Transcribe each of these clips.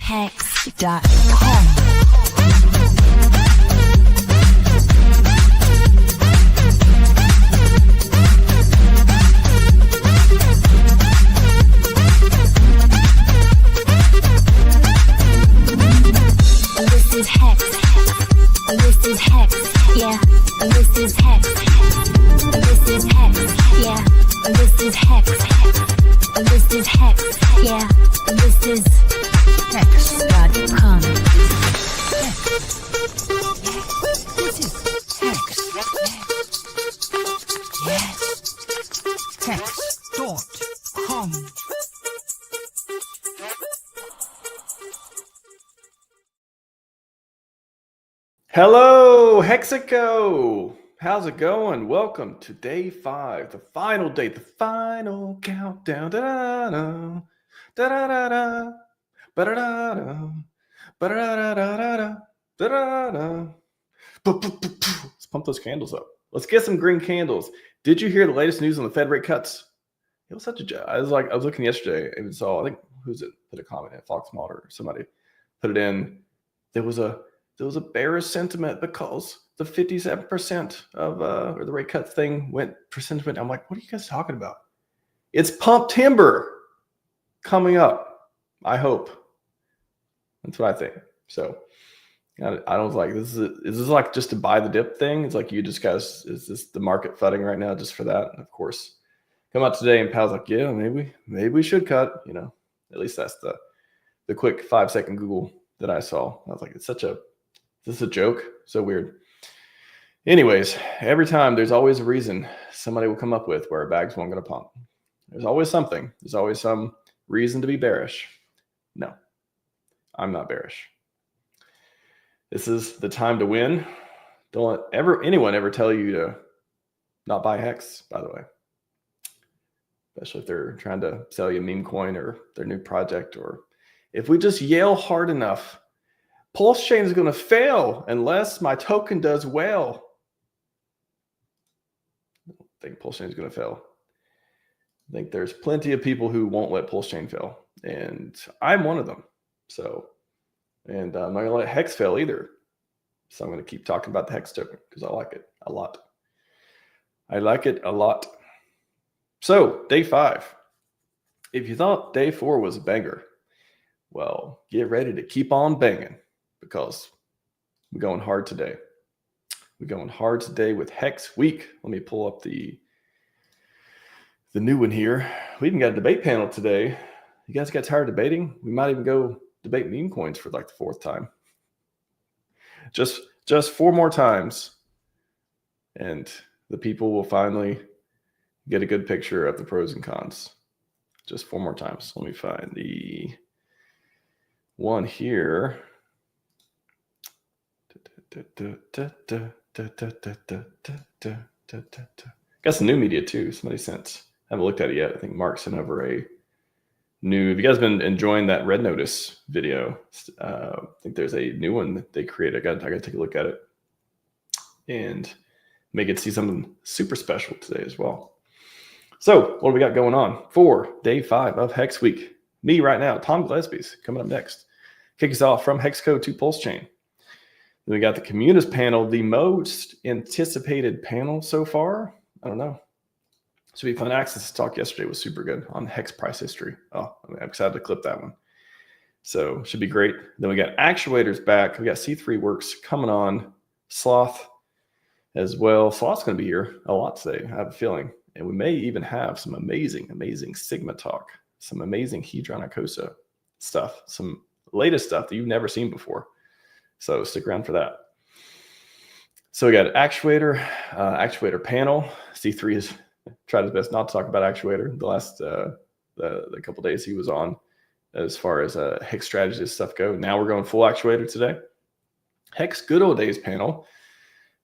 Hex.com. This is Hex. This is Hex. Yeah. This is Hex. This is Hex. Yeah. This is Hex. This is Hex. Yeah. This is Hex.com. This is Hex. Yes. Hex.com. Hello, Hexico. How's it going? Welcome to day 5, the final day, the final countdown. Da-da-da-da, da-da-da-da, ba-da-da-da, ba-da-da-da-da, da-da-da-da. Let's pump those candles up. Let's get some green candles. Did you hear the latest news on the Fed rate cuts? It was such a joke. I was looking yesterday and saw, I think, who's it? Put a comment in, Fox Mulder or somebody put it in. There was a bearish sentiment because the 57% of or the rate cut thing went percentage. I'm like, what are you guys talking about? It's pump timber coming up. I hope. That's what I think. So I don't like this. Is this like just to buy the dip thing? It's like you just guys, is this the market flooding right now just for that? And of course, come out today and Pal's like, yeah, maybe we should cut. You know, at least that's the quick 5-second Google that I saw. I was like, it's this is a joke. So weird. Anyways, every time there's always a reason somebody will come up with where a bag's one going to pump. There's always something. There's always some reason to be bearish. No, I'm not bearish. This is the time to win. Don't let anyone ever tell you to not buy Hex, by the way. Especially if they're trying to sell you a meme coin or their new project, or if we just yell hard enough, PulseChain is going to fail unless my token does well. I don't think PulseChain is going to fail. I think there's plenty of people who won't let PulseChain fail, and I'm one of them. So, and I'm not going to let Hex fail either. So I'm going to keep talking about the Hex token because I like it a lot. I like it a lot. So day 5. If you thought day 4 was a banger, well, get ready to keep on banging. Because we're going hard today. We're going hard today with Hex Week. Let me pull up the new one here. We even got a debate panel today. You guys got tired of debating? We might even go debate meme coins for like the 4th time. Just 4 more times. And the people will finally get a good picture of the pros and cons. Just 4 more times. Let me find the one here. Got some new media too. Somebody sent. I haven't looked at it yet. I think Mark sent over a new. Have you guys been enjoying that Red Notice video? I think there's a new one that they created. I got to take a look at it and make it see something super special today as well. So what do we got going on for day 5 of Hex Week? Me right now, Tom Gillespie's coming up next. Kick us off from Hexco to PulseChain. Then we got the Communist panel, the most anticipated panel so far. I don't know. Should be fun. Access talk yesterday was super good on Hex price history. Oh, I'm excited to clip that one. So should be great. Then we got Actuators back. We got C3 Works coming on. Sloth as well. Sloth's going to be here a lot today, I have a feeling. And we may even have some amazing Sigma talk, some amazing Hedron Icosa stuff, some latest stuff that you've never seen before. So stick around for that. So we got Actuator panel. C3 has tried his best not to talk about Actuator the last the couple days he was on as far as Hex strategist stuff go. Now we're going full Actuator today. Hex good old days panel.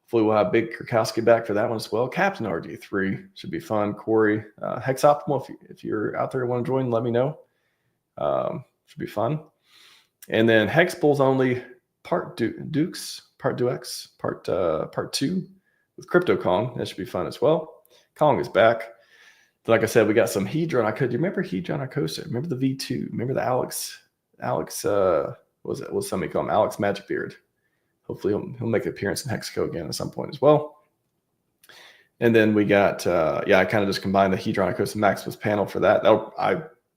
Hopefully we'll have Big Kurkowski back for that one as well. Captain RD3 should be fun. Corey, Hex Optimal, if you're out there and want to join, let me know. Should be fun. And then Hex Bulls only. Part 2 with Crypto Kong. That should be fun as well. Kong is back. Like I said, we got some Hedron Icosa. Do you remember Hedron Icosa? Remember the V2? Remember the Alex Alex, what's somebody call him? Alex Magic Beard. Hopefully he'll make an appearance in Hexco again at some point as well. And then we got, I kind of just combined the Hedronicos and Maximus panel for that.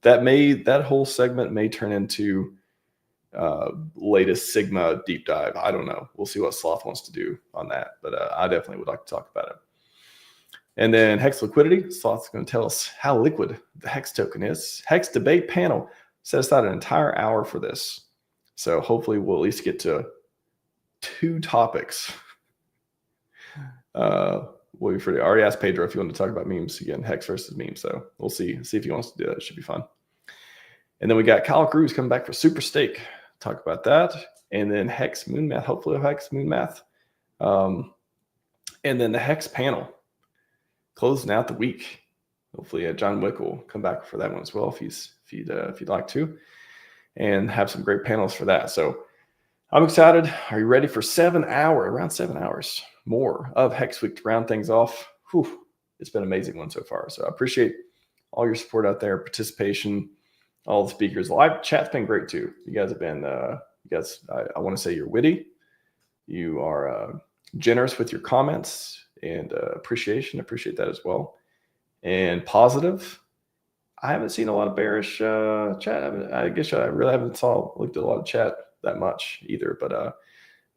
That whole segment may turn into latest Sigma deep dive. I don't know. We'll see what Sloth wants to do on that, but I definitely would like to talk about it. And then Hex liquidity. Sloth's going to tell us how liquid the Hex token is. Hex debate panel set aside an entire hour for this. So hopefully we'll at least get to 2 topics. We'll be free. I already asked Pedro if you want to talk about memes again, Hex versus memes. So we'll see if he wants to do that. It should be fun. And then we got Kyle Cruz coming back for Super Stake. Talk about that. And then Hex Moon Math. Hopefully Hex Moon Math. And then the Hex panel closing out the week. Hopefully John Wick will come back for that one as well if you'd like to, and have some great panels for that. So I'm excited. Are you ready for around 7 hours more of Hex Week to round things off? Whew, it's been an amazing one so far. So I appreciate all your support out there, participation, all the speakers. The live chat's been great too. You guys have been, I want to say you're witty. You are generous with your comments and appreciate that as well. And positive. I haven't seen a lot of bearish chat. I guess I really haven't looked at a lot of chat that much either. But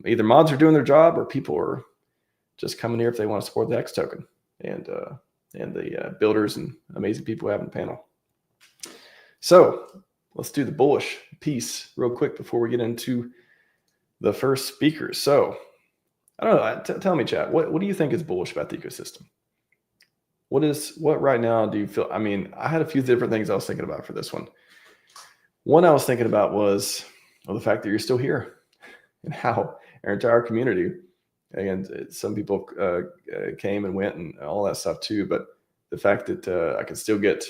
either mods are doing their job or people are just coming here if they want to support the Hex token and the builders and amazing people we have in the panel. So let's do the bullish piece real quick before we get into the first speaker. So I don't know. Tell me, chat, what do you think is bullish about the ecosystem? What right now do you feel? I mean, I had a few different things I was thinking about for this one. One I was thinking about was the fact that you're still here and how our entire community, again, some people came and went and all that stuff too, but the fact that I can still get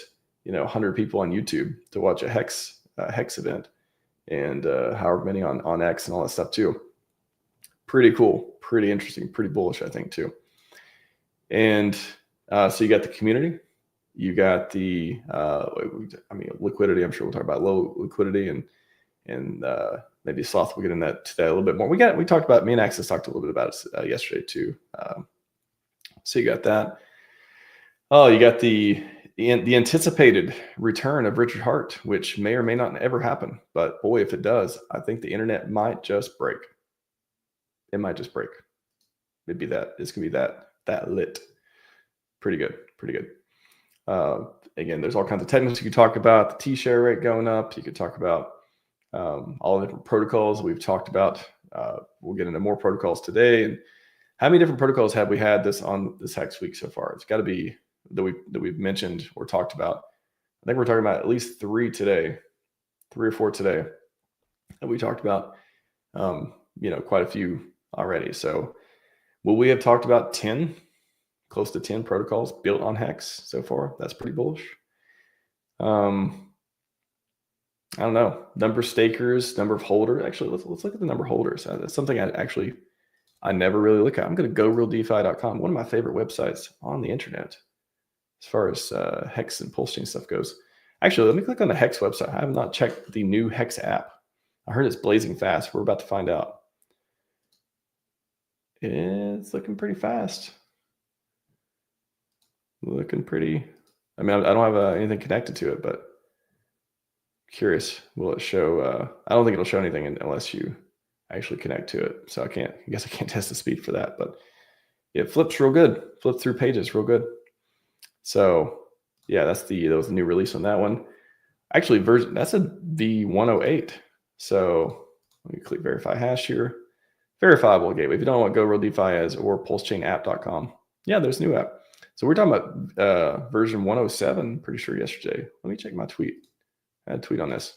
100 people on YouTube to watch a Hex event, and however many on X and all that stuff too. Pretty cool, pretty interesting, pretty bullish, I think too. And so you got the community, you got the liquidity. I'm sure we'll talk about low liquidity and maybe Sloth will get in that today a little bit more. We talked about, me and Axis talked a little bit about it yesterday too. So you got that. Oh, you got the anticipated return of Richard Hart, which may or may not ever happen. But boy, if it does, I think the internet might just break. It might just break. Maybe it's gonna be that lit. Pretty good. Again, there's all kinds of techniques you could talk about. The T-share rate going up. You could talk about all the different protocols we've talked about. We'll get into more protocols today. And how many different protocols have we had on this Hex Week so far? It's got to be that we've mentioned or talked about. I think we're talking about at least 3 or 4 today that we talked about. Quite a few already. So will we have talked about 10? Close to 10 protocols built on Hex so far? That's pretty bullish. I don't know. Number of stakers, number of holders. Actually, let's look at the number of holders. That's something I never really look at. I'm going to go realdefi.com. One of my favorite websites on the internet as far as Hex and PulseChain stuff goes. Actually, let me click on the Hex website. I have not checked the new Hex app. I heard it's blazing fast. We're about to find out. It's looking pretty fast. Looking pretty. I mean, I don't have anything connected to it, but curious. Will it show? I don't think it'll show anything unless you actually connect to it. So I guess I can't test the speed for that, but it flips real good. Flips through pages real good. So yeah, that was the new release on that one. Actually, that's a V108. So let me click verify hash here. Verifiable gateway. If you don't know what GoRealDeFi is, or PulseChainApp.com. Yeah, there's a new app. So we're talking about version 107, pretty sure yesterday. Let me check my tweet. I had a tweet on this.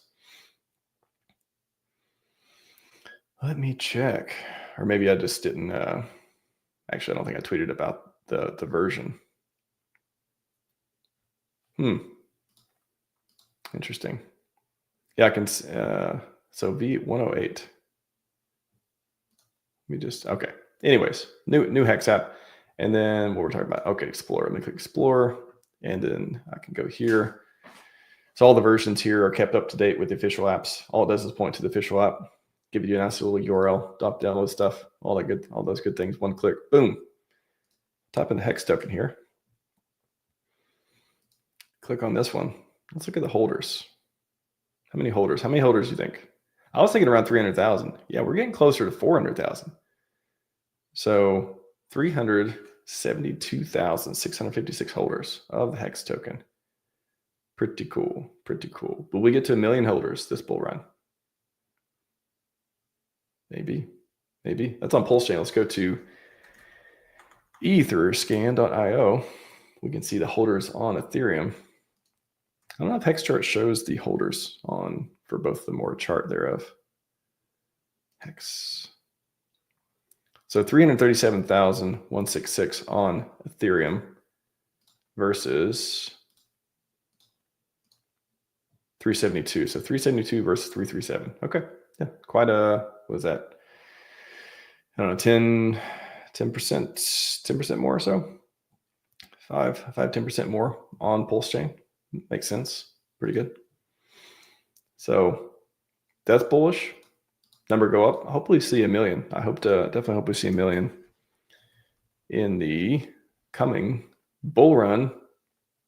Let me check. Or maybe I just didn't. Actually, I don't think I tweeted about the version. Interesting. Yeah, I can. So V108. Okay. Anyways, new Hex app. And then what we're talking about. Okay, Explorer. Let me click Explorer. And then I can go here. So all the versions here are kept up to date with the official apps. All it does is point to the official app, give you a nice little URL, download stuff, all those good things. One click, boom. Type in the Hex token here. Click on this one. Let's look at the holders. How many holders? How many holders do you think? I was thinking around 300,000. Yeah, we're getting closer to 400,000. So 372,656 holders of the Hex token. Pretty cool, pretty cool. Will we get to 1 million holders this bull run? Maybe. That's on PulseChain. Let's go to etherscan.io. We can see the holders on Ethereum. I don't know if Hex chart shows the holders on for both of them or a chart thereof. Hex. So 337,166 on Ethereum versus 372. So 372 versus 337. Okay. Yeah. Quite a, what was that? I don't know, 10% more or so. 10% more on PulseChain. Makes sense. Pretty good. So that's bullish. Number go up. Hopefully see 1 million. Definitely hope we see 1 million in the coming bull run.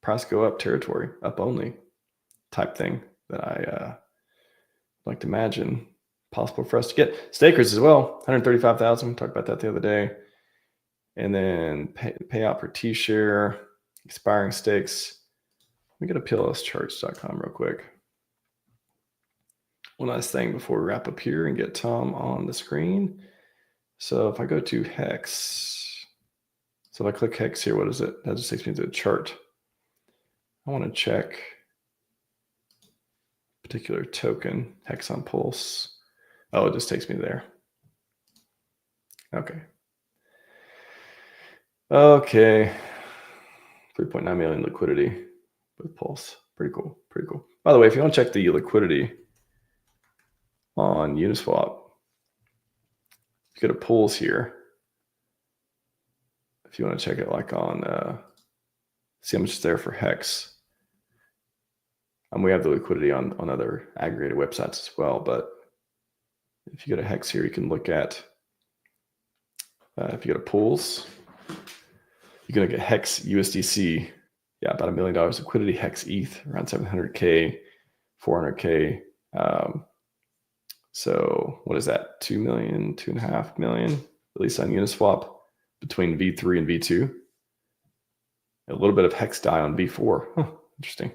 Price go up territory, up only type thing that I like to imagine possible for us to get. Stakers as well, 135,000. We talked about that the other day. And then payout per T-share, expiring stakes. Let me go to plscharts.com real quick. One last thing before we wrap up here and get Tom on the screen. So if I go to Hex, so if I click Hex here, what is it? That just takes me to the chart. I want to check particular token, Hex on Pulse. Oh, it just takes me there. Okay. 3.9 million liquidity with Pulse. Pretty cool. By the way, if you want to check the liquidity on Uniswap, you go to pools here. If you want to check it like on, see how much is there for Hex. And we have the liquidity on other aggregated websites as well. But if you go to Hex here, you can look at, if you go to pools, you're going to get Hex USDC. Yeah, about $1 million liquidity. Hex ETH, around 700K, 400K. So what is that? 2 million, 2.5 million, at least on Uniswap between V3 and V2. A little bit of Hex DAI on V4. Huh, interesting.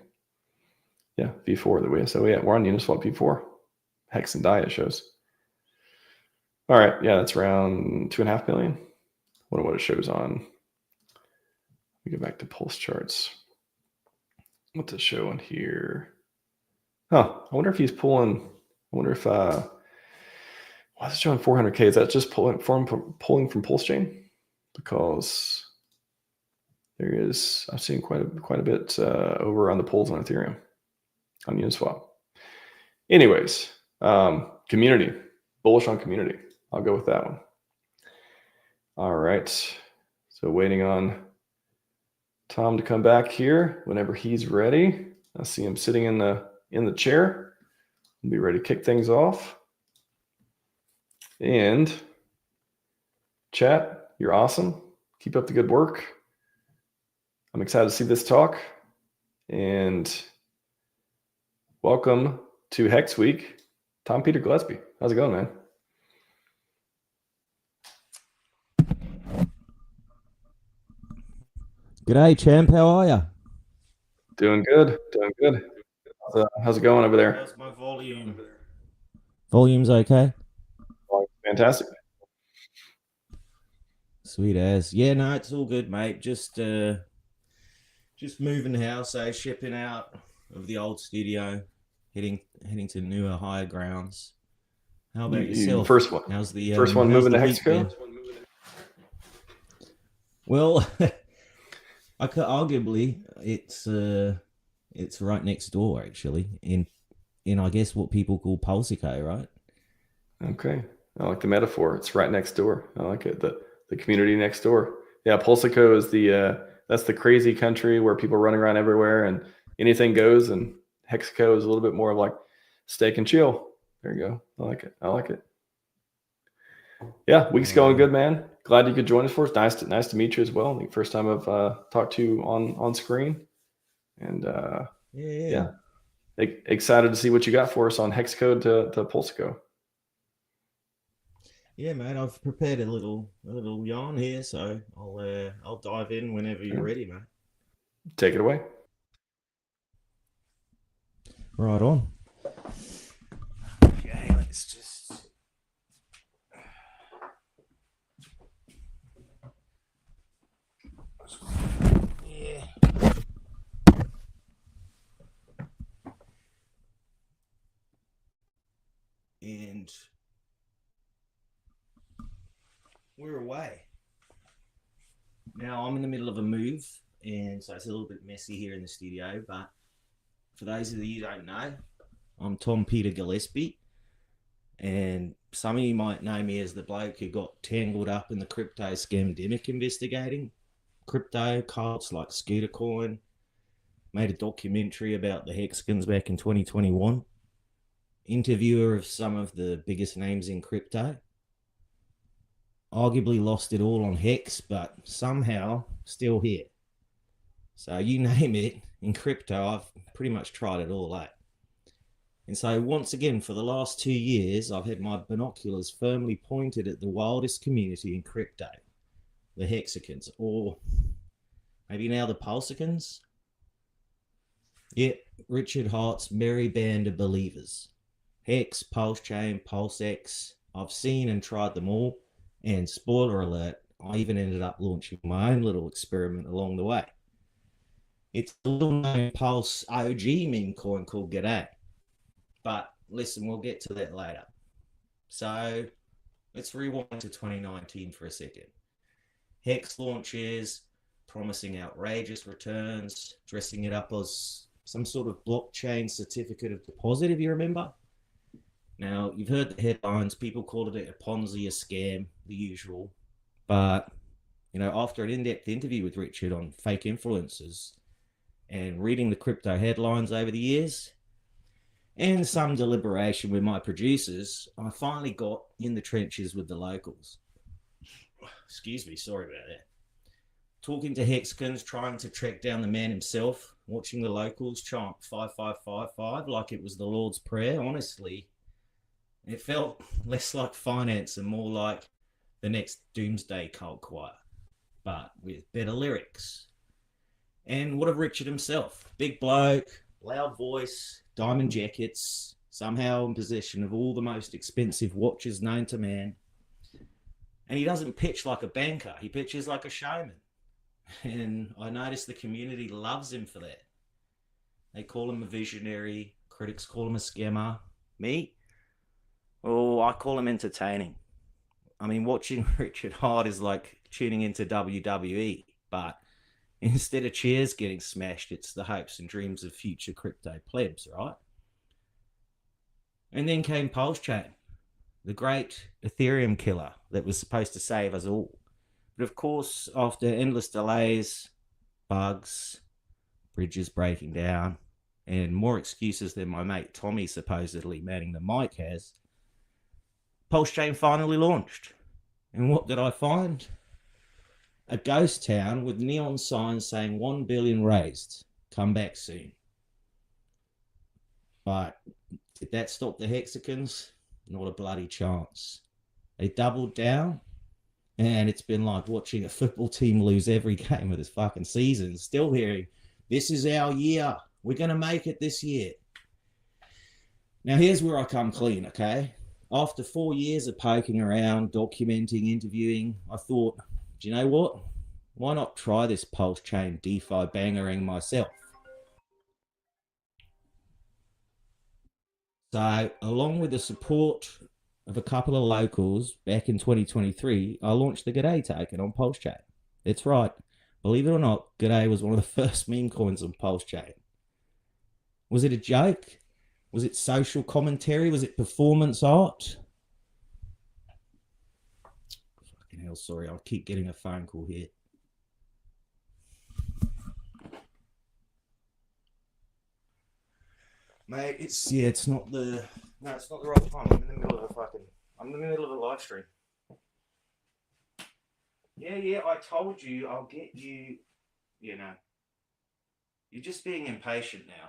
Yeah, V4. So yeah, we're on Uniswap V4. Hex and DAI it shows. All right, yeah, that's around 2.5 million. I wonder what it shows on. We go back to Pulse charts. What's it show on here? Huh, I wonder if he's pulling. I wonder if why is it showing 400K? Is that just pulling from PulseChain? Because there is, I've seen quite a bit over on the pulls on Ethereum on Uniswap. Anyways, community, bullish on community. I'll go with that one. All right, so waiting on Tom to come back here whenever he's ready. I see him sitting in the chair. We'll be ready to kick things off. And chat, you're awesome. Keep up the good work. I'm excited to see this talk. And welcome to Hex Week, Tom Peter Gillespie. How's it going, man? G'day, champ. How are you? Doing good. How's it going over there? How's my volume? Volume's okay? Fantastic. Sweet as. Yeah, no, it's all good, mate. Just moving house, shipping out of the old studio, heading to newer, higher grounds. How about yourself? First one. How's the first one moving to Hexco? Well, arguably it's right next door, actually, in I guess what people call PulseX, right? Okay, I like the metaphor. It's right next door. I like it. The community next door. Yeah, PulseX is that's the crazy country where people running around everywhere and anything goes. And Hexco is a little bit more like steak and chill. There you go. I like it. I like it. Yeah, week's going good, man. Glad you could join us for us. Nice to meet you as well. I think first time I've talked to you on screen, and yeah, excited to see what you got for us on Hexcode to PulseCo. Yeah, mate, I've prepared a little yarn here, so I'll dive in whenever you're ready, mate. Take it away. Right on. Okay, let's just. Yeah. And we're away. Now I'm in the middle of a move, and so it's a little bit messy here in the studio, but for those of you who don't know, I'm Tom Peter Gillespie, and some of you might know me as the bloke who got tangled up in the crypto scamdemic investigating crypto cults like Scooter Coin, made a documentary about the Hexicans back in 2021, interviewer of some of the biggest names in crypto, arguably lost it all on Hex, but somehow still here. So you name it, in crypto, I've pretty much tried it all out. And so once again, for the last 2 years, I've had my binoculars firmly pointed at the wildest community in crypto, the Hexicans, or maybe now the PulseCans. Yep, Richard Hart's merry band of believers. Hex, PulseChain, PulseX, I've seen and tried them all, and spoiler alert, I even ended up launching my own little experiment along the way. It's a little known Pulse OG meme coin called G'day. But listen, we'll get to that later. So let's rewind to 2019 for a second. Hex launches, promising outrageous returns, dressing it up as some sort of blockchain certificate of deposit, if you remember. Now, you've heard the headlines. People called it a Ponzi, a scam, the usual. But, you know, after an in-depth interview with Richard on fake influencers and reading the crypto headlines over the years, and some deliberation with my producers, I finally got in the trenches with the locals. Excuse me, sorry about that. Talking to Hexicans, trying to track down the man himself, watching the locals chant 5555 like it was the Lord's Prayer. Honestly, it felt less like finance and more like the next doomsday cult choir, but with better lyrics. And what of Richard himself? Big bloke, loud voice, diamond jackets, somehow in possession of all the most expensive watches known to man. And he doesn't pitch like a banker, he pitches like a showman. And I noticed the community loves him for that. They call him a visionary, critics call him a scammer. Me? Oh, I call him entertaining. I mean, watching Richard Hart is like tuning into WWE, but instead of chairs getting smashed, it's the hopes and dreams of future crypto plebs, right? And then came PulseChain, the great Ethereum killer that was supposed to save us all. But of course, after endless delays, bugs, bridges breaking down, and more excuses than my mate Tommy supposedly manning the mic has, PulseChain finally launched. And what did I find? A ghost town with neon signs saying 1 billion raised. Come back soon. But did that stop the Hexicans? Not a bloody chance. They doubled down, and it's been like watching a football team lose every game of this fucking season. Still hearing, this is our year. We're going to make it this year. Now, here's where I come clean, okay? After 4 years of poking around, documenting, interviewing, I thought, do you know what? Why not try this PulseChain DeFi bangering myself? So, along with the support of a couple of locals back in 2023, I launched the G'day token on PulseChain. That's right. Believe it or not, G'day was one of the first meme coins on PulseChain. Was it a joke? Was it social commentary? Was it performance art? Fucking hell, sorry. I'll keep getting a phone call here. Mate, it's not the right time. I'm in the middle of a live stream. Yeah, I told you I'll get you, you're just being impatient now.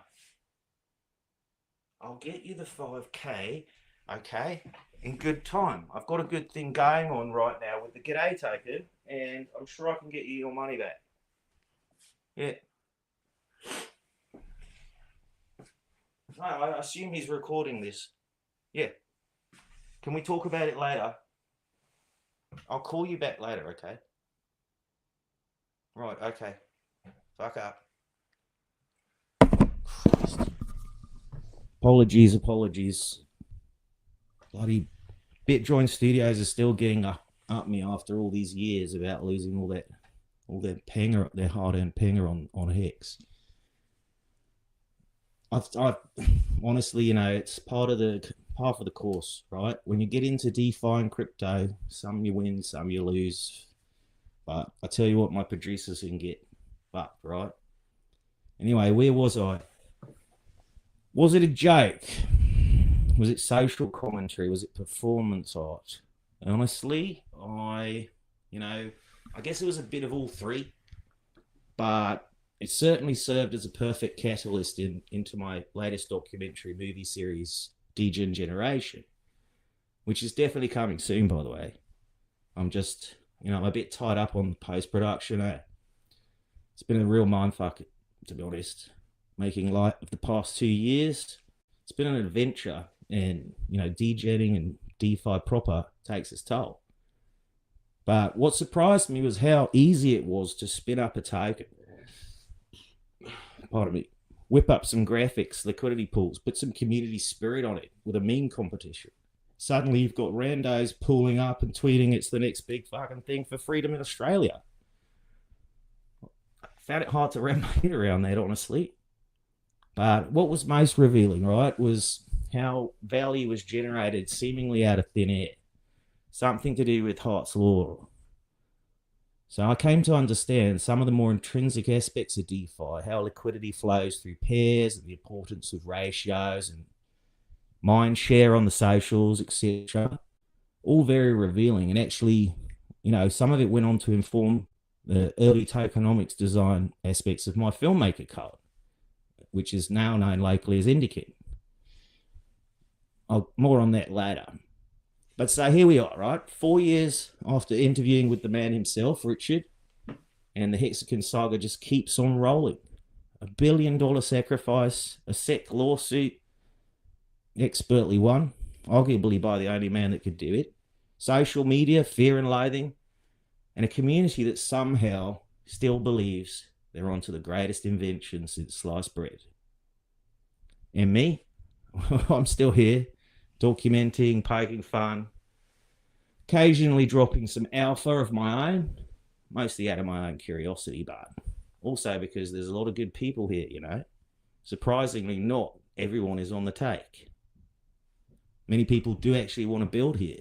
I'll get you the 5K, okay, in good time. I've got a good thing going on right now with the G'day token, and I'm sure I can get you your money back. Yeah. No, I assume he's recording this. Yeah. Can we talk about it later? I'll call you back later, okay? Right, okay. Fuck up. Christ. Apologies. Bloody BitJoin Studios are still getting up me after all these years about losing all their penger, their hard-earned penger on Hex. I've honestly, it's part of the course, right? When you get into DeFi and crypto, some you win, some you lose. But I tell you what, my producers can get fucked, right? Anyway, where was I? Was it a joke? Was it social commentary? Was it performance art? Honestly, I guess it was a bit of all three, but it certainly served as a perfect catalyst into my latest documentary movie series, Degen Generation, which is definitely coming soon, by the way. I'm just, I'm a bit tied up on post-production. It's been a real mindfuck, to be honest, making light of the past 2 years. It's been an adventure, and, degenning and DeFi proper takes its toll. But what surprised me was how easy it was to spin up a token. Pardon me. Whip up some graphics, liquidity pools, put some community spirit on it with a meme competition. Suddenly you've got randos pulling up and tweeting it's the next big fucking thing for freedom in Australia. I found it hard to wrap my head around that, honestly. But what was most revealing, right, was how value was generated seemingly out of thin air. Something to do with Hart's Law. So I came to understand some of the more intrinsic aspects of DeFi, how liquidity flows through pairs, and the importance of ratios and mind share on the socials, etc. All very revealing. And actually, some of it went on to inform the early tokenomics design aspects of my filmmaker code, which is now known locally as Indican. More on that later. But so here we are, right? 4 years after interviewing with the man himself, Richard, and the Hexagon saga just keeps on rolling. $1 billion sacrifice, a SEC lawsuit, expertly won, arguably by the only man that could do it. Social media, fear and loathing, and a community that somehow still believes they're onto the greatest invention since sliced bread. And me, I'm still here, documenting, poking fun, occasionally dropping some alpha of my own, mostly out of my own curiosity, but also because there's a lot of good people here, Surprisingly, not everyone is on the take. Many people do actually want to build here.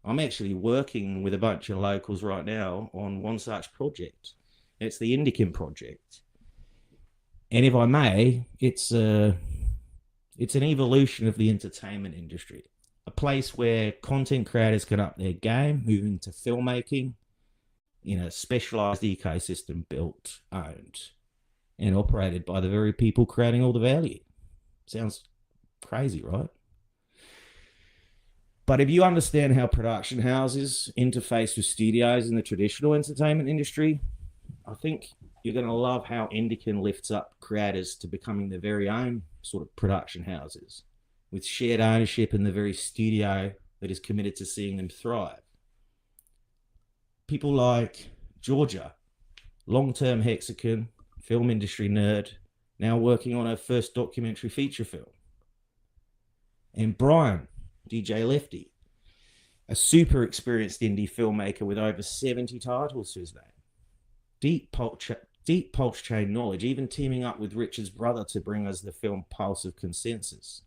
I'm actually working with a bunch of locals right now on one such project. It's the Indican project. And if I may, it's an evolution of the entertainment industry, a place where content creators can up their game, move into filmmaking in a specialized ecosystem built, owned, and operated by the very people creating all the value. Sounds crazy, right? But if you understand how production houses interface with studios in the traditional entertainment industry, I think you're going to love how Indican lifts up creators to becoming their very own sort of production houses, with shared ownership in the very studio that is committed to seeing them thrive. People like Georgia, long-term Hexagon, film industry nerd, now working on her first documentary feature film. And Brian, DJ Lefty, a super experienced indie filmmaker with over 70 titles to his name. Deep PulseChain knowledge, even teaming up with Richard's brother to bring us the film Pulse of Consensus.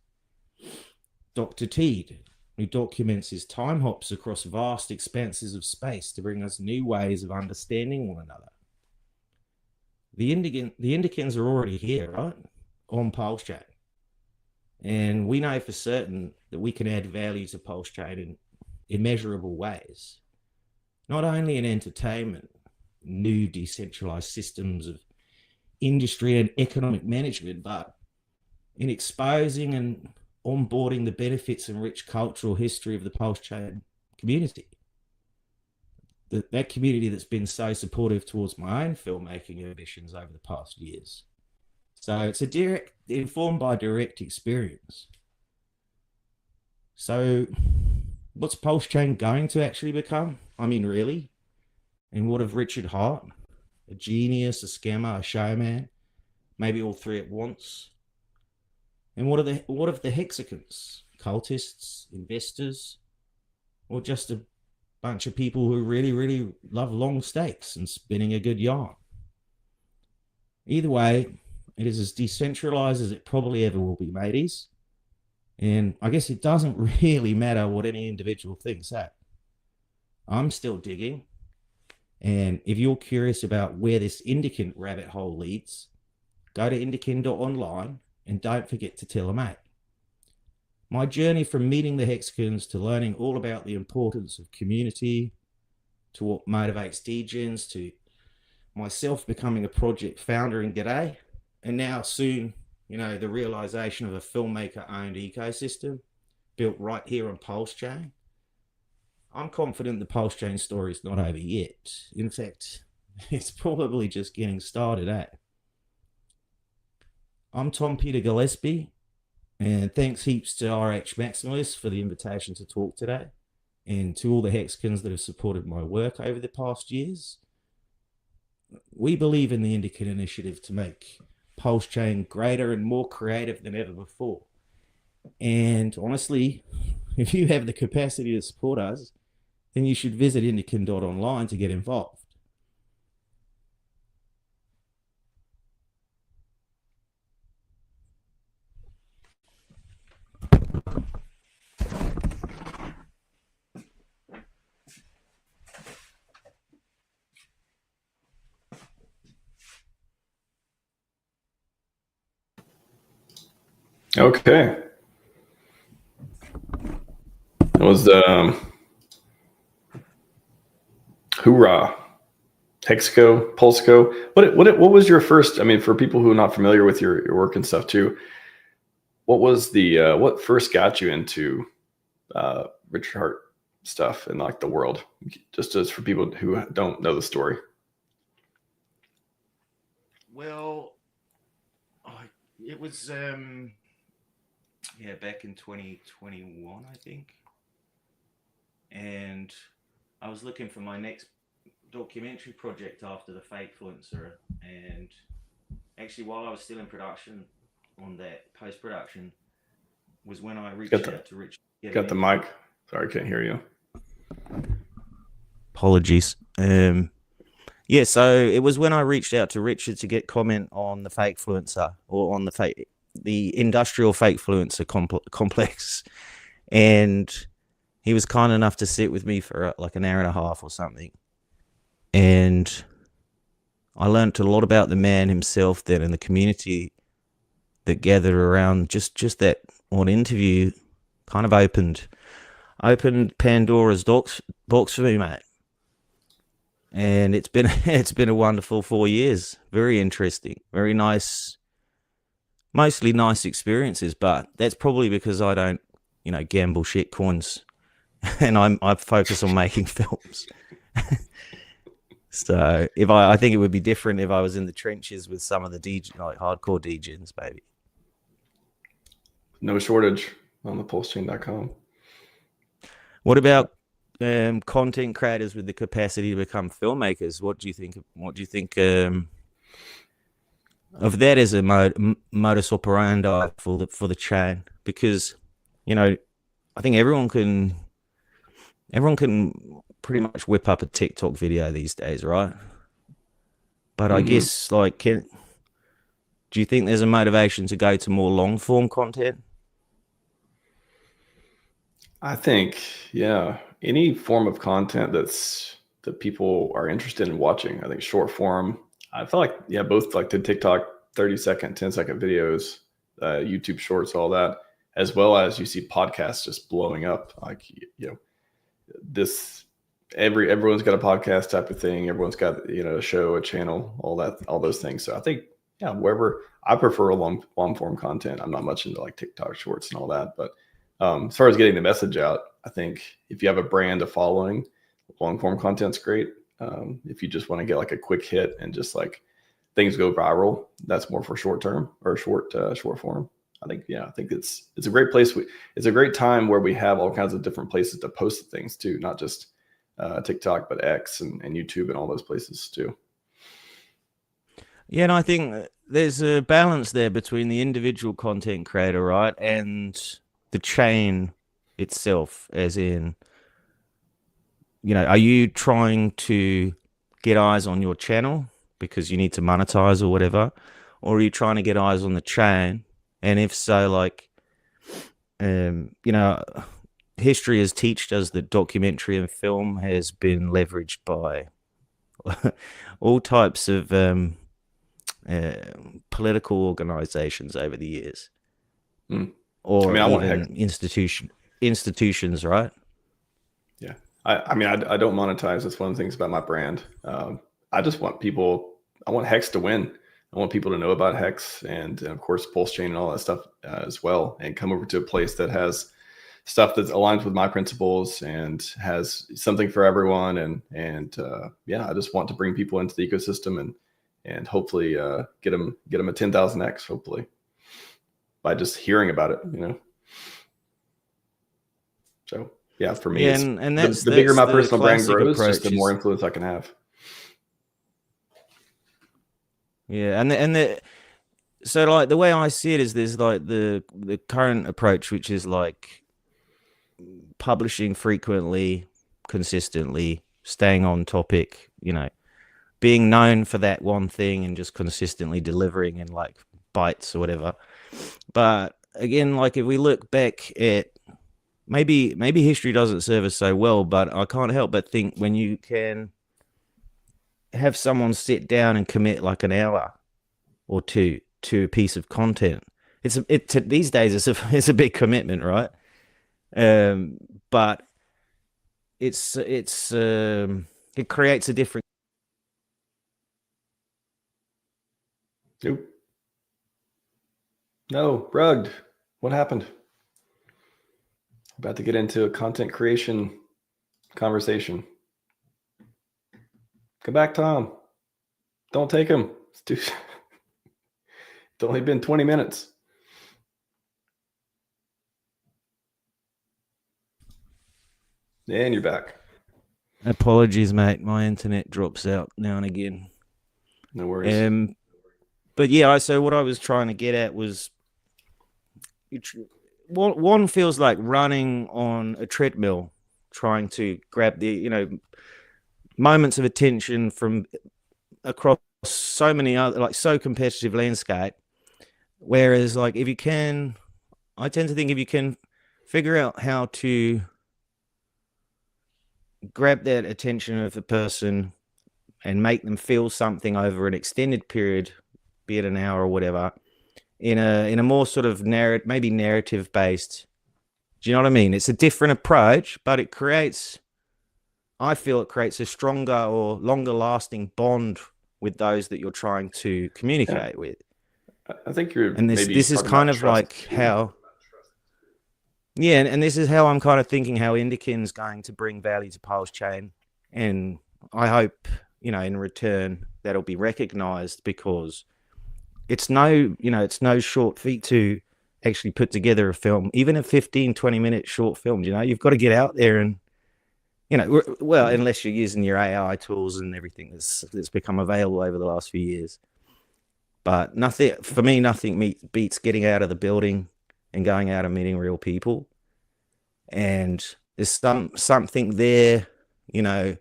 Dr. Teed, who documents his time hops across vast expanses of space to bring us new ways of understanding one another. The Indicans are already here, right? On PulseChain. And we know for certain that we can add value to PulseChain in immeasurable ways, not only in entertainment, new decentralized systems of industry and economic management, but in exposing and onboarding the benefits and rich cultural history of the PulseChain community. That community that's been so supportive towards my own filmmaking ambitions over the past years. So it's informed by direct experience. So what's PulseChain going to actually become? I mean, really? And what of Richard Hart? A genius, a scammer, a showman, maybe all three at once? And what of the hexagons? Cultists, investors, or just a bunch of people who really, really love long stakes and spinning a good yarn? Either way, it is as decentralized as it probably ever will be, mateys. And I guess it doesn't really matter what any individual thinks, eh? I'm still digging. And if you're curious about where this Indican rabbit hole leads, go to indican.online and don't forget to tell a mate. My journey from meeting the hexagons to learning all about the importance of community, to what motivates degens, to myself becoming a project founder in G'day, and now soon, the realization of a filmmaker-owned ecosystem built right here on PulseChain. I'm confident the PulseChain story is not over yet. In fact, it's probably just getting started, eh? I'm Tom Peter Gillespie, and thanks heaps to RHMax for the invitation to talk today, and to all the hexagons that have supported my work over the past years. We believe in the Indican initiative to make PulseChain greater and more creative than ever before. And honestly, if you have the capacity to support us, then you should visit indican.online to get involved. Okay. It was hoorah. Hexco, PulseCo. What was your first? I mean, for people who are not familiar with your work and stuff too, what was the what first got you into Richard Hart stuff and like the world? Just as for people who don't know the story. Well, it was back in 2021, I think, and I was looking for my next documentary project after the Fakefluencer, and actually while I was still in production on that post-production was when I reached out to Richard. Got the mic. Sorry, I can't hear you. Apologies. So it was when I reached out to Richard to get comment on the Fakefluencer, or on the industrial Fakefluencer complex, and he was kind enough to sit with me for like an hour and a half or something. And I learned a lot about the man himself then, and the community that gathered around. Just that one interview kind of opened Pandora's box for me, mate. And it's been a wonderful 4 years. Very interesting, very nice, mostly nice experiences. But that's probably because I don't, gamble shit coins, and I focus on making films. So I think it would be different if I was in the trenches with some of the hardcore degens, maybe. No shortage on the PulseChain.com. What about content creators with the capacity to become filmmakers? What do you think? What do you think of that as a modus operandi for the chain? Because I think everyone can pretty much whip up a TikTok video these days, right? But I guess do you think there's a motivation to go to more long form content? I think, any form of content that people are interested in watching. I think short form. I feel like, both like the TikTok 30-second, 10-second videos, YouTube shorts, all that. as well as you see podcasts just blowing up. Like, everyone's got a podcast type of thing. Everyone's got, a show, a channel, all those things. So I think, wherever, I prefer long form content. I'm not much into like TikTok shorts and all that, but as far as getting the message out, I think if you have a brand, a following, long form content's great. If you just want to get like a quick hit and just like things go viral, that's more for short term or short form. I think it's a great place. It's a great time where we have all kinds of different places to post things too, not just TikTok, but X and YouTube and all those places too. Yeah, and I think there's a balance there between the individual content creator, right, and the chain itself, as in, are you trying to get eyes on your channel because you need to monetize or whatever, or are you trying to get eyes on the chain? And if so, like, history has taught us that documentary and film has been leveraged by all types of political organizations over the years, or even institutions, right? Yeah, I don't monetize. That's one of the things about my brand. I just want I want Hex to win. I want people to know about Hex and of course PulseChain and all that stuff as well, and come over to a place that has stuff that aligns with my principles and has something for everyone. And I just want to bring people into the ecosystem and hopefully get them a 10,000x, hopefully, by just hearing about it, So yeah, for me, and that's the bigger my personal brand grows, just the more influence I can have. Yeah, so like the way I see it is there's like the current approach, which is like publishing frequently, consistently, staying on topic, being known for that one thing and just consistently delivering in like bites or whatever. But again, like if we look back at maybe history doesn't serve us so well, but I can't help but think when you can have someone sit down and commit like an hour or two to a piece of content, these days it's a big commitment, right? But it creates a different. Nope. No, rugged. What happened? About to get into a content creation conversation. Come back, Tom. Don't take him. It's only been 20 minutes. And you're back. Apologies, mate. My internet drops out now and again. No worries. But yeah, so what I was trying to get at was, one feels like running on a treadmill, trying to grab the, moments of attention from across so many other, like, so competitive landscape. Whereas, like, I tend to think if you can figure out how to grab that attention of the person and make them feel something over an extended period, be it an hour or whatever, in a more sort of narrative based. Do you know what I mean? It's a different approach, but I feel it creates a stronger or longer lasting bond with those that you're trying to communicate with. I think this is kind of like how. Yeah, and this is how I'm kind of thinking how Indikin's going to bring value to PulseChain, and I hope, in return that'll be recognized, because it's no short feat to actually put together a film, even a 15-20 minute short film. You've got to get out there and, unless you're using your AI tools and everything that's become available over the last few years. But nothing beats getting out of the building and going out and meeting real people. And there's something there, that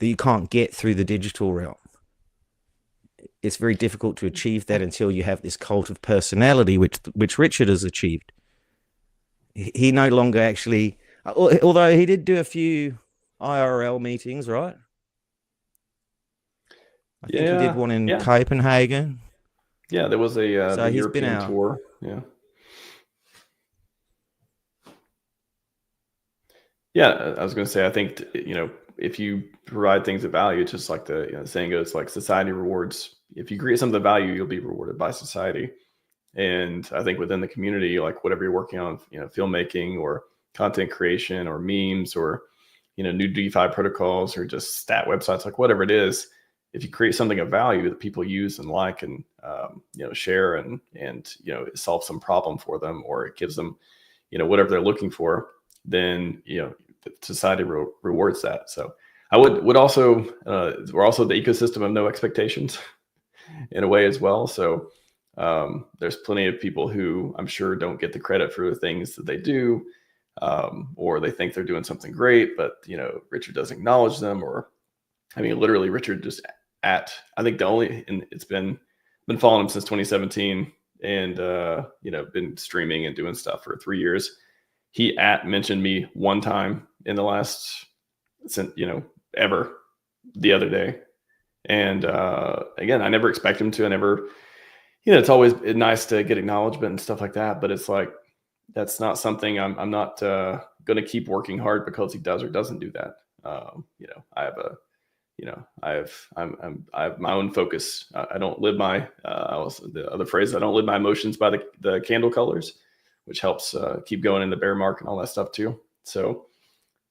you can't get through the digital realm. It's very difficult to achieve that until you have this cult of personality, which Richard has achieved. He no longer actually, although he did do a few IRL meetings, right? I think he did one in Copenhagen. Yeah, there was the he's European been out. tour. Yeah. Yeah, I was going to say, I think, if you provide things of value, it's just like the saying goes, like society rewards. If you create something of value, you'll be rewarded by society. And I think within the community, like whatever you're working on, filmmaking or content creation or memes or, new DeFi protocols or just stat websites, like whatever it is, if you create something of value that people use and like and, share and it solves some problem for them, or it gives them, whatever they're looking for, then, society rewards that. So I would also, we're also the ecosystem of no expectations in a way as well. So there's plenty of people who I'm sure don't get the credit for the things that they do, or they think they're doing something great, but Richard doesn't acknowledge them. Or literally Richard just I think it's been following him since 2017 and been streaming and doing stuff for 3 years. He mentioned me one time in the last ever the other day. And again, I never expect him to. I never, it's always nice to get acknowledgement and stuff like that, but it's like, that's not something I'm not going to keep working hard because he does or doesn't do that. I have I have my own focus. I don't live my, the other phrase, I don't live my emotions by the candle colors, which helps keep going in the bear market and all that stuff too. So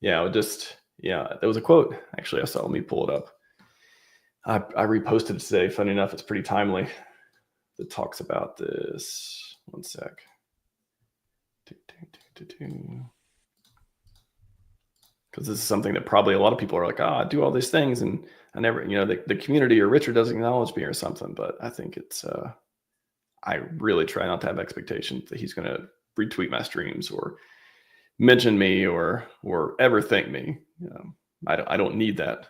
there was a quote, actually, I saw, let me pull it up. I reposted it today. Funny enough, it's pretty timely. That talks about this. One sec. Because this is something that probably a lot of people are like, I do all these things and I never, the community or Richard doesn't acknowledge me or something. But I think it's, I really try not to have expectations that he's going to retweet my streams or mention me or ever thank me. I don't need that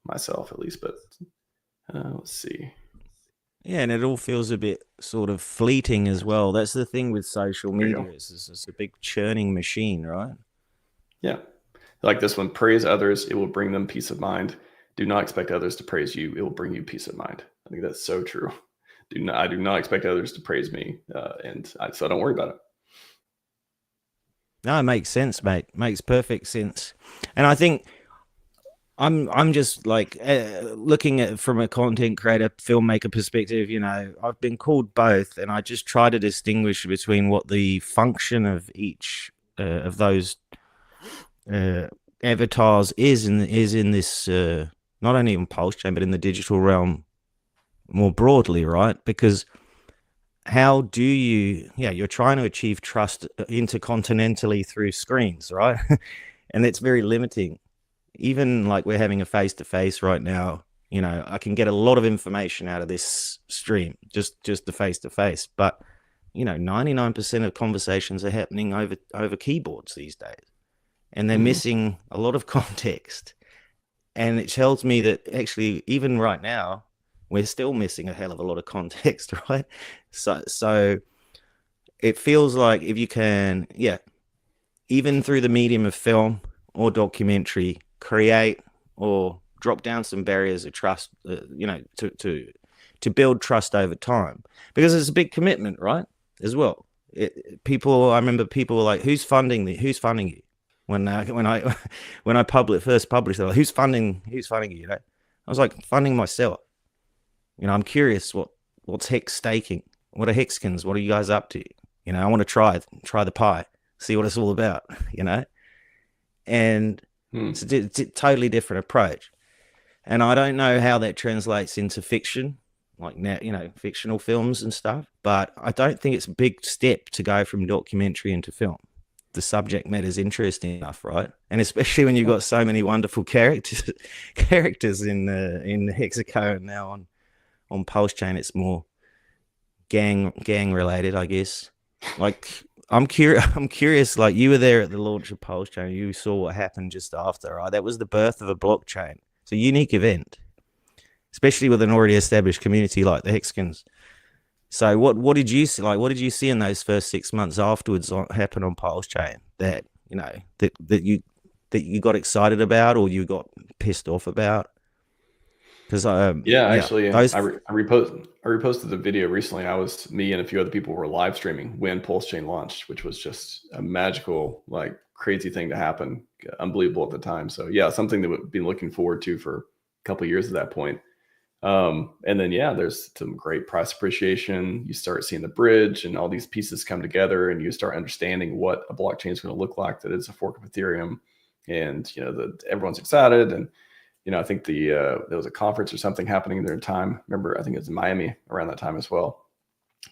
myself, at least. But let's see. Yeah, and it all feels a bit sort of fleeting as well. That's the thing with social media. It's a big churning machine, right? Yeah. Like this one, praise others, it will bring them peace of mind. Do not expect others to praise you. It will bring you peace of mind. I think that's so true. I do not expect others to praise me. So don't worry about it. No, it makes sense, mate. Makes perfect sense. And I think I'm just like looking at it from a content creator, filmmaker perspective. I've been called both, and I just try to distinguish between what the function of each of those avatars is in this not only in PulseChain but in the digital realm more broadly, right? Because how do you're trying to achieve trust intercontinentally through screens, right? And it's very limiting. Even like we're having a face-to-face right now, I can get a lot of information out of this stream, just the face-to-face. But, 99% of conversations are happening over keyboards these days. And they're missing a lot of context. And it tells me that actually, even right now, we're still missing a hell of a lot of context, right? So it feels like if you can, even through the medium of film or documentary, create or drop down some barriers of trust, to build trust over time, because it's a big commitment, right? As well, I remember people were like, "Who's funding you?" When I first published, they're like, "Who's funding you?" I was like, "Funding myself." I'm curious what's Hex staking. What are Hexkins? What are you guys up to? I want to try the pie, see what it's all about. And it's a totally different approach. And I don't know how that translates into fiction, like now, fictional films and stuff. But I don't think it's a big step to go from documentary into film. The subject matter is interesting enough, right? And especially when you've got so many wonderful characters in Hexaco and now on PulseChain, it's more gang related, I guess. Like I'm curious. Like you were there at the launch of PulseChain, you saw what happened just after, right? That was the birth of a blockchain. It's a unique event, especially with an already established community like the Hexkins. So what did you see? Like, what did you see in those first 6 months afterwards happen on PulseChain that you got excited about or you got pissed off about? Because actually, I reposted the video recently. Me and a few other people were live streaming when PulseChain launched, which was just a magical, like, crazy thing to happen. Unbelievable at the time. So yeah, something that we've been looking forward to for a couple of years at that point. And then, yeah, there's some great price appreciation. You start seeing the bridge and all these pieces come together, and you start understanding what a blockchain is going to look like, that it's a fork of Ethereum. And, everyone's excited. And, I think there was a conference or something happening there in time. Remember, I think it was in Miami around that time as well.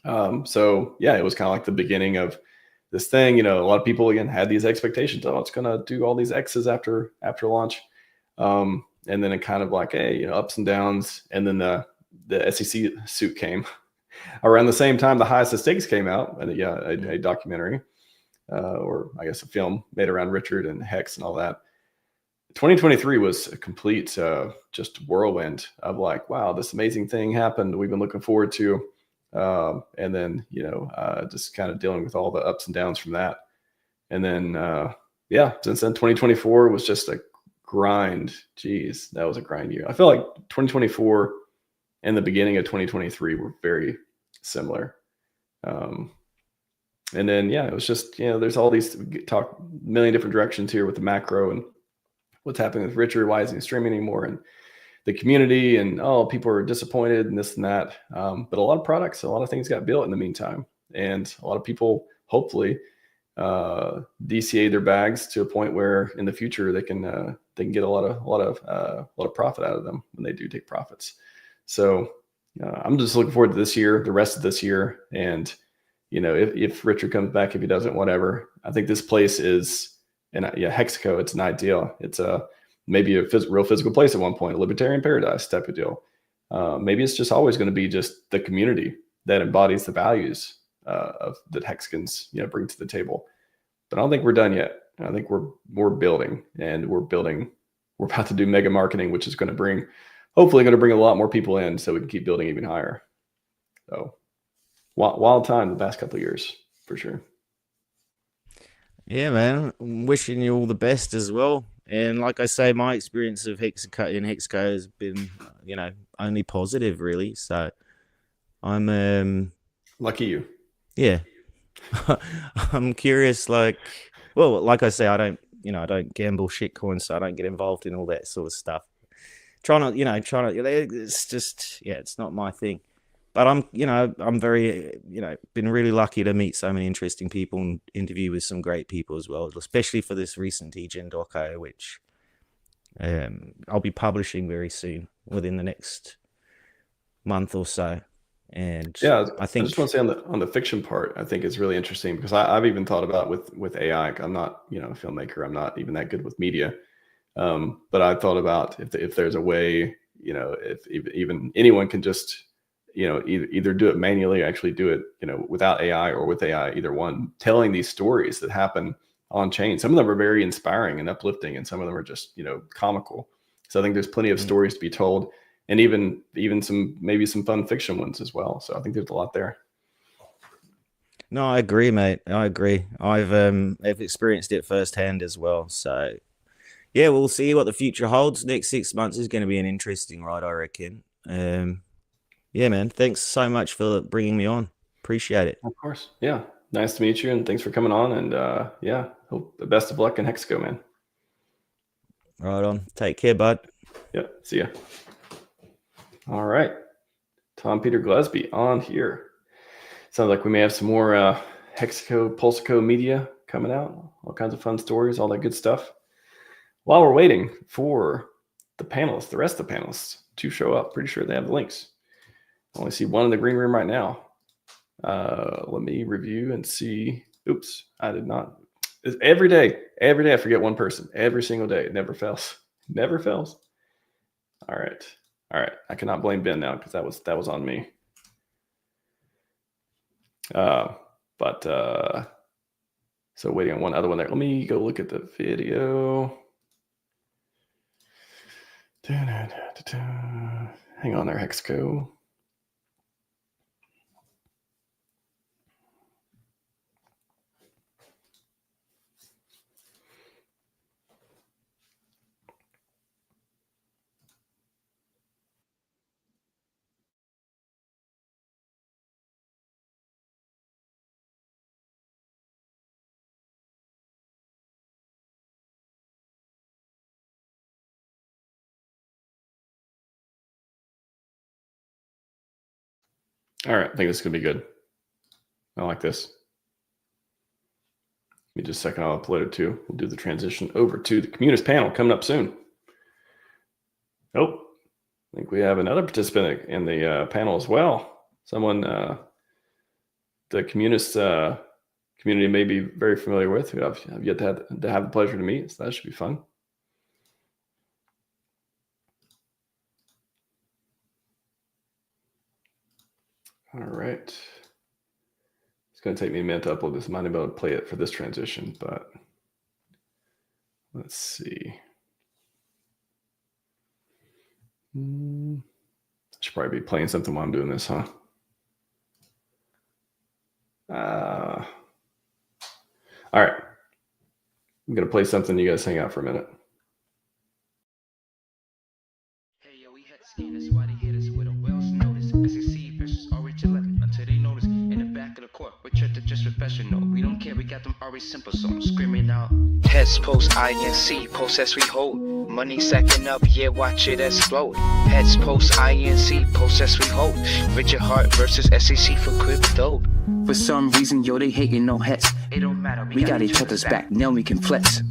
So yeah, it was kind of like the beginning of this thing. A lot of people, again, had these expectations. Oh, it's going to do all these X's after launch. And then it kind of like, hey, ups and downs. And then the SEC suit came around the same time the Highest of Stakes came out. And a documentary, or I guess a film made around Richard and Hex and all that. 2023 was a complete just whirlwind of like, wow, this amazing thing happened we've been looking forward to. And then, just kind of dealing with all the ups and downs from that. And then, since then, 2024 was just a grind. Jeez, that was a grind year. I feel like 2024 and the beginning of 2023 were very similar. And then, it was just, there's all these talk a million different directions here with the macro and what's happening with Richard, why isn't he streaming anymore, and the community, and people are disappointed and this and that. But a lot of products, a lot of things got built in the meantime, and a lot of people hopefully DCA their bags to a point where in the future they can get a lot of profit out of them when they do take profits. So I'm just looking forward to this year, the rest of this year, and if Richard comes back, if he doesn't, whatever. I think this place is, and Hexaco, it's an ideal. It's maybe a real physical place at one point, a libertarian paradise type of deal. Maybe it's just always going to be just the community that embodies the values that Hexicans bring to the table. But I don't think we're done yet. I think we're building, and we're about to do mega marketing, which is hopefully going to bring a lot more people in, so we can keep building even higher. So wild time the past couple of years for sure. Yeah, man. I'm wishing you all the best as well. And like I say, my experience of Hexaco has been, only positive, really. So I'm lucky you. Yeah. I'm curious, like I say, I don't gamble shitcoin, so I don't get involved in all that sort of stuff. It's just, it's not my thing. But I'm very, been really lucky to meet so many interesting people and interview with some great people as well, especially for this recent Degen doco, which I'll be publishing very soon, within the next month or so. And I think I just want to say on the fiction part, I think it's really interesting, because I've even thought about with AI. I'm not, a filmmaker. I'm not even that good with media. But I thought about if there's a way, if even anyone can just, either do it manually or actually do it, without AI or with AI, either one, telling these stories that happen on chain. Some of them are very inspiring and uplifting, and some of them are just, comical. So I think there's plenty of stories to be told, and even maybe some fun fiction ones as well. So I think there's a lot there. No, I agree, mate. I agree. I've experienced it firsthand as well. So yeah, we'll see what the future holds. Next 6 months is going to be an interesting ride, I reckon. Yeah, man. Thanks so much for bringing me on. Appreciate it. Of course. Yeah. Nice to meet you, and thanks for coming on. And hope the best of luck in Hexaco, man. Right on. Take care, bud. Yeah. See ya. All right. Tom Peter Gillespie on here. Sounds like we may have some more Hexaco, PulseCo media coming out. All kinds of fun stories, all that good stuff. While we're waiting for the rest of the panelists to show up, pretty sure they have the links. I only see one in the green room right now. Let me review and see. Oops, I did not. Every day I forget one person. Every single day. It never fails. Never fails. All right. I cannot blame Ben now, because that was on me. So waiting on one other one there. Let me go look at the video. Hang on there, Hexaco. All right, I think this is going to be good. I like this. Give me just a second. I'll upload it too. We'll do the transition over to the communist panel coming up soon. Oh, I think we have another participant in the panel as well. Someone the communist community may be very familiar with, who I've yet to have the pleasure to meet. So that should be fun. All right. It's going to take me a minute to upload this. I might not be able to play it for this transition, but let's see. I should probably be playing something while I'm doing this, huh? All right. I'm going to play something. You guys hang out for a minute. Hey, yo, we had scanners. Why they hit us with a Wells notice? SEC versus RHMax until they notice. In the back of the court, we're just professional. We don't care, we got them RH simple songs screaming out. Heads post INC, post as we hold. Money sacking up, yeah, watch it explode. Heads post INC, post as we hold. Richard Hart versus SEC for crypto. For some reason, yo, they hating no heads. It don't matter. We got each other's back. Now we can flex.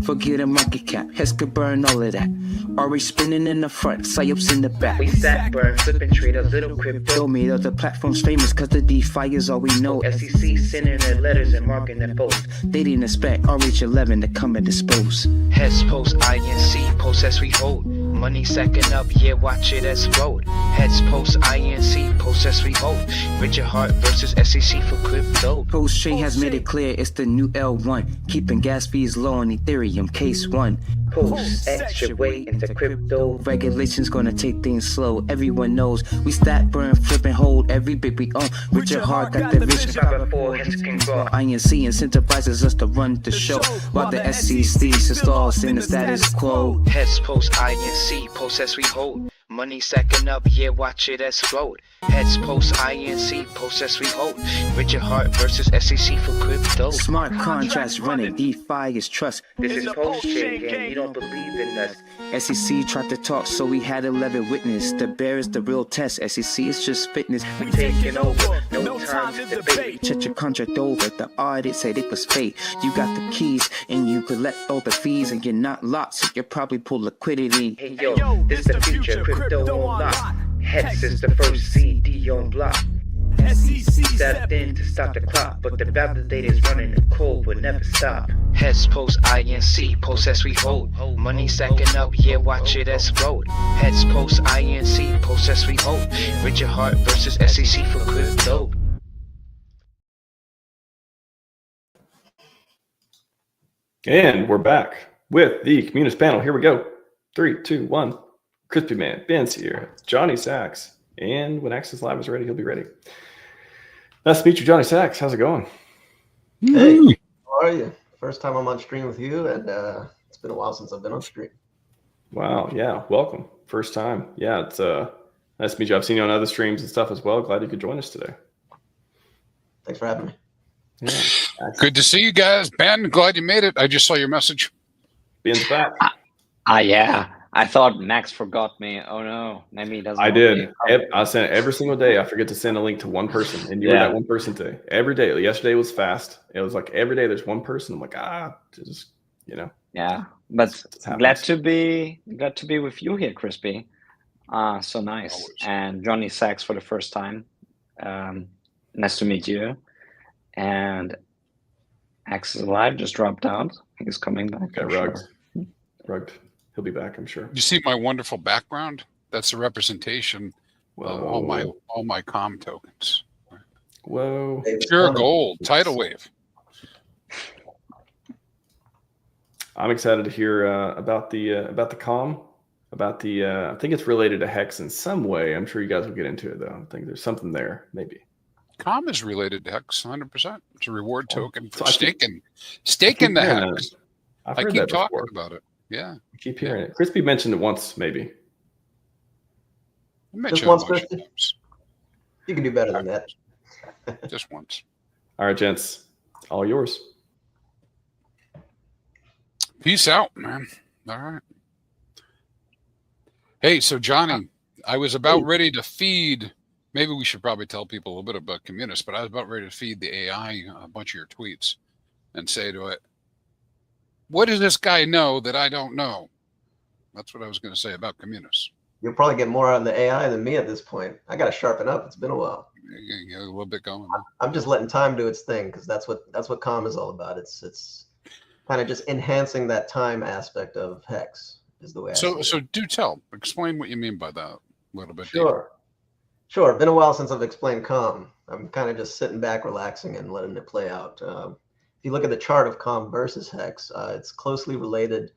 Forget a market cap. Heads could burn all of that. RH spinning in the front, psyops in the back. We stack, burn, flip and trade a little crypto. Made other platforms famous cause the DeFi is all we know. SEC sending their letters and marking their posts. They didn't expect RH11 to come and dispose. Heads post INC, post as we hold. Money sacking up, yeah, watch it explode. Heads post INC, post as we hold. Richard Hart versus SEC for crypto. PulseChain has made it clear it's the new L1. Keeping gas fees low on Ethereum, case 1. PulseX your way into crypto. Regulations gonna take things slow. Everyone knows we stack, burn, flip, and hold every bit we own. Richard Hart got the vision. 5 heads can grow. INC incentivizes us to run the show, while the SEC installs in the status quo. Heads post INC, post as we hold. Money sacking up, yeah, watch it explode. Heads post INC, post as we hold. Richard Hart versus SEC for crypto. Smart contracts running, DeFi is trust. This is PulseChain gang, you don't believe in us. SEC tried to talk, so we had 11 witness. The bear is the real test, SEC is just fitness. We taking over, no time to debate. Check your contract over, the audit said it was fake. You got the keys, and you collect all the fees, and you're not locked, so you probably pull liquidity. Hey yo, this is the future, crypto on lock. Hex is the first CD on block. SEC stepped in to stop the clock, but the validator's running the code will never stop. Heads post INC, post as we hold. Money sacking up, yeah, watch it explode. Heads post INC, post as we hold. Richard Hart versus SEC for crypto. And we're back with the communist panel. Here we go. 3, 2, 1. Crispy Man, Ben's here, Johnny Sachs, and when Access Live is ready, he'll be ready. Nice to meet you, Johnny Sachs. How's it going? Hey, how are you? First time I'm on stream with you, and it's been a while since I've been on stream. Wow, yeah, welcome. First time. Yeah, it's nice to meet you. I've seen you on other streams and stuff as well. Glad you could join us today. Thanks for having me. Yeah, good to see you guys. Ben, glad you made it. I just saw your message. Ben's back. Yeah. I thought Max forgot me. Oh no, maybe he doesn't. I did. I sent it every single day. I forget to send a link to one person, and you were that one person today. Every day. Yesterday was fast. It was like every day there's one person. I'm like, just Yeah, but glad to be with you here, Crispy. So nice. Always. And Johnny Sachs for the first time. Nice to meet you. And Access Live just dropped out. He's coming back. Got rugged. Rugged. He'll be back, I'm sure. You see my wonderful background? That's a representation of all my COM tokens. Whoa. Pure gold, tidal wave. I'm excited to hear about the COM, about the I think it's related to Hex in some way. I'm sure you guys will get into it though. I think there's something there, maybe. COM is related to Hex 100%. It's a reward token for staking the Hex. I keep talking about it. Yeah. I keep hearing it. Crispy mentioned it once, maybe. Just once, Crispy? You can do better than that. Just once. All right, gents. All yours. Peace out, man. All right. Hey, so Johnny, I was about ready to feed Maybe we should probably tell people a little bit about Communis, but I was about ready to feed the AI a bunch of your tweets and say to it, what does this guy know that I don't know? That's what I was going to say about Communis. You'll probably get more out of the AI than me at this point. I got to sharpen up. It's been a while. You get a little bit going. I'm just letting time do its thing, because that's what Calm is all about. It's kind of just enhancing that time aspect of Hex is the way I see it. So do tell. Explain what you mean by that a little bit. Sure. Sure. Been a while since I've explained Calm. I'm kind of just sitting back, relaxing, and letting it play out. If you look at the chart of Calm versus Hex, it's closely related.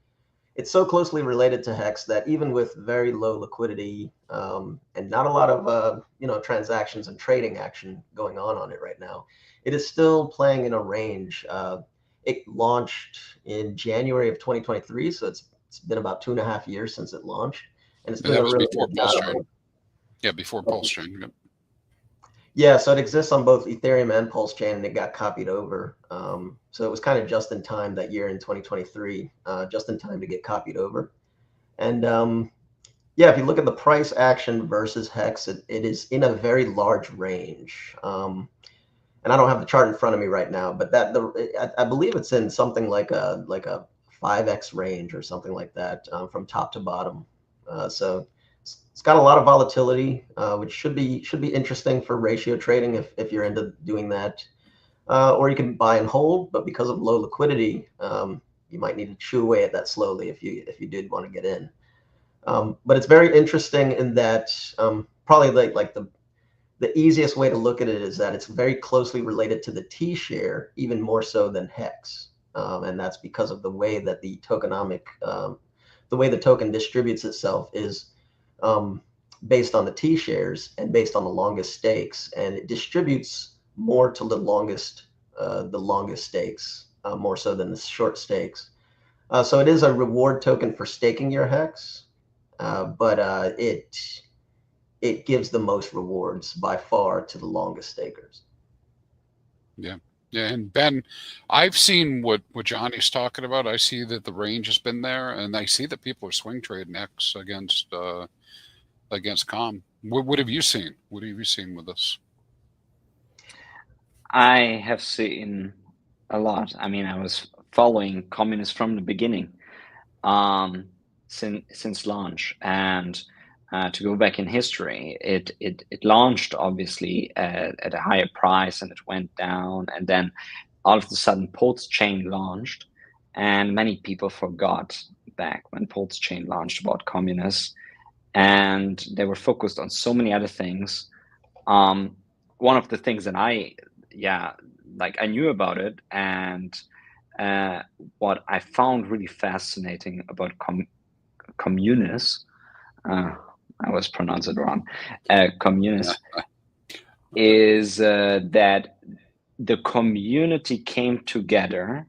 It's so closely related to Hex that even with very low liquidity and not a lot of transactions and trading action going on it right now, it is still playing in a range. It launched in January of 2023, so it's been about 2.5 years since it launched, and it's been that a was really before good PulseChain. Yeah, before PulseChain. Yep. Yeah, so it exists on both Ethereum and PulseChain, and it got copied over. So it was kind of just in time that year in 2023, just in time to get copied over. And yeah, if you look at the price action versus Hex, it is in a very large range. And I don't have the chart in front of me right now, but I believe it's in something like a 5x range or something like that from top to bottom. So it's got a lot of volatility, which should be interesting for ratio trading if you're into doing that. Or you can buy and hold, but because of low liquidity, you might need to chew away at that slowly if you did want to get in. But it's very interesting in that probably like the easiest way to look at it is that it's very closely related to the T share, even more so than Hex, and that's because of the way that the token distributes itself is based on the T shares and based on the longest stakes, and it distributes more to the longest stakes, more so than the short stakes. So it is a reward token for staking your Hex, but it gives the most rewards by far to the longest stakers. Yeah. Yeah, and Ben, I've seen what Johnny's talking about. I see that the range has been there, and I see that people are swing trading X against Calm. What have you seen? What have you seen with this? I have seen a lot. I mean, I was following Communist from the beginning, since launch, and to go back in history, it launched obviously at a higher price, and it went down, and then all of a sudden PulseChain launched, and many people forgot back when PulseChain launched about Communists, and they were focused on so many other things. One of the things that I knew about it, and what I found really fascinating about Communists, I always pronounce it wrong, Communists, is that the community came together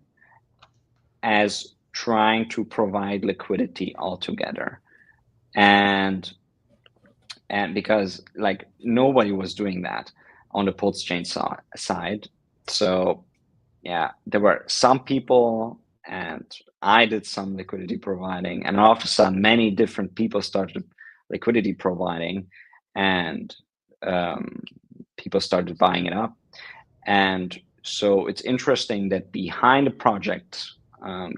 as trying to provide liquidity altogether. And because like nobody was doing that on the PulseChain side. So yeah, there were some people, and I did some liquidity providing, and all of a sudden many different people started liquidity providing, and people started buying it up. And so it's interesting that behind the project,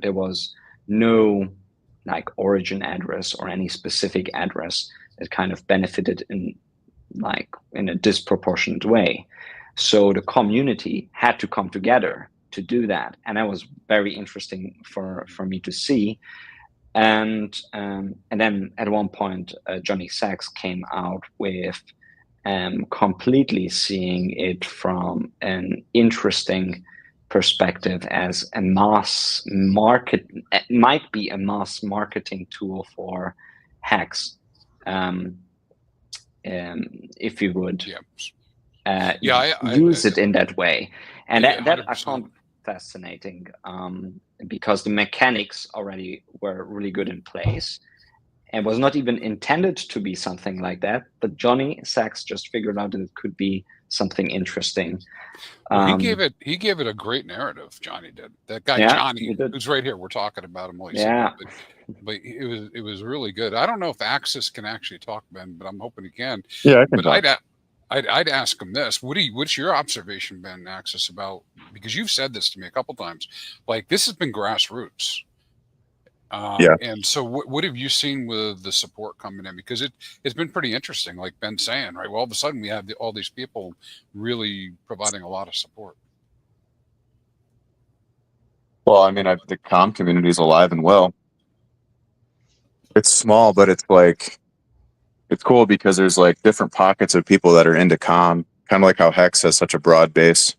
there was no like origin address or any specific address that kind of benefited in a disproportionate way. So the community had to come together to do that, and that was very interesting for me to see. And then at one point, Johnny Sachs came out with completely seeing it from an interesting perspective as a mass market, might be a mass marketing tool for Hex, if you would use it in that way. And that I found fascinating, because the mechanics already were really good in place, and was not even intended to be something like that. But Johnny Sachs just figured out that it could be something interesting. He gave it a great narrative. Johnny did. That guy Johnny, who's right here. We're talking about him. But it was really good. I don't know if Axis can actually talk, Ben, but I'm hoping he can. Yeah, I can talk. I'd ask him this. What's your observation, Ben Axis, about, because you've said this to me a couple times, like this has been grassroots. Yeah. And so what have you seen with the support coming in? Because it's been pretty interesting, like Ben's saying, right? Well, all of a sudden we have all these people really providing a lot of support. Well, I mean, the comm community is alive and well. It's small, but it's cool because there's like different pockets of people that are into comm, kind of like how Hex has such a broad base.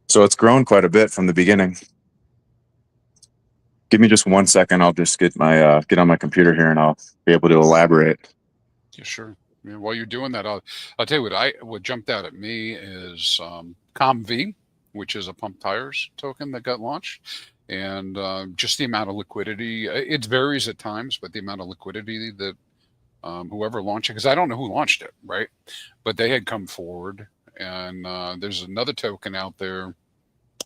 So it's grown quite a bit from the beginning. Give me just 1 second. I'll just get on my computer here and I'll be able to elaborate. Yeah, sure. I mean, while you're doing that, I'll tell you what jumped out at me is ComV, which is a pump tires token that got launched. And just the amount of liquidity, it varies at times, but the amount of liquidity that whoever launched it, because I don't know who launched it, right? But they had come forward, and there's another token out there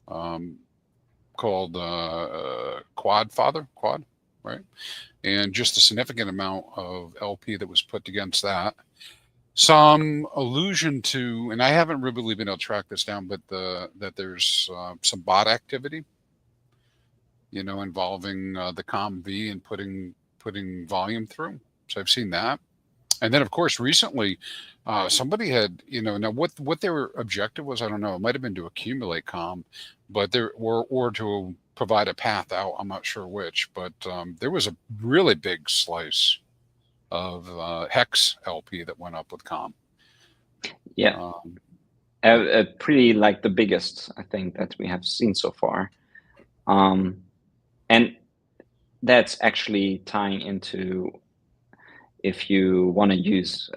called Quad, right? And just a significant amount of LP that was put against that. Some allusion to, and I haven't really been able to track this down, but that there's some bot activity, involving the ComV and putting volume through. So I've seen that. And then of course recently somebody had, now what their objective was, I don't know, it might have been to accumulate COM, but or to provide a path out. I'm not sure which, but there was a really big slice of Hex LP that went up with COM. Yeah. Pretty like the biggest, I think, that we have seen so far. And that's actually tying into, if you want to use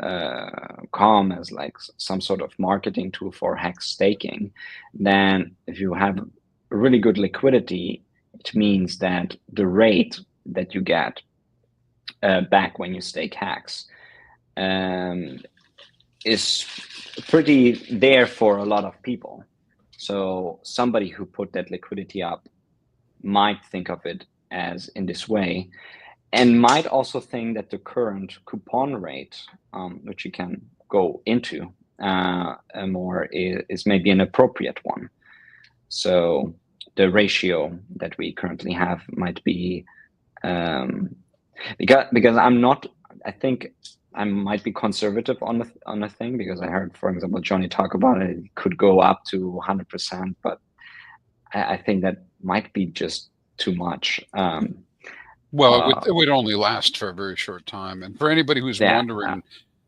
COM as like some sort of marketing tool for Hex staking, then if you have really good liquidity, it means that the rate that you get back when you stake Hex is pretty there for a lot of people. So somebody who put that liquidity up might think of it as in this way, and might also think that the current coupon rate, which you can go into more, is maybe an appropriate one. So the ratio that we currently have might be, because I think I might be conservative on the thing, because I heard, for example, Johnny talk about it. It could go up to 100%, but I think that might be just too much. Well, it would only last for a very short time. And for anybody who's wondering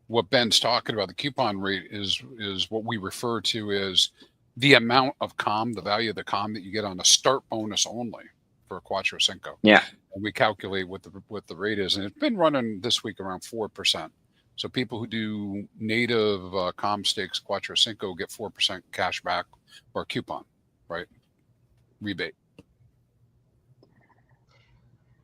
what Ben's talking about, the coupon rate is what we refer to as the amount of COM, the value of the COM that you get on a start bonus only for a Quattro Cinco. Yeah. And we calculate what the rate is. And it's been running this week around 4%. So people who do native COM stakes Quattro Cinco get 4% cash back or coupon, right? Rebate.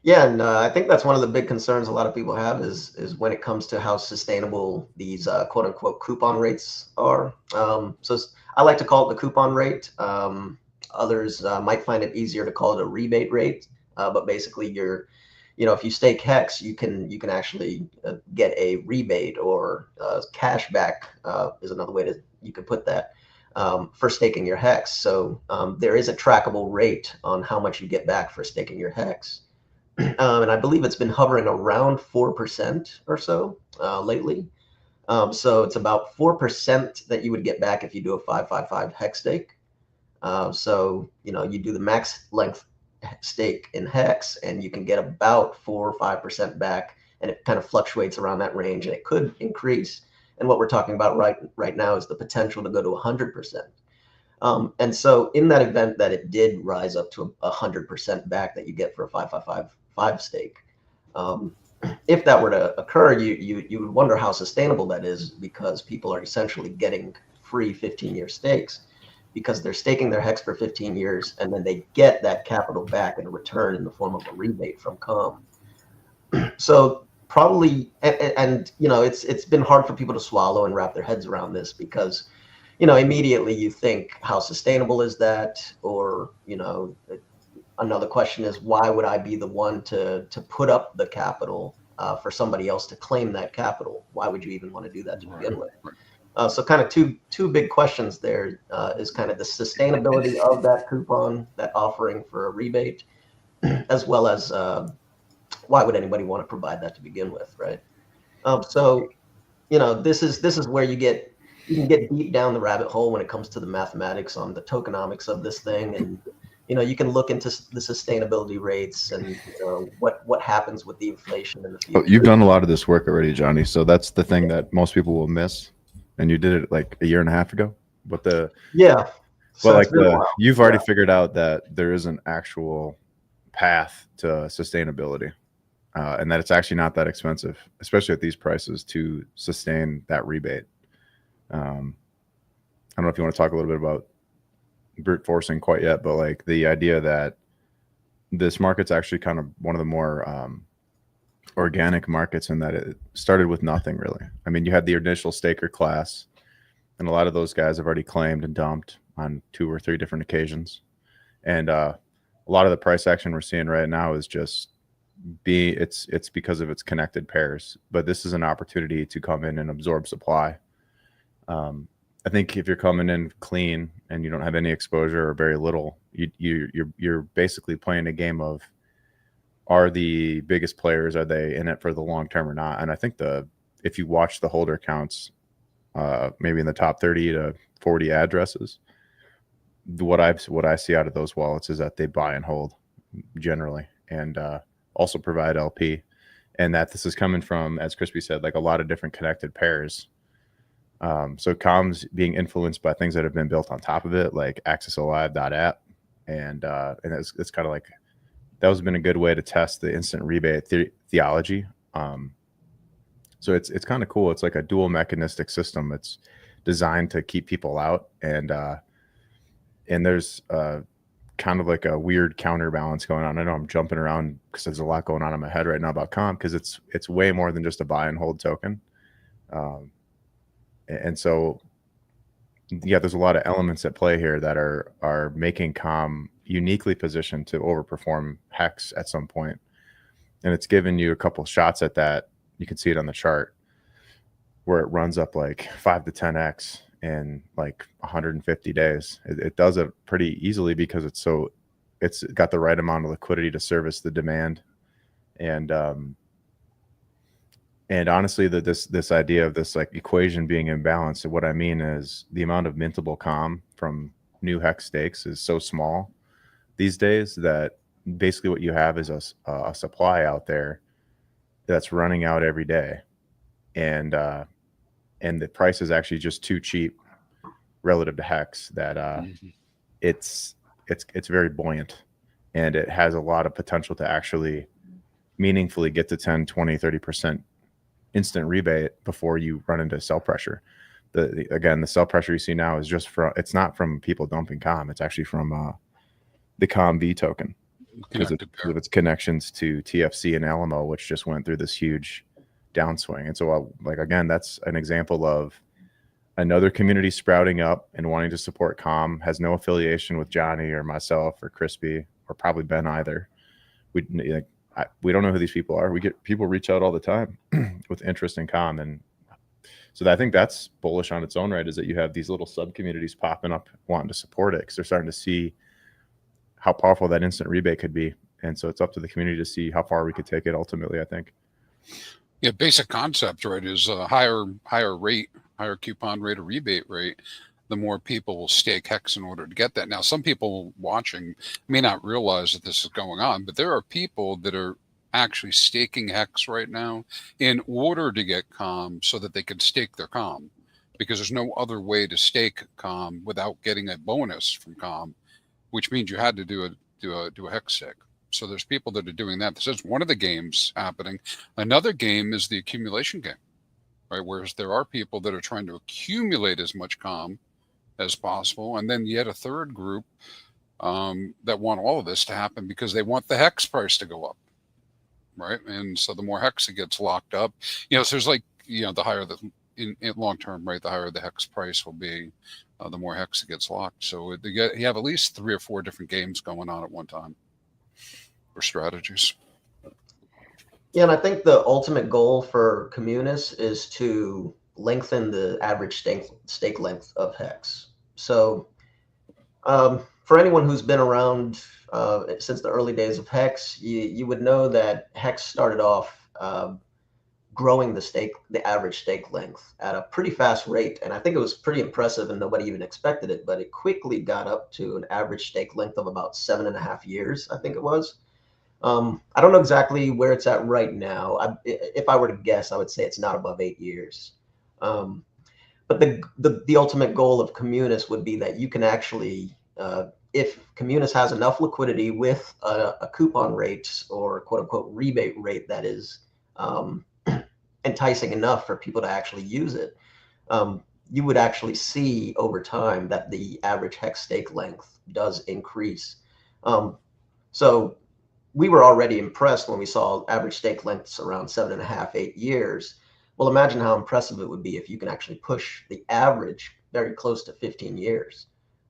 Yeah, and I think that's one of the big concerns a lot of people have is when it comes to how sustainable these quote unquote coupon rates are. So I like to call it the coupon rate. Others might find it easier to call it a rebate rate. But basically, if you stake Hex, you can actually get a rebate or cash back is another way you could put that for staking your Hex. So there is a trackable rate on how much you get back for staking your Hex. And I believe it's been hovering around 4% or so lately. So it's about 4% that you would get back if you do a 555 Hex stake. So, you do the max length stake in Hex and you can get about 4 or 5% back, and it kind of fluctuates around that range, and it could increase. And what we're talking about right now is the potential to go to 100%. And so in that event that it did rise up to 100% back that you get for a 555 stake, if that were to occur, you would wonder how sustainable that is, because people are essentially getting free 15-year stakes because they're staking their Hex for 15 years, and then they get that capital back in a return in the form of a rebate from COM. So probably, and it's been hard for people to swallow and wrap their heads around this, because immediately you think, how sustainable is that? Or, another question is, why would I be the one to put up the capital for somebody else to claim that capital? Why would you even want to do that to begin with? So kind of two big questions there is kind of the sustainability of that coupon, that offering for a rebate, as well as why would anybody want to provide that to begin with, right? So, this is where you can get deep down the rabbit hole when it comes to the mathematics on the tokenomics of this thing, and you can look into the sustainability rates and what happens with the inflation in the future. Well, you've done a lot of this work already, Johnny. So that's the thing that most people will miss, and you did it like a year and a half ago. But yeah, so like you've already figured out that there is an actual path to sustainability, and that it's actually not that expensive, especially at these prices, to sustain that rebate. I don't know if you want to talk a little bit about brute forcing quite yet, but like the idea that this market's actually kind of one of the more organic markets, in that it started with nothing really. I mean, you had the initial staker class, and a lot of those guys have already claimed and dumped on 2 or 3 different occasions. And a lot of the price action we're seeing right now is just it's because of its connected pairs. But this is an opportunity to come in and absorb supply. I think if you're coming in clean and you don't have any exposure or very little, you're basically playing a game of, are the biggest players, are they in it for the long term or not? And I think if you watch the holder counts, maybe in the top 30 to 40 addresses, what I see out of those wallets is that they buy and hold generally, and also provide LP, and that this is coming from, as Crispy said, like a lot of different connected pairs. So comms being influenced by things that have been built on top of it, like accessalive.app, and it's kind of like that has been a good way to test the instant rebate theology. So it's kind of cool. It's like a dual mechanistic system. It's designed to keep people out, and there's kind of like a weird counterbalance going on. I know I'm jumping around because there's a lot going on in my head right now about comp, because it's way more than just a buy and hold token. And so, yeah, there's a lot of elements at play here that are making COM uniquely positioned to overperform Hex at some point. And it's given you a couple shots at that. You can see it on the chart where it runs up like 5 to 10x in like 150 days. It does it pretty easily because it's got the right amount of liquidity to service the demand. And honestly, this idea of this like equation being imbalanced, what I mean is the amount of mintable COM from new Hex stakes is so small these days that basically what you have is a supply out there that's running out every day, and the price is actually just too cheap relative to Hex, that it's very buoyant, and it has a lot of potential to actually meaningfully get to 10, 20, 30% instant rebate before you run into sell pressure. Again, the sell pressure you see now is it's not from people dumping COM. It's actually from the COM V token, because of its connections to TFC and Alamo, which just went through this huge downswing. And so again, that's an example of another community sprouting up and wanting to support COM. Has no affiliation with Johnny or myself or Crispy or probably Ben either. We don't know who these people are. We get people reach out all the time with interest in COM. And so I think that's bullish on its own right, is that you have these little sub communities popping up wanting to support it because they're starting to see how powerful that instant rebate could be. And so it's up to the community to see how far we could take it ultimately, I think. Yeah, basic concept, right, is a higher coupon rate or rebate rate, the more people will stake Hex in order to get that. Now, some people watching may not realize that this is going on, but there are people that are actually staking Hex right now in order to get COM so that they can stake their COM, because there's no other way to stake COM without getting a bonus from COM, which means you had to do a Hex stake. So there's people that are doing that. This is one of the games happening. Another game is the accumulation game, right? Whereas there are people that are trying to accumulate as much COM as possible. And then yet a third group that want all of this to happen because they want the Hex price to go up, right? And so the more Hex it gets locked up, so there's like, the higher in long term, right? The higher the Hex price will be, the more Hex it gets locked. So you have at least 3 or 4 different games going on at one time, or strategies. Yeah, and I think the ultimate goal for communists is to lengthen the average stake length of Hex. So for anyone who's been around since the early days of Hex, you would know that Hex started off growing the average stake length at a pretty fast rate. And I think it was pretty impressive and nobody even expected it, but it quickly got up to an average stake length of about 7.5 years, I think it was. I don't know exactly where it's at right now. If I were to guess, I would say it's not above 8 years. But the ultimate goal of Communis would be that you can actually, if Communis has enough liquidity with a coupon rate or quote unquote rebate rate that is enticing enough for people to actually use it, you would actually see over time that the average Hex stake length does increase. So we were already impressed when we saw average stake lengths around 7.5, 8 years. Well, imagine how impressive it would be if you can actually push the average very close to 15 years.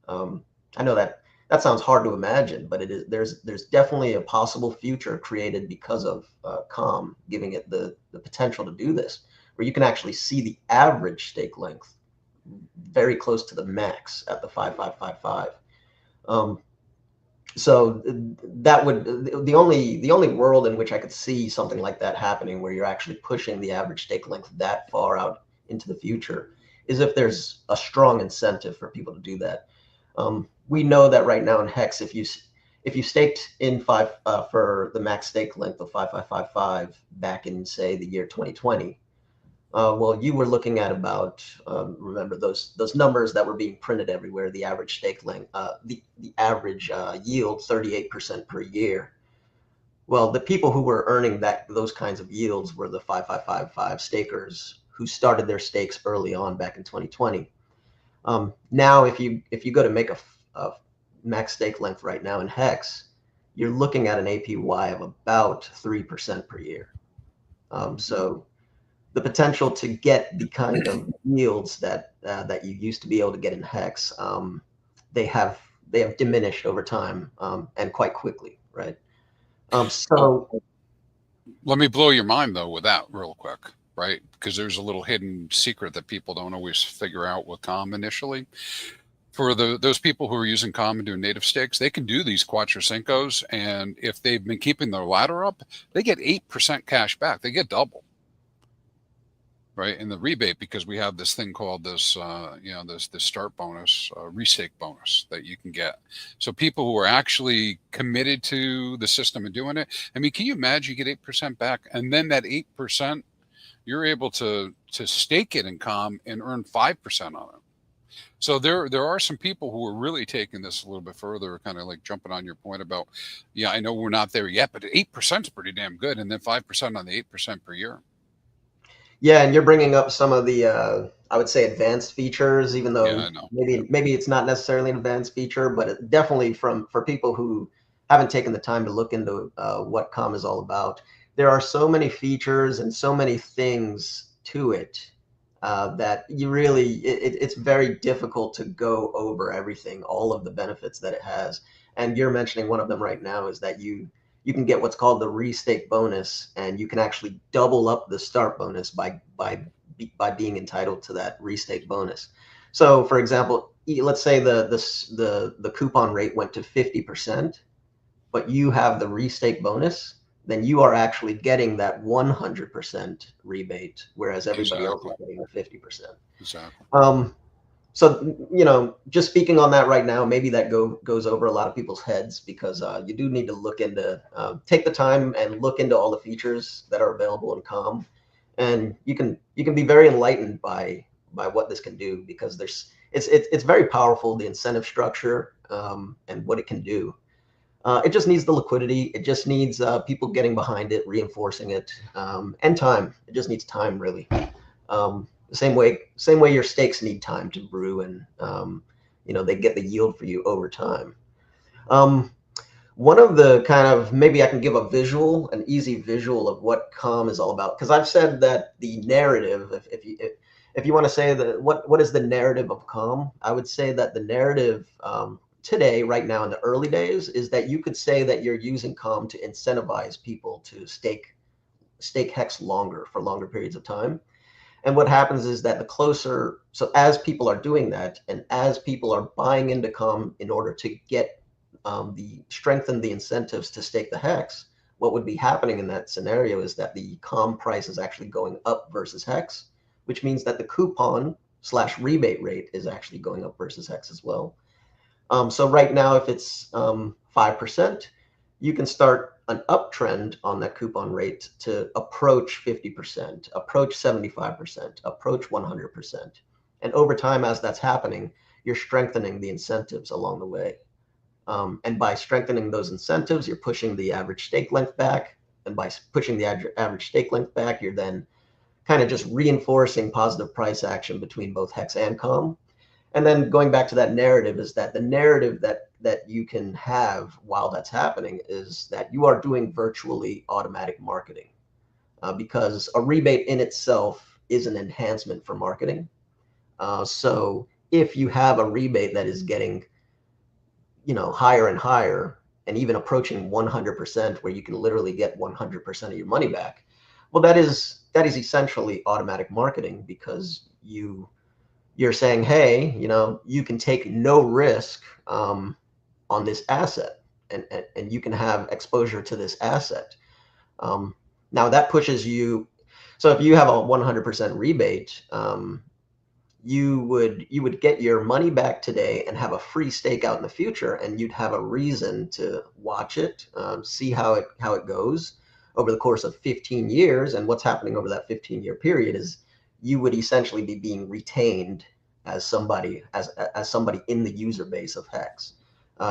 I know that sounds hard to imagine, but it is. There's definitely a possible future created because of COM giving it the potential to do this, where you can actually see the average stake length very close to the max at the 5.555. So that would the only world in which I could see something like that happening, where you're actually pushing the average stake length that far out into the future, is if there's a strong incentive for people to do that. We know that right now in Hex, if you staked in for the max stake length of 5.555 back in, say, the year 2020, well, you were looking at about, remember those numbers that were being printed everywhere, the average stake length, the average yield, 38% per year. Well, the people who were earning those kinds of yields were the 5.555 stakers who started their stakes early on back in 2020. Now, if you go to make a max stake length right now in Hex, you're looking at an APY of about 3% per year. So the potential to get the kind of yields that you used to be able to get in Hex, they have diminished over time, and quite quickly, right? So let me blow your mind though with that real quick, right? Because there's a little hidden secret that people don't always figure out with COM initially. For those people who are using COM and doing native stakes, they can do these Cuatro Cincos, and if they've been keeping their ladder up, they get 8% cash back. They get double. Right, in the rebate, because we have this thing called this, this start bonus, restake bonus that you can get. So people who are actually committed to the system and doing it, I mean, can you imagine you get 8% back, and then that 8%, you're able to stake it in COM and earn 5% on it. So there are some people who are really taking this a little bit further, kind of like jumping on your point about, yeah, I know we're not there yet, but 8% is pretty damn good, and then 5% on the 8% per year. Yeah, and you're bringing up some of the, I would say, advanced features, even though maybe it's not necessarily an advanced feature, but it definitely for people who haven't taken the time to look into what COM is all about, there are so many features and so many things to it that you really, it's very difficult to go over everything, all of the benefits that it has. And you're mentioning one of them right now is that you can get what's called the restake bonus, and you can actually double up the start bonus by being entitled to that restake bonus. So, for example, let's say the coupon rate went to 50%, but you have the restake bonus, then you are actually getting that 100% rebate, whereas everybody else is getting the 50%. Exactly. So, just speaking on that right now, maybe that goes over a lot of people's heads, because you do need to look into, take the time and look into all the features that are available in COM, and you can be very enlightened by what this can do, because it's very powerful, the incentive structure, and what it can do. It just needs the liquidity. It just needs people getting behind it, reinforcing it, and time. It just needs time, really. Same way your stakes need time to brew, and they get the yield for you over time. One of the kind of, maybe I can give an easy visual of what COM is all about, because I've said that the narrative, if you want to say that what is the narrative of COM, I would say that the narrative today, right now in the early days, is that you could say that you're using COM to incentivize people to stake Hex for longer periods of time. And what happens is that so as people are doing that, and as people are buying into COM in order to get strengthen the incentives to stake the Hex, what would be happening in that scenario is that the COM price is actually going up versus Hex, which means that the coupon / rebate rate is actually going up versus Hex as well. So right now, if it's 5%, you can start an uptrend on that coupon rate to approach 50%, approach 75%, approach 100%. And over time, as that's happening, you're strengthening the incentives along the way. And by strengthening those incentives, you're pushing the average stake length back. And by pushing the average stake length back, you're then kind of just reinforcing positive price action between both Hex and COM. And then going back to that narrative is that the narrative that you can have while that's happening is that you are doing virtually automatic marketing, because a rebate in itself is an enhancement for marketing. So if you have a rebate that is getting, higher and higher, and even approaching 100%, where you can literally get 100% of your money back, well, that is essentially automatic marketing, because you're saying, hey, you can take no risk on this asset, and you can have exposure to this asset. Now that pushes you. So if you have a 100% rebate, you would get your money back today and have a free stake out in the future, and you'd have a reason to watch it, see how it goes over the course of 15 years. And what's happening over that 15-year period is you would essentially be being retained as somebody in the user base of Hex.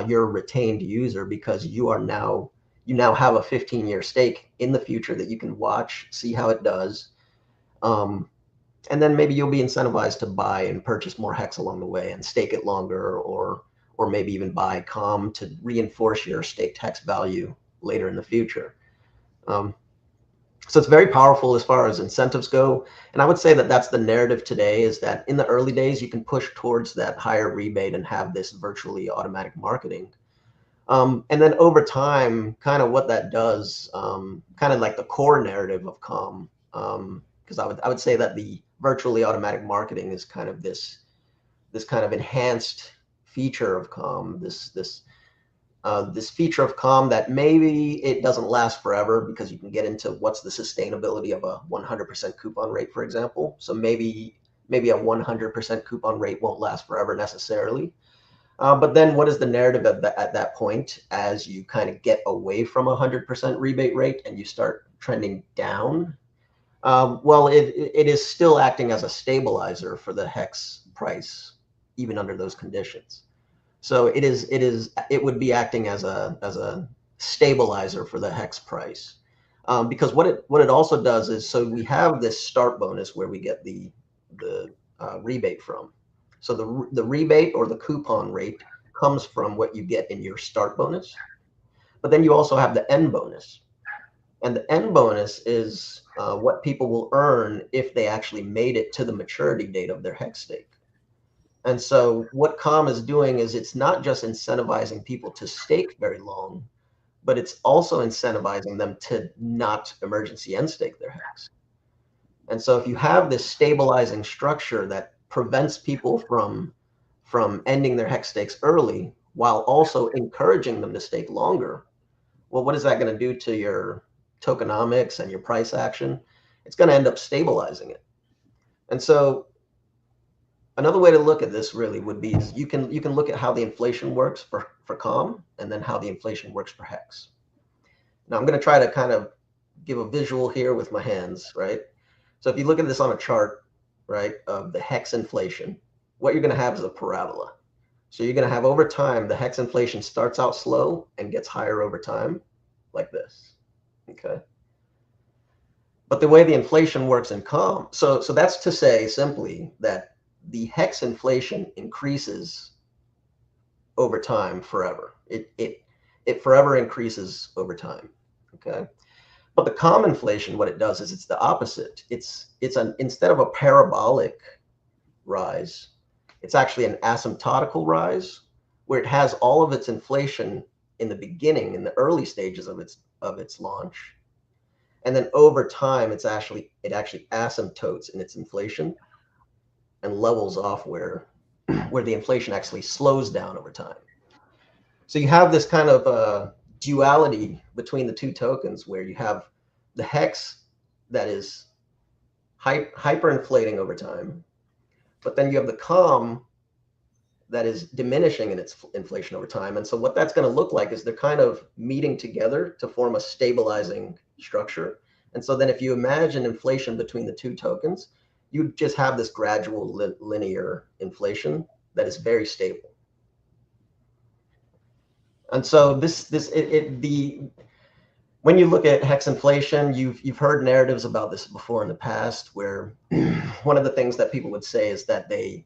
You're a retained user because you now have a 15-year stake in the future that you can watch, see how it does. And then maybe you'll be incentivized to buy and purchase more Hex along the way and stake it longer, or maybe even buy COM to reinforce your staked Hex value later in the future. So it's very powerful as far as incentives go. And I would say that that's the narrative today, is that in the early days, you can push towards that higher rebate and have this virtually automatic marketing. And then over time, kind of what that does, kind of like the core narrative of COM, because I would say that the virtually automatic marketing is kind of this kind of enhanced feature of COM, this feature of COM that maybe it doesn't last forever, because you can get into what's the sustainability of a 100% coupon rate, for example. So maybe a 100% coupon rate won't last forever necessarily. But then what is the narrative at that point, as you kind of get away from a 100% rebate rate and you start trending down? Well, it is still acting as a stabilizer for the Hex price, even under those conditions. So it would be acting as a stabilizer for the Hex price, because what it also does is, so we have this start bonus where we get the rebate from. So the rebate or the coupon rate comes from what you get in your start bonus, but then you also have the end bonus, and the end bonus is what people will earn if they actually made it to the maturity date of their Hex stake. And so what COM is doing is it's not just incentivizing people to stake very long, but it's also incentivizing them to not emergency end stake their Hex. And so if you have this stabilizing structure that prevents people from ending their Hex stakes early, while also encouraging them to stake longer, well, what is that going to do to your tokenomics and your price action? It's going to end up stabilizing it. And so another way to look at this really would be, is you can look at how the inflation works for COM, and then how the inflation works for Hex. Now I'm going to try to kind of give a visual here with my hands, right? So if you look at this on a chart, right, of the Hex inflation, what you're going to have is a parabola. So you're going to have, over time, the Hex inflation starts out slow and gets higher over time, like this, okay? But the way the inflation works in COM, so that's to say simply that the Hex inflation increases over time forever. It forever increases over time, okay? But the COM inflation, what it does is it's the opposite. It's instead of a parabolic rise, it's actually an asymptotical rise, where it has all of its inflation in the beginning, in the early stages of its launch. And then over time, it actually asymptotes in its inflation and levels off where the inflation actually slows down over time. So you have this kind of duality between the two tokens, where you have the hex that is hyperinflating over time, but then you have the calm that is diminishing in its inflation over time. And so what that's going to look like is they're kind of meeting together to form a stabilizing structure. And so then if you imagine inflation between the two tokens, you just have this gradual linear inflation that is very stable. And so when you look at hex inflation, you've heard narratives about this before in the past, where one of the things that people would say is that there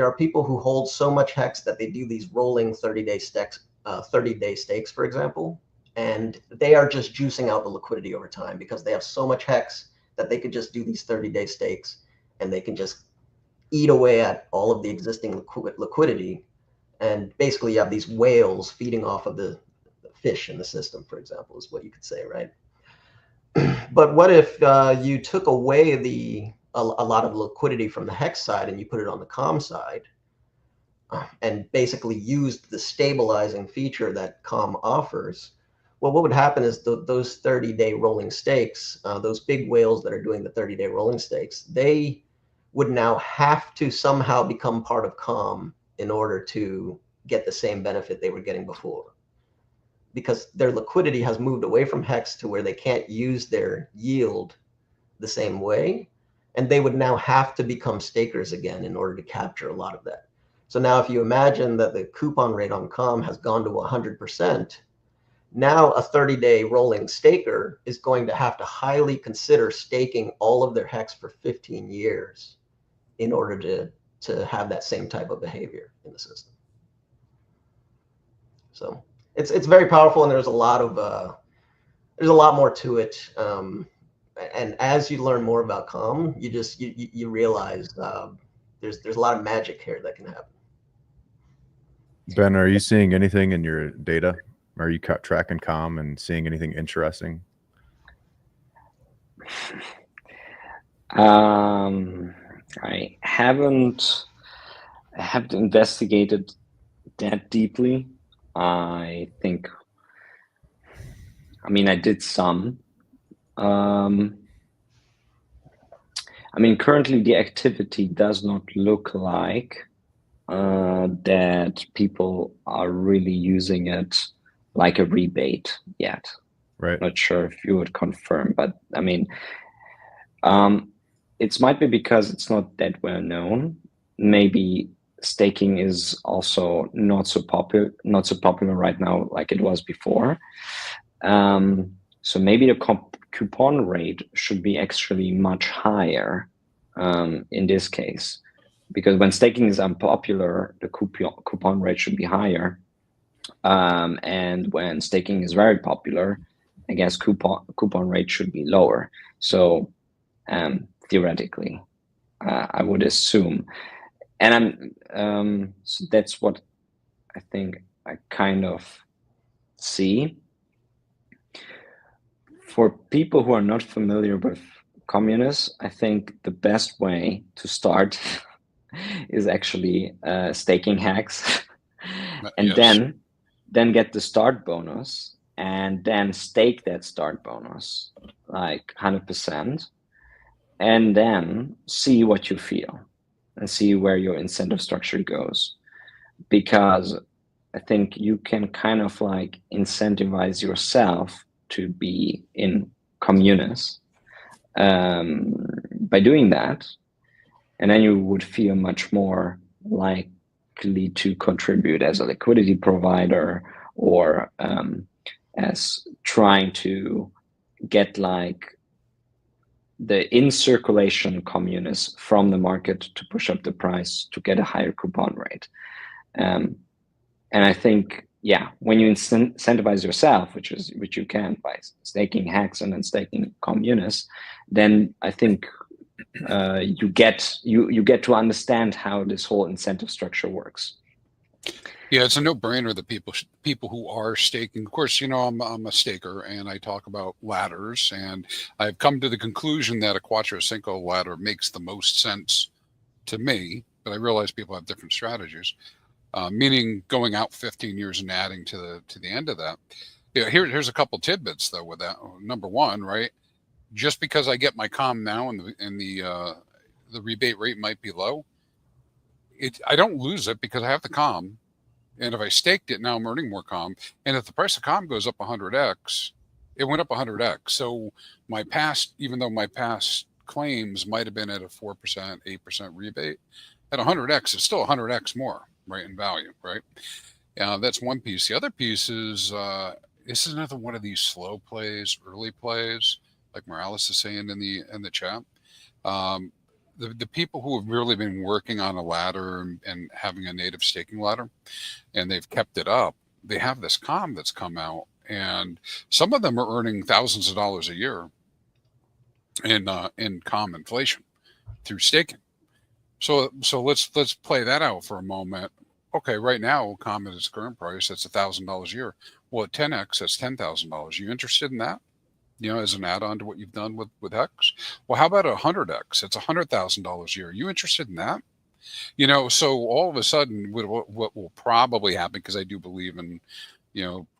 are people who hold so much hex that they do these rolling 30-day stakes, for example, and they are just juicing out the liquidity over time because they have so much hex that they could just do these 30-day stakes and they can just eat away at all of the existing liquidity. And basically you have these whales feeding off of the fish in the system, for example, is what you could say, right? But what if you took away a lot of liquidity from the hex side and you put it on the calm side, and basically used the stabilizing feature that calm offers? Well, what would happen is those 30-day rolling stakes, those big whales that are doing the 30-day rolling stakes, they would now have to somehow become part of calm in order to get the same benefit they were getting before, because their liquidity has moved away from hex to where they can't use their yield the same way. And they would now have to become stakers again in order to capture a lot of that. So now if you imagine that the coupon rate on calm has gone to 100%, now a 30-day rolling staker is going to have to highly consider staking all of their hex for 15 years in order to have that same type of behavior in the system. So it's very powerful, and there's a lot more to it. And as you learn more about calm, you realize there's a lot of magic here that can happen. Ben, are you seeing anything in your data? Are you tracking calm and seeing anything interesting? I haven't investigated that deeply. I did some. Currently the activity does not look like that people are really using it like a rebate yet. Right. Not sure if you would confirm, but it might be because it's not that well known. Maybe staking is also not so popular right now like it was before. So maybe the coupon rate should be actually much higher in this case, because when staking is unpopular, the coupon rate should be higher. And when staking is very popular, I guess coupon rate should be lower. So theoretically, I would assume. And so that's what I think I kind of see. For people who are not familiar with communists, I think the best way to start is actually staking Hex, and Yes. then get the start bonus, and then stake that start bonus like 100%, and then see what you feel and see where your incentive structure goes. Because I think you can kind of like incentivize yourself to be in communis by doing that. And then you would feel much more likely to contribute as a liquidity provider, or as trying to get like the in circulation communists from the market to push up the price to get a higher coupon rate. And I think, yeah, when you incentivize yourself, which you can by staking Hex and then staking communists, then I think you get to understand how this whole incentive structure works. Yeah, it's a no-brainer that people who are staking. Of course, I'm a staker, and I talk about ladders, and I've come to the conclusion that a Quattro Cinco ladder makes the most sense to me. But I realize people have different strategies, meaning going out 15 years and adding to the end of that. Yeah, here's a couple tidbits though with that. Number one, right? Just because I get my com now and the rebate rate might be low, I don't lose it because I have the com. And if I staked it, now I'm earning more com. And if the price of com goes up 100x, it went up 100x. So even though my past claims might have been at a 4%, 8% rebate, at 100x, it's still 100x more, right, in value, right? That's one piece. The other piece is this is another one of these slow plays, early plays, like Morales is saying in the chat. The people who have really been working on a ladder and having a native staking ladder, and they've kept it up, they have this com that's come out, and some of them are earning thousands of dollars a year in com inflation through staking. So let's play that out for a moment. Okay, right now, com at its current price, that's $1,000 a year. Well, at 10x, that's $10,000. You interested in that? As an add-on to what you've done with Hex? Well, how about 100x? It's $100,000 a year. Are you interested in that? So all of a sudden, what will probably happen, because I do believe in,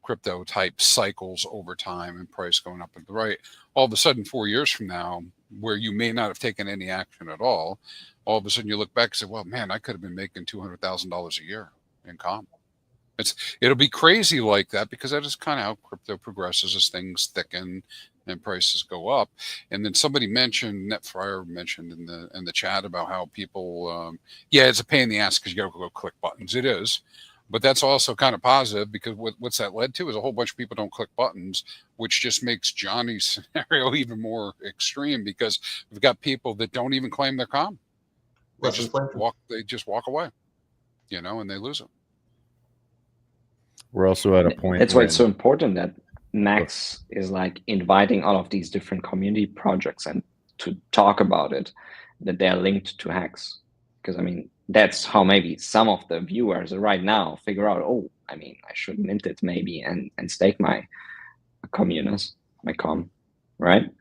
crypto type cycles over time and price going up and to the right, all of a sudden 4 years from now, where you may not have taken any action at all of a sudden you look back and say, well, man, I could have been making $200,000 a year in com. It'll be crazy like that, because that is kind of how crypto progresses as things thicken and prices go up. And then somebody mentioned, Netfryer mentioned in the chat about how people, it's a pain in the ass because you got to go click buttons. It is, but that's also kind of positive, because what's that led to is a whole bunch of people don't click buttons, which just makes Johnny's scenario even more extreme, because we've got people that don't even claim their com. They just walk away, and they lose it. We're also at a point. That's why it's so important that Max is like inviting all of these different community projects and to talk about it, that they're linked to Hex. Because that's how maybe some of the viewers right now figure out, I should mint it maybe and stake my communis, my com, right?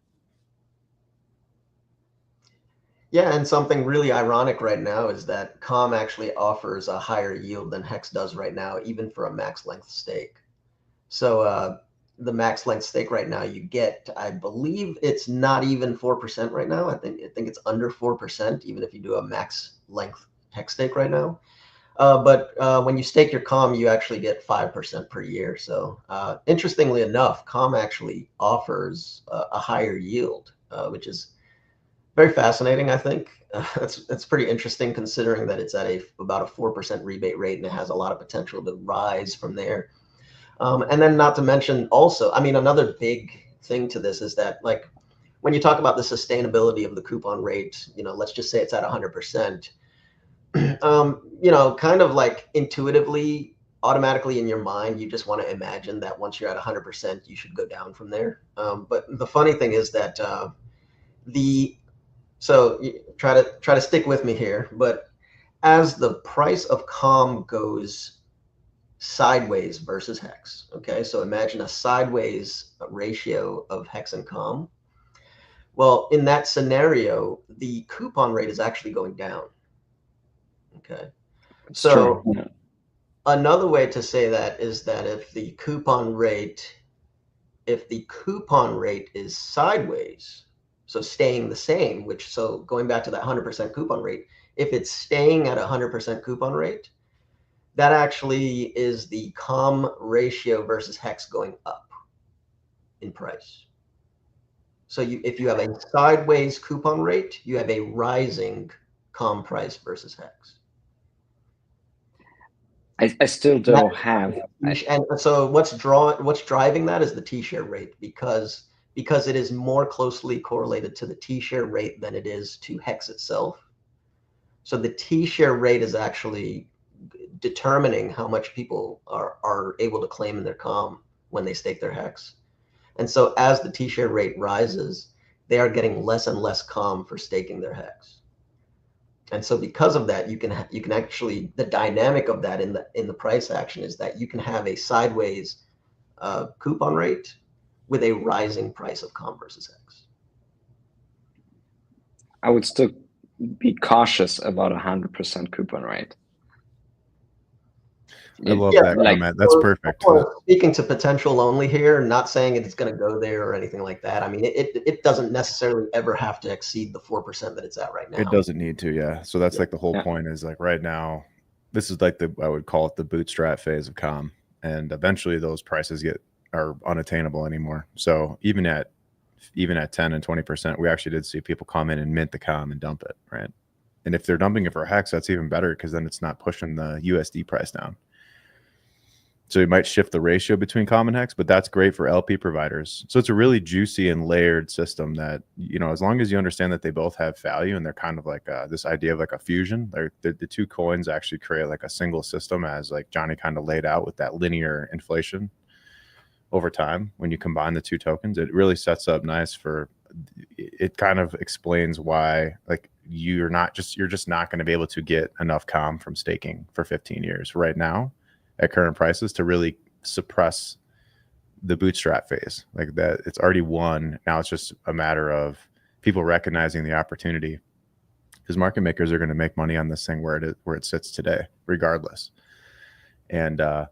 Yeah, and something really ironic right now is that com actually offers a higher yield than Hex does right now, even for a max length stake. So the max length stake right now, you get, I believe it's not even 4% right now. I think it's under 4%, even if you do a max length Hex stake right now. But when you stake your com, you actually get 5% per year. So interestingly enough, com actually offers a higher yield, which is very fascinating, I think. That's pretty interesting, considering that it's at about a 4% rebate rate, and it has a lot of potential to rise from there. And then not to mention also, another big thing to this is that, like, when you talk about the sustainability of the coupon rate, let's just say it's at 100%, kind of like intuitively, automatically in your mind, you just want to imagine that once you're at 100%, you should go down from there. But the funny thing is that so you try to stick with me here, but as the price of com goes sideways versus Hex, okay, so imagine a sideways ratio of Hex and com. Well, in that scenario, the coupon rate is actually going down. Okay, so another way to say that is that if the coupon rate is sideways, so staying the same, so going back to that 100% coupon rate, if it's staying at 100% coupon rate, that actually is the com ratio versus Hex going up in price. So if you have a sideways coupon rate, you have a rising com price versus Hex. I still don't have. And so what's driving that is the T-share rate, because it is more closely correlated to the T-share rate than it is to Hex itself. So the T-share rate is actually determining how much people are able to claim in their com when they stake their Hex. And so as the T-share rate rises, they are getting less and less com for staking their Hex. And so because of that, you can actually, the dynamic of that in the price action is that you can have a sideways coupon rate with a rising price of COM versus Hex. I would still be cautious about 100% coupon rate. I love Yeah, that like- comment. That's perfect. Speaking to potential only here, not saying it's going to go there or anything like that. I mean, it doesn't necessarily ever have to exceed the 4% that it's at right now. It doesn't need to, yeah. So that's like the whole Yeah. point is like right now, this is like I would call it the bootstrap phase of COM. And eventually those prices are unattainable anymore. So even at 10 and 20%, we actually did see people come in and mint the COM and dump it, right? And if they're dumping it for Hex, that's even better because then it's not pushing the USD price down. So you might shift the ratio between COM and Hex, but that's great for LP providers. So it's a really juicy and layered system that, you know, as long as you understand that they both have value and they're kind of like this idea of like a fusion, the two coins actually create like a single system, as like Johnny kind of laid out with that linear inflation over time. When you combine the two tokens, it really sets up nice for, it kind of explains why like you're just not going to be able to get enough COM from staking for 15 years right now at current prices to really suppress the bootstrap phase. Like that, it's already won. Now it's just a matter of people recognizing the opportunity, because market makers are going to make money on this thing where it sits today, regardless. And I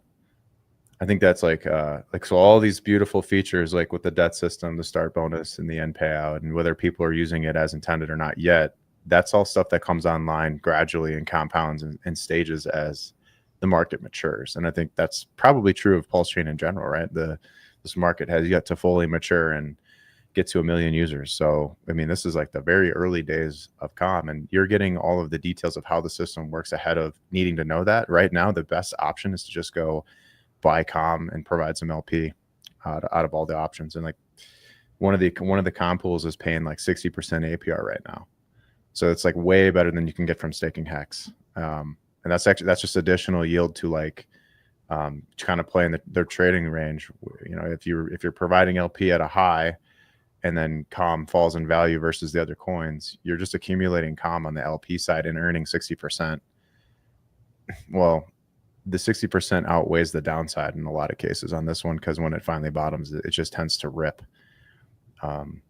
think that's like so all these beautiful features, like with the debt system, the start bonus and the end payout, and whether people are using it as intended or not yet, that's all stuff that comes online gradually and compounds in stages as the market matures. And I think that's probably true of PulseChain in general, right? This market has yet to fully mature and get to 1 million users. So, I mean, this is like the very early days of COM, and you're getting all of the details of how the system works ahead of needing to know that. Right now, the best option is to just go buy COM and provide some LP out of all the options. And like one of the COM pools is paying like 60% APR right now. So it's like way better than you can get from staking Hex. And that's just additional yield to like kind of play in their trading range. You know, if you're providing LP at a high and then COM falls in value versus the other coins, you're just accumulating COM on the LP side and earning 60%. Well, the 60% outweighs the downside in a lot of cases on this one, because when it finally bottoms, it just tends to rip. And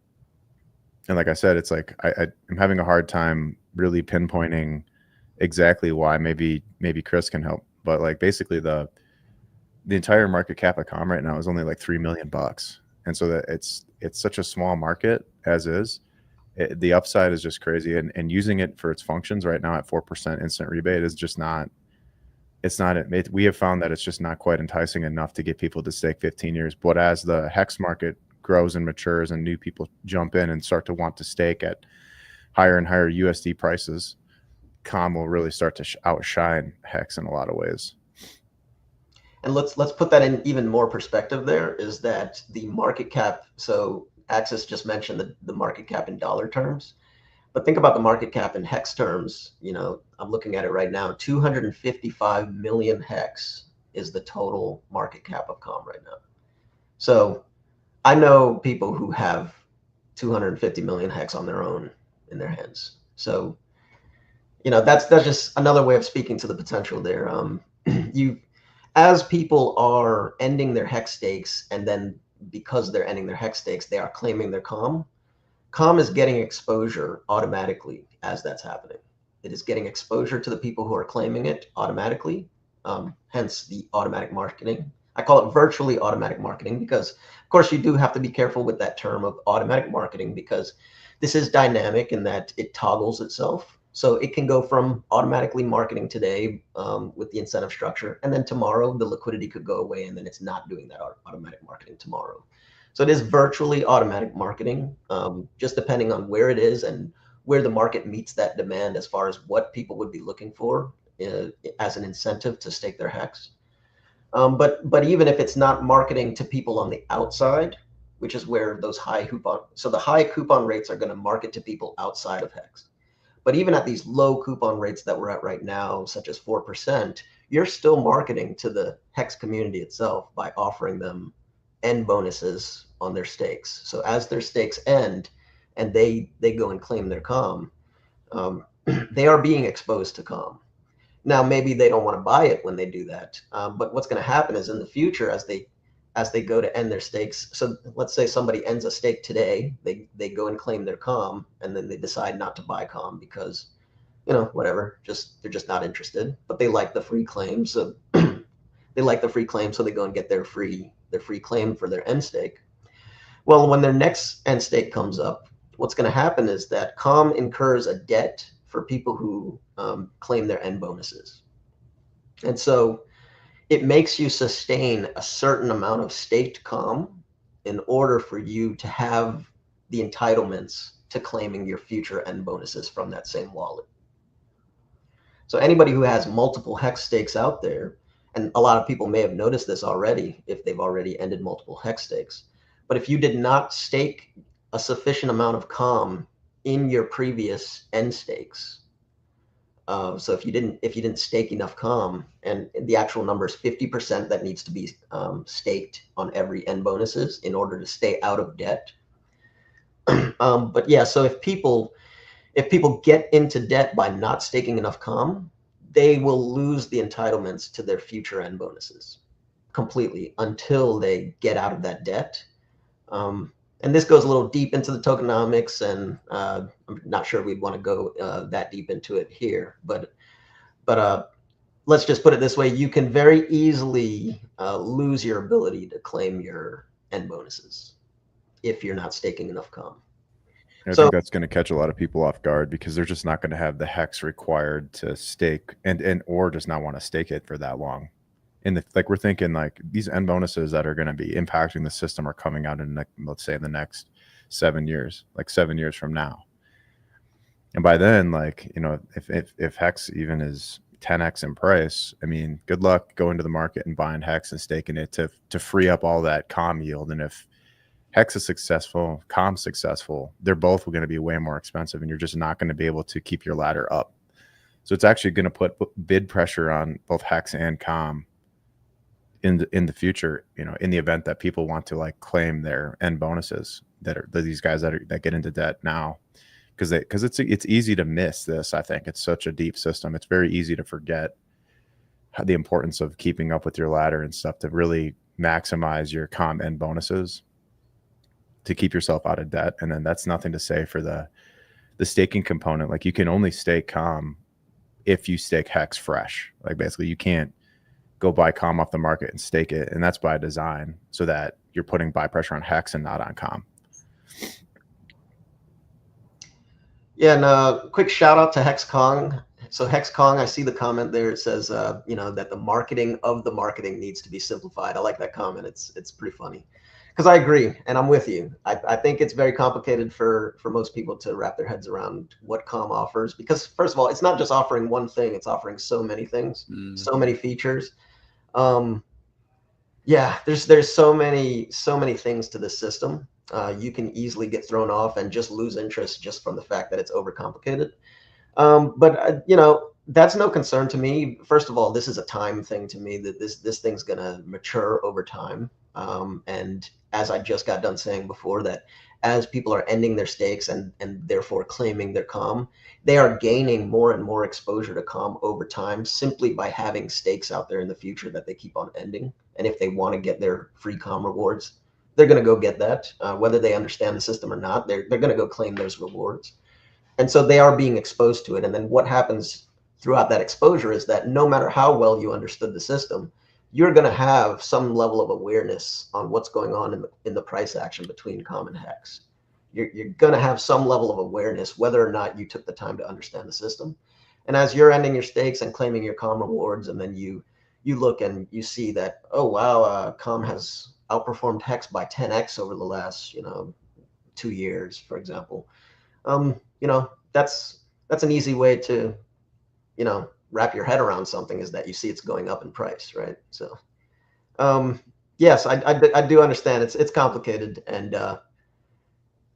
like I said, it's like I'm having a hard time really pinpointing exactly why. Maybe Chris can help, but like basically the entire market cap of COM right now is only like $3 million, and so that it's such a small market as is. The upside is just crazy, and using it for its functions right now at 4% instant rebate is just not. We have found that it's just not quite enticing enough to get people to stake 15 years. But as the Hex market grows and matures and new people jump in and start to want to stake at higher and higher USD prices, COM will really start to outshine Hex in a lot of ways. And let's put that in even more perspective. There is that the market cap. So Axis just mentioned the market cap in dollar terms, but think about the market cap in Hex terms. You know, I'm looking at it right now. 255 million Hex is the total market cap of COM right now. So I know people who have 250 million Hex on their own in their hands. So, you know, that's just another way of speaking to the potential there. As people are ending their Hex stakes, and then because they're ending their Hex stakes, they are claiming their COM. COM is getting exposure automatically as that's happening. It is getting exposure to the people who are claiming it automatically, hence the automatic marketing. I call it virtually automatic marketing because, of course, you do have to be careful with that term of automatic marketing, because this is dynamic in that it toggles itself. So it can go from automatically marketing today with the incentive structure, and then tomorrow the liquidity could go away and then it's not doing that automatic marketing tomorrow. So it is virtually automatic marketing, just depending on where it is and where the market meets that demand as far as what people would be looking for as an incentive to stake their Hex. But even if it's not marketing to people on the outside, which is where those high coupon, so the high coupon rates are going to market to people outside of Hex. But even at these low coupon rates that we're at right now, such as 4%, you're still marketing to the Hex community itself by offering them end bonuses on their stakes. So as their stakes end and they go and claim their COM, they are being exposed to calm. Now, maybe they don't want to buy it when they do that, but what's going to happen is in the future, as they go to end their stakes. So let's say somebody ends a stake today, they go and claim their calm, and then they decide not to buy calm because, whatever, they're just not interested. But they like the free claim, so they like the free claim, so they go and get their free claim for their end stake. Well, when their next end stake comes up, what's going to happen is that calm incurs a debt for people who claim their end bonuses. And so it makes you sustain a certain amount of staked calm in order for you to have the entitlements to claiming your future end bonuses from that same wallet. So anybody who has multiple hex stakes out there, and a lot of people may have noticed this already if they've already ended multiple hex stakes, but if you did not stake a sufficient amount of calm in your previous end stakes, so if you didn't stake enough calm, and the actual number is 50% that needs to be staked on every end bonuses in order to stay out of debt. But yeah, so if people get into debt by not staking enough calm, they will lose the entitlements to their future end bonuses completely until they get out of that debt. And this goes a little deep into the tokenomics, and I'm not sure we'd want to go that deep into it here, but let's just put it this way: you can very easily lose your ability to claim your end bonuses if you're not staking enough calm. I think that's going to catch a lot of people off guard because they're just not going to have the hex required to stake and or just not want to stake it for that long. And we're thinking like these end bonuses that are going to be impacting the system are coming out in, let's say, in the next 7 years, like 7 years from now. And by then, if Hex even is 10x in price, I mean, good luck going to the market and buying Hex and staking it to free up all that calm yield. And if Hex is successful, calm's successful, they're both going to be way more expensive, and you're just not going to be able to keep your ladder up. So it's actually going to put bid pressure on both Hex and calm in the future, in the event that people want to claim their end bonuses that these guys that get into debt now, because it's easy to miss this. I think it's such a deep system. It's very easy to forget the importance of keeping up with your ladder and stuff to really maximize your calm end bonuses to keep yourself out of debt. And then that's nothing to say for the staking component. Like, you can only stake calm if you stake Hex fresh. Like, basically you can't go buy calm off the market and stake it. And that's by design, so that you're putting buy pressure on Hex and not on calm. Yeah, and a quick shout out to Hex Kong. So Hex Kong, I see the comment there. It says, that the marketing of the marketing needs to be simplified. I like that comment. It's pretty funny, because I agree, and I'm with you. I think it's very complicated for most people to wrap their heads around what calm offers, because first of all, it's not just offering one thing; it's offering so many things, so many features. Yeah, there's so many things to this system. You can easily get thrown off and just lose interest just from the fact that it's overcomplicated. But that's no concern to me. First of all, this is a time thing to me, that this thing's gonna mature over time. And as I just got done saying before, that as people are ending their stakes and therefore claiming their calm, they are gaining more and more exposure to calm over time, simply by having stakes out there in the future that they keep on ending. And if they want to get their free calm rewards, they're going to go get that, whether they understand the system or not. They're going to go claim those rewards. And so they are being exposed to it. And then what happens throughout that exposure is that no matter how well you understood the system, you're going to have some level of awareness on what's going on in the price action between calm and Hex. You're going to have some level of awareness, whether or not you took the time to understand the system. And as you're ending your stakes and claiming your calm rewards, and then you look and you see that, oh wow, calm has outperformed Hex by 10x over the last 2 years, for example. That's an easy way to wrap your head around something, is that you see it's going up in price, right? So yes, I do understand it's complicated, and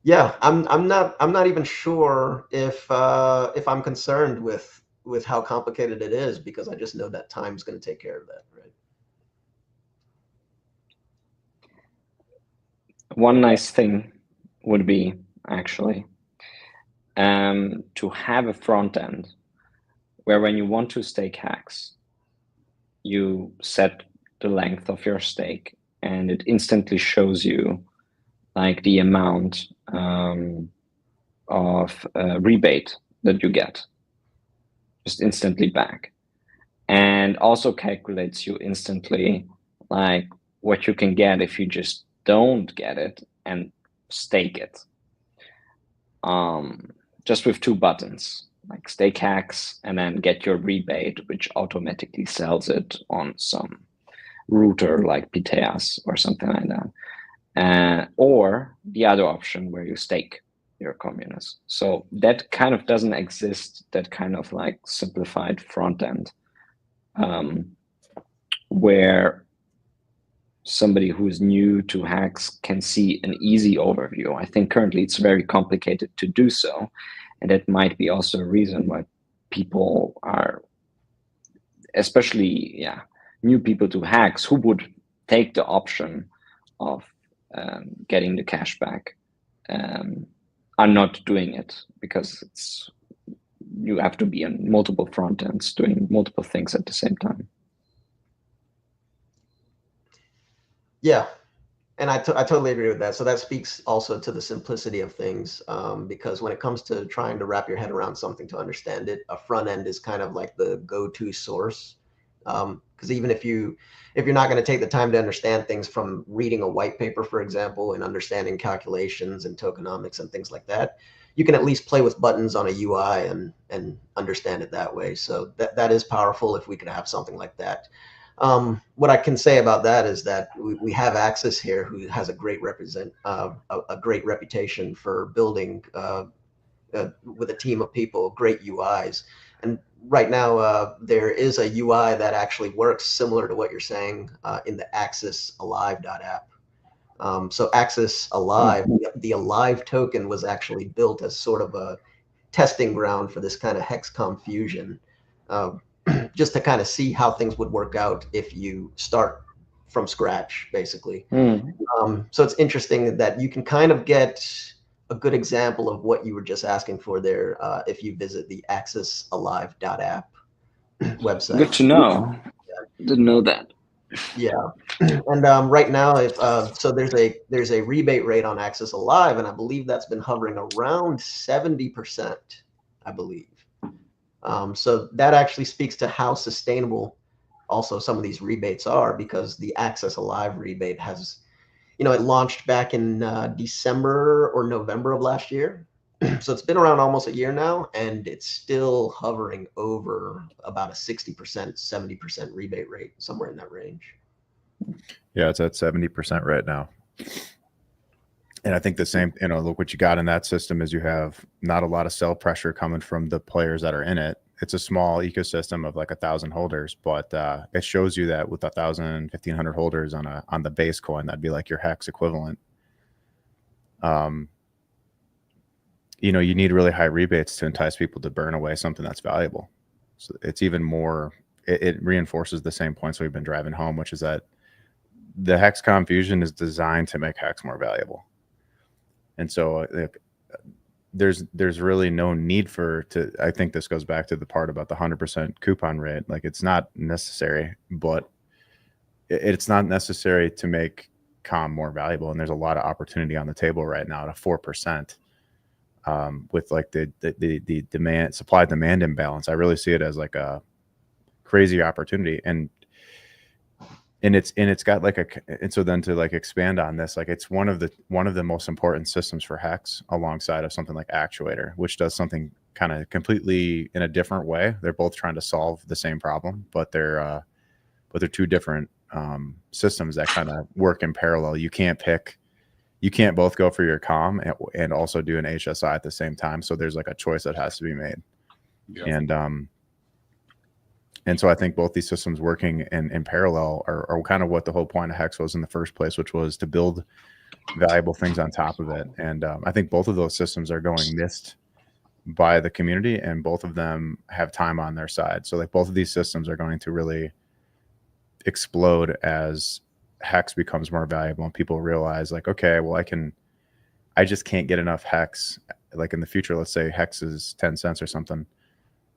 yeah, I'm not even sure if I'm concerned with how complicated it is, because I just know that time's going to take care of that, right? One nice thing would be, actually, to have a front end where when you want to stake Hex, you set the length of your stake and it instantly shows you like the amount of rebate that you get just instantly back, and also calculates you instantly like what you can get if you just don't get it and stake it, just with 2 buttons, like stake Hex and then get your rebate, which automatically sells it on some router like Piteas or something like that, or the other option where you stake your communist. So that kind of doesn't exist, that kind of like simplified front end, where somebody who's new to Hex can see an easy overview. I think currently it's very complicated to do so, and that might be also a reason why people are, especially new people to Hex who would take the option of getting the cash back, are not doing it, because you have to be on multiple front ends doing multiple things at the same time. Yeah, and I totally agree with that. So that speaks also to the simplicity of things, because when it comes to trying to wrap your head around something to understand it, a front end is kind of like the go-to source. Because even if you're not going to take the time to understand things from reading a white paper, for example, and understanding calculations and tokenomics and things like that, you can at least play with buttons on a UI and understand it that way. So that is powerful if we could have something like that. What I can say about that is that we have Axis here, who has a great reputation for building with a team of people great UIs. And right now, there is a UI that actually works similar to what you're saying in the Axis Alive.app. So Axis Alive, the Alive token was actually built as sort of a testing ground for this kind of HexCom fusion, just to kind of see how things would work out if you start from scratch, basically. So it's interesting that you can kind of get a good example of what you were just asking for there if you visit the accessalive.app website. Good to know. Didn't know that. Yeah, and right now, so there's a rebate rate on Access Alive, and I believe that's been hovering around 70%, I believe. So that actually speaks to how sustainable also some of these rebates are, because the Access Alive rebate has, it launched back in December or November of last year. So it's been around almost a year now, and it's still hovering over about a 60%, 70% rebate rate, somewhere in that range. Yeah, it's at 70% right now. And I think the same, look, what you got in that system is you have not a lot of sell pressure coming from the players that are in it. It's a small ecosystem of like 1,000 holders, but it shows you that with 1,000, 1,500 holders on the base coin, that'd be like your Hex equivalent. You need really high rebates to entice people to burn away something that's valuable. So it's even more, it reinforces the same points we've been driving home, which is that the HexCom fusion is designed to make Hex more valuable. And so there's really no need I think this goes back to the part about the 100% coupon rate. Like, it's not necessary, but it's not necessary to make COM more valuable. And there's a lot of opportunity on the table right now at 4%. With like the demand supply demand imbalance. I really see it as like a crazy opportunity, and it's got like and so then to like expand on this, like it's one of the most important systems for Hex, alongside of something like Actuator, which does something kind of completely in a different way. They're both trying to solve the same problem, but they're two different systems that kind of work in parallel. You can't both go for your COM and also do an HSI at the same time. So there's like a choice that has to be made. Yeah. And so I think both these systems working in parallel are kind of what the whole point of Hex was in the first place, which was to build valuable things on top of it. And I think both of those systems are going missed by the community, and both of them have time on their side. So like both of these systems are going to really explode as Hex becomes more valuable and people realize like, okay, well, I just can't get enough Hex like in the future, let's say Hex is 10 cents or something.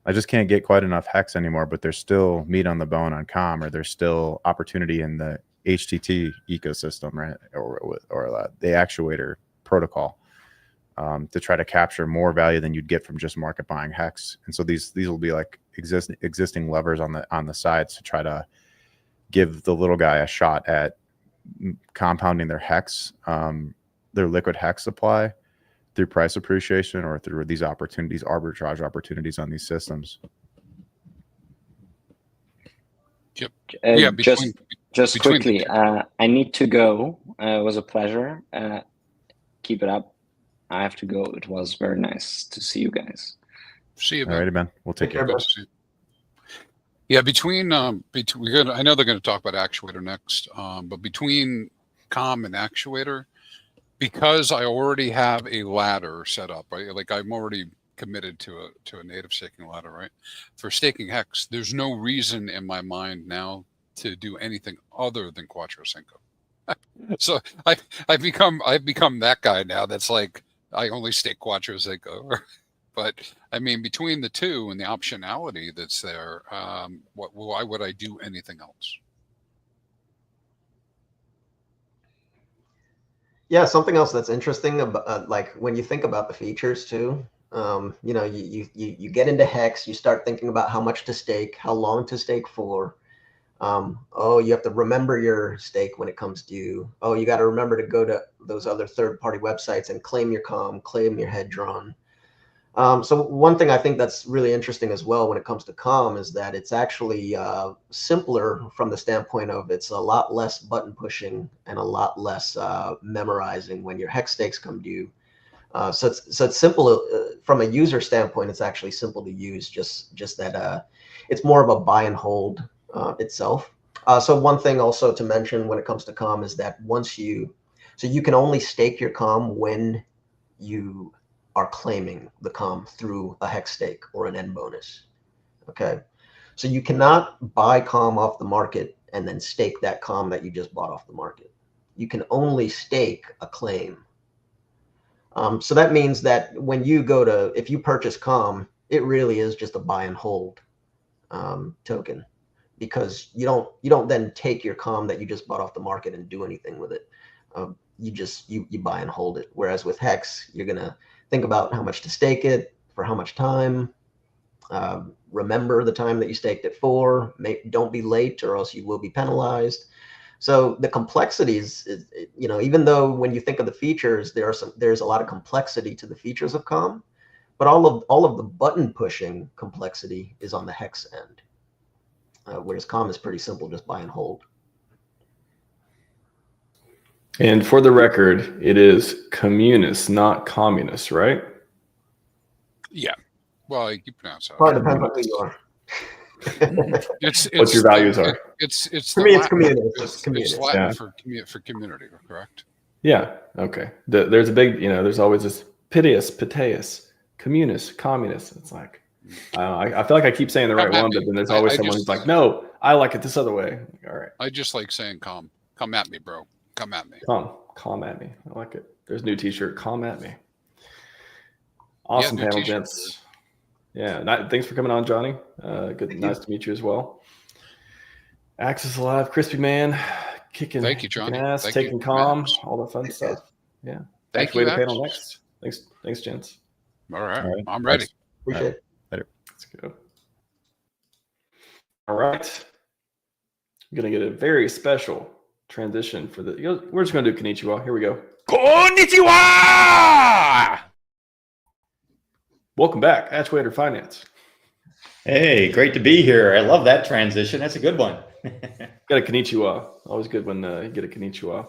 I just can't get quite enough Hex anymore, but there's still meat on the bone on COM, or there's still opportunity in the HTT ecosystem, right? Or the Actuator protocol to try to capture more value than you'd get from just market buying Hex. And so these will be like existing levers on the sides to try to give the little guy a shot at compounding their Hex, their liquid Hex supply through price appreciation or through these opportunities, arbitrage opportunities on these systems. Yep. Yeah. Just quickly, I need to go. It was a pleasure. Keep it up. I have to go. It was very nice to see you guys. See you, All righty, Ben. We'll take care. Yeah, between I know they're going to talk about Actuator next, but between COM and Actuator, because I already have a ladder set up, right? Like I'm already committed to a native staking ladder, right? For staking Hex, there's no reason in my mind now to do anything other than Quattro Cinco. So I've become that guy now. That's like I only stake Quattro Cinco. But I mean, between the two and the optionality that's there, why would I do anything else? Yeah, something else that's interesting about like when you think about the features too. You know, you get into Hex, you start thinking about how much to stake, how long to stake for. Oh, you have to remember your stake when it comes due. Oh, you got to remember to go to those other third-party websites and claim your COM, claim your head drawn. So one thing I think that's really interesting as well when it comes to COM is that it's actually simpler from the standpoint of it's a lot less button pushing and a lot less memorizing when your Hex stakes come due. So it's simple from a user standpoint. It's actually simple to use. Just that it's more of a buy and hold itself. So one thing also to mention when it comes to COM is that so you can only stake your COM when you are claiming the COM through a Hex stake or an N bonus. Okay, so you cannot buy COM off the market and then stake that COM that you just bought off the market. You can only stake a claim. So that means that when you if you purchase COM, it really is just a buy and hold token, because you don't then take your COM that you just bought off the market and do anything with it. You buy and hold it. Whereas with Hex, you're gonna think about how much to stake it, for how much time. Remember the time that you staked it for. Don't be late or else you will be penalized. So the complexities, you know, even though when you think of the features, there's a lot of complexity to the features of COM, but all of the button pushing complexity is on the Hex end. Whereas COM is pretty simple, just buy and hold. And for the record, it is communist, not communist, right? Yeah. Well, you pronounce that. Probably depends on who you are. What your values are. It's For me, it's Latin, communist. It's Latin Yeah. for community, correct? Yeah. Okay. There's a big, there's always this piteous, communist, communist. It's like, I feel like I keep saying the right one, but then there's always someone who's like, no, I like it this other way. Like, all right. I just like saying "come at me, bro. Come at me. Come at me. I like it. There's a new T-shirt. Come at me. Awesome panel, gents. Yeah. Thanks for coming on, Johnny. Nice to meet you as well. Axis Alive, Crispy Man, kicking. Thank you, Johnny. Ass, Thank taking you. COM, all the fun stuff. Yeah. Thank you. Actuator panel next. Thanks, gents. All right. I'm ready. Appreciate it. Later. Let's go. All right. I'm gonna get a very special transition for we're just gonna do Konnichiwa. Here we go. Konnichiwa! Welcome back, Actuator Finance. Hey, great to be here. I love that transition. That's a good one. Got a Konnichiwa. Always good when you get a Konnichiwa.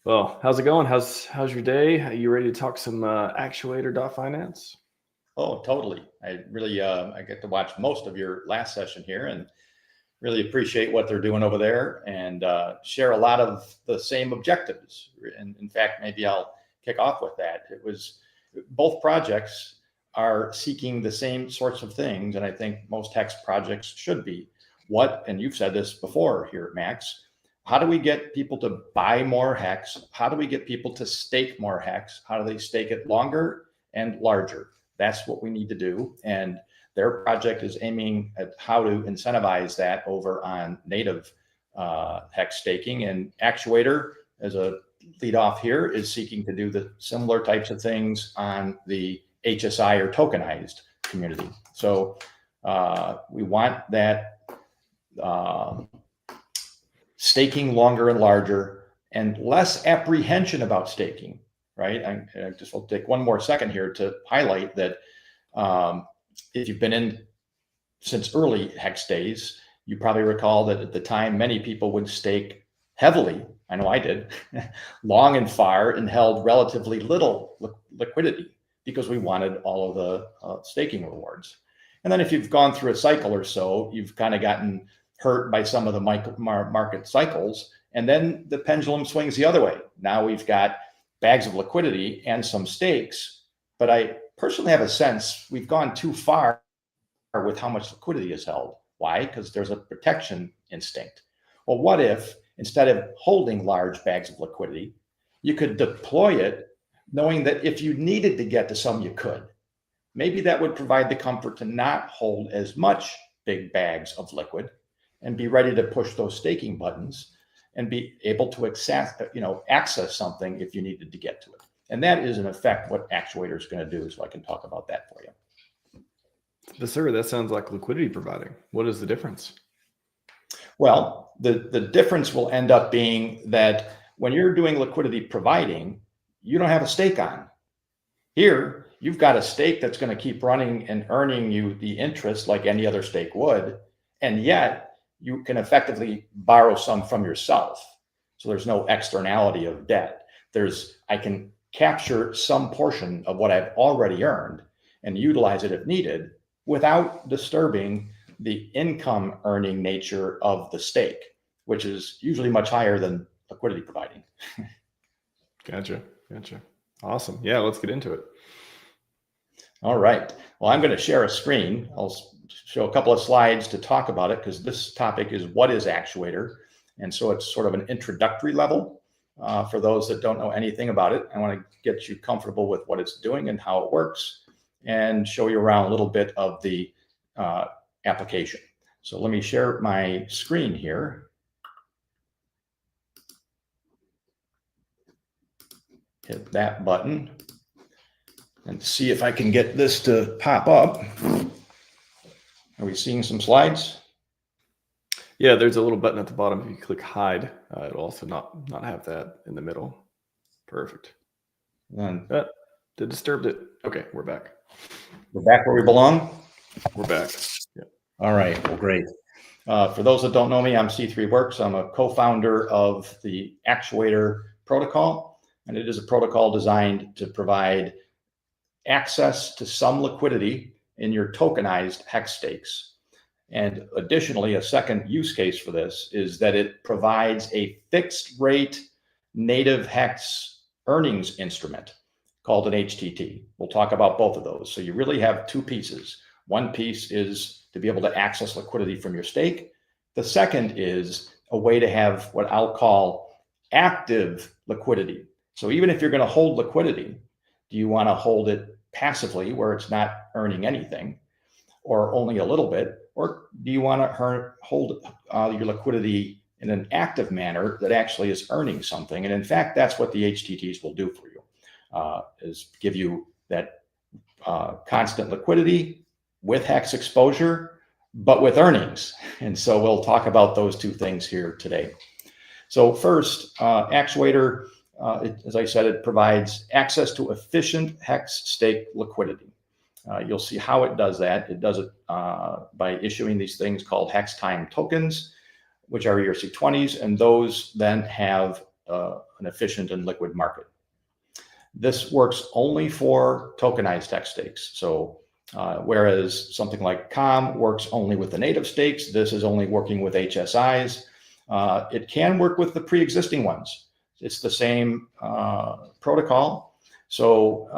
Well, how's it going? How's your day? Are you ready to talk some Actuator.finance? Oh, totally. I really I get to watch most of your last session here and really appreciate what they're doing over there and share a lot of the same objectives. And in fact, maybe I'll kick off with that. It was both projects are seeking the same sorts of things. And I think most Hex projects should be. And you've said this before here, Max, how do we get people to buy more Hex? How do we get people to stake more Hex? How do they stake it longer and larger. That's what we need to do. And their project is aiming at how to incentivize that over on native hex staking. And Actuator, as a lead off here, is seeking to do the similar types of things on the HSI or tokenized community. So we want that staking longer and larger and less apprehension about staking, right? I just will take one more second here to highlight that if you've been in since early Hex days, you probably recall that at the time, many people would stake heavily. I know I did, long and far, and held relatively little liquidity because we wanted all of the staking rewards. And then if you've gone through a cycle or so, you've kind of gotten hurt by some of the market cycles, and then the pendulum swings the other way. Now we've got bags of liquidity and some stakes, but I personally have a sense we've gone too far with how much liquidity is held. Why? Because there's a protection instinct. Well, what if instead of holding large bags of liquidity, you could deploy it knowing that if you needed to get to some, you could? Maybe that would provide the comfort to not hold as much big bags of liquid and be ready to push those staking buttons and be able to access something if you needed to get to it. And that is in effect what Actuator is going to do. So I can talk about that for you. But sir, that sounds like liquidity providing. What is the difference? Well, the difference will end up being that when you're doing liquidity providing, you don't have a stake on. Here, you've got a stake that's going to keep running and earning you the interest like any other stake would, and yet you can effectively borrow some from yourself. So there's no externality of debt. I can capture some portion of what I've already earned and utilize it if needed without disturbing the income earning nature of the stake, which is usually much higher than liquidity providing. Gotcha. Awesome. Yeah, let's get into it. All right. Well, I'm going to share a screen. I'll show a couple of slides to talk about it because this topic is what is Actuator. And so it's sort of an introductory level for those that don't know anything about it. I want to get you comfortable with what it's doing and how it works and show you around a little bit of the application. So let me share my screen here. Hit that button and see if I can get this to pop up. Are we seeing some slides? Yeah, there's a little button at the bottom. If you click hide, it'll also not have that in the middle. Perfect. It disturbed it. Okay, we're back. We're back where we belong? We're back. Yeah. All right, well, great. For those that don't know me, I'm C3 Works. I'm a co-founder of the Actuator protocol, and it is a protocol designed to provide access to some liquidity in your tokenized hex stakes. And additionally, a second use case for this is that it provides a fixed rate native hex earnings instrument called an HTT. We'll talk about both of those. So you really have two pieces. One piece is to be able to access liquidity from your stake. The second is a way to have what I'll call active liquidity. So even if you're going to hold liquidity, do you want to hold it passively where it's not earning anything or only a little bit? Or do you want to hold your liquidity in an active manner that actually is earning something? And in fact, that's what the HTTs will do for you, is give you that constant liquidity with hex exposure, but with earnings. And so we'll talk about those two things here today. So first, Actuator, as I said, it provides access to efficient hex stake liquidity. You'll see how it does that. It does it by issuing these things called hex time tokens, which are ERC20s, and those then have an efficient and liquid market. This works only for tokenized hex stakes. So whereas something like COM works only with the native stakes, this is only working with HSIs. It can work with the pre-existing ones. It's the same protocol. So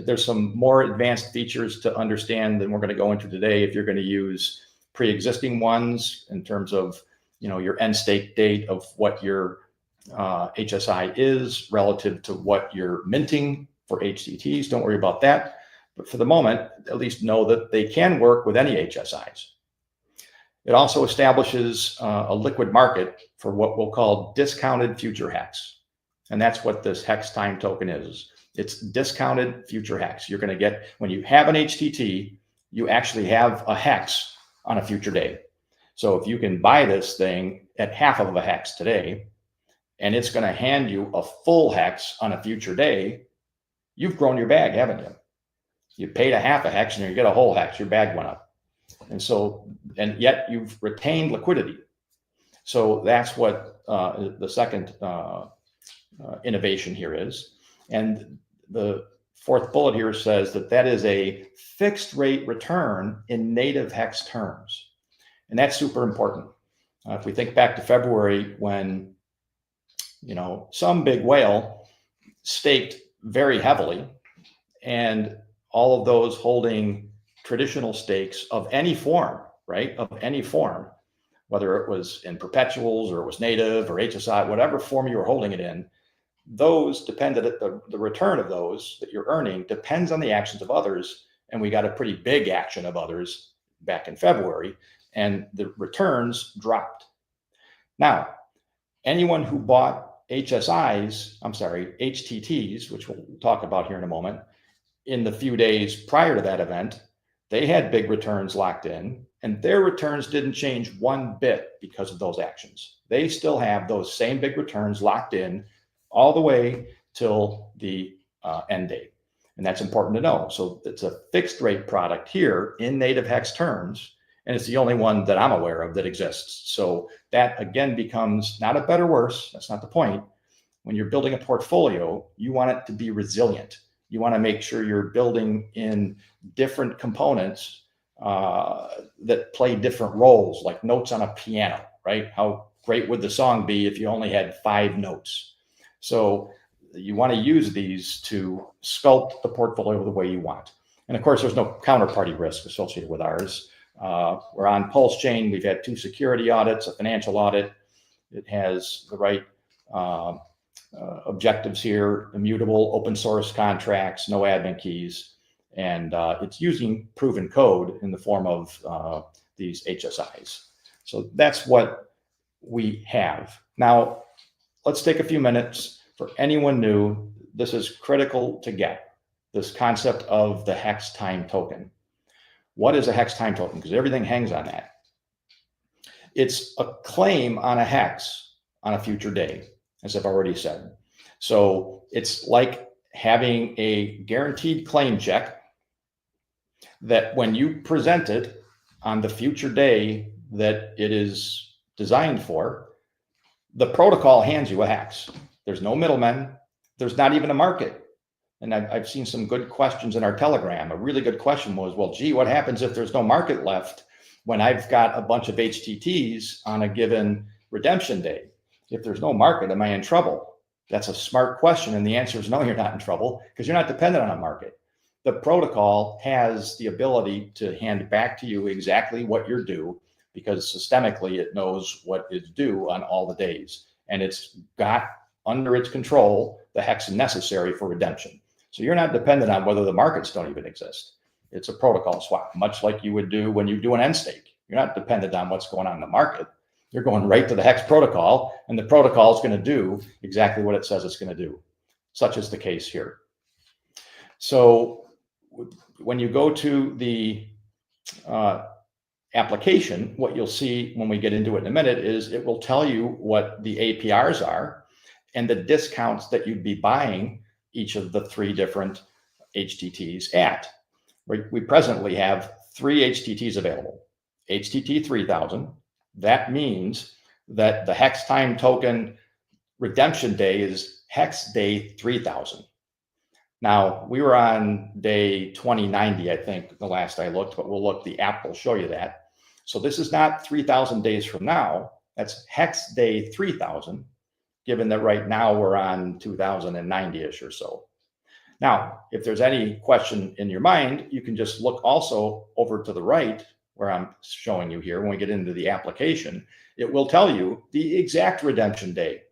there's some more advanced features to understand than we're going to go into today if you're going to use pre-existing ones in terms of, your end stake date of what your HSI is relative to what you're minting for HTTs. Don't worry about that. But for the moment, at least know that they can work with any HSIs. It also establishes a liquid market for what we'll call discounted future hex. And that's what this hex time token is. It's discounted future hex. You're going to get, when you have an HTT, you actually have a hex on a future day. So if you can buy this thing at half of a hex today, and it's going to hand you a full hex on a future day, you've grown your bag, haven't you? You paid a half a hex and you get a whole hex, your bag went up. And so, and yet you've retained liquidity. So that's what the second innovation here is. And the fourth bullet here says that that is a fixed rate return in native hex terms. And that's super important. If we think back to February when, you know, some big whale staked very heavily, and all of those holding traditional stakes of any form, right? Of any form, whether it was in perpetuals or it was native or HSI, whatever form you were holding it in, those depended at the return of those that you're earning depends on the actions of others. And we got a pretty big action of others back in February, and the returns dropped. Now, anyone who bought HTTs, which we'll talk about here in a moment, in the few days prior to that event, they had big returns locked in, and their returns didn't change one bit because of those actions. They still have those same big returns locked in all the way till the end date. And that's important to know. So it's a fixed rate product here in native hex terms, and it's the only one that I'm aware of that exists. So that again becomes not a better, worse. That's not the point. When you're building a portfolio, you want it to be resilient. You want to make sure you're building in different components that play different roles, like notes on a piano, right? How great would the song be if you only had 5 notes? So you want to use these to sculpt the portfolio the way you want. And of course, there's no counterparty risk associated with ours. We're on PulseChain. We've had 2 security audits, a financial audit. It has the right objectives here: immutable open source contracts, no admin keys, and it's using proven code in the form of these HSIs. So that's what we have. Now, let's take a few minutes. For anyone new, this is critical to get this concept of the hex time token. What is a hex time token? Because everything hangs on that. It's a claim on a hex on a future day, as I've already said. So it's like having a guaranteed claim check that when you present it on the future day that it is designed for, the protocol hands you a hex. There's no middlemen. There's not even a market. And I've seen some good questions in our Telegram. A really good question was, well, gee, what happens if there's no market left when I've got a bunch of HTTs on a given redemption day? If there's no market, am I in trouble? That's a smart question. And the answer is no, you're not in trouble, because you're not dependent on a market. The protocol has the ability to hand back to you exactly what you're due, because systemically it knows what is due on all the days. And it's got under its control the hex necessary for redemption. So you're not dependent on whether the markets don't even exist. It's a protocol swap, much like you would do when you do an end stake. You're not dependent on what's going on in the market. You're going right to the hex protocol, and the protocol is going to do exactly what it says it's going to do. Such is the case here. So when you go to the application, what you'll see when we get into it in a minute is it will tell you what the APRs are and the discounts that you'd be buying each of the 3 different HTTs at. We presently have 3 HTTs available. HTT 3000. That means that the hex time token redemption day is hex day 3000. Now, we were on day 2090, I think, the last I looked, but we'll look, the app will show you that. So this is not 3,000 days from now. That's hex day 3000, given that right now we're on 2090-ish or so. Now, if there's any question in your mind, you can just look also over to the right, where I'm showing you here. When we get into the application, it will tell you the exact redemption day.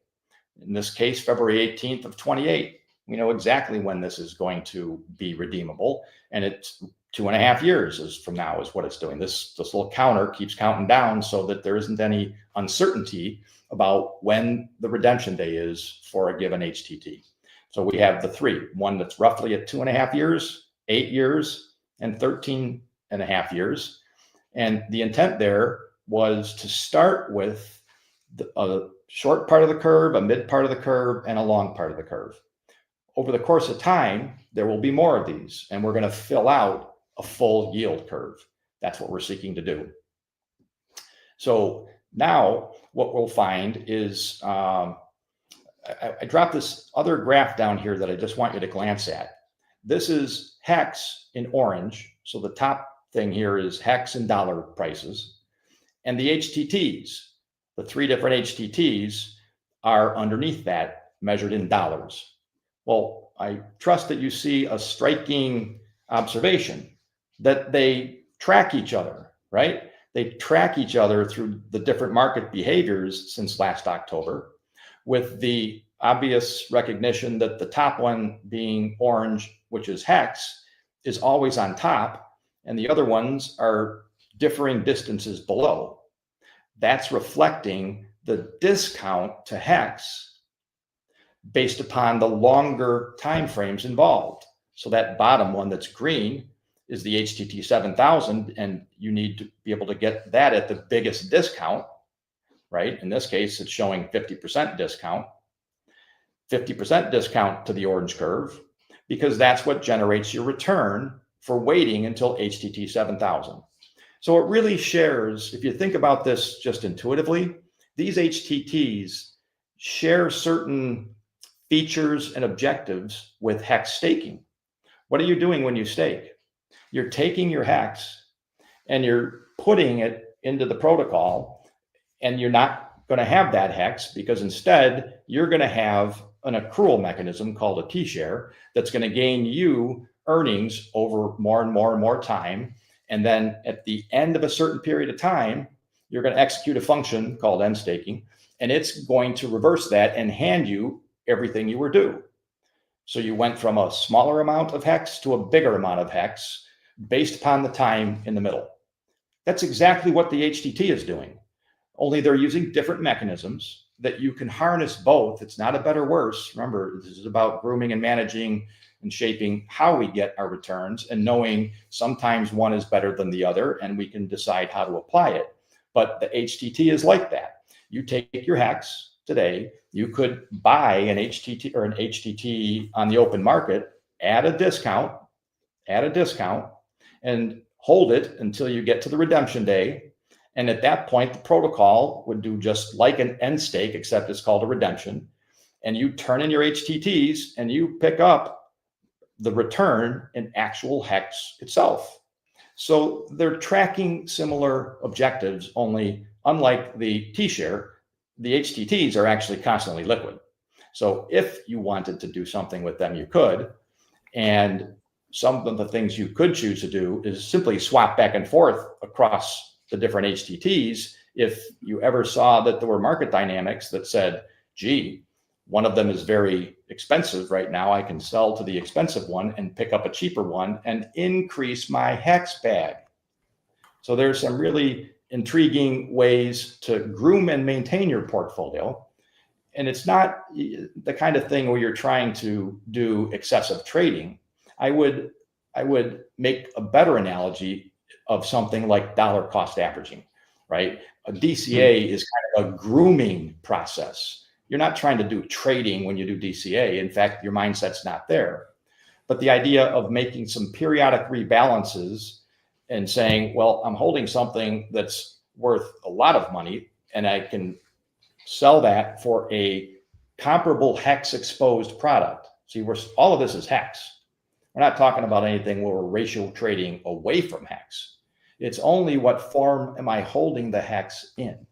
In this case, February 18th of 28. We know exactly when this is going to be redeemable, and it's 2.5 years from now is what it's doing. This little counter keeps counting down so that there isn't any uncertainty about when the redemption day is for a given HTT. So we have the three, one that's roughly at 2.5 years, 8 years, and 13.5 years. And the intent there was to start with a short part of the curve, a mid part of the curve, and a long part of the curve. Over the course of time, there will be more of these, and we're going to fill out a full yield curve. That's what we're seeking to do. So now what we'll find is, I dropped this other graph down here that I just want you to glance at. This is Hex in orange. So the top thing here is Hex in dollar prices. And the HTTs, the three different HTTs are underneath that, measured in dollars. Well, I trust that you see a striking observation that they track each other, right? They track each other through the different market behaviors since last October, with the obvious recognition that the top one being orange, which is Hex, is always on top, and the other ones are differing distances below. That's reflecting the discount to Hex based upon the longer time frames involved. So that bottom one that's green is the HTT 7000, and you need to be able to get that at the biggest discount, right? In this case, it's showing 50% discount, 50% discount to the orange curve, because that's what generates your return for waiting until HTT 7000. So it really shares, if you think about this just intuitively, these HTTs share certain features and objectives with Hex staking. What are you doing when you stake? You're taking your Hex and you're putting it into the protocol, and you're not going to have that Hex, because instead you're going to have an accrual mechanism called a T-share that's going to gain you earnings over more and more and more time. And then at the end of a certain period of time, you're going to execute a function called end staking, and it's going to reverse that and hand you everything you were due. So you went from a smaller amount of Hex to a bigger amount of Hex based upon the time in the middle. That's exactly what the HTT is doing, only they're using different mechanisms that you can harness both. It's not a better or worse. Remember, this is about grooming and managing and shaping how we get our returns, and knowing sometimes one is better than the other, and we can decide how to apply it. But the HTT is like that. You take your Hex today, you could buy an HTT or an HTT on the open market at a discount, and hold it until you get to the redemption day. And at that point, the protocol would do just like an end stake, except it's called a redemption. And you turn in your HTTs and you pick up the return in actual Hex itself. So they're tracking similar objectives, only unlike the T-share, the HTTs are actually constantly liquid. So if you wanted to do something with them, you could. And some of the things you could choose to do is simply swap back and forth across the different HTTs. If you ever saw that there were market dynamics that said, gee, one of them is very expensive right now, I can sell to the expensive one and pick up a cheaper one and increase my Hex bag. So there's some really intriguing ways to groom and maintain your portfolio. And it's not the kind of thing where you're trying to do excessive trading. I would make a better analogy of something like dollar cost averaging, right? A DCA is kind of a grooming process. You're not trying to do trading when you do DCA. In fact, your mindset's not there. But the idea of making some periodic rebalances and saying, well, I'm holding something that's worth a lot of money, and I can sell that for a comparable Hex exposed product. See, all of this is Hex. We're not talking about anything where we're ratio trading away from Hex. It's only what form am I holding the Hex in.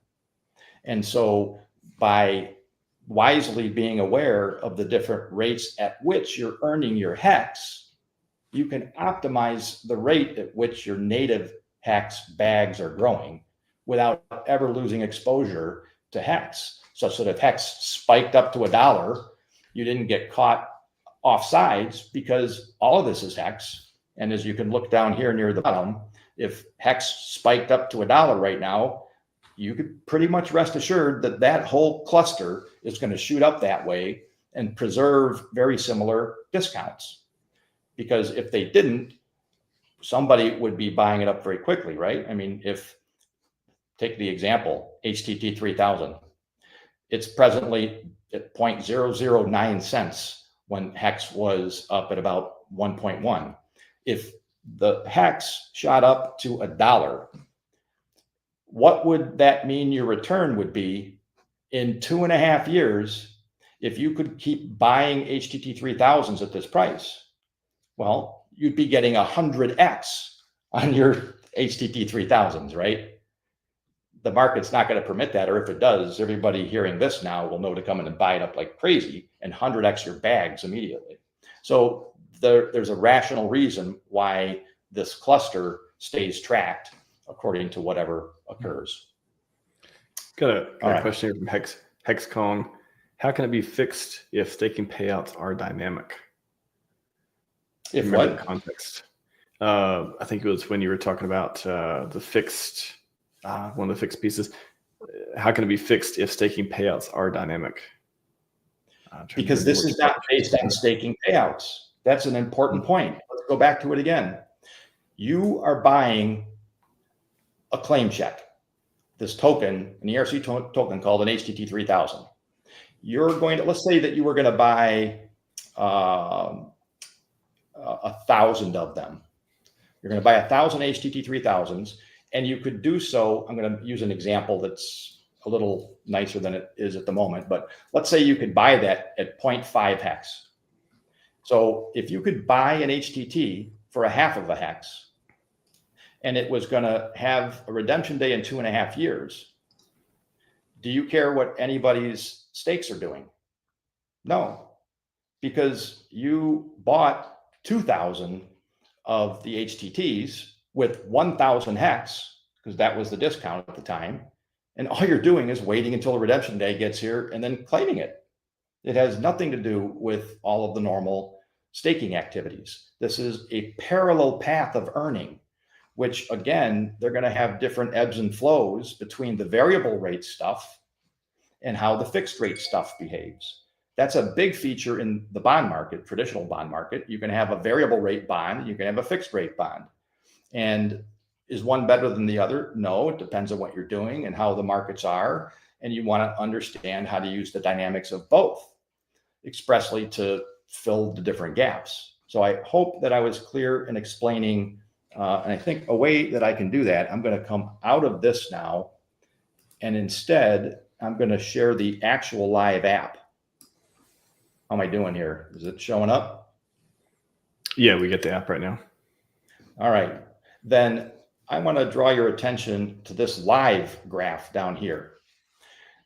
And so by wisely being aware of the different rates at which you're earning your Hex, you can optimize the rate at which your native Hex bags are growing without ever losing exposure to Hex, such that if Hex spiked up to $1, you didn't get caught offsides because all of this is Hex. And as you can look down here near the bottom, if Hex spiked up to $1 right now, you could pretty much rest assured that that whole cluster is going to shoot up that way and preserve very similar discounts. Because if they didn't, somebody would be buying it up very quickly, right? I mean, take the example, HTT 3000. It's presently at 0.009 cents when Hex was up at about 1.1. If the Hex shot up to $1, what would that mean your return would be in 2.5 years if you could keep buying HTT 3000s at this price? Well, you'd be getting 100x on your HTT 3000s, right? The market's not going to permit that, or if it does, everybody hearing this now will know to come in and buy it up like crazy and 100x your bags immediately. So there's a rational reason why this cluster stays tracked according to whatever occurs. Got a question here from HexKong. How can it be fixed if staking payouts are dynamic? If Remember what? the context? I think it was when you were talking about the fixed, one of the fixed pieces. How can it be fixed if staking payouts are dynamic? Because this is not based on staking payouts. That's an important point. Let's go back to it again. You are buying a claim check, this token, an ERC token called an HTT 3000. You're going to, let's say that you were going to buy 1,000 of them. You're going to buy 1,000 HTT 3000s, and you could do so. I'm going to use an example that's a little nicer than it is at the moment, but let's say you could buy that at 0.5 hex. So if you could buy an HTT for 1/2 of a hex, and it was going to have a redemption day in 2.5 years, do you care what anybody's stakes are doing? No, because you bought 2,000 of the HTTs with 1,000 hex, because that was the discount at the time. And all you're doing is waiting until the redemption day gets here and then claiming it. It has nothing to do with all of the normal staking activities. This is a parallel path of earning, which again, they're going to have different ebbs and flows between the variable rate stuff and how the fixed rate stuff behaves. That's a big feature in the bond market, traditional bond market. You can have a variable rate bond, you can have a fixed rate bond. And is one better than the other? No, it depends on what you're doing and how the markets are. And you want to understand how to use the dynamics of both expressly to fill the different gaps. So I hope that I was clear in explaining, and I think a way that I can do that, I'm going to come out of this now, and instead I'm going to share the actual live app. How am I doing here? Is it showing up? Yeah, we get the app right now. All right. Then I want to draw your attention to this live graph down here.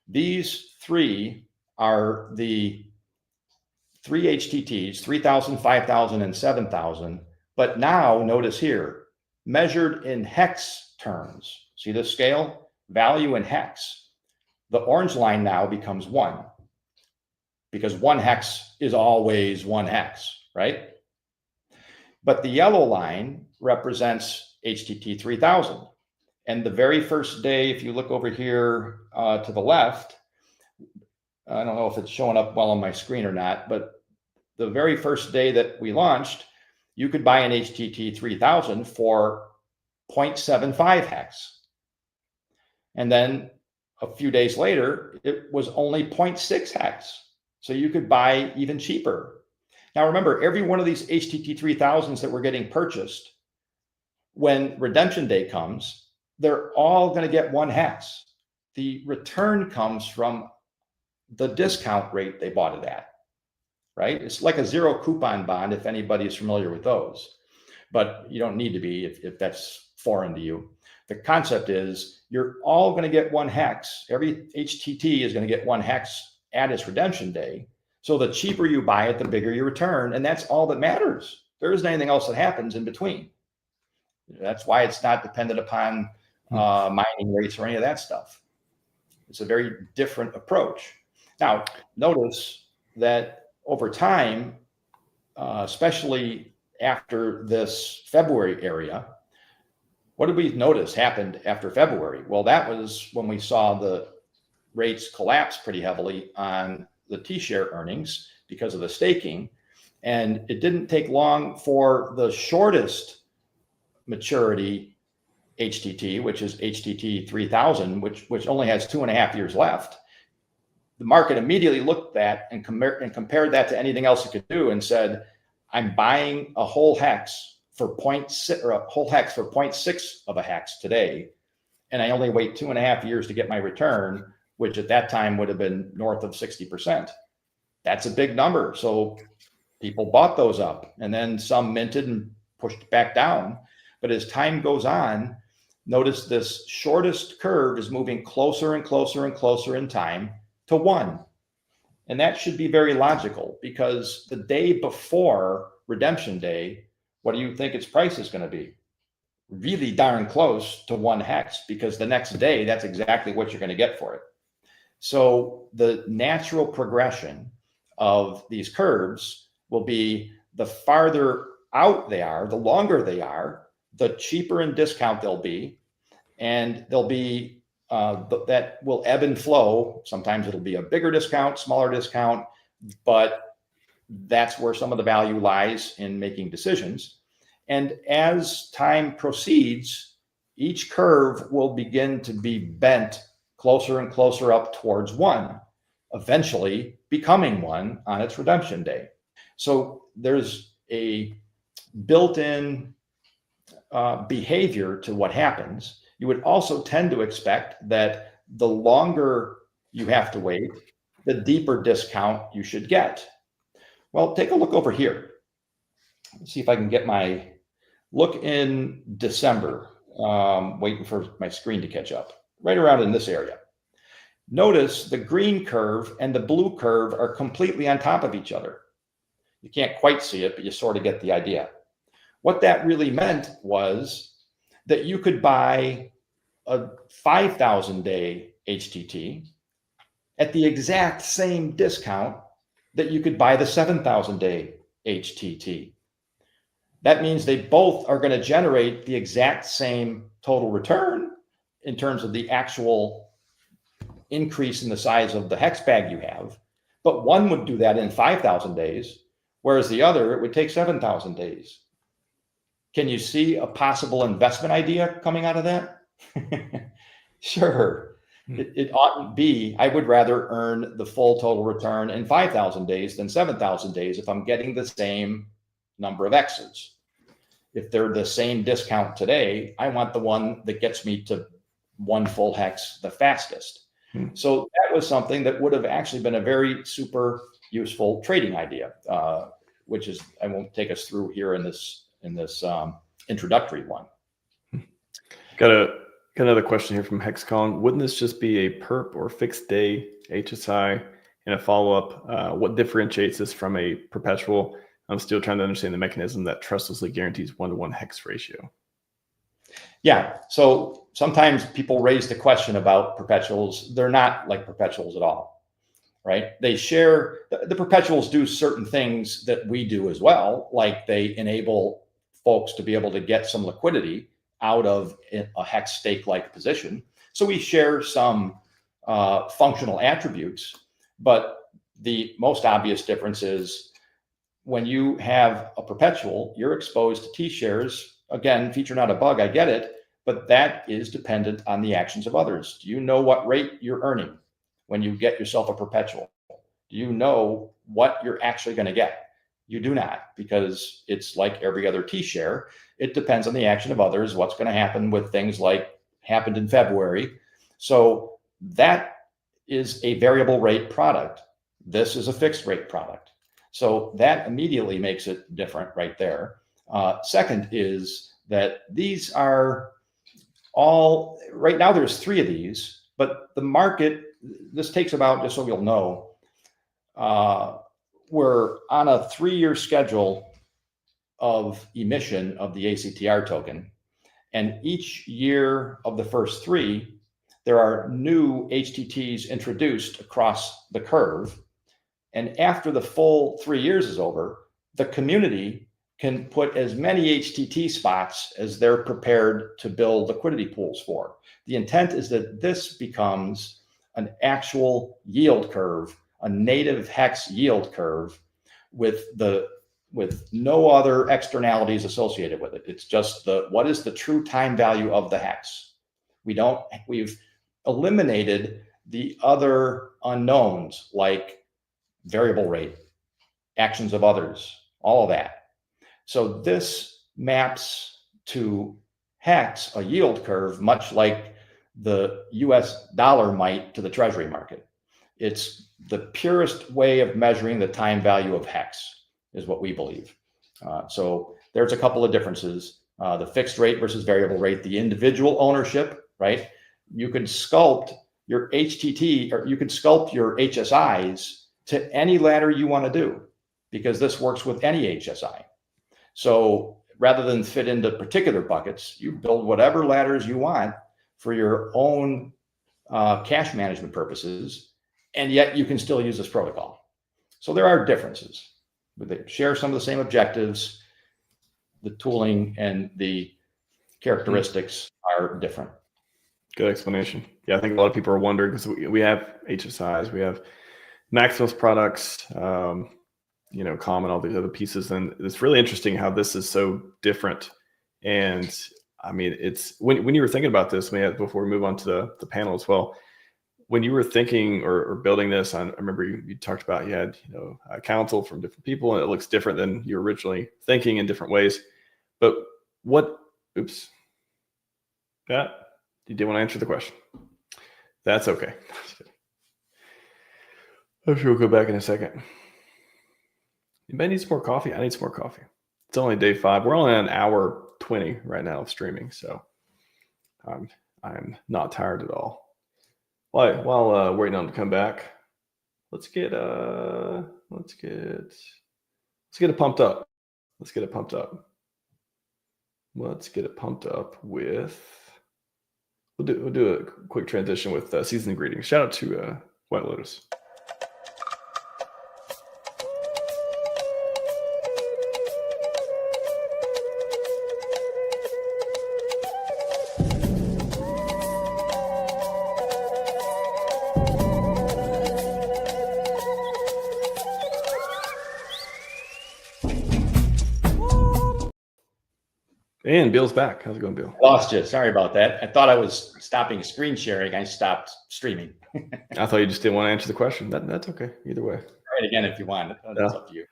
These three are the 3 HTTs, 3,000, 5,000, and 7,000. But now notice here, measured in hex terms. See this scale? Value in hex. The orange line now becomes 1, because 1 hex is always 1 hex, right? But the yellow line represents HTT 3000. And the very first day, if you look over here to the left, I don't know if it's showing up well on my screen or not, but the very first day that we launched, you could buy an HTT 3000 for 0.75 hex. And then a few days later, it was only 0.6 hex. So you could buy even cheaper. Now remember, every one of these HTT 3000s that were getting purchased, when redemption day comes, they're all going to get 1 hex. The return comes from the discount rate they bought it at, right? It's like a zero coupon bond, if anybody is familiar with those. But you don't need to be if that's foreign to you. The concept is you're all going to get 1 hex. Every HTT is going to get 1 hex at its redemption day. So the cheaper you buy it, the bigger your return. And that's all that matters. There isn't anything else that happens in between. That's why it's not dependent upon mining rates or any of that stuff. It's a very different approach. Now, notice that over time, especially after this February area, what did we notice happened after February? Well, that was when we saw the rates collapse pretty heavily on the T-share earnings because of the staking. And it didn't take long for the shortest maturity HTT, which is HTT 3000, which only has 2.5 years left. The market immediately looked at and compared that to anything else it could do and said, I'm buying a whole hex for 0.6 or a whole hex for 0.6 of a hex today. And I only wait 2.5 years to get my return, which at that time would have been north of 60%. That's a big number. So people bought those up, and then some minted and pushed back down. But as time goes on, notice this shortest curve is moving closer and closer and closer in time to 1. And that should be very logical, because the day before redemption day, what do you think its price is going to be? Really darn close to 1 hex, because the next day, that's exactly what you're going to get for it. So the natural progression of these curves will be the farther out they are, the longer they are, the cheaper in discount they'll be. And they'll be, that will ebb and flow. Sometimes it'll be a bigger discount, smaller discount, but that's where some of the value lies in making decisions. And as time proceeds, each curve will begin to be bent closer and closer up towards 1, eventually becoming 1 on its redemption day. So there's a built-in behavior to what happens. You would also tend to expect that the longer you have to wait, the deeper discount you should get. Well, take a look over here. Let's see if I can get my look in December, waiting for my screen to catch up, right around in this area. Notice the green curve and the blue curve are completely on top of each other. You can't quite see it, but you sort of get the idea. What that really meant was that you could buy a 5,000-day HTT at the exact same discount that you could buy the 7,000-day HTT. That means they both are going to generate the exact same total return in terms of the actual increase in the size of the hex bag you have. But one would do that in 5,000 days, whereas the other, it would take 7,000 days. Can you see a possible investment idea coming out of that? Sure. It oughtn't be. I would rather earn the full total return in 5,000 days than 7,000 days if I'm getting the same number of X's. If they're the same discount today, I want the one that gets me to 1 full hex the fastest. So that was something that would have actually been a very super useful trading idea, which is, I won't take us through here in this introductory one. Got another question here from HexCon. Wouldn't this just be a perp or fixed day HSI? And a follow-up, what differentiates this from a perpetual? I'm still trying to understand the mechanism that trustlessly guarantees 1-to-1 hex ratio. Yeah, so sometimes people raise the question about perpetuals. They're not like perpetuals at all, right? They share, the perpetuals do certain things that we do as well, like they enable folks to be able to get some liquidity out of a hex stake-like position. So we share some functional attributes, but the most obvious difference is when you have a perpetual, you're exposed to T-shares. Again, feature not a bug, I get it, but that is dependent on the actions of others. Do you know what rate you're earning when you get yourself a perpetual? Do you know what you're actually going to get? You do not, because it's like every other T-share. It depends on the action of others, what's going to happen with things like happened in February. So that is a variable rate product. This is a fixed rate product. So that immediately makes it different right there. Second is that these are all, right now there's 3 of these, but the market, this takes about, just so you'll know, we're on a 3-year schedule of emission of the ACTR token. And each year of the first 3, there are new HTTs introduced across the curve. And after the full 3 years is over, the community can put as many HTT spots as they're prepared to build liquidity pools for. The intent is that this becomes an actual yield curve, a native Hex yield curve with no other externalities associated with it. It's just what is the true time value of the Hex. We've eliminated the other unknowns like variable rate, actions of others, all of that. So this maps to Hex, a yield curve, much like the US dollar might to the treasury market. It's the purest way of measuring the time value of Hex, is what we believe. So there's a couple of differences. The fixed rate versus variable rate, the individual ownership, right? You can sculpt your HTT, or you can sculpt your HSIs to any ladder you want to do, because this works with any HSI. So rather than fit into particular buckets, you build whatever ladders you want for your own cash management purposes, and yet you can still use this protocol. So there are differences, but they share some of the same objectives. The tooling and the characteristics are different. Good explanation. Yeah, I think a lot of people are wondering, because we have HSIs, we have maximalist products, common, all these other pieces. And it's really interesting how this is so different. And I mean, it's when you were thinking about this, before we move on to the panel as well, when you were thinking or building this, I remember you talked about you had a council from different people, and it looks different than you were originally thinking in different ways. But oops, Pat, you didn't want to answer the question. That's okay. I'm sure we'll go back in a second. Anybody need some more coffee? I need some more coffee. It's only day 5. We're only on hour 20 right now of streaming, so I'm not tired at all. While waiting on him to come back, let's get it pumped up. Let's get it pumped up. Let's get it pumped up with. We'll do a quick transition with season greetings. Shout out to White Lotus. And Bill's back. How's it going, Bill? Lost you. Sorry about that. I thought I was stopping screen sharing. I stopped streaming. I thought you just didn't want to answer the question. That's okay. Either way. Try it again if you want. That's up to you.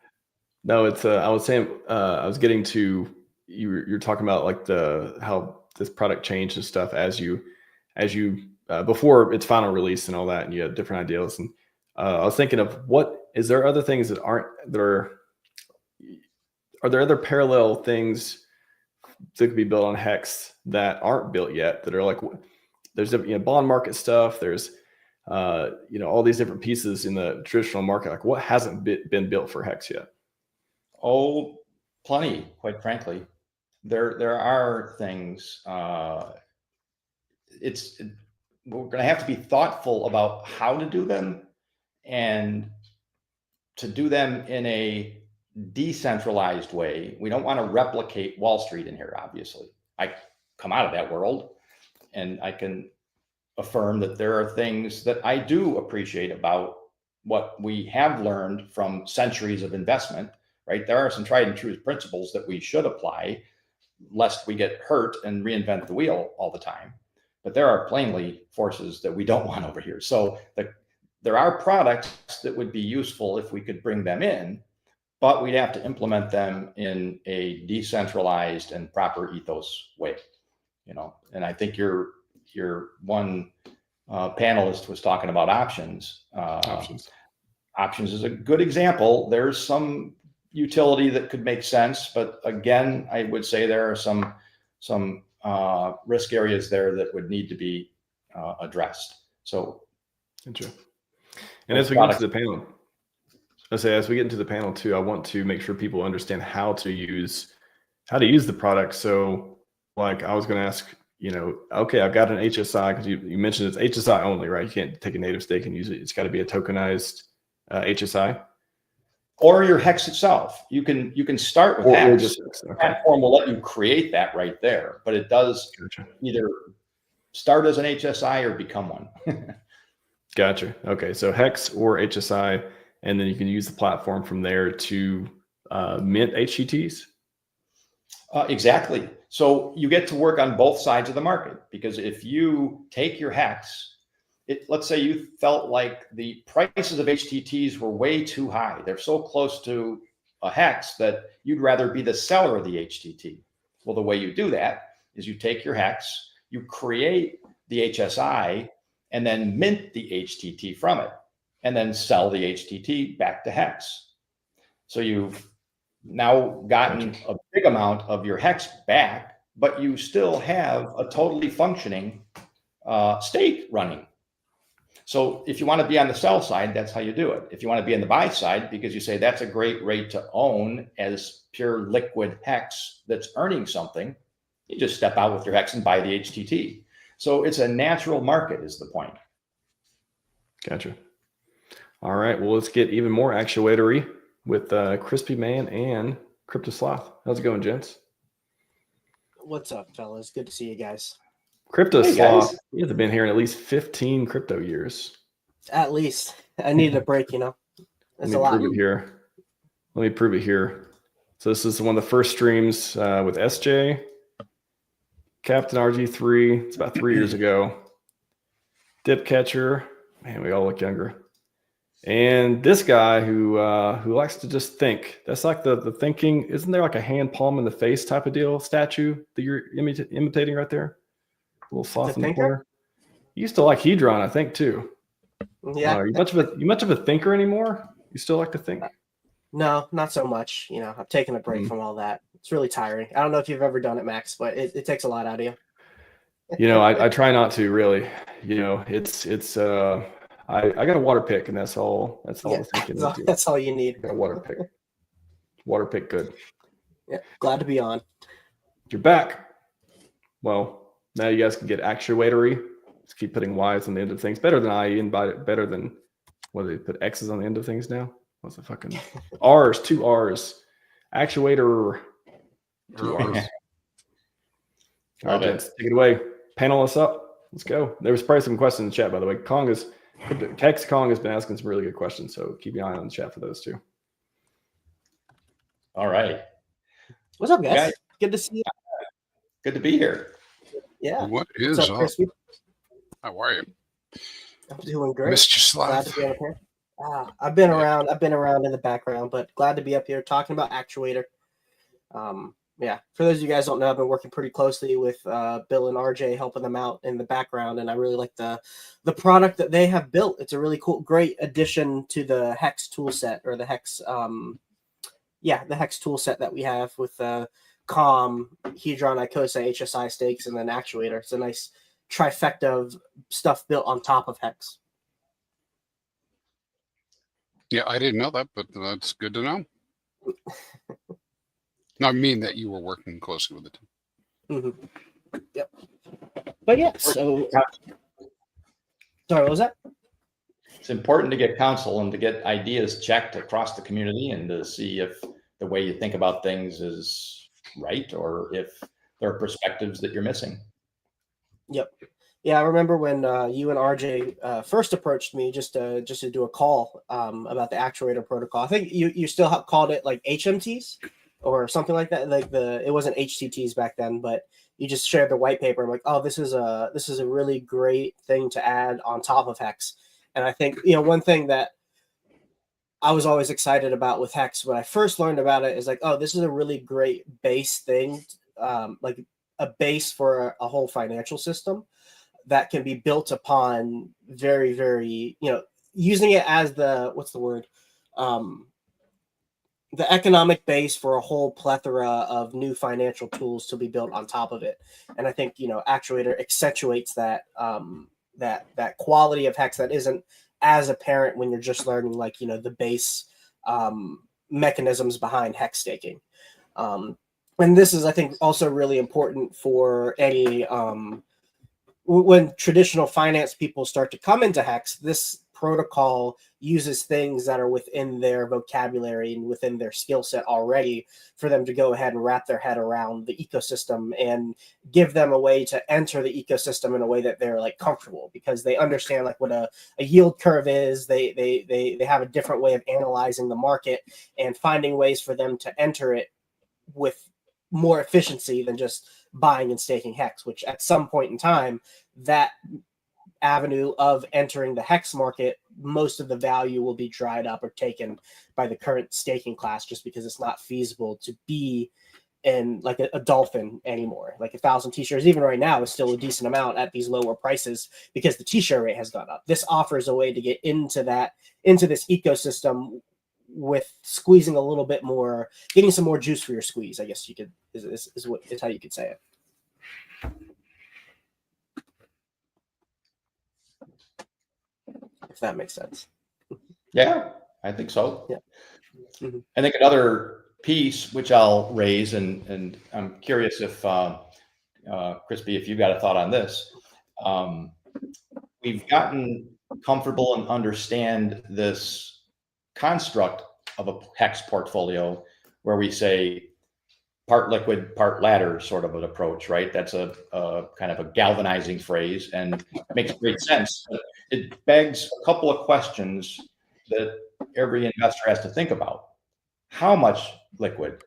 No, it's. I was saying. I was getting to. You're talking about like how this product changed and stuff as you before its final release and all that, and you had different ideas. And I was thinking of is there other things that aren't are there other parallel things that could be built on Hex that aren't built yet, that are like, there's bond market stuff, there's all these different pieces in the traditional market, like what hasn't been built for Hex yet? Oh, plenty, quite frankly. There are things. We're going to have to be thoughtful about how to do them, and to do them in a decentralized way. We don't want to replicate Wall Street in here, obviously. I come out of that world, and I can affirm that there are things that I do appreciate about what we have learned from centuries of investment, right? There are some tried and true principles that we should apply, lest we get hurt and reinvent the wheel all the time. But there are plainly forces that we don't want over here. So there are products that would be useful if we could bring them in, but we'd have to implement them in a decentralized and proper ethos way, And I think your one panelist was talking about options. Options is a good example. There's some utility that could make sense, but again, I would say there are some risk areas there that would need to be addressed. So, interesting. And as we get into the panel. As we get into the panel too, I want to make sure people understand how to use the product. So like I was going to ask, okay, I've got an HSI, because you mentioned it's HSI only, right? You can't take a native stake and use it. It's got to be a tokenized HSI. or your hex itself. You can start with Or hex. just The okay. platform will let you create that right there, but it does Gotcha. either start as an HSI or become one. Gotcha. Okay, so Hex or HSI, and then you can use the platform from there to mint HTTs. Exactly. So you get to work on both sides of the market, because if you take your hex, let's say you felt like the prices of HTTs were way too high. They're so close to a hex that you'd rather be the seller of the HTT. Well, the way you do that is you take your hex, you create the HSI, and then mint the HTT from it, and then sell the HTT back to hex. So you've now gotten a big amount of your hex back, but you still have a totally functioning stake running. So if you want to be on the sell side, that's how you do it. If you want to be on the buy side, because you say that's a great rate to own as pure liquid hex that's earning something, you just step out with your hex and buy the HTT. So it's a natural market is the point. Gotcha. All right. Well, let's get even more actuatory with Crispy Man and Crypto Sloth. How's it going, gents? What's up, fellas? Good to see you guys. Crypto Hey, Sloth, guys. you have been here in at least 15 crypto years. At least I needed a break, you know. Let That's me a lot. prove it here. Let me prove it here. So this is one of the first streams with SJ, Captain RG3. It's about 3 years ago. Dip Catcher. Man, we all look younger. And this guy who likes to just think. That's like the thinking. Isn't there like a hand palm in the face type of deal statue that you're imitating right there? A little sloth in the corner. You used to like Hedron, I think, too. Yeah. Are you much of a thinker anymore? You still like to think? No, not so much. You know, I've taken a break from all that. It's really tiring. I don't know if you've ever done it, Max, but it takes a lot out of you. You know, I try not to really. You know, it's I got a water pick, and that's all the thinking. That's all you need. I got a water pick. Water pick, good. Yeah, glad to be on. You're back. Well, now you guys can get actuatory. Just keep putting Y's on the end of things. Better than IE and better than what do they put X's on the end of things now? What's the fucking R's? 2 R's. Actuator. 2 R's. All right, gents, take it away. Panel us up. Let's go. There was probably some questions in the chat, by the way. Hex Kong has been asking some really good questions, so keep your eye on the chat for those too. All right. What's up, guys? Good to see you. Good to be here. Yeah. What is What's up, up? Crispy? How are you? I'm doing great. Missed you, Glad Sloth. to be up here. I've been around. I've been around in the background, but glad to be up here talking about Actuator. Yeah, for those of you guys who don't know, I've been working pretty closely with Bill and RJ, helping them out in the background, and I really like the product that they have built. It's a really cool, great addition to the Hex toolset, or the Hex, the Hex toolset that we have with COM, Hedron, Icosa, HSI stakes, and then Actuator. It's a nice trifecta of stuff built on top of Hex. Yeah, I didn't know that, but that's good to know. No, I mean that you were working closely with the team. Mm-hmm. Yep. But yeah, so sorry, what was that? It's important to get counsel and to get ideas checked across the community and to see if the way you think about things is right or if there are perspectives that you're missing. Yep. Yeah, I remember when you and RJ first approached me just to do a call about the Actuator protocol. I think you still called it like HMTs or something like that. Like it wasn't HTTs back then, but you just shared the white paper. I'm like, oh, this is a really great thing to add on top of Hex. And I think, you know, one thing that I was always excited about with Hex when I first learned about it is like, oh, this is a really great base thing, like a base for a whole financial system that can be built upon very, very, you know, using it as the, what's the word? The economic base for a whole plethora of new financial tools to be built on top of it. And I think, you know, Actuator accentuates that, that quality of Hex that isn't as apparent when you're just learning, like, you know, the base mechanisms behind Hex staking. And this is, I think, also really important for any, when traditional finance people start to come into Hex, this protocol uses things that are within their vocabulary and within their skill set already for them to go ahead and wrap their head around the ecosystem and give them a way to enter the ecosystem in a way that they're like comfortable, because they understand like what a yield curve is. They have a different way of analyzing the market and finding ways for them to enter it with more efficiency than just buying and staking Hex, which at some point in time, that avenue of entering the Hex market, most of the value will be dried up or taken by the current staking class, just because it's not feasible to be in like a dolphin anymore. Like 1,000 t-shirts, even right now, is still a decent amount at these lower prices because the t-shirt rate has gone up. This offers a way to get into this ecosystem with squeezing a little bit more, getting some more juice for your squeeze, I guess you could is how you could say it. If that makes sense. Yeah, I think so. Yeah. Mm-hmm. I think another piece which I'll raise, and I'm curious if Crispy, if you've got a thought on this. We've gotten comfortable and understand this construct of a Hex portfolio where we say part liquid, part ladder sort of an approach, right? That's a kind of a galvanizing phrase and makes great sense. It begs a couple of questions that every investor has to think about. How much liquid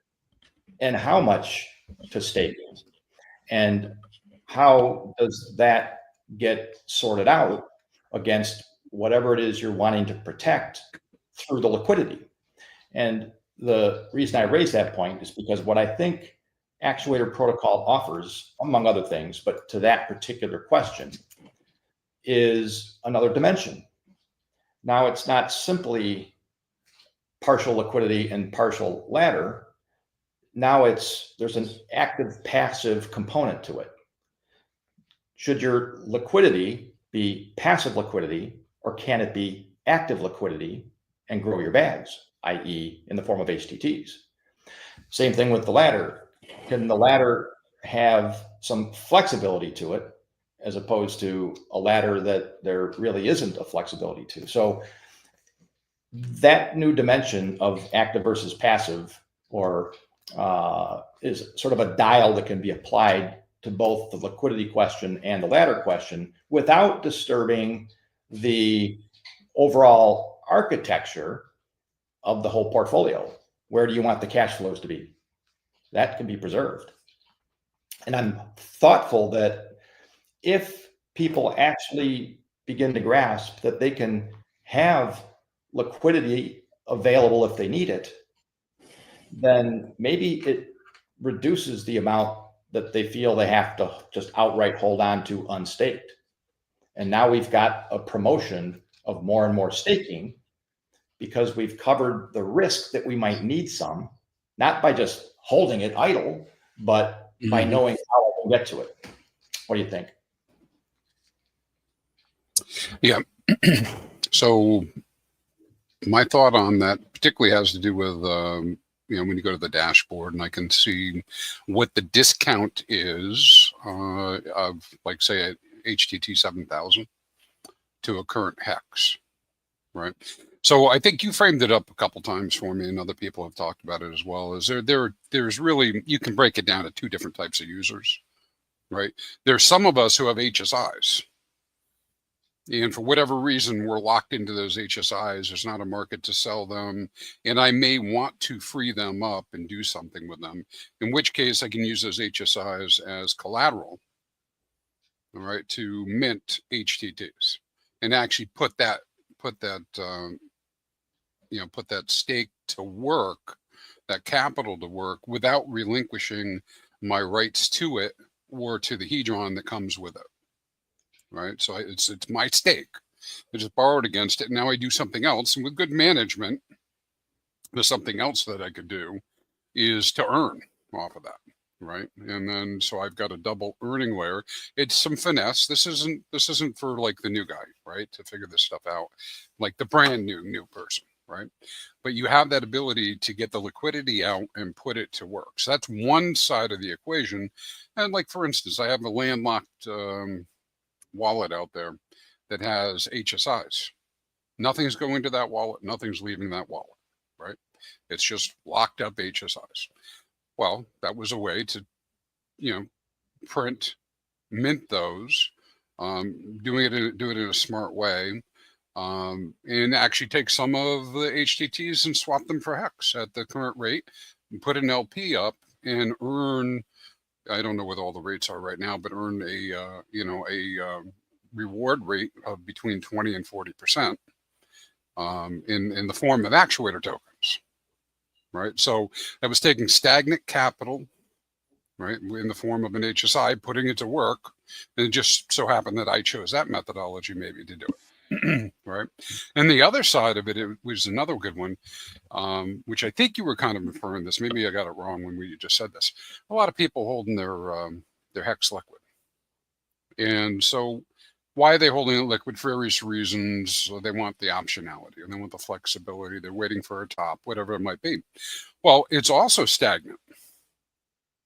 and how much to stake? And how does that get sorted out against whatever it is you're wanting to protect through the liquidity? And the reason I raise that point is because what I think Actuator protocol offers, among other things, but to that particular question, is another dimension. Now it's not simply partial liquidity and partial ladder. Now there's an active passive component to it. Should your liquidity be passive liquidity, or can it be active liquidity and grow your bags, i.e. in the form of HTTs? Same thing with the ladder. Can the ladder have some flexibility to it as opposed to a ladder that there really isn't a flexibility to? So that new dimension of active versus passive, or is sort of a dial that can be applied to both the liquidity question and the ladder question without disturbing the overall architecture of the whole portfolio. Where do you want the cash flows to be? That can be preserved. And I'm thoughtful that if people actually begin to grasp that they can have liquidity available if they need it, then maybe it reduces the amount that they feel they have to just outright hold on to unstaked. And now we've got a promotion of more and more staking because we've covered the risk that we might need some, not by just holding it idle, but by knowing how to get to it. What do you think? Yeah. So my thought on that particularly has to do with, when you go to the dashboard and I can see what the discount is of, like, say, a HTT 7000 to a current Hex, right? So I think you framed it up a couple times for me, and other people have talked about it as well. Is there's really, you can break it down to two different types of users, right? There's some of us who have HSIs, and for whatever reason, we're locked into those HSIs. There's not a market to sell them, and I may want to free them up and do something with them, in which case I can use those HSIs as collateral, all right, to mint HTTs and actually put that stake to work, that capital to work, without relinquishing my rights to it or to the hedron that comes with it. Right, so it's my stake. I just borrowed against it. Now I do something else, and with good management, there's something else that I could do is to earn off of that, right? And then so I've got a double earning layer. It's some finesse. This isn't for like the new guy, right, to figure this stuff out, like the brand new person, right? But you have that ability to get the liquidity out and put it to work. So that's one side of the equation. And like, for instance, I have a landlocked wallet out there that has HSIs, Nothing's going to that wallet. Nothing's leaving that wallet, right? It's just locked up HSIs. Well, that was a way to, mint those, do it in a smart way, and actually take some of the HTTs and swap them for Hex at the current rate, and put an LP up and earn, I don't know what all the rates are right now, but earn a reward rate of between 20 and 40% in the form of Actuator tokens, right? So that was taking stagnant capital, right, in the form of an HSI, putting it to work, and it just so happened that I chose that methodology maybe to do it, right? And the other side of it, it was another good one, which I think you were kind of inferring this. Maybe I got it wrong when we just said this. A lot of people holding their Hex liquid, and so why are they holding it liquid? For various reasons. They want the optionality and they want the flexibility. They're waiting for a top, whatever it might be. Well, it's also stagnant,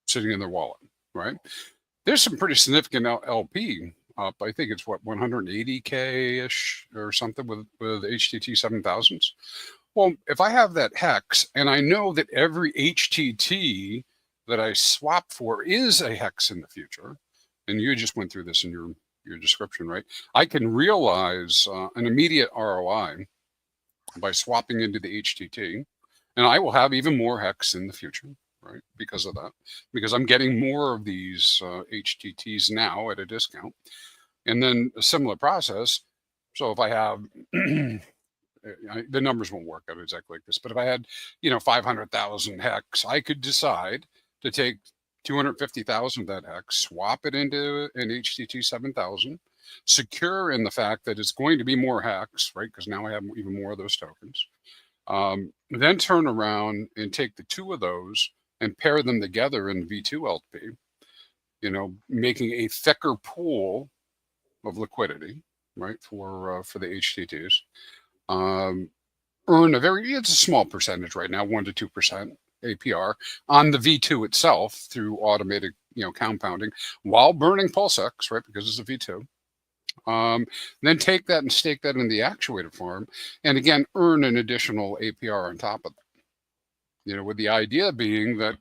sitting in their wallet, right? There's some pretty significant LP up. I think it's what, 180K ish or something with HTT 7000s. Well, if I have that Hex and I know that every HTT that I swap for is a Hex in the future, and you just went through this in your description, right? I can realize an immediate ROI by swapping into the HTT, and I will have even more Hex in the future, right? Because of that, because I'm getting more of these HTTs now at a discount. And then a similar process. So if I have, the numbers won't work out exactly like this, but if I had, 500,000 Hex, I could decide to take 250,000 of that Hex, swap it into an HTT 7000, secure in the fact that it's going to be more Hex, right? Because now I have even more of those tokens. Then turn around and take the two of those and pair them together in V2 LP, making a thicker pool of liquidity, right, for the HTTs. Earn it's a small percentage right now, 1 to 2% APR on the V2 itself through automated, compounding while burning PulseX, right, because it's a V2. Then take that and stake that in the Actuator farm, and again earn an additional APR on top of that. With the idea being that,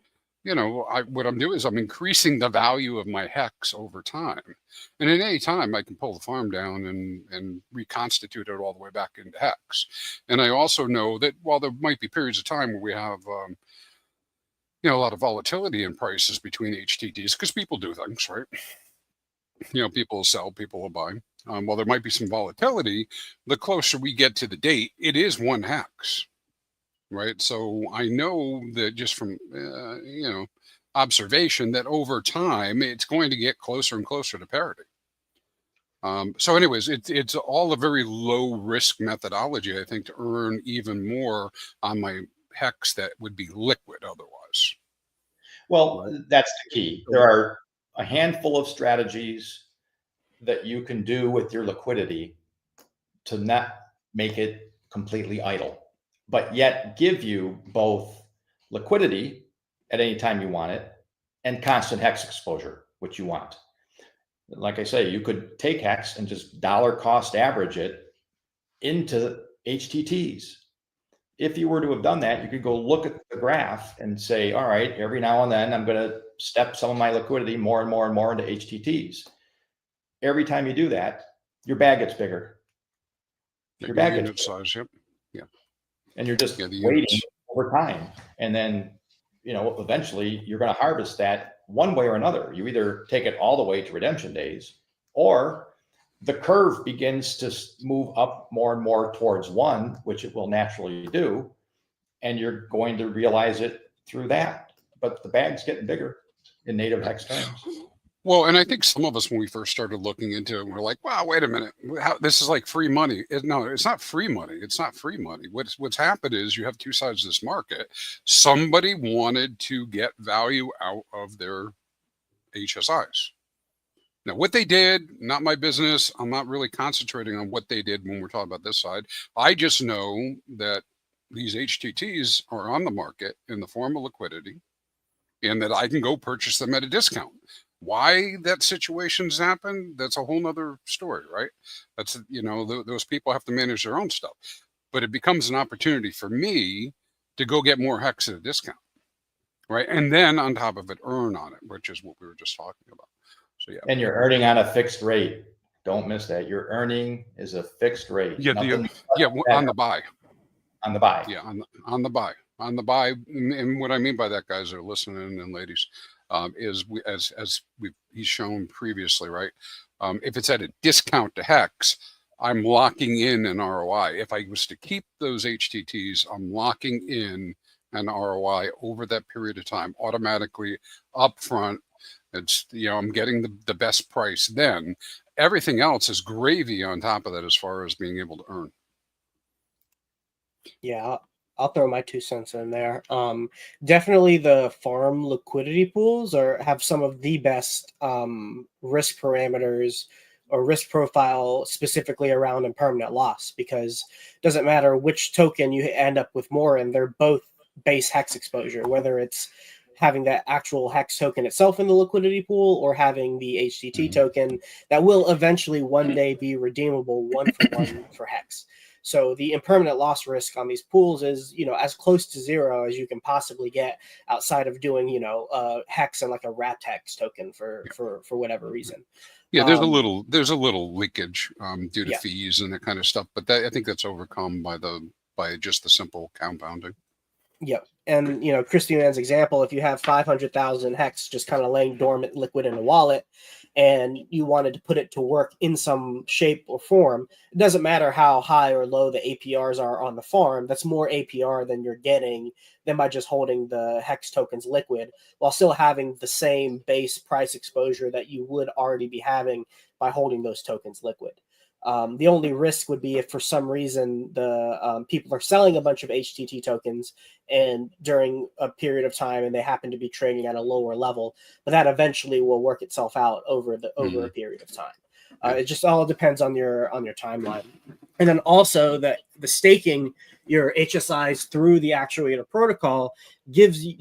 what I'm doing is I'm increasing the value of my Hex over time, and at any time I can pull the farm down and reconstitute it all the way back into Hex. And I also know that while there might be periods of time where we have a lot of volatility in prices between HTTs, because people do things, right? People will sell, people will buy. While there might be some volatility, the closer we get to the date, it is one Hex, right? So I know that just from, observation that over time, it's going to get closer and closer to parity. So anyways, it's all a very low risk methodology, I think, to earn even more on my Hex that would be liquid otherwise. Well, that's the key. There are a handful of strategies that you can do with your liquidity to not make it completely idle, but yet give you both liquidity at any time you want it and constant Hex exposure, which you want. Like I say, you could take Hex and just dollar cost average it into HTTs. If you were to have done that, you could go look at the graph and say, all right, every now and then I'm going to step some of my liquidity more and more and more into HTTs. Every time you do that, your bag gets bigger. Your bag gets bigger. Size, yep. Yeah. And you're just waiting over time. And then, eventually you're going to harvest that one way or another. You either take it all the way to redemption days, or the curve begins to move up more and more towards one, which it will naturally do. And you're going to realize it through that. But the bag's getting bigger in native Hex terms. Well, and I think some of us, when we first started looking into it, we're like, wow, wait a minute. This is like free money. No, it's not free money. It's not free money. What's happened is you have two sides of this market. Somebody wanted to get value out of their HSIs. Now, what they did, not my business. I'm not really concentrating on what they did when we're talking about this side. I just know that these HTTs are on the market in the form of liquidity, and that I can go purchase them at a discount. Why that situation's happened, that's a whole nother story, right? That's, those people have to manage their own stuff. But it becomes an opportunity for me to go get more hex at a discount, right? And then on top of it, earn on it, which is what we were just talking about. So yeah. And you're earning on a fixed rate. Don't miss that. Your earning is a fixed rate. Yeah, on the buy. On the buy. Yeah, on the buy. On the buy. And what I mean by that, guys that are listening and ladies, is he's shown previously, right? If it's at a discount to hex, I'm locking in an ROI. If I was to keep those HTTs, I'm locking in an ROI over that period of time, automatically upfront. It's, I'm getting the best price then. Everything else is gravy on top of that as far as being able to earn. Yeah, I'll throw my 2 cents in there. Definitely the farm liquidity pools have some of the best risk parameters or risk profile specifically around impermanent loss, because it doesn't matter which token you end up with more in, they're both base hex exposure, whether it's having that actual hex token itself in the liquidity pool or having the HTT token that will eventually one day be redeemable 1-for-1 for hex. So the impermanent loss risk on these pools is, as close to zero as you can possibly get outside of doing, hex and like a wrapped hex token for whatever reason. Yeah, there's a little leakage due to fees and that kind of stuff, but I think that's overcome by just the simple compounding. Yep. And, Christy Mann's example, if you have 500,000 hex just kind of laying dormant liquid in a wallet and you wanted to put it to work in some shape or form, it doesn't matter how high or low the APRs are on the farm. That's more APR than you're getting than by just holding the hex tokens liquid while still having the same base price exposure that you would already be having by holding those tokens liquid. The only risk would be if for some reason the people are selling a bunch of HTT tokens and during a period of time and they happen to be trading at a lower level, but that eventually will work itself out over a period of time. It just all depends on your timeline. And then also the staking your HSIs through the Actuator protocol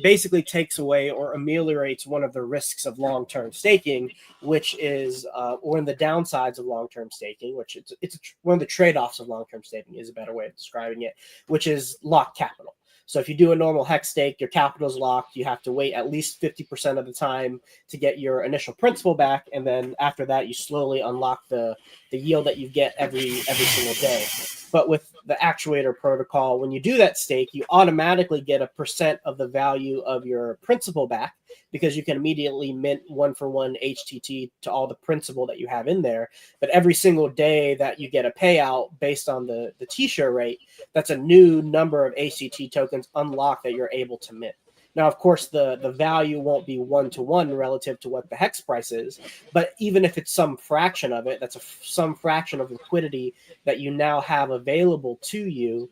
basically takes away or ameliorates one of the risks of long-term staking, which is one of the downsides of long-term staking, which it's one of the trade-offs of long-term staking is a better way of describing it, which is locked capital. So if you do a normal hex stake, your capital is locked. You have to wait at least 50% of the time to get your initial principal back. And then after that, you slowly unlock the yield that you get every single day. But with the Actuator protocol, when you do that stake, you automatically get a % of the value of your principal back because you can immediately mint 1-for-1 HTT to all the principal that you have in there. But every single day that you get a payout based on the T-share rate, that's a new number of HTT tokens unlocked that you're able to mint. Now, of course, the value won't be 1-to-1 relative to what the hex price is, but even if it's some fraction of it, that's some fraction of liquidity that you now have available to you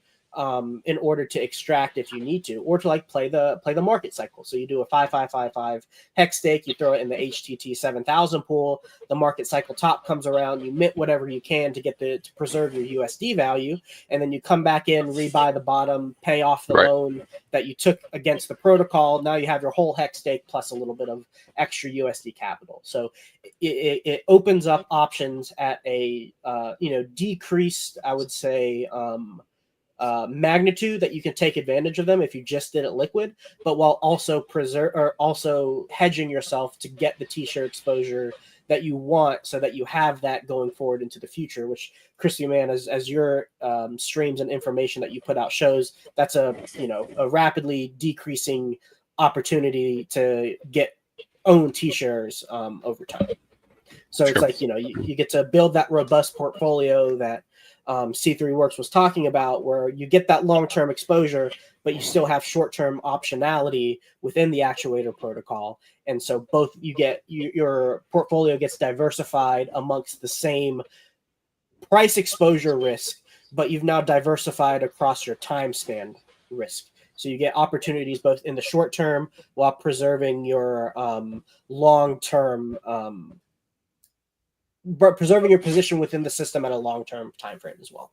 in order to extract if you need to, or to like play the market cycle. So you do a 5-5-5-5 hex stake, you throw it in the HTT 7000 pool, the market cycle top comes around, you mint whatever you can to preserve your USD value, and then you come back in, rebuy the bottom, pay off the loan that you took against the protocol. Now you have your whole hex stake plus a little bit of extra USD capital. So it opens up options at a decreased, I would say, magnitude that you can take advantage of them if you just did it liquid, but while also hedging yourself to get the T-shirt exposure that you want, so that you have that going forward into the future. Which Christy Mann, as your streams and information that you put out shows, that's a rapidly decreasing opportunity to get own T-shares over time. So it's like you get to build that robust portfolio that C3 Works was talking about, where you get that long-term exposure, but you still have short-term optionality within the Actuator protocol. And so both your portfolio gets diversified amongst the same price exposure risk, but you've now diversified across your time span risk. So you get opportunities both in the short term while preserving your long-term preserving your position within the system at a long-term time frame as well.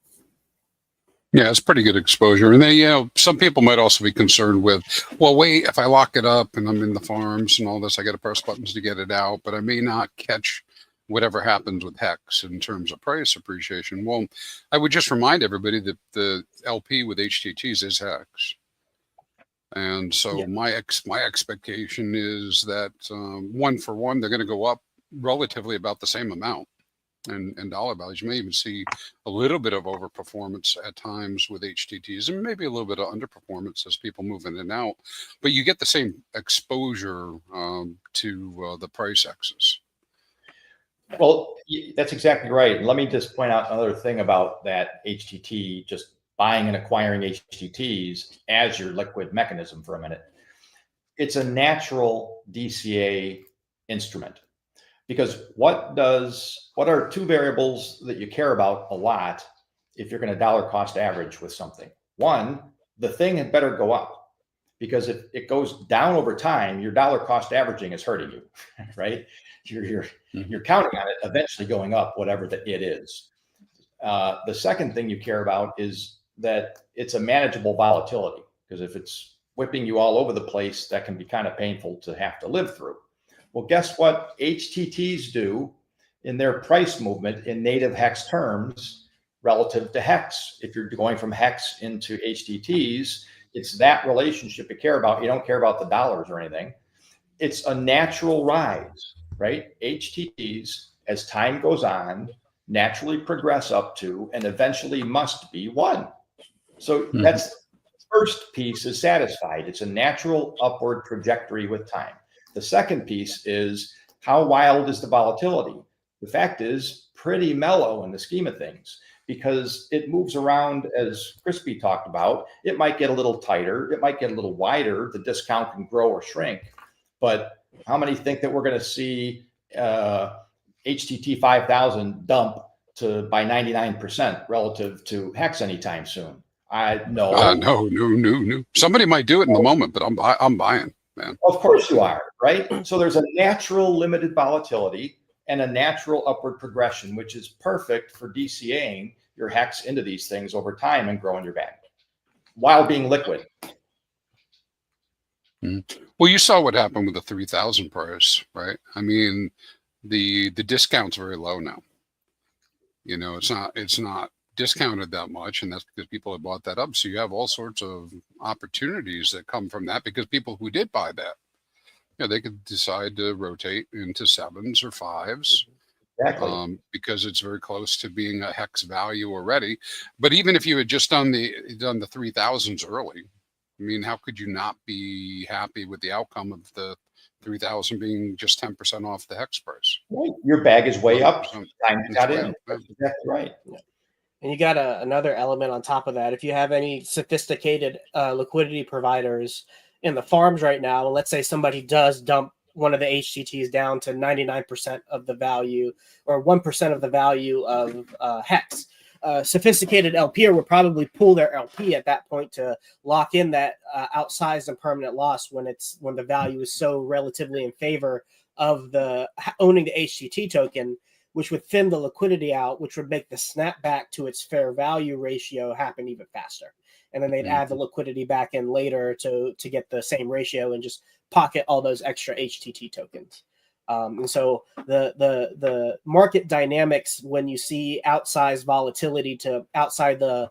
Yeah, it's pretty good exposure. And then, some people might also be concerned with, well, wait, if I lock it up and I'm in the farms and all this, I got to press buttons to get it out, but I may not catch whatever happens with Hex in terms of price appreciation. Well, I would just remind everybody that the LP with HTTs is Hex. And so my expectation is that 1 for 1, they're going to go up relatively about the same amount. And dollar values. You may even see a little bit of overperformance at times with HTTs and maybe a little bit of underperformance as people move in and out, but you get the same exposure to the price X's. Well, that's exactly right. And let me just point out another thing about that HTT, just buying and acquiring HTTs as your liquid mechanism for a minute. It's a natural DCA instrument. Because what are two variables that you care about a lot if you're going to dollar cost average with something? One, the thing had better go up, because if it goes down over time, your dollar cost averaging is hurting you, right? You're counting on it eventually going up, whatever it is. The second thing you care about is that it's a manageable volatility, because if it's whipping you all over the place, that can be kind of painful to have to live through. Well, guess what HTTs do in their price movement in native Hex terms relative to Hex? If you're going from Hex into HTTs, it's that relationship you care about. You don't care about the dollars or anything. It's a natural rise, right? HTTs, as time goes on, naturally progress up to and eventually must be 1. So that's the first piece is satisfied. It's a natural upward trajectory with time. The second piece is, how wild is the volatility? The fact is pretty mellow in the scheme of things, because it moves around, as Crispy talked about. It might get a little tighter. It might get a little wider. The discount can grow or shrink. But how many think that we're going to see HTT 5000 dump by 99% relative to Hex anytime soon? No. Somebody might do it in the moment, but I'm buying. Man. Of course you are, right? So there's a natural limited volatility and a natural upward progression, which is perfect for DCAing your Hex into these things over time and growing your bag while being liquid. Well, you saw what happened with the 3000 price, right? I mean, the discount's very low now. It's not discounted that much, and that's because people have bought that up. So you have all sorts of opportunities that come from that, because people who did buy that, they could decide to rotate into 7s or 5s. Exactly. Because it's very close to being a Hex value already. But even if you had just done the 3000s early, I mean, how could you not be happy with the outcome of the 3000 being just 10% off the Hex price? Right. Your bag is way up. Time you got in. That's exactly right. And you got another element on top of that. If you have any sophisticated liquidity providers in the farms right now, let's say somebody does dump one of the HTTs down to 99% of the value or 1% of the value of Hex. Sophisticated LPer would probably pull their LP at that point to lock in that outsized and permanent loss when the value is so relatively in favor of the owning the HTT token, which would thin the liquidity out, which would make the snapback to its fair value ratio happen even faster. And then they'd add the liquidity back in later to get the same ratio and just pocket all those extra HTT tokens. And so the market dynamics, when you see outsized volatility to outside the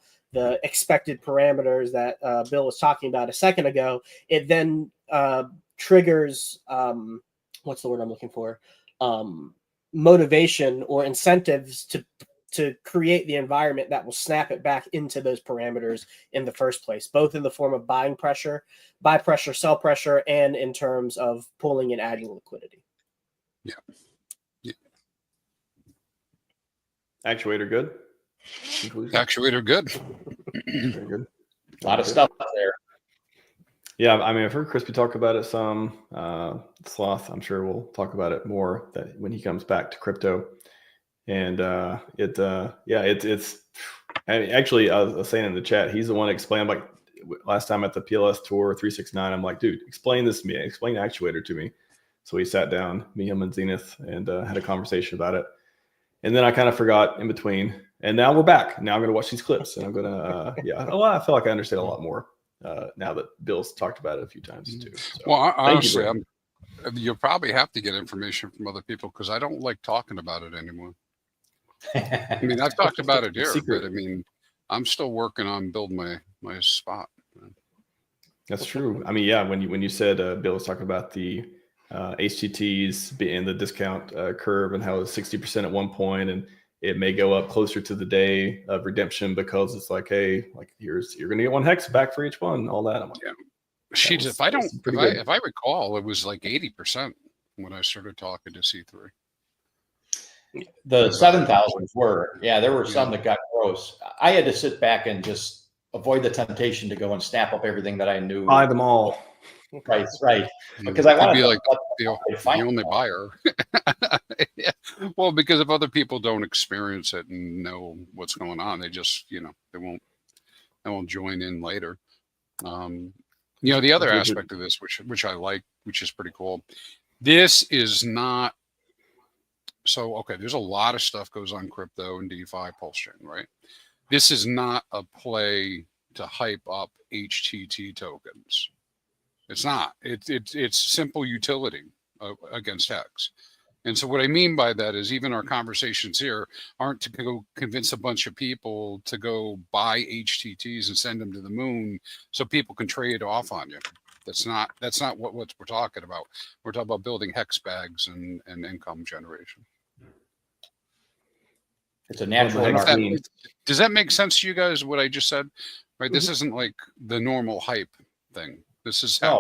expected parameters that Bill was talking about a second ago, it then triggers, what's the word I'm looking for? Motivation or incentives to create the environment that will snap it back into those parameters in the first place, both in the form of buy pressure, sell pressure, and in terms of pulling and adding liquidity. Yeah. Actuator good? Actuator good. Very good. A lot of stuff out there. Yeah, I mean, I've heard Crispy talk about it some. Sloth, I'm sure we'll talk about it more when he comes back to crypto. And it's. I mean, actually, I was saying in the chat, he's the one to explain. Like last time at the PLS Tour 369, I'm like, dude, explain this to me. Explain Actuator to me. So we sat down, me, him, and Zenith, and had a conversation about it. And then I kind of forgot in between. And now we're back. Now I'm going to watch these clips, and I'm going to, I feel like I understand a lot more now that Bill's talked about it a few times too. So, well, honestly, you'll probably have to get information from other people because I don't like talking about it anymore. I mean, I've talked about it here, but I mean, I'm still working on building my spot. That's true. I mean, yeah, when you said Bill was talking about the HTTs being the discount curve and how it's 60% at one point, and it may go up closer to the day of redemption because it's like, hey, like you're gonna get 1 hex back for each one, all that. I'm like, yeah. If I recall, it was like 80% when I started talking to C3. The 7,000s were, there were some that got gross. I had to sit back and just avoid the temptation to go and snap up everything that I knew. Buy them all. Right. Because I want to be like the only buyer. Yeah. Well, because if other people don't experience it and know what's going on, they just, they won't join in later. The other aspect of this, which I like, which is pretty cool. This is not so okay. There's a lot of stuff goes on crypto and DeFi, PulseChain, right? This is not a play to hype up HTT tokens. It's not. It's simple utility against Hex. And so what I mean by that is even our conversations here aren't to go convince a bunch of people to go buy HTTs and send them to the moon so people can trade off on you. That's not what we're talking about. We're talking about building hex bags and income generation. It's a natural. Does that make sense to you guys? What I just said, right? This isn't like the normal hype thing. This is hex.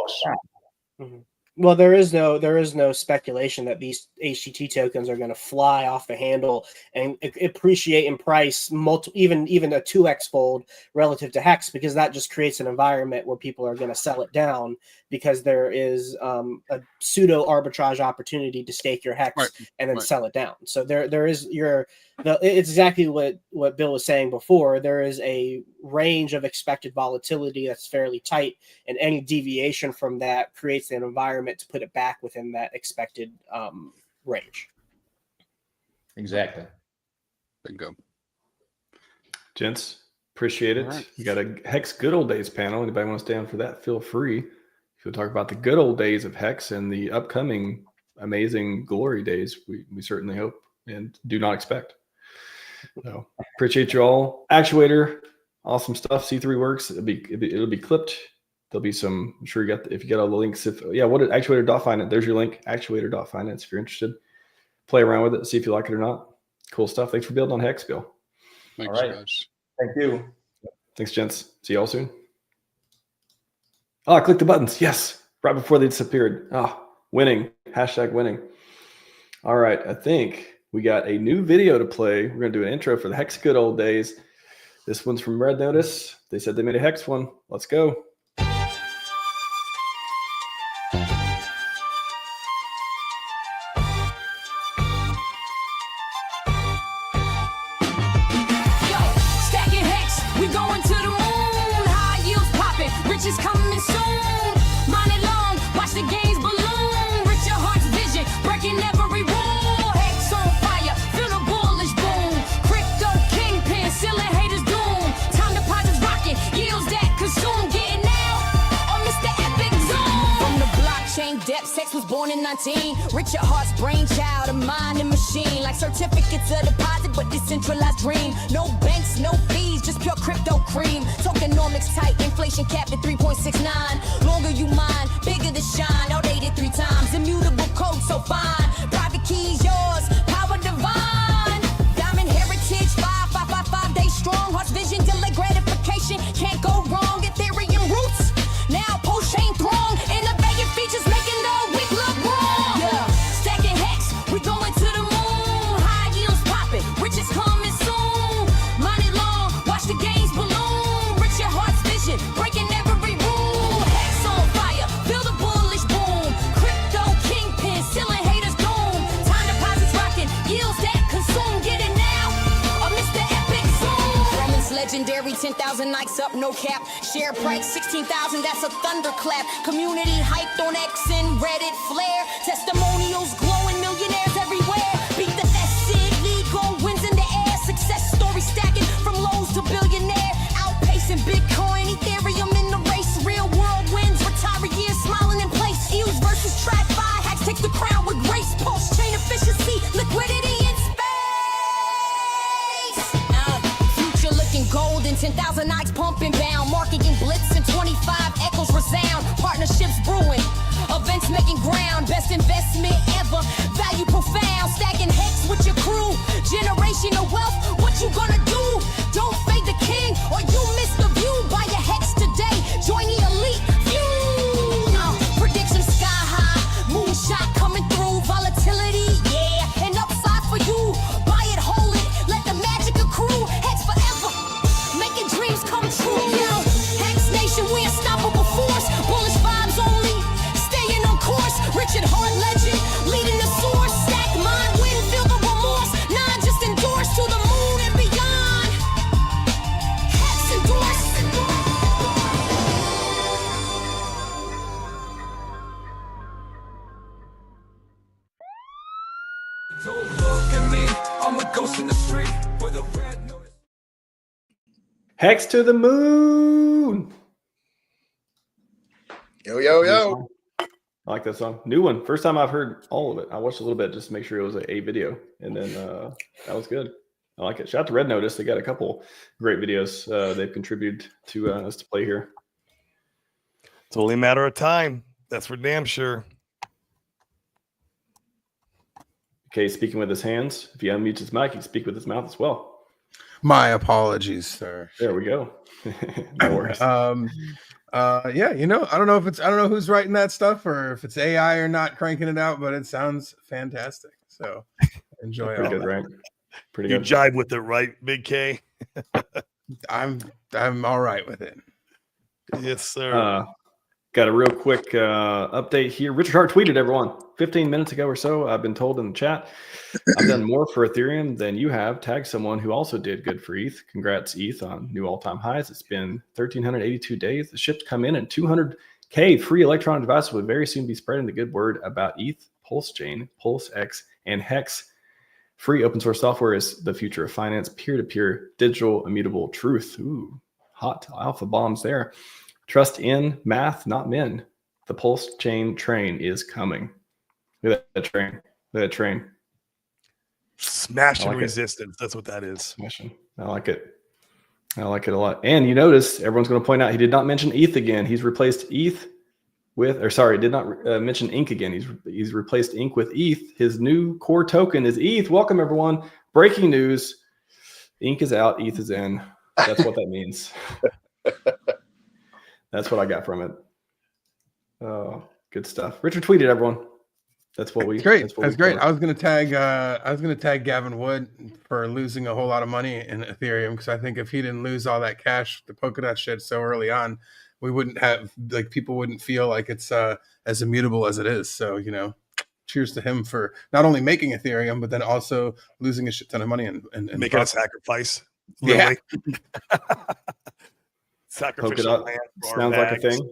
Well, there is no speculation that these HTT tokens are going to fly off the handle and appreciate in price even a 2x fold relative to Hex, because that just creates an environment where people are going to sell it down because there is a pseudo arbitrage opportunity to stake your Hex and then sell it down. So there is it's exactly what Bill was saying before. There is a range of expected volatility that's fairly tight, and any deviation from that creates an environment to put it back within that expected range. Exactly. Bingo. Gents, appreciate it. Right. You got a Hex Good Old Days panel. Anybody want to stay on for that? Feel free. If you'll talk about the good old days of Hex and the upcoming amazing glory days, we certainly hope and do not expect. So appreciate you all. Actuator, awesome stuff. C3 works. It'll be clipped. There'll be some. I'm sure if you get all the links. What is Actuator.finance? There's your link. Actuator.finance. If you're interested, play around with it, see if you like it or not. Cool stuff. Thanks for building on Hex, Bill. Thanks, all right, guys. Thank you. Thanks, gents. See y'all soon. Oh, I clicked the buttons. Yes, right before they disappeared. Winning. #winning. All right, I think we got a new video to play. We're going to do an intro for the Hex Good Old Days. This one's from Red Notice. They said they made a Hex one. Let's go. Stacking Hex, we going to the moon. High yields popping, riches coming soon. Money long, watch the gains balloon. Rich your heart's vision, breaking every rule. Hex on fire, feel the bullish boom. Crypto kingpin, sealing haters doom. Time deposits rocking, yields that consume. Getting out on Mr. Epic Zoom. From the blockchain depths, Hex was born in 19. Rich your heart's brainchild, a mind and machine. Like certificates of deposit, but decentralized dream. No banks, no fees, just pure crypto cream. Tokenomics tight, inflation capped at 3.69. Longer you mine, bigger the shine. Outdated 3 times, immutable code so fine. Private keys yours, power divine. Diamond heritage, 5555 days strong. Heart's vision, delay gratification, can't go wrong. Ethereum roots, now PulseChain throng. Innovative features making the weak look wrong. Yeah, stacking Hex, we going to the moon. High yields popping, riches coming soon. Money long, watch the gains balloon. Rich your heart's vision, breaking every rule. Hex on fire, feel the bullish boom. Crypto kingpin, sealing haters doom. Time deposits rocking, yields that consume. Get it now, or Mr. Epic Zoom. Romans legendary, 10,000 likes up, no cap. Share price 16,000, that's a thunderclap. Community hyped on X and Reddit flare. Testimonials glowing, millionaires everywhere. Beat the SID league on wins in the air. Success story 10,000 nights pumping bound. Marketing blitz and 25 echoes resound. Partnerships brewing. Events making ground. Best investment ever. Value profound. Stacking Hex with your crew. Generational wealth. What you gonna do? Don't fade the king or you miss the view. Buy your Hex today. Join the elite few. Prediction sky high. Moonshot coming through. Volatility, yeah. And upside for you. Buy it, hold it. Let the magic accrue. Hex forever. Making dreams come true. Yo, Hex Nation, we unstoppable force. Bullish vibes only. Staying on course. Richard Hart legend. Leading the source. Stack mind, win, feel the remorse. Nah, just endorse to the moon and beyond. Hex endorse. Don't look at me, I'm a ghost in the street with a red notice. Hex to the moon. Yo, yo, yo. I like that song. New one. First time I've heard all of it. I watched a little bit just to make sure it was a video. And then that was good. I like it. Shout out to Red Notice. They got a couple great videos they've contributed to us to play here. It's only a matter of time. That's for damn sure. Okay, speaking with his hands. If he unmutes his mic, he can speak with his mouth as well. My apologies, sir. There we go. No worries. Yeah, you know, I don't know who's writing that stuff or if it's AI or not cranking it out, but it sounds fantastic. So enjoy Pretty all good, that. right? Pretty You good. jive with it, right, Big K? I'm all right with it. Yes, sir. Got a real quick update here. Richard Hart tweeted, everyone, 15 minutes ago or so. I've been told in the chat, I've done more for Ethereum than you have. Tag someone who also did good for ETH. Congrats, ETH, on new all-time highs. It's been 1,382 days. The ships come in, and 200K free electronic devices will very soon be spreading the good word about ETH, PulseChain, PulseX, and Hex. Free open source software is the future of finance. Peer-to-peer, digital, immutable truth. Ooh, hot alpha bombs there. Trust in math, not men. The PulseChain train is coming. Look at that train. Look at that train. Smashing like resistance. That's what that is. Smashing. I like it. I like it a lot. And you notice everyone's going to point out he did not mention ETH again. He's replaced ETH with, or sorry, did not mention INK again. He's replaced INK with ETH. His new core token is ETH. Welcome, everyone. Breaking news. INK is out. ETH is in. That's what that means. That's what I got from it. Oh, good stuff. Richard tweeted, everyone. That's what we. That's great. That's great. I was gonna tag Gavin Wood for losing a whole lot of money in Ethereum because I think if he didn't lose all that cash, the Polkadot shit so early on, we wouldn't have people wouldn't feel like it's as immutable as it is. So cheers to him for not only making Ethereum but then also losing a shit ton of money and making a sacrifice. Yeah. Sacrificial Polkadot land sounds like a thing.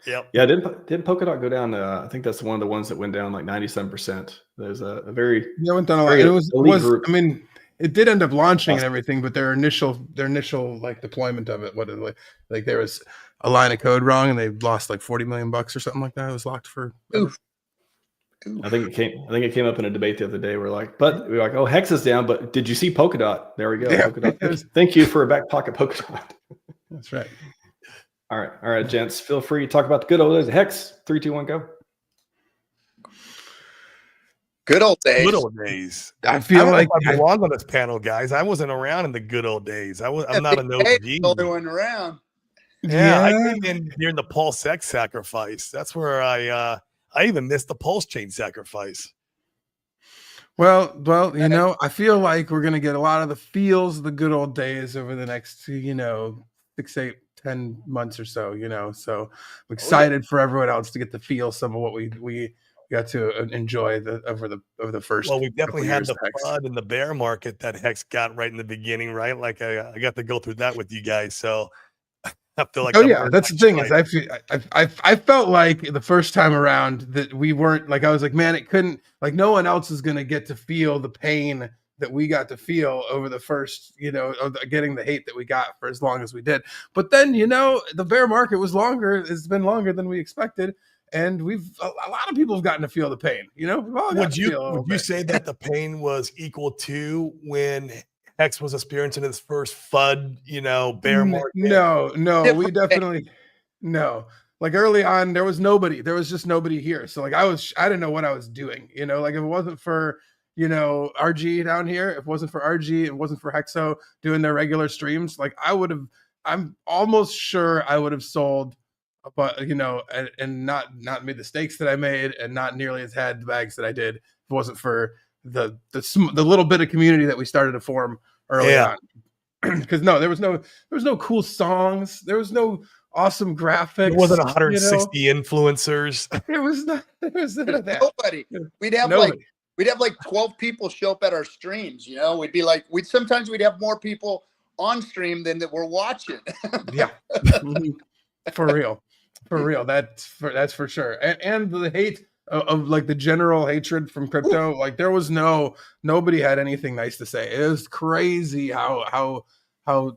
Yep. Yeah, didn't Polkadot go down? I think that's one of the ones that went down like 97%. There's a very it went down a lot. It was I mean, it did end up launching and everything, but their initial like deployment of it, like there was a line of code wrong and they lost like $40 million or something like that. It was locked for. Oof. I think it came up in a debate the other day. We're like, oh, Hex is down, but did you see Polkadot? There we go. Yeah. Polkadot. Thank you for a back pocket Polkadot. That's right. All right, gents. Feel free to talk about the good old days. Hex, 3, 2, 1, go. Good old days. Good old days. I feel like I belong on this panel, guys. I wasn't around in the good old days. I'm not an OG. The only one around. Yeah, I came in during the PulseX sacrifice. That's where I even missed the PulseChain sacrifice. Well, I feel like we're gonna get a lot of the feels of the good old days over the next, 6, 8, 10 months or so. So I'm excited for everyone else to get to feel some of what we got to enjoy over the first. Well, we definitely had the Hex. flood and the bear market that Hex got right in the beginning, right? Like I got to go through that with you guys, so I feel like. Oh yeah, that's the thing is I felt like the first time around that we weren't like I was like, man, it couldn't like no one else is gonna get to feel the pain that we got to feel over the first, getting the hate that we got for as long as we did. But then, the bear market was longer. It's been longer than we expected. And a lot of people have gotten to feel the pain, We've all Would you say that the pain was equal to when Hex was experiencing his first FUD, bear market? No, we definitely no. Like early on, there was nobody. There was just nobody here. So like I didn't know what I was doing. Like if it wasn't for RG down here, if it wasn't for RG, it wasn't for Hexo doing their regular streams, like I'm almost sure I would have sold, but and not made the stakes that I made, and not nearly as had the bags that I did if it wasn't for the little bit of community that we started to form early on. Because there was no cool songs, there was no awesome graphics. It wasn't 160 influencers. There was none of that. Nobody. We'd have like 12 people show up at our streams. We'd be like, sometimes we'd have more people on stream than that we're watching. Yeah, for real. That's for sure. And the hate of like the general hatred from crypto, like there was nobody had anything nice to say. It was crazy how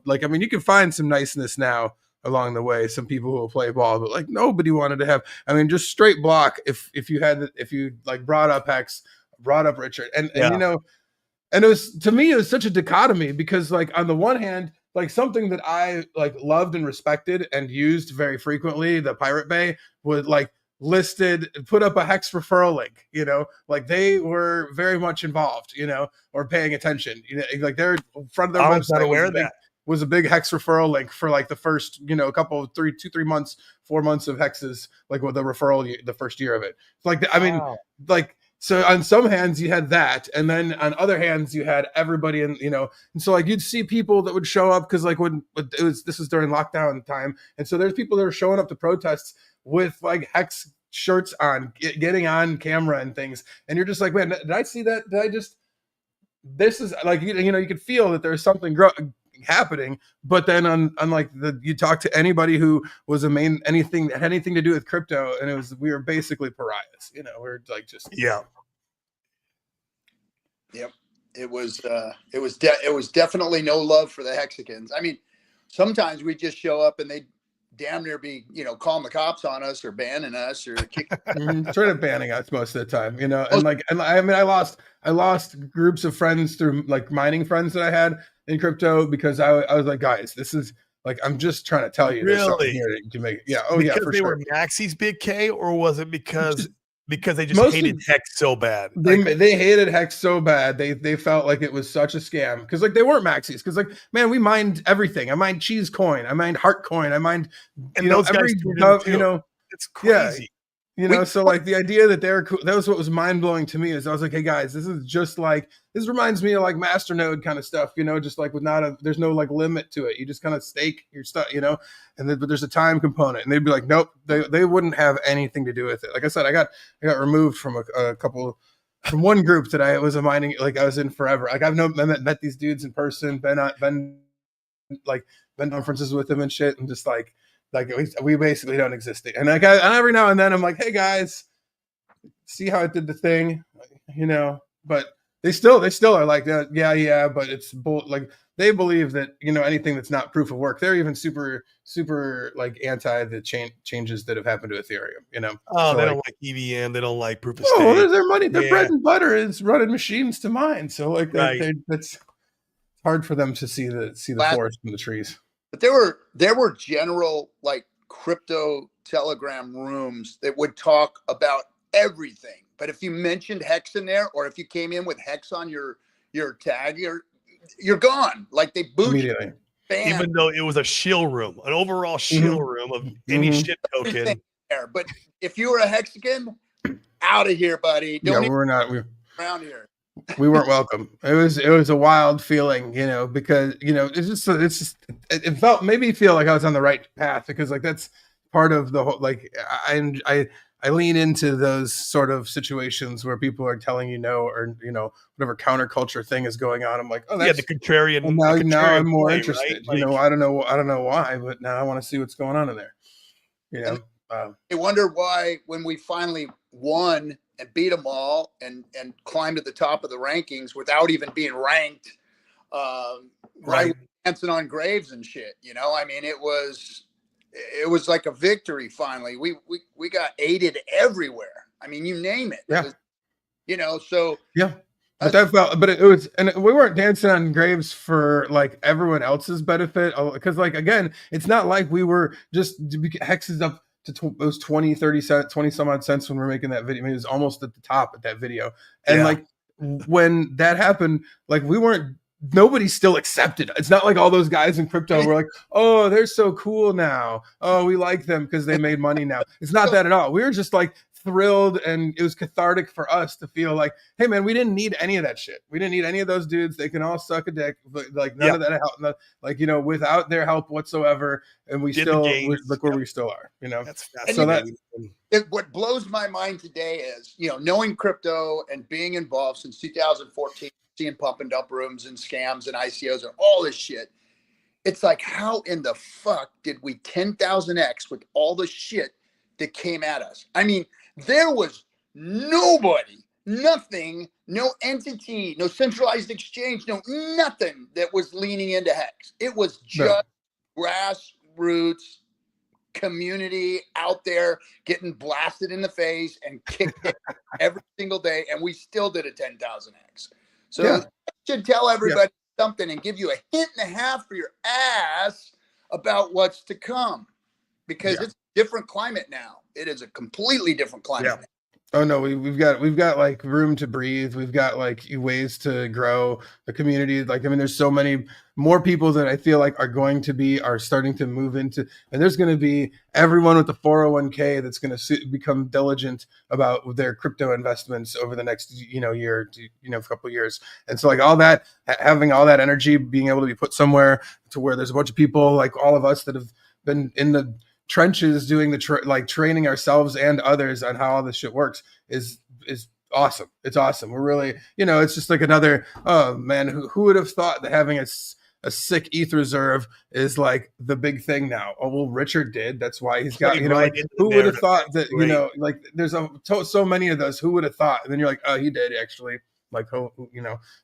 like, I mean, you can find some niceness now along the way, some people who will play ball, but like nobody wanted to have, I mean, just straight block if you like brought up Hex, brought up Richard, and and it was, to me, it was such a dichotomy, because like on the one hand, like something that I like loved and respected and used very frequently, the Pirate Bay, would like put up a Hex referral link, like they were very much involved, or paying attention, like they're in front of their website was a big Hex referral link for like the first, couple of 3 months, 4 months of Hexes, like with the referral, the first year of it. Like, I mean, like, so on some hands you had that, and then on other hands you had everybody and so like you'd see people that would show up, because like this was during lockdown time, and so there's people that are showing up to protests with like Hex shirts on, getting on camera and things, and you're just like, man, did I see that? This is like, you could feel that there's something happening, but then on like you talk to anybody who was anything that had anything to do with crypto, and we wwe were basically pariahs. We're like just Yep. It was definitely no love for the Hexicans. I mean, sometimes we just show up and they damn near be calling the cops on us or banning us or kicking. Sort of banning us most of the time, and I mean, I lost groups of friends through like mining friends that I had in crypto, because I was like, guys, this is like, I'm just trying to tell you, there's something here to make it. Yeah. Oh yeah, for they sure. were Maxis Big K, or was it because they just hated Hex so bad? They hated Hex so bad. They felt like it was such a scam, because like they weren't Maxis, because like, man, we mined everything. I mined Cheese Coin, I mined Heart Coin, I mined those guys it's crazy. So like the idea that that was what was mind blowing to me, is I was like, hey guys, this is just like, this reminds me of like Masternode kind of stuff, just like there's no like limit to it. You just kind of stake your stuff, but there's a time component, and they'd be like, nope, they wouldn't have anything to do with it. Like I said, I got removed from a couple, from one group that I was mining, like I was in forever. Like I've met these dudes in person, been on conferences with them and shit, and just like we basically don't exist. And like and every now and then I'm like, hey guys, see how it did the thing, but they still are like that. Yeah, but it's like they believe that anything that's not proof of work, they're even super like anti the changes that have happened to Ethereum. They so don't like EVM, they don't like proof of stake. Oh, their money, their bread and butter is running machines to mine. So like that's hard for them to see the forest from the trees. But there were general like crypto Telegram rooms that would talk about everything. But if you mentioned Hex in there, or if you came in with Hex on your tag, you're gone. Like they boot immediately. Even though it was a shill room, an overall shill room of any shit token. There. But if you were a Hexican, out of here, buddy. We're not around here. We weren't welcome. It was a wild feeling, because it felt, made me feel like I was on the right path, because like that's part of the whole, like I lean into those sort of situations where people are telling or whatever counterculture thing is going on. I'm like, oh, that's the contrarian. Well, now I'm more play, interested. Right? I don't know why, but now I want to see what's going on in there. I wonder why, when we finally won and beat them all and climbed to the top of the rankings without even being ranked, right, dancing on graves and shit. I mean, it was like a victory. Finally, we got aided everywhere. I mean, you name it. Yeah. So yeah. But that felt, but it was, and we weren't dancing on graves for like everyone else's benefit. Because like, again, it's not like we were just Hex is up to it was 20, 30 cents, 20 some odd cents when we were making that video. I mean, it was almost at the top of that video. And like when that happened, like we weren't, nobody still accepted. It's not like all those guys in crypto were like, oh, they're so cool now. Oh, we like them because they made money now. It's not that at all. We were just like thrilled, and it was cathartic for us to feel like, hey man, we didn't need any of that shit. We didn't need any of those dudes. They can all suck a dick, but like none of that help, like, you know, without their help whatsoever. And we still look where we still are, you know. That's fascinating. So what blows my mind today is, you know, knowing crypto and being involved since 2014, seeing pump and dump rooms and scams and ICOs and all this shit. It's like, how in the fuck did we 10,000x with all the shit that came at us? I mean, there was nobody, nothing, no entity, no centralized exchange, no nothing that was leaning into Hex. It was just grassroots community out there getting blasted in the face and kicked every single day, and we still did a 10,000x. So that should tell everybody something and give you a hint and a half for your ass about what's to come, because it's a different climate now. It is a completely different climate. Oh no, we've got like room to breathe. We've got like ways to grow the community. Like, I mean, there's so many more people that I feel like are starting to move into, and there's going to be everyone with the 401k that's going to become diligent about their crypto investments over the next, year to, couple of years. And so like all that, having all that energy, being able to be put somewhere to where there's a bunch of people like all of us that have been in the trenches doing the training ourselves and others on how all this shit works is awesome. It's awesome. We're really, it's just like another, oh man, who would have thought that having a sick ETH reserve is like the big thing now? Oh, well, Richard did. That's why he's got, who would have thought that, like there's so many of those, who would have thought? And then you're like, oh, he did actually. Like, so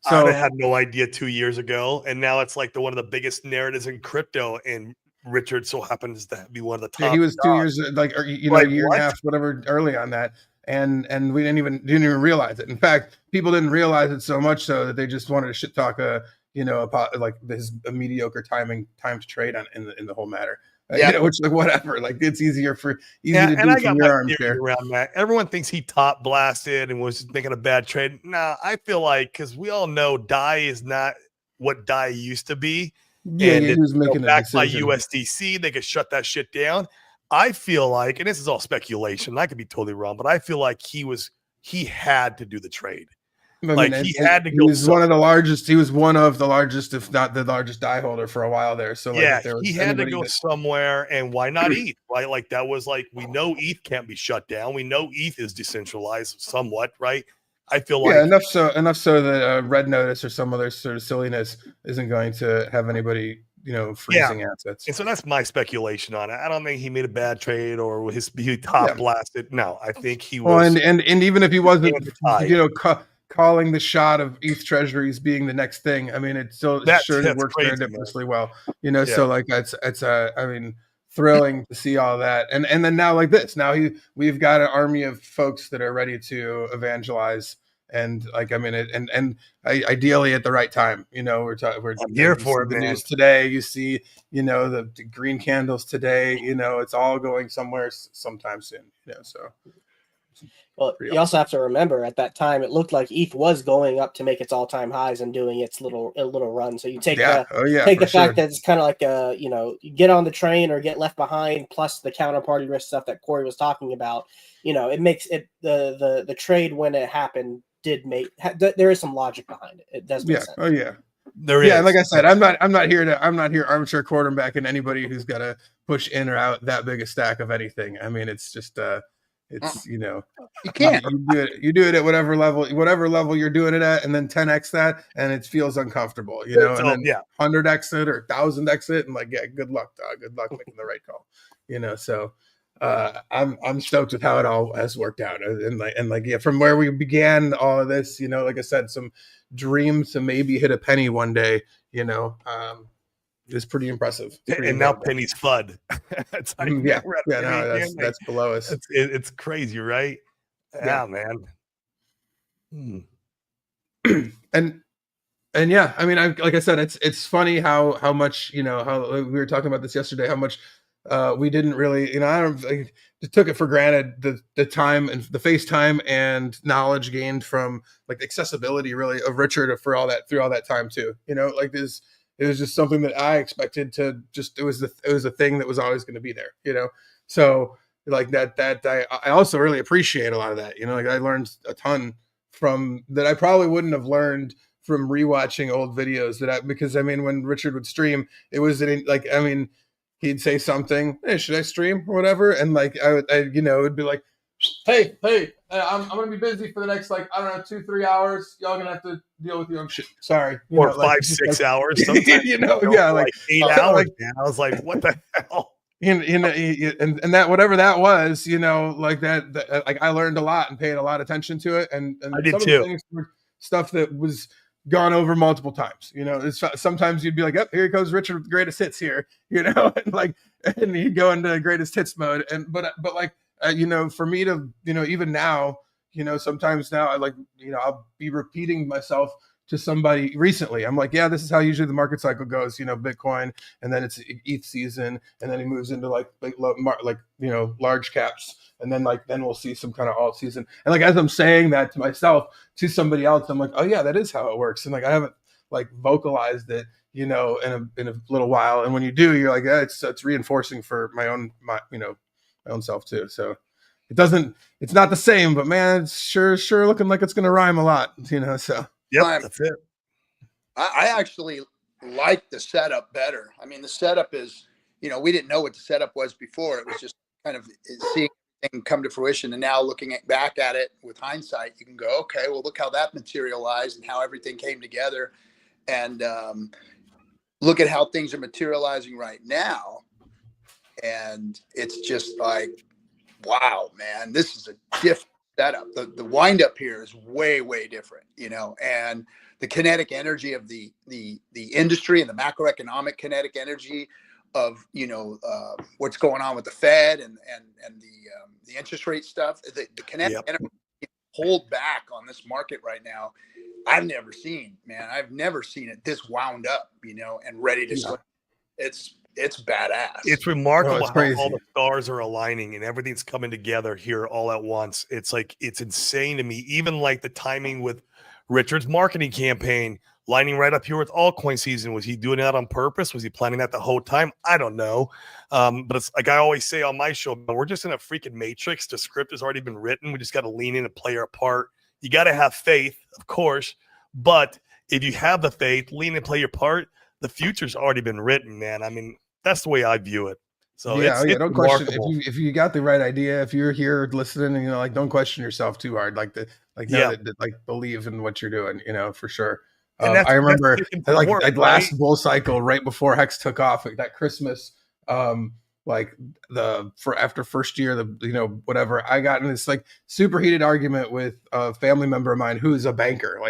I had no idea 2 years ago. And now it's like one of the biggest narratives in crypto, and Richard so happens to be one of the top. Yeah, he was 2 years, a year and a half, whatever, early on that, and we didn't even realize it. In fact, people didn't realize it so much so that they just wanted to shit talk, about like his mediocre time to trade on in the whole matter. Which like whatever, like it's easy to do from your armchair. Around that, everyone thinks he top blasted and was making a bad trade. Nah, I feel like, because we all know DAI is not what DAI used to be. Yeah, he was making backed by USDC, they could shut that shit down. I feel like, and this is all speculation, I could be totally wrong, but I feel like he had to do the trade. He had to go. He was one of the largest. He was one of the largest, if not the largest, DAI holder for a while there. So he had to go somewhere, and why not ETH? Right, like that was like, we know ETH can't be shut down. We know ETH is decentralized somewhat, right? I feel like enough so that Red Notice or some other sort of silliness isn't going to have anybody freezing assets. And so that's my speculation on it. I don't think he made a bad trade or he top blasted. No, I think he was. Well, and even if he wasn't, calling the shot of ETH treasuries being the next thing, I mean, it still sure works serendipitously well. So like it's thrilling to see all that, and then now like this, we've got an army of folks that are ready to evangelize, and like ideally at the right time. We're here for the news today. You see, the green candles today. It's all going somewhere sometime soon. So. Well, you also have to remember at that time, it looked like ETH was going up to make its all-time highs and doing its little run. So you take the fact that it's kind of like you get on the train or get left behind, plus the counterparty risk stuff that Corey was talking about. It makes it the trade when it happened there is some logic behind it. It does make sense. Oh yeah. There is. Yeah, like I said, I'm not here armchair quarterbacking anybody who's got to push in or out that big a stack of anything. I mean, it's just it's you can't. You do it at whatever level you're doing it at, and then 10x that, and it feels uncomfortable, and then 100x it or 1000x it, and good luck, dog. Good luck making the right call, So I'm stoked with how it all has worked out, and from where we began all of this, like I said, some dreams to maybe hit a penny one day, It's pretty impressive. And now penny's FUD. That's below us. It's crazy, right? Yeah, man. and yeah, I mean, like I said, it's funny how much, you know, how we were talking about this yesterday, how much we didn't really, you know, I don't like, just took it for granted the time and the FaceTime and knowledge gained from like accessibility really of Richard for all that through all that time too. You know, like this, it was just something that I expected to just it was a thing that was always going to be there. You know, so like that I also really appreciate a lot of that. You know, like I learned a ton from that I probably wouldn't have learned from rewatching old videos because I mean, when Richard would stream, it was like, I mean, he'd say something, hey, should I stream or whatever? And like, I you know, it would be like, hey, I'm going to be busy for the next, like, I don't know, 2-3 hours. Y'all going to have to deal with your own shit. Sorry. You Or know, like, 5-6 hours. Sometimes, you know, yeah. Like 8 hours, man. I was like, what the hell? You know, and that, whatever that was, you know, like that like I learned a lot and paid a lot of attention to it. And I did some too. of the things were stuff that was gone over multiple times. You know, sometimes you'd be like, "Yep, here goes Richard with the greatest hits here," you know, and he'd go into greatest hits mode. And but like you know, for me to, you know, even now, you know, sometimes now I like, you know, I'll be repeating myself to somebody recently. I'm like, yeah, this is how usually the market cycle goes. You know, Bitcoin, and then it's ETH season, and then he moves into like you know, large caps. And then we'll see some kind of alt season. And like, as I'm saying that to myself, to somebody else, I'm like, oh yeah, that is how it works. And like, I haven't like vocalized it, you know, in a little while. And when you do, you're like, yeah, it's reinforcing for my own self too. So it's not the same, but man, it's sure looking like it's going to rhyme a lot, you know? So yeah, that's it. I actually like the setup better. I mean, the setup is, you know, we didn't know what the setup was before. It was just kind of seeing come to fruition, and now looking back at it with hindsight, you can go, okay, well, look how that materialized and how everything came together, and look at how things are materializing right now, and it's just like, wow, man, this is a different setup. The wind up here is way different, you know, and the kinetic energy of the industry and the macroeconomic kinetic energy of, you know, what's going on with the Fed and the interest rate stuff, the kinetic energy hold back on this market right now. I've never seen it this wound up, you know, and ready to swing. It's badass. It's remarkable how all the stars are aligning and everything's coming together here all at once. It's like, it's insane to me. Even like the timing with Richard's marketing campaign lining right up here with altcoin season. Was he doing that on purpose? Was he planning that the whole time? I don't know. But it's like I always say on my show, we're just in a freaking matrix. The script has already been written. We just got to lean in and play our part. You got to have faith, of course. But if you have the faith, lean and play your part, the future's already been written, man. I mean, that's the way I view it. So yeah, it's don't question if you got the right idea. If you're here listening, you know, like, don't question yourself too hard. Like believe in what you're doing, you know, for sure. I remember like last bull cycle right before Hex took off, like that Christmas, after first year, you know, whatever, I got in this like super heated argument with a family member of mine who's a banker,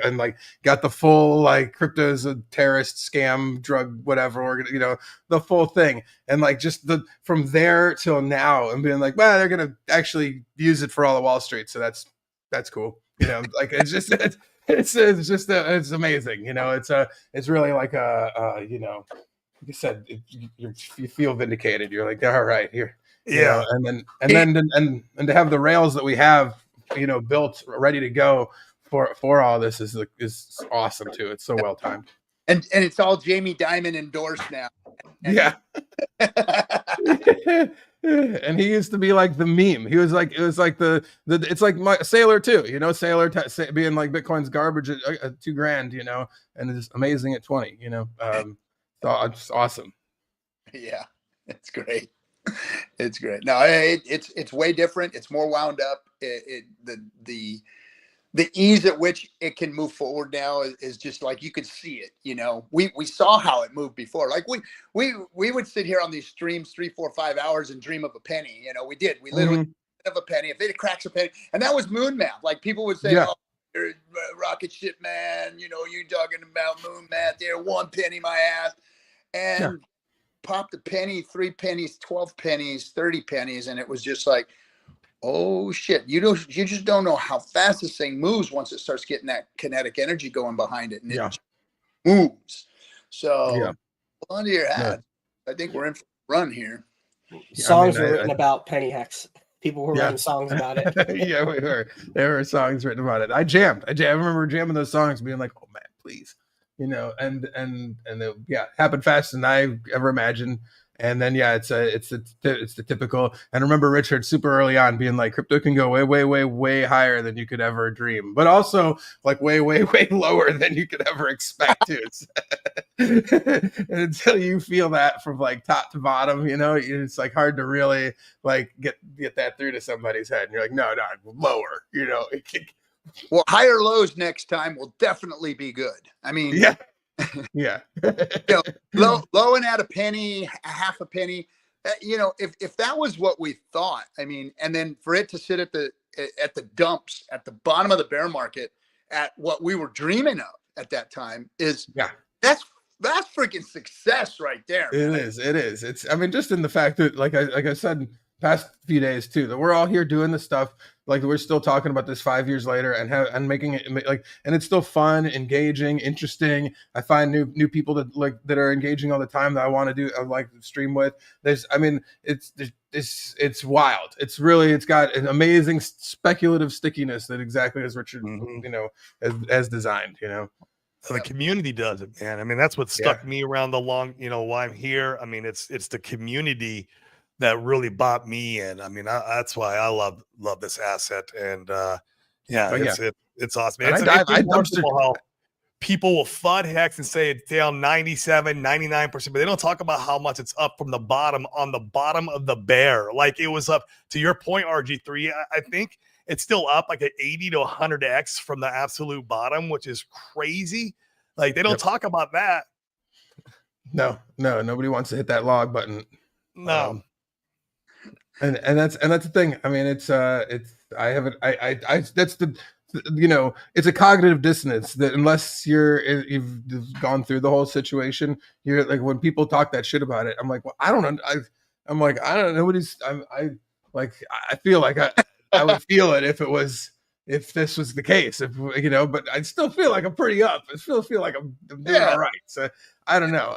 and got the full like crypto's a terrorist scam drug, whatever, or, you know, the full thing. And like just from there till now and being like, well, they're going to actually use it for all of Wall Street. So that's cool. You know, like it's amazing. You know, it's really like you know, like I said, you feel vindicated. You're like, all right, here, you know, and then to have the rails that we have, you know, built ready to go for all this is awesome too. It's so well timed, and it's all Jamie Dimon endorsed now. Yeah. And he used to be like the meme. He was like, it was like it's like my Sailor too, you know, Sailor being like Bitcoin's garbage at $2,000, you know, and it's amazing at 20, you know. So it's awesome. Yeah, it's great. It's great. No, it's way different. It's more wound up. The ease at which it can move forward now is just like, you could see it, you know. We saw how it moved before. Like we would sit here on these streams 3, 4, 5 hours and dream of a penny. You know, we literally of a penny. If it cracks a penny, and that was moon math. Like people would say, oh, you're rocket ship man, you know, you talking about moon math there, 1 penny my ass. And popped a penny, 3 pennies, 12 pennies, 30 pennies, and it was just like, oh shit, you just don't know how fast this thing moves once it starts getting that kinetic energy going behind it, and it moves. So under your hat. I think we're in for a run here. Songs were written about penny hex. People were writing songs about it. Yeah, we were. There were songs written about it. I jammed. I remember jamming those songs, being like, "Oh man, please," and it happened faster than I ever imagined. And then it's the typical. And remember Richard super early on being like, crypto can go way, way, way, way higher than you could ever dream, but also like way, way, way lower than you could ever expect to. And until you feel that from like top to bottom, it's like hard to really like get that through to somebody's head. And you're like, no, lower, Well, higher lows next time will definitely be good. I mean, yeah. Low and at a penny, a half a penny. If that was what we thought, I mean, and then for it to sit at the dumps at the bottom of the bear market at what we were dreaming of at that time that's freaking success right there. Man. It is. It's, I mean, just in the fact that like I said past few days too, that we're all here doing this stuff, like we're still talking about this 5 years later and making it like, and it's still fun, engaging, interesting. I find new people that are engaging all the time that I want to do, I like to stream with. It's wild. It's got an amazing speculative stickiness that exactly as Richard, as designed, So the community does it, man. I mean, that's what stuck me around the long, why I'm here. I mean, it's the community that really bought me in. I mean, that's why I love this asset. And it's awesome. And it's remarkable how people will FUD Hex and say it's down 97, 99%, but they don't talk about how much it's up from the bottom, on the bottom of the bear. Like it was up, to your point, RG3, I think it's still up like an 80 to 100x from the absolute bottom, which is crazy. Like they don't talk about that. No, nobody wants to hit that log button. No. And that's the thing. I mean, it's that's the, it's a cognitive dissonance that unless you've gone through the whole situation, you're like, when people talk that shit about it, I'm like, well, I don't know. I'm like, I don't know. I feel like I would feel it if this was the case, but I still feel like I'm pretty up. I still feel like I'm doing all right. So I don't know.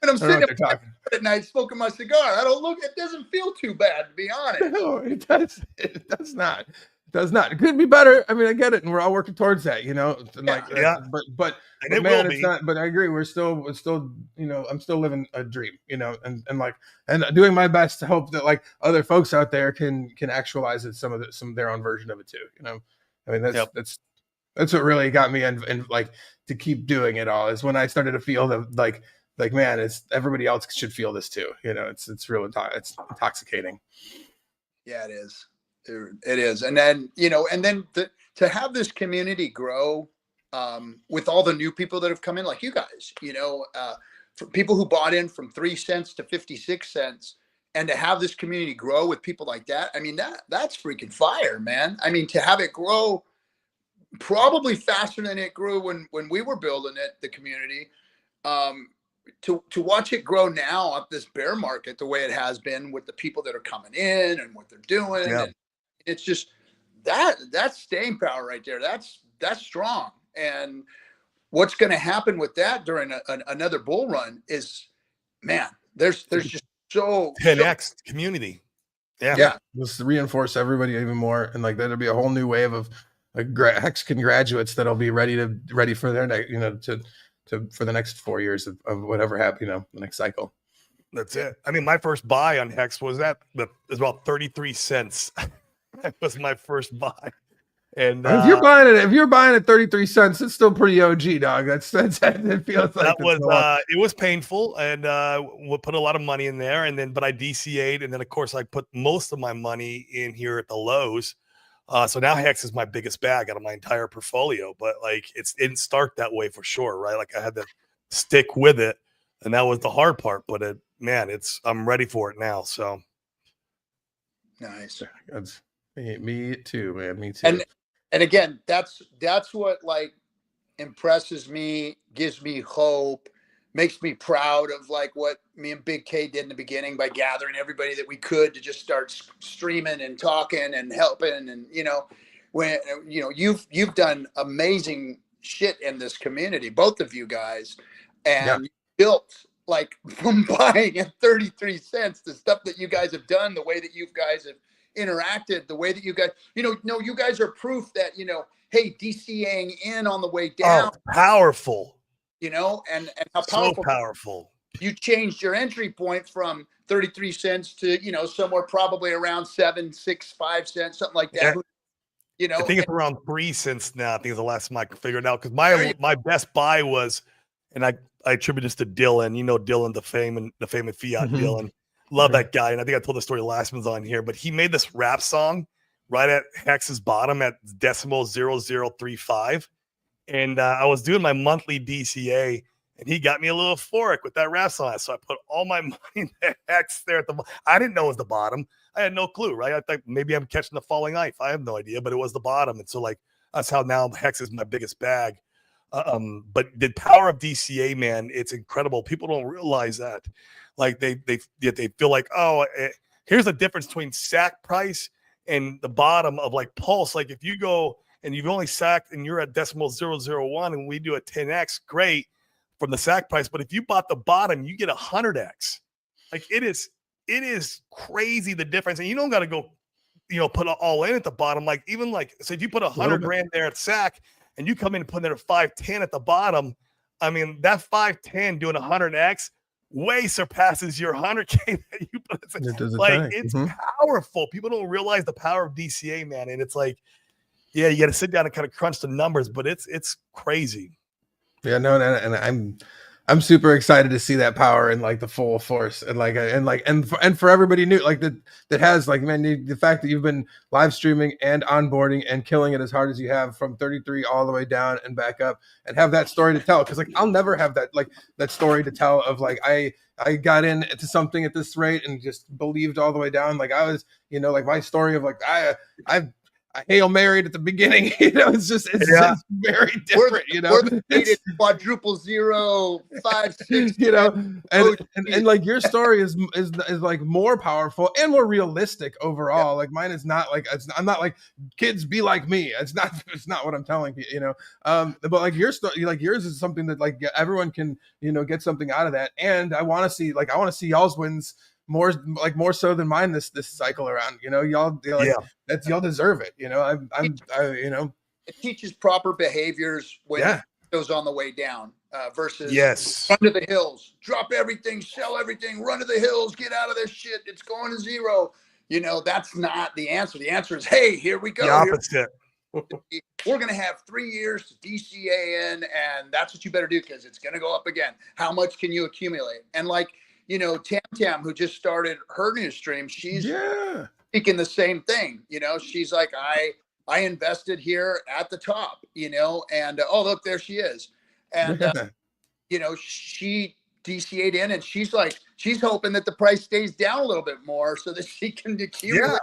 And I'm sitting up at night smoking my cigar. It doesn't feel too bad, to be honest. No, it does. It does not. It does not. It could be better. I mean, I get it, and we're all working towards that, But man, it's not. But I agree. We're still, I'm still living a dream, and doing my best to hope that like other folks out there can actualize it, some of their own version of it too. I mean, that's what really got me and like to keep doing it all is when I started to feel that like man, it's everybody else should feel this too. It's real. It's intoxicating. Yeah, it is. It is. And then, to have this community grow with all the new people that have come in, like you guys, for people who bought in from 3 cents to 56 cents, and to have this community grow with people like that, I mean, that's freaking fire, man. I mean, to have it grow probably faster than it grew when we were building it, the community, to watch it grow now at this bear market the way it has been with the people that are coming in and what they're doing. And it's just that's staying power right there. That's strong. And what's going to happen with that during another bull run is, man, there's just so 10x community. Let's reinforce everybody even more, and like there'll be a whole new wave of Hexkin graduates that'll be ready for their next, for the next 4 years of whatever happened, the next cycle. That's it. I mean, my first buy on Hex was about 33 cents. That was my first buy. And if you're buying at 33 cents, it's still pretty OG, dog. That's it feels like it was painful, and we'll put a lot of money in there, but I DCA'd, and then of course I put most of my money in here at the lows. So now Hex is my biggest bag out of my entire portfolio, but like it didn't start that way for sure, right? Like I had to stick with it, and that was the hard part. But I'm ready for it now. So nice. That's me too, man. Me too. And again, that's what like impresses me, gives me hope, makes me proud of like what me and Big K did in the beginning by gathering everybody that we could to just start streaming and talking and helping. And, you know, when, you know, you've done amazing shit in this community, both of you guys, and you built like from buying at 33 cents, the stuff that you guys have done, the way that you guys have interacted, the way that you guys, you guys are proof that, you know, hey, DCAing in on the way down. Oh, powerful. You know, and how So powerful. powerful. You changed your entry point from 33 cents to, you know, somewhere probably around 7, 6, 5 cents, something like that. Yeah. You know, I think it's around 3 cents now. I think it's the last time I figured out, because my best buy was, and I attribute this to Dylan. You know, Dylan, the famous Fiat Dylan. Love that guy. And I think I told the story last one's on here, but he made this rap song right at Hex's bottom at decimal 0035. And I was doing my monthly DCA, and he got me a little euphoric with that rap song. So I put all my money in the Hex there at the bottom. I didn't know it was the bottom. I had no clue, right? I thought maybe I'm catching the falling knife. I have no idea, but it was the bottom. And so, like, that's how now Hex is my biggest bag. But the power of DCA, man, it's incredible. People don't realize that. Like, they feel like, here's the difference between SAC price and the bottom of like Pulse. Like, if you go and you've only sacked and you're at decimal 001 and we do a 10x, great from the sack price. But if you bought the bottom, you get 100x. Like, it is crazy, the difference. And you don't got to go, you know, put all in at the bottom. Like, even like, so if you put 100 grand there at sack and you come in and put in a 510 at the bottom, I mean, that 510 doing 100x way surpasses your 100K that you put. It's powerful. People don't realize the power of DCA, man. And it's like, yeah, you got to sit down and kind of crunch the numbers, but it's crazy. Yeah, no, and I'm super excited to see that power in like the full force, and for everybody new, like that has like, man, the fact that you've been live streaming and onboarding and killing it as hard as you have from 33 all the way down and back up, and have that story to tell, because like I'll never have that story to tell of like I got into something at this rate and just believed all the way down. Like I was, you know, like my story of like I Hail Married at the beginning, you know, it's just very different, you know. It's quadruple 0, 5, 6, you know, and like your story is like more powerful and more realistic overall. Like mine is not like, I'm not like kids be like me. It's not what I'm telling you, you know. But like your story, like yours is something that like everyone can, you know, get something out of that. And I want to see y'all's wins more so than mine this cycle around, you know. Y'all y'all deserve it, you know. I you know, it teaches proper behaviors when it goes on the way down versus run to the hills, drop everything, sell everything, run to the hills, get out of this shit, it's going to zero. You know, that's not the answer. The answer is, hey, here we go. The opposite. We're going to have 3 years to DCA in, and that's what you better do, because it's going to go up again. How much can you accumulate? And like, you know, Tam, who just started her new stream, she's speaking the same thing. You know, she's like, I invested here at the top, you know, and oh, look, there she is. And, you know, she DCA'd in, and she's like, she's hoping that the price stays down a little bit more so that she can accumulate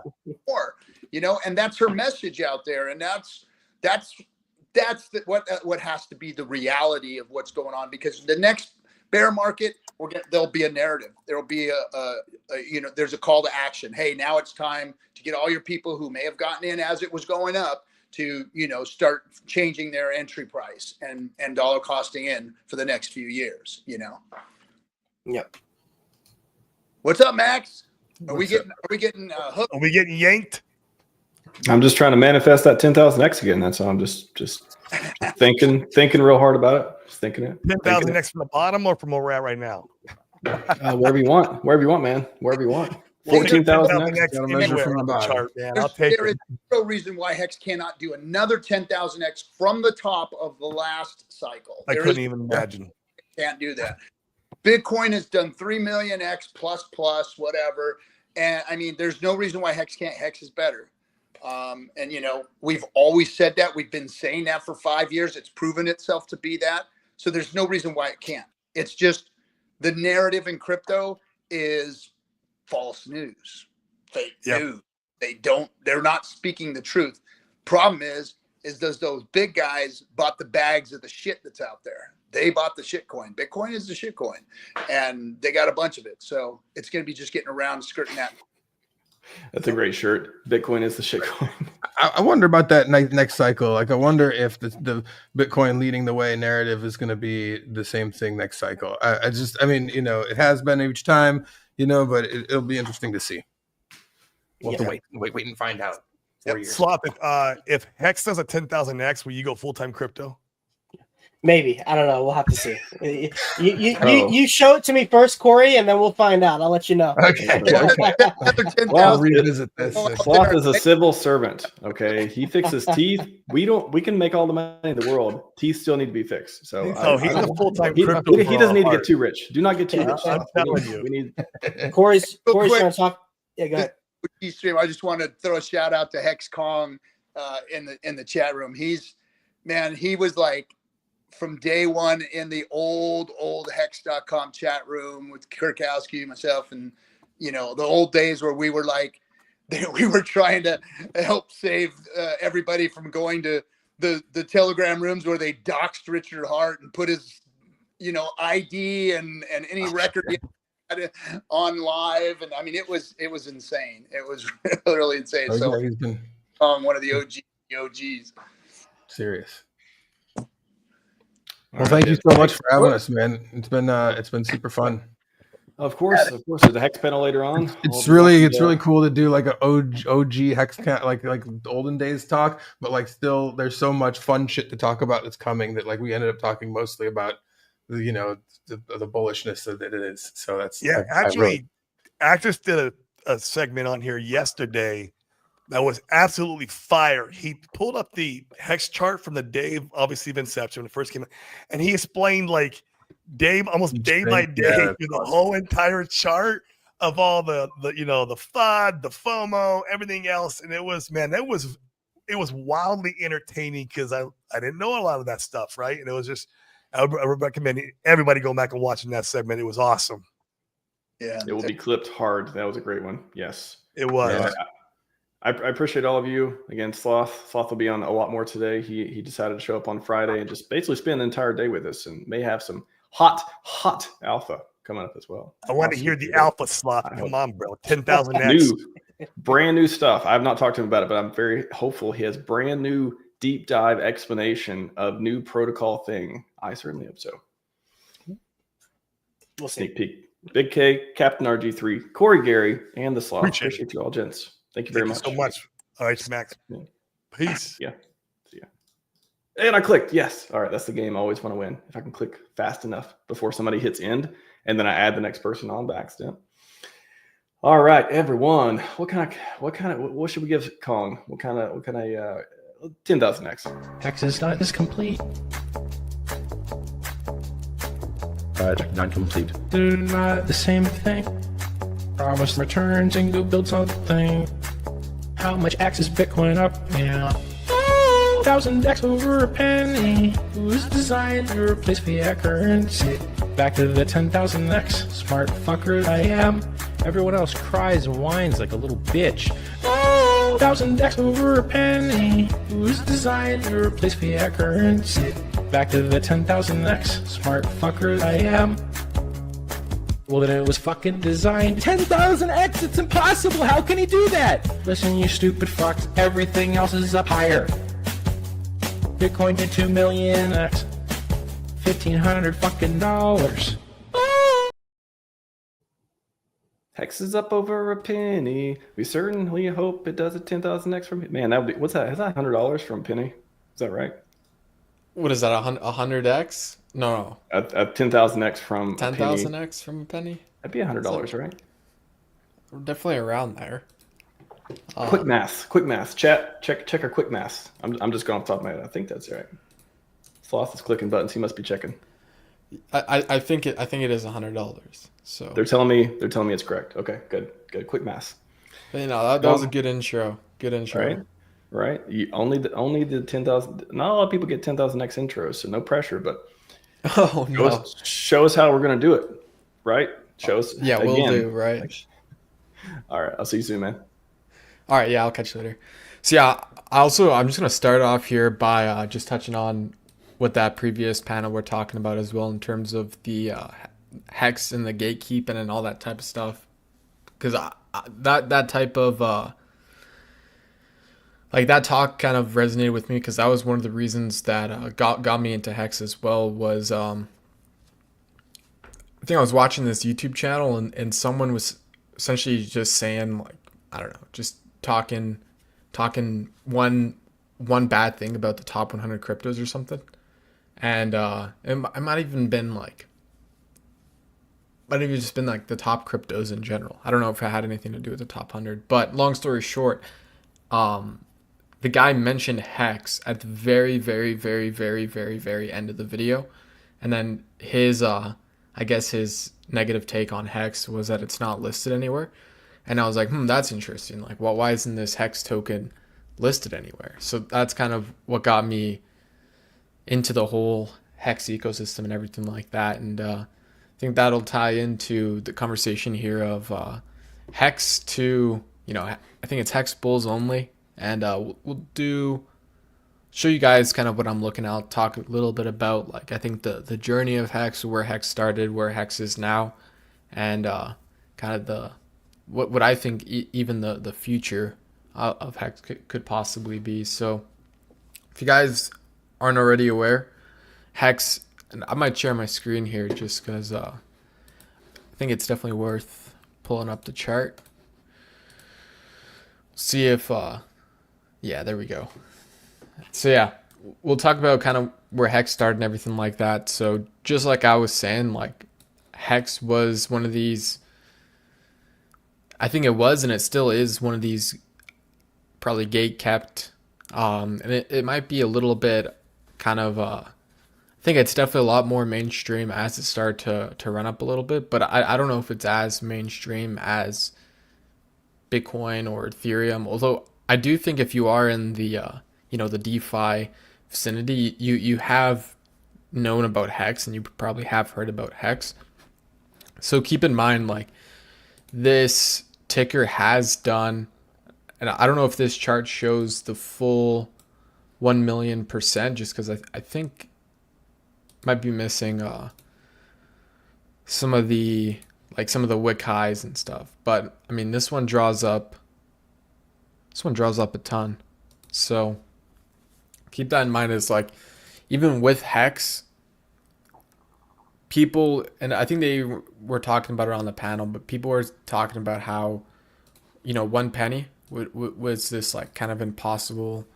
more, you know, and that's her message out there. And that's what has to be the reality of what's going on, because the next bear market, there'll be a narrative. There'll be you know, there's a call to action. Hey, now it's time to get all your people who may have gotten in as it was going up to, you know, start changing their entry price and dollar costing in for the next few years, you know? Yep. What's up, Max? Are we getting hooked? Are we getting yanked? I'm just trying to manifest that 10,000X again. That's all. I'm just thinking real hard about it. Just thinking it. 10,000X from the bottom or from where we're at right now? Wherever you want, man. Wherever you want. 14,000X. Measure from the bottom. Chart, man. I'll take there it. is no reason why Hex cannot do another 10,000X from the top of the last cycle. I couldn't even imagine. Can't do that. Bitcoin has done 3 million X plus whatever. And I mean, there's no reason why Hex can't. Hex is better. And, you know, we've always said that. We've been saying that for 5 years. It's proven itself to be that. So there's no reason why it can't. It's just the narrative in crypto is false news, fake news. They're not speaking the truth. Problem is is those big guys bought the bags of the shit that's out there. They bought the shit coin. Bitcoin is the shit coin, and they got a bunch of it. So it's going to be just getting around skirting that. That's a great shirt. Bitcoin is the shit coin. I wonder about that next cycle. Like, I wonder if the Bitcoin leading the way narrative is going to be the same thing next cycle. I mean, you know, it has been each time, you know, but it'll be interesting to see. We'll have to wait and find out. 4 years. Slop, if Hex does a 10,000x, will you go full-time crypto? Maybe. I don't know. We'll have to see. You show it to me first, Corey, and then we'll find out. I'll let you know. Okay. Well, revisit this. Sloth is a civil servant. Okay, he fixes teeth. We can make all the money in the world. Teeth still need to be fixed. So he's a full-time he crypto. he doesn't need to get too rich. Do not get too rich. I'm telling you. We need Corey's quick. trying to talk. Yeah, go ahead. Stream. I just want to throw a shout out to Hex Kong in the chat room. He was like from day one in the old hex.com chat room with Kirkowski, myself, and you know, the old days where we were like we were trying to help save everybody from going to the Telegram rooms where they doxed Richard Hart and put his, you know, ID and any record he had on live. And I mean, it was insane. It was really insane. Oh, so yeah, he's been one of the OGs. serious. Well, thank you so much for having us, man. It's been super fun. Of course. There's a hex panel later on. It's really cool to do like an OG hex like the olden days talk, but like still there's so much fun shit to talk about that's coming that like we ended up talking mostly about, you know, the bullishness that it is. So that's Actress did a segment on here yesterday that was absolutely fire. He pulled up the hex chart from the day, obviously, of inception when it first came out, and he explained like almost day by day through the whole entire chart of all the you know, the FUD, the FOMO, everything else. And it was wildly entertaining because I didn't know a lot of that stuff, right? And it was just, I would recommend everybody go back and watching that segment. It was awesome. Yeah, it will be clipped hard. That was a great one. Yes, it was. Yeah, I appreciate all of you. Again, Sloth will be on a lot more today. He decided to show up on Friday and just basically spend the entire day with us, and may have some hot alpha coming up as well. I want to hear the alpha, Sloth. Come on, bro. 10,000x. Brand new stuff. I've not talked to him about it, but I'm very hopeful. He has brand new deep dive explanation of new protocol thing. I certainly hope so. We'll see. Sneak peek. Big K, Captain RG3, Corey Gary, and the Sloth. Appreciate you all, gents. Thank you very much. So much. RHMax. Yeah. Peace. Yeah. See ya. And I clicked. Yes. All right. That's the game. I always want to win. If I can click fast enough before somebody hits end, and then I add the next person on by accident. All right, everyone. What should we give Kong? What kind of 10,000x? Hex is complete. Not complete. They're not the same thing. Promise returns and go build something. How much X is Bitcoin up? Yeah. 1,000x over a penny. Who's designed to replace fiat currency? Back to the 10,000x. Smart fucker I am. Everyone else cries and whines like a little bitch. 1,000x over a penny. Who's designed to replace fiat currency? Back to the 10,000x. Smart fucker I am. Well, then it was fucking designed. 10,000x, it's impossible. How can he do that? Listen, you stupid fucks. Everything else is up higher. Bitcoin to 2 million X. 1,500 fucking dollars. Hex is up over a penny. We certainly hope it does a 10,000x from man. That would be, what's that? Is that $100 from penny? Is that right? What is that? 100x? No. A 10,000x from 10,000x from a penny? That'd be $100, right? We're definitely around there. Quick math. Chat, check our quick math. I'm just going off the top of my head. I think that's right. Sloth is clicking buttons. He must be checking. I think it is $100. So they're telling me it's correct. Okay, good. Quick math. But, you know, that was a good intro. Good intro. Right. Only the 10,000. Not a lot of people get 10,000x intros, so no pressure. But show us how we're gonna do it. Right. Show us. Yeah, again. we'll do. Right. All right. I'll see you soon, man. All right. Yeah, I'll catch you later. So yeah, I'm just going to start off here by just touching on what that previous panel we're talking about as well in terms of the hex and the gatekeeping and all that type of stuff. Because that type of like that talk kind of resonated with me, because that was one of the reasons that got me into hex as well. Was I think I was watching this YouTube channel and someone was essentially just saying, like, I don't know, just talking one bad thing about the top 100 cryptos or something, and it might even been like, might have just been like the top cryptos in general. I don't know if it had anything to do with the top 100, but long story short, the guy mentioned Hex at the very, very, very, very, very, very end of the video, and then his I guess his negative take on Hex was that it's not listed anywhere. And I was like, that's interesting. Like, well, why isn't this Hex token listed anywhere? So that's kind of what got me into the whole Hex ecosystem and everything like that. And I think that'll tie into the conversation here of Hex to, I think it's Hex bulls only. And we'll show you guys kind of what I'm looking at, talk a little bit about, like, I think the journey of Hex, where Hex started, where Hex is now, and kind of what I think even the future of Hex could possibly be. So if you guys aren't already aware, Hex, and I might share my screen here just because I think it's definitely worth pulling up the chart. See if, yeah, there we go. So yeah, we'll talk about kind of where Hex started and everything like that. So just like I was saying, like, Hex was one of these, I think it was and it still is one of these probably gate kept, and it might be a little bit kind of I think it's definitely a lot more mainstream as it started to run up a little bit, but I don't know if it's as mainstream as Bitcoin or Ethereum, although I do think if you are in the the DeFi vicinity, you have known about Hex and you probably have heard about Hex. So keep in mind, like, this ticker has done, and I don't know if this chart shows the full 1,000,000%, just because I think might be missing some of the wick highs and stuff. But I mean, this one draws up a ton. So keep that in mind. Is like, even with Hex, people, and I think they were talking about it on the panel, but people were talking about how, 1 penny was this, like, kind of impossible,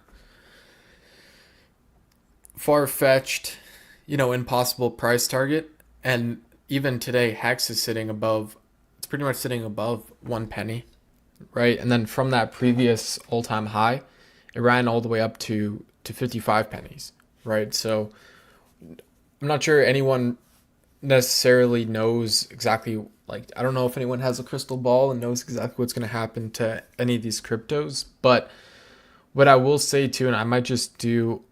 far-fetched, impossible price target. And even today, Hex is it's pretty much sitting above 1 penny, right? And then from that previous all-time high, it ran all the way up to 55 pennies, right? So I'm not sure anyone necessarily knows exactly, like, I don't know if anyone has a crystal ball and knows exactly what's going to happen to any of these cryptos. But what I will say too, and I might just do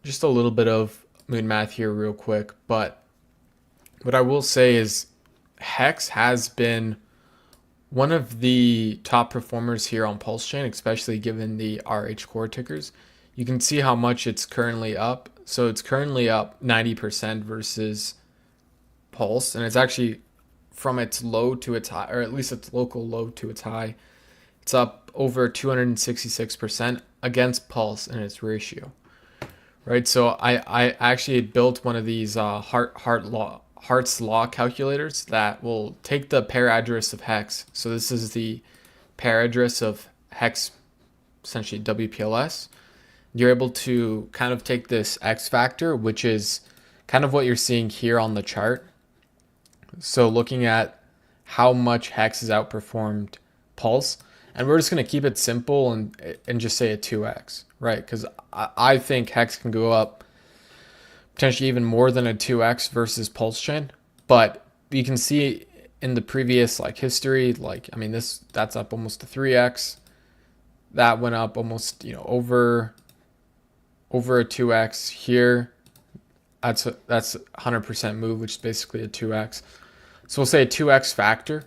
just a little bit of moon math here real quick, but what I will say is Hex has been one of the top performers here on PulseChain, especially given the RH core tickers. You can see how much it's currently up. So it's currently up 90% versus Pulse, and it's actually from its low to its high, or at least its local low to its high, it's up over 266% against Pulse in its ratio, right? So I actually built one of these Hart's Law calculators that will take the pair address of Hex. So this is the pair address of Hex, essentially WPLS. You're able to kind of take this X factor, which is kind of what you're seeing here on the chart. So looking at how much Hex has outperformed Pulse, and we're just going to keep it simple and just say a 2x, right? Because I think Hex can go up potentially even more than a 2x versus PulseChain. But you can see in the previous, like, history, like, I mean, that's up almost a 3x. That went up almost, over a 2x here. That's 100% move, which is basically a 2x. So we'll say a 2x factor,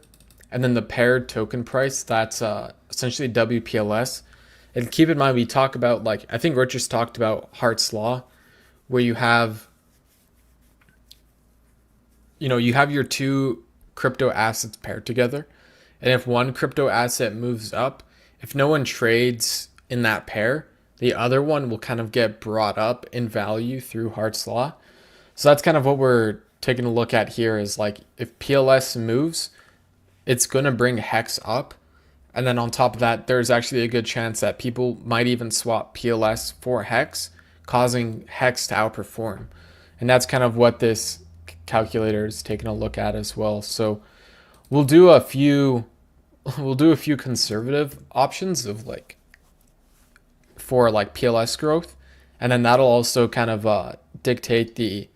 and then the paired token price, that's essentially WPLS, And keep in mind, we talk about, like, I think Richard's talked about Hart's Law, where you have your two crypto assets paired together. And if one crypto asset moves up, if no one trades in that pair, the other one will kind of get brought up in value through Hart's Law. So that's kind of what we're taking a look at here, is like, if PLS moves, it's going to bring Hex up. And then on top of that, there's actually a good chance that people might even swap PLS for Hex, causing Hex to outperform. And that's kind of what this calculator is taking a look at as well. So we'll do a few conservative options of like for like PLS growth, and then that'll also kind of dictate the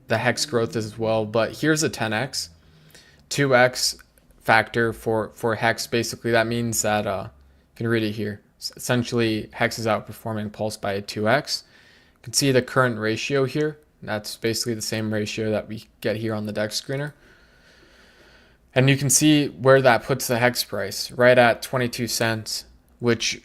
Hex growth as well. But here's a 10x, 2x factor for Hex. Basically, that means that you can read it here. Essentially, Hex is outperforming Pulse by a 2x. You can see the current ratio here. That's basically the same ratio that we get here on the DEX screener. And you can see where that puts the Hex price, right at 22 cents, which,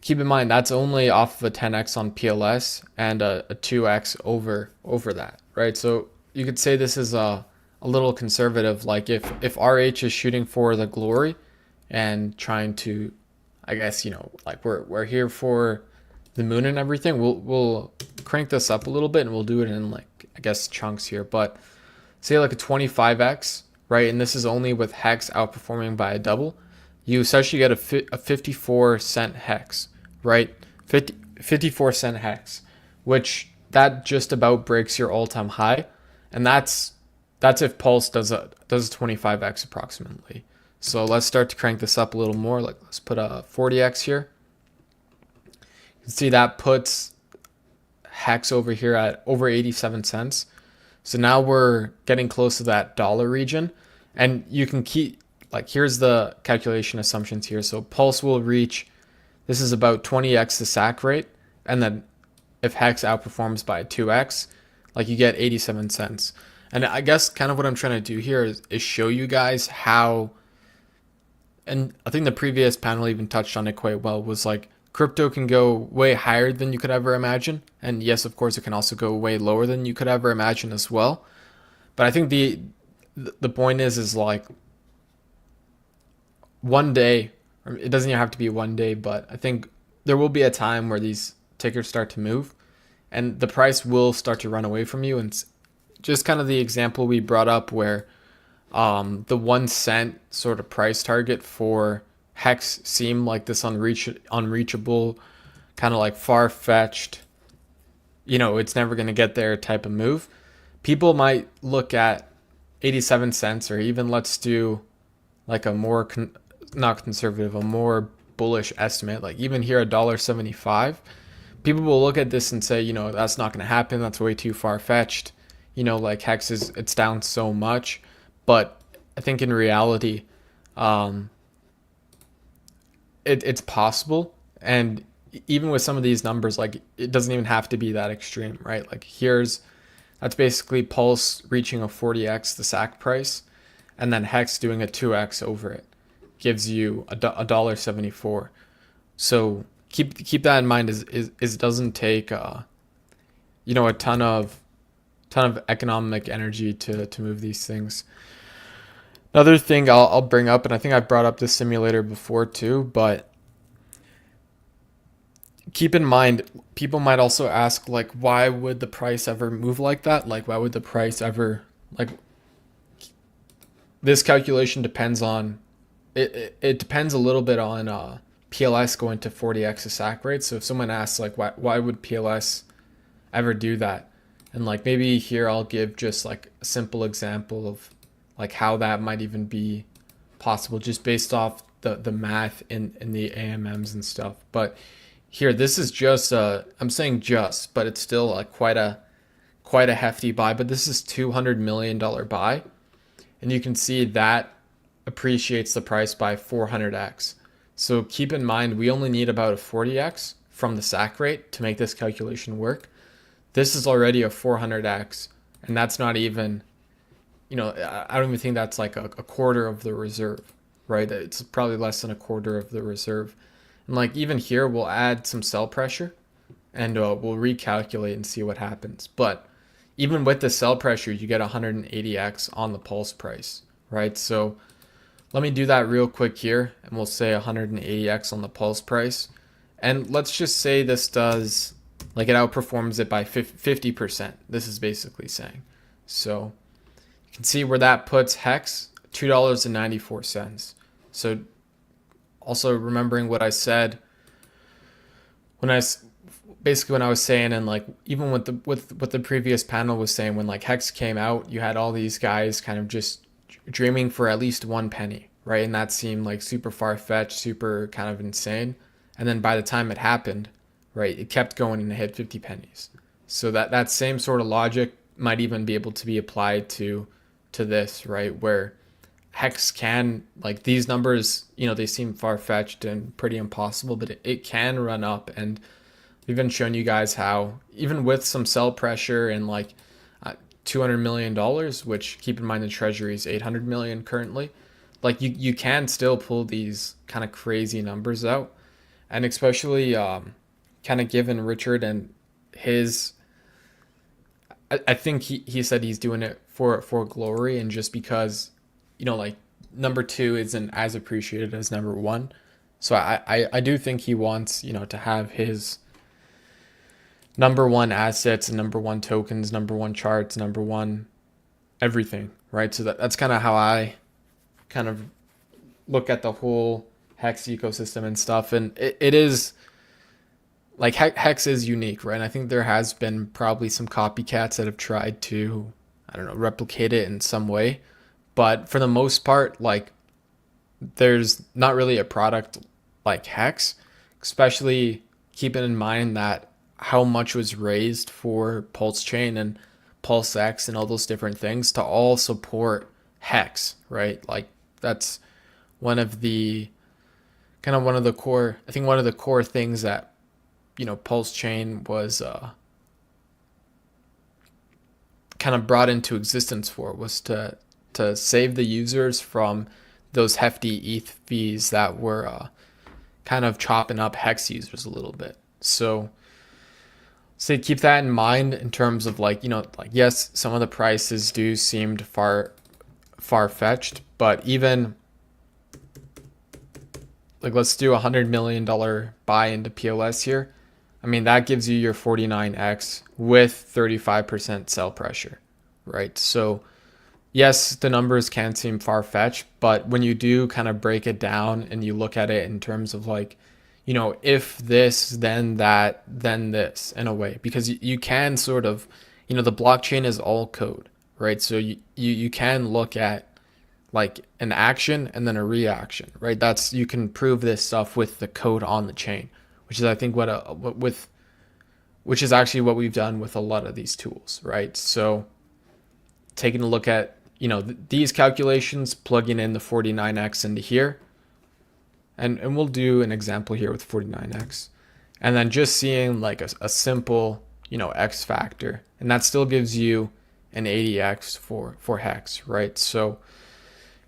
keep in mind, that's only off of a 10x on PLS and a 2x over that, right? So you could say this is a little conservative. Like if RH is shooting for the glory and trying to, I guess, like we're here for the moon and everything, we'll crank this up a little bit, and we'll do it in, like, I guess, chunks here. But say like a 25x, right? And this is only with Hex outperforming by a double. You essentially get a 54 cent Hex, right? 54 cent Hex, which that just about breaks your all-time high. And that's if Pulse does a 25x approximately. So let's start to crank this up a little more. Like, let's put a 40x here. You can see that puts Hex over here at over 87 cents. So now we're getting close to that dollar region. And you can keep, like, here's the calculation assumptions here. So Pulse will reach, this is about 20x the SAC rate. And then if Hex outperforms by 2x, like, you get 87 cents. And I guess kind of what I'm trying to do here is show you guys how, and I think the previous panel even touched on it quite well, was like, crypto can go way higher than you could ever imagine. And yes, of course, it can also go way lower than you could ever imagine as well. But I think the point is like, one day, or it doesn't even have to be one day, but I think there will be a time where these tickers start to move and the price will start to run away from you. And just kind of the example we brought up where the 1 cent sort of price target for Hex seemed like this unreachable, kind of like far-fetched, it's never going to get there type of move. People might look at 87 cents, or even, let's do like a more not conservative, a more bullish estimate, like even here $1.75. People will look at this and say, that's not going to happen, that's way too far-fetched, like Hex it's down so much. But I think in reality, it's possible. And even with some of these numbers, like, it doesn't even have to be that extreme, right? Like, that's basically Pulse reaching a 40x the SAC price, and then Hex doing a 2x over it gives you $1.74. So keep that in mind. Is it doesn't take a ton of economic energy to move these things. Another thing I'll bring up, and I think I brought up this simulator before too, but keep in mind, people might also ask, like, why would the price ever move like that? Like, why would the price ever, like, this calculation depends on, it depends a little bit on PLS going to 40x a SAC rate. So if someone asks, like, why would PLS ever do that? And like, maybe here I'll give just like a simple example of like how that might even be possible, just based off the math in the AMMs and stuff. But here, this is just I'm saying just, but it's still like quite a hefty buy. But this is $200 million buy, and you can see that appreciates the price by 400x. So keep in mind, we only need about a 40x from the SAC rate to make this calculation work. This is already a 400x, and that's not even, I don't even think that's like a quarter of the reserve, right? It's probably less than a quarter of the reserve. And like even here, we'll add some sell pressure and we'll recalculate and see what happens. But even with the sell pressure, you get 180x on the pulse price, right? So let me do that real quick here, and we'll say 180x on the pulse price. And let's just say this does, like it outperforms it by 50%. This is basically saying. So you can see where that puts Hex, $2.94. So also remembering what I said when I was saying, and like even with the previous panel was saying, when like Hex came out, you had all these guys kind of just dreaming for at least 1 penny, right? And that seemed like super far-fetched, super kind of insane. And then by the time it happened, right, it kept going and it hit 50 pennies. So that same sort of logic might even be able to be applied to this, right? Where Hex can, like these numbers, you know, they seem far-fetched and pretty impossible, but it can run up. And we've been showing you guys how, even with some sell pressure and like $200 million, which keep in mind the treasury is 800 million currently, like you can still pull these kind of crazy numbers out. And especially kind of given Richard and his, I think he said he's doing it for glory, and just because, you know, like number 2 isn't as appreciated as number 1. So I do think he wants, you know, to have his number 1 assets and number 1 tokens, number 1 charts, number 1 everything, right? So that's kind of how I kind of look at the whole Hex ecosystem and stuff. And it is like Hex is unique, right? And I think there has been probably some copycats that have tried to, I don't know, replicate it in some way. But for the most part, like there's not really a product like Hex, especially keeping in mind that how much was raised for PulseChain and PulseX and all those different things to all support Hex, right? Like that's one of the core things that, you know, PulseChain was kind of brought into existence for, was to save the users from those hefty ETH fees that were kind of chopping up Hex users a little bit. So keep that in mind in terms of like, you know, like yes, some of the prices do seem far-fetched, but even like let's do $100 million buy into POS here. I mean, that gives you your 49x with 35% sell pressure, right? So yes, the numbers can seem far-fetched, but when you do kind of break it down and you look at it in terms of like, you know, if this, then that, then this, in a way, because you can sort of, you know, the blockchain is all code, right? So you can look at like an action and then a reaction, right? That's, you can prove this stuff with the code on the chain, which is, I think, which is actually what we've done with a lot of these tools, right? So taking a look at, you know, these calculations, plugging in the 49x into here, and we'll do an example here with 49x, and then just seeing like a simple, you know, X factor, and that still gives you an 80x for Hex, right? So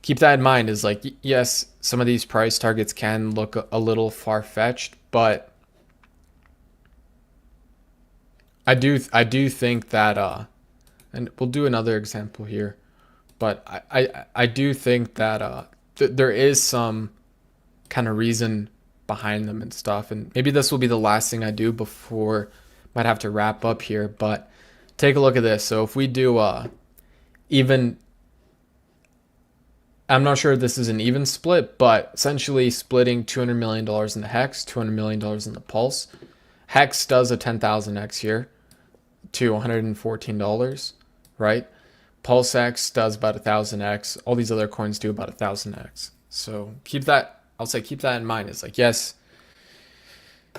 keep that in mind, is like, yes, some of these price targets can look a little far-fetched, but I do think that and we'll do another example here, but I do think that there is some kind of reason behind them and stuff, and maybe this will be the last thing I do before might have to wrap up here. But take a look at this. So if we do even, I'm not sure if this is an even split, but essentially splitting $200 million in the Hex, $200 million in the Pulse. Hex does a 10,000x here to $114, right? PulseX does about 1,000x. All these other coins do about 1,000x. So keep that, I'll say keep that in mind. It's like, yes,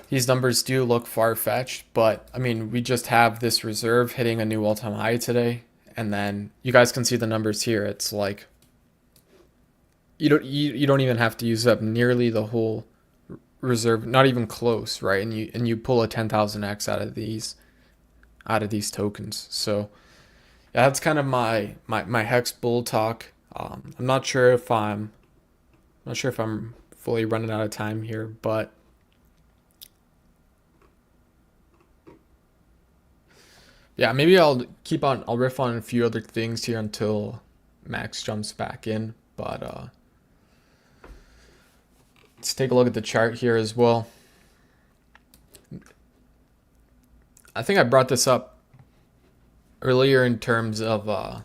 these numbers do look far-fetched, but I mean, we just have this reserve hitting a new all-time high today, and then you guys can see the numbers here. It's like you don't even have to use up nearly the whole reserve, not even close, right? And you pull a 10,000x out of these tokens. So yeah, that's kind of my Hex bull talk. I'm not sure if I'm fully running out of time here, but Yeah, maybe I'll riff on a few other things here until Max jumps back in. But let's take a look at the chart here as well. I think I brought this up earlier in terms of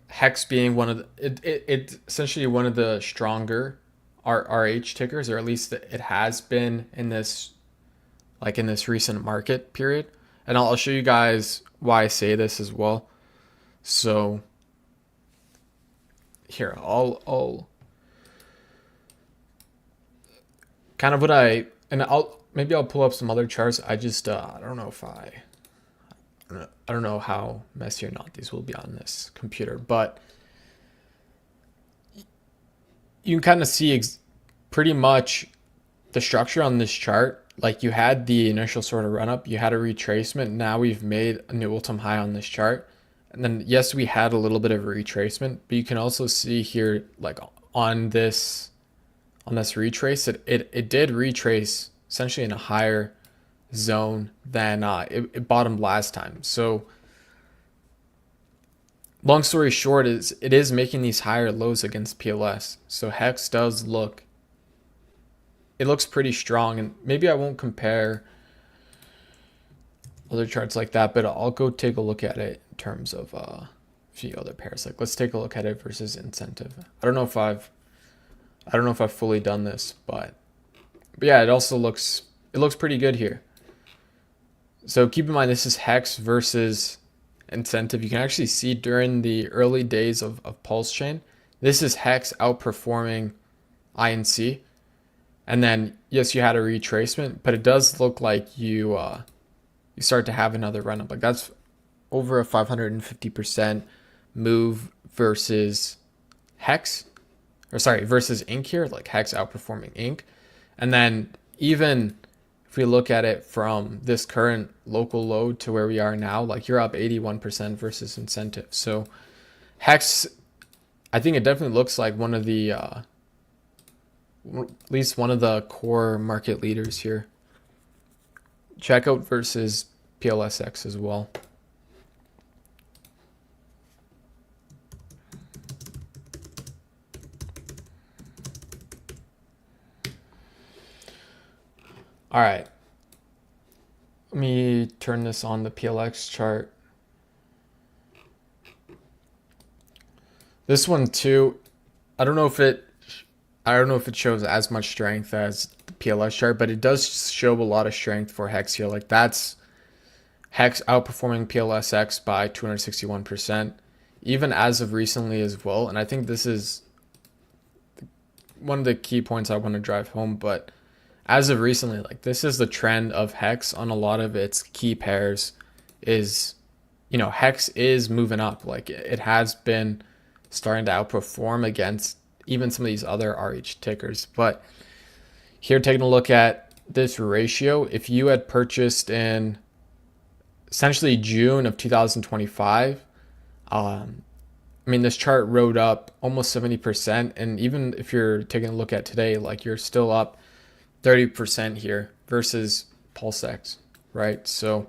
Hex being one of it's essentially one of the stronger RH tickers, or at least it has been in this recent market period. And I'll show you guys why I say this as well. So here, I'll kind of maybe I'll pull up some other charts. I just I don't know how messy or not these will be on this computer, but you can kind of see pretty much the structure on this chart. Like, you had the initial sort of run up, you had a retracement. Now we've made a new all-time high on this chart. And then, yes, we had a little bit of a retracement, but you can also see here, like on this retrace, it did retrace essentially in a higher zone than it bottomed last time. So long story short is it is making these higher lows against PLS. So Hex looks pretty strong, and maybe I won't compare other charts like that, but I'll go take a look at it in terms of a few other pairs. Like, let's take a look at it versus incentive. I don't know if I've fully done this, but yeah, it looks pretty good here. So keep in mind, this is Hex versus incentive. You can actually see during the early days of PulseChain, this is Hex outperforming INC. And then, yes, you had a retracement, but it does look like you start to have another run up. Like, that's over a 550% move versus Hex, versus Inc here, like Hex outperforming Inc. And then even if we look at it from this current local low to where we are now, like, you're up 81% versus incentive. So Hex, I think it definitely looks like one of the at least one of the core market leaders here. Check out versus PLSX as well. All right. Let me turn this on the PLX chart. This one too, I don't know if it shows as much strength as the PLS chart, but it does show a lot of strength for Hex here. Like, that's Hex outperforming PLSX by 261%, even as of recently as well. And I think this is one of the key points I want to drive home. But as of recently, like, this is the trend of Hex on a lot of its key pairs is, Hex is moving up. Like, it has been starting to outperform against even some of these other RH tickers. But here, taking a look at this ratio, if you had purchased in essentially June of 2025, this chart rode up almost 70%. And even if you're taking a look at today, like, you're still up 30% here versus PulseX, right? So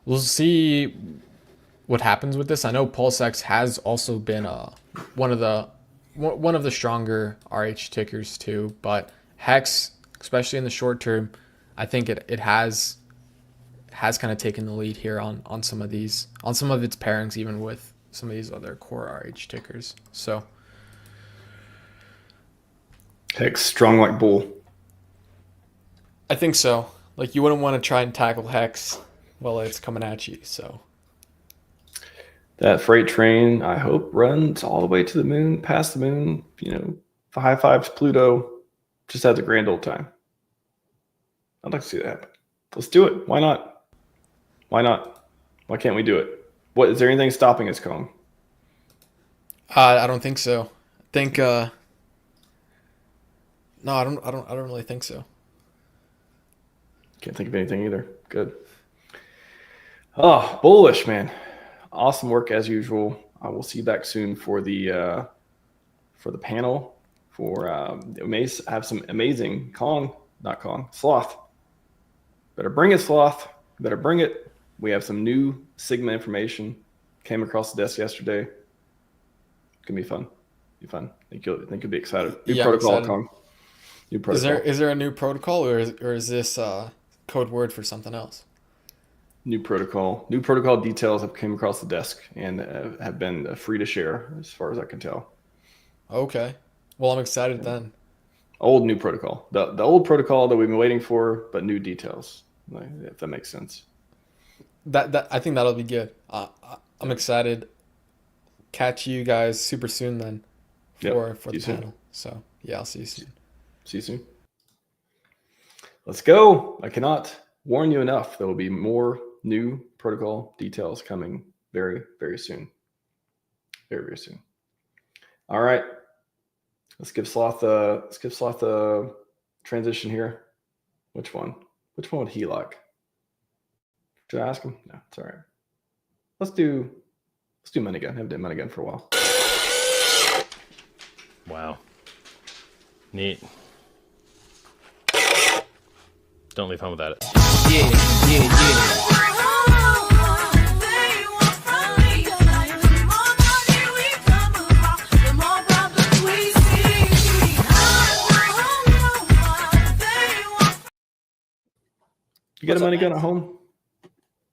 we'll see what happens with this. I know PulseX has also been one of the stronger RH tickers too, but Hex, especially in the short term, I think it has kind of taken the lead here on some of its pairings, even with some of these other core RH tickers. So Hex strong like bull. I think so. Like, you wouldn't want to try and tackle Hex while it's coming at you. So that freight train, I hope, runs all the way to the moon, past the moon. High fives Pluto. Just has a grand old time. I'd like to see that happen. Let's do it. Why not? Why not? Why can't we do it? What is there anything stopping us, Kong? I don't think so. I think no, I don't really think so. Can't think of anything either. Good. Oh, bullish, man. Awesome work as usual. I will see you back soon for the panel. We may have some amazing sloth. Better bring it, sloth. better bring it. We have some new Sigma information. Came across the desk yesterday. Gonna be fun. I think you'll be excited. New Yeah, I'm protocol excited. come. New protocol. Is there a new protocol, or is this code word for something else? New protocol. New protocol details have came across the desk and have been free to share, as far as I can tell. Okay. Well, I'm excited then. Old new protocol. The old protocol that we've been waiting for, but new details. Like, if that makes sense. That I think that'll be good. I'm excited. Catch you guys super soon then for See the you soon. panel. So yeah, I'll see you soon. See you soon. Let's go. I cannot warn you enough. There will be more new protocol details coming very, very soon. Very, very soon. All right. Let's give Sloth the transition here. Which one? Which one would he like? Should I ask him? No, it's all right. Let's do money gun. Haven't done money gun for a while. Wow. Neat. Don't leave home without it. Yeah. You got a money gun at home?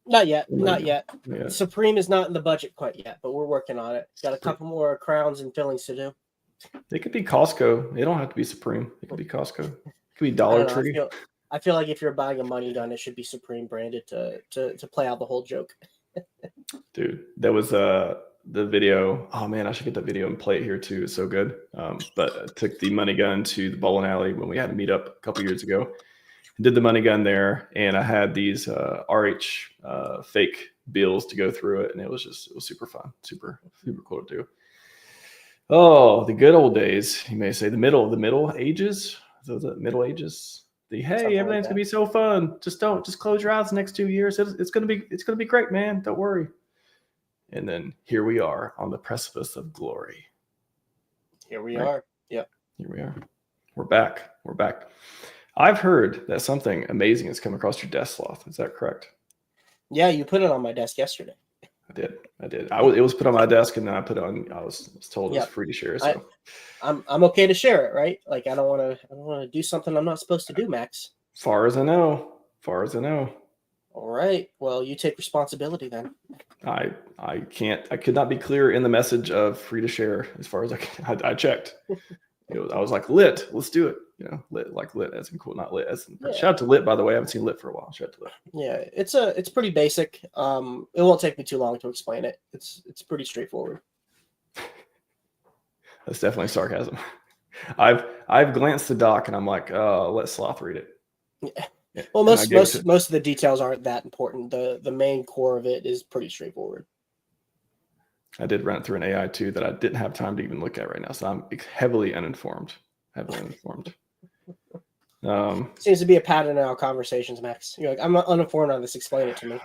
Not yet. Not yet. Yeah. Supreme is not in the budget quite yet, but we're working on it. Got a couple more crowns and fillings to do. It could be Costco. It don't have to be Supreme. It could be Costco. It could be I Dollar don't know, Tree. I feel like if you're buying a money gun, it should be Supreme branded to play out the whole joke. Dude, that was the video. Oh man, I should get that video and play it here too. It's so good. But I took the money gun to the bowling alley when we had a meetup a couple years ago. Did the money gun there, and I had these RH fake bills to go through it, and it was super fun, super cool to do. Oh, the good old days, you may say, the middle ages, the Middle Ages. Hey, Something everything's like gonna be so fun. Just close your eyes the next 2 years. It's gonna be great, man. Don't worry. And then here we are on the precipice of glory. Here we Right. are. Yep. Here we are. We're back. I've heard that something amazing has come across your desk, Sloth. Is that correct? Yeah, you put it on my desk yesterday. I did. It was put on my desk, and then I put it on. I was told it was Yep. free to share. So I'm okay to share it, right? Like I don't want to do something I'm not supposed to do, Max. far as I know. All right. Well, you take responsibility then. I could not be clearer in the message of free to share as far as I checked. I was like, lit, let's do it. Lit as in cool, not lit as in, shout out to Lit, by the way. I haven't seen Lit for a while. Shout out to Lit. Yeah, it's pretty basic. It won't take me too long to explain it. It's pretty straightforward. That's definitely sarcasm. I've glanced the doc and I'm like, let Sloth read it. Yeah. Well, most of the details aren't that important. The main core of it is pretty straightforward. I did run it through an AI too that I didn't have time to even look at right now. So I'm heavily uninformed. Seems to be a pattern in our conversations, Max. You're like, I'm not uninformed on this. Explain it to me.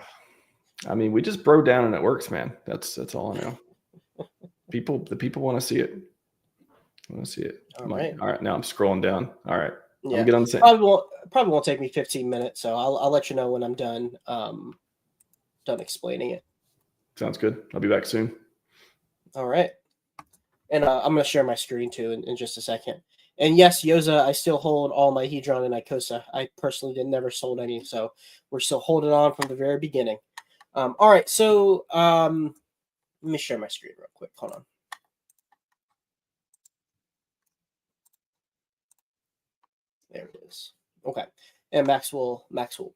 I mean, we just bro down and it works, man. That's all I know. The people want to see it. All right. All right. Now I'm scrolling down. All right. Yeah. I'm good on the same. Probably won't take me 15 minutes. So I'll let you know when I'm done. Done explaining it. Sounds good. I'll be back soon. All right. And I'm going to share my screen too in just a second. And yes, Yoza, I still hold all my Hedron and Icosa. I personally never sold any, so we're still holding on from the very beginning. All right, so let me share my screen real quick. Hold on. There it is. Okay. And Max will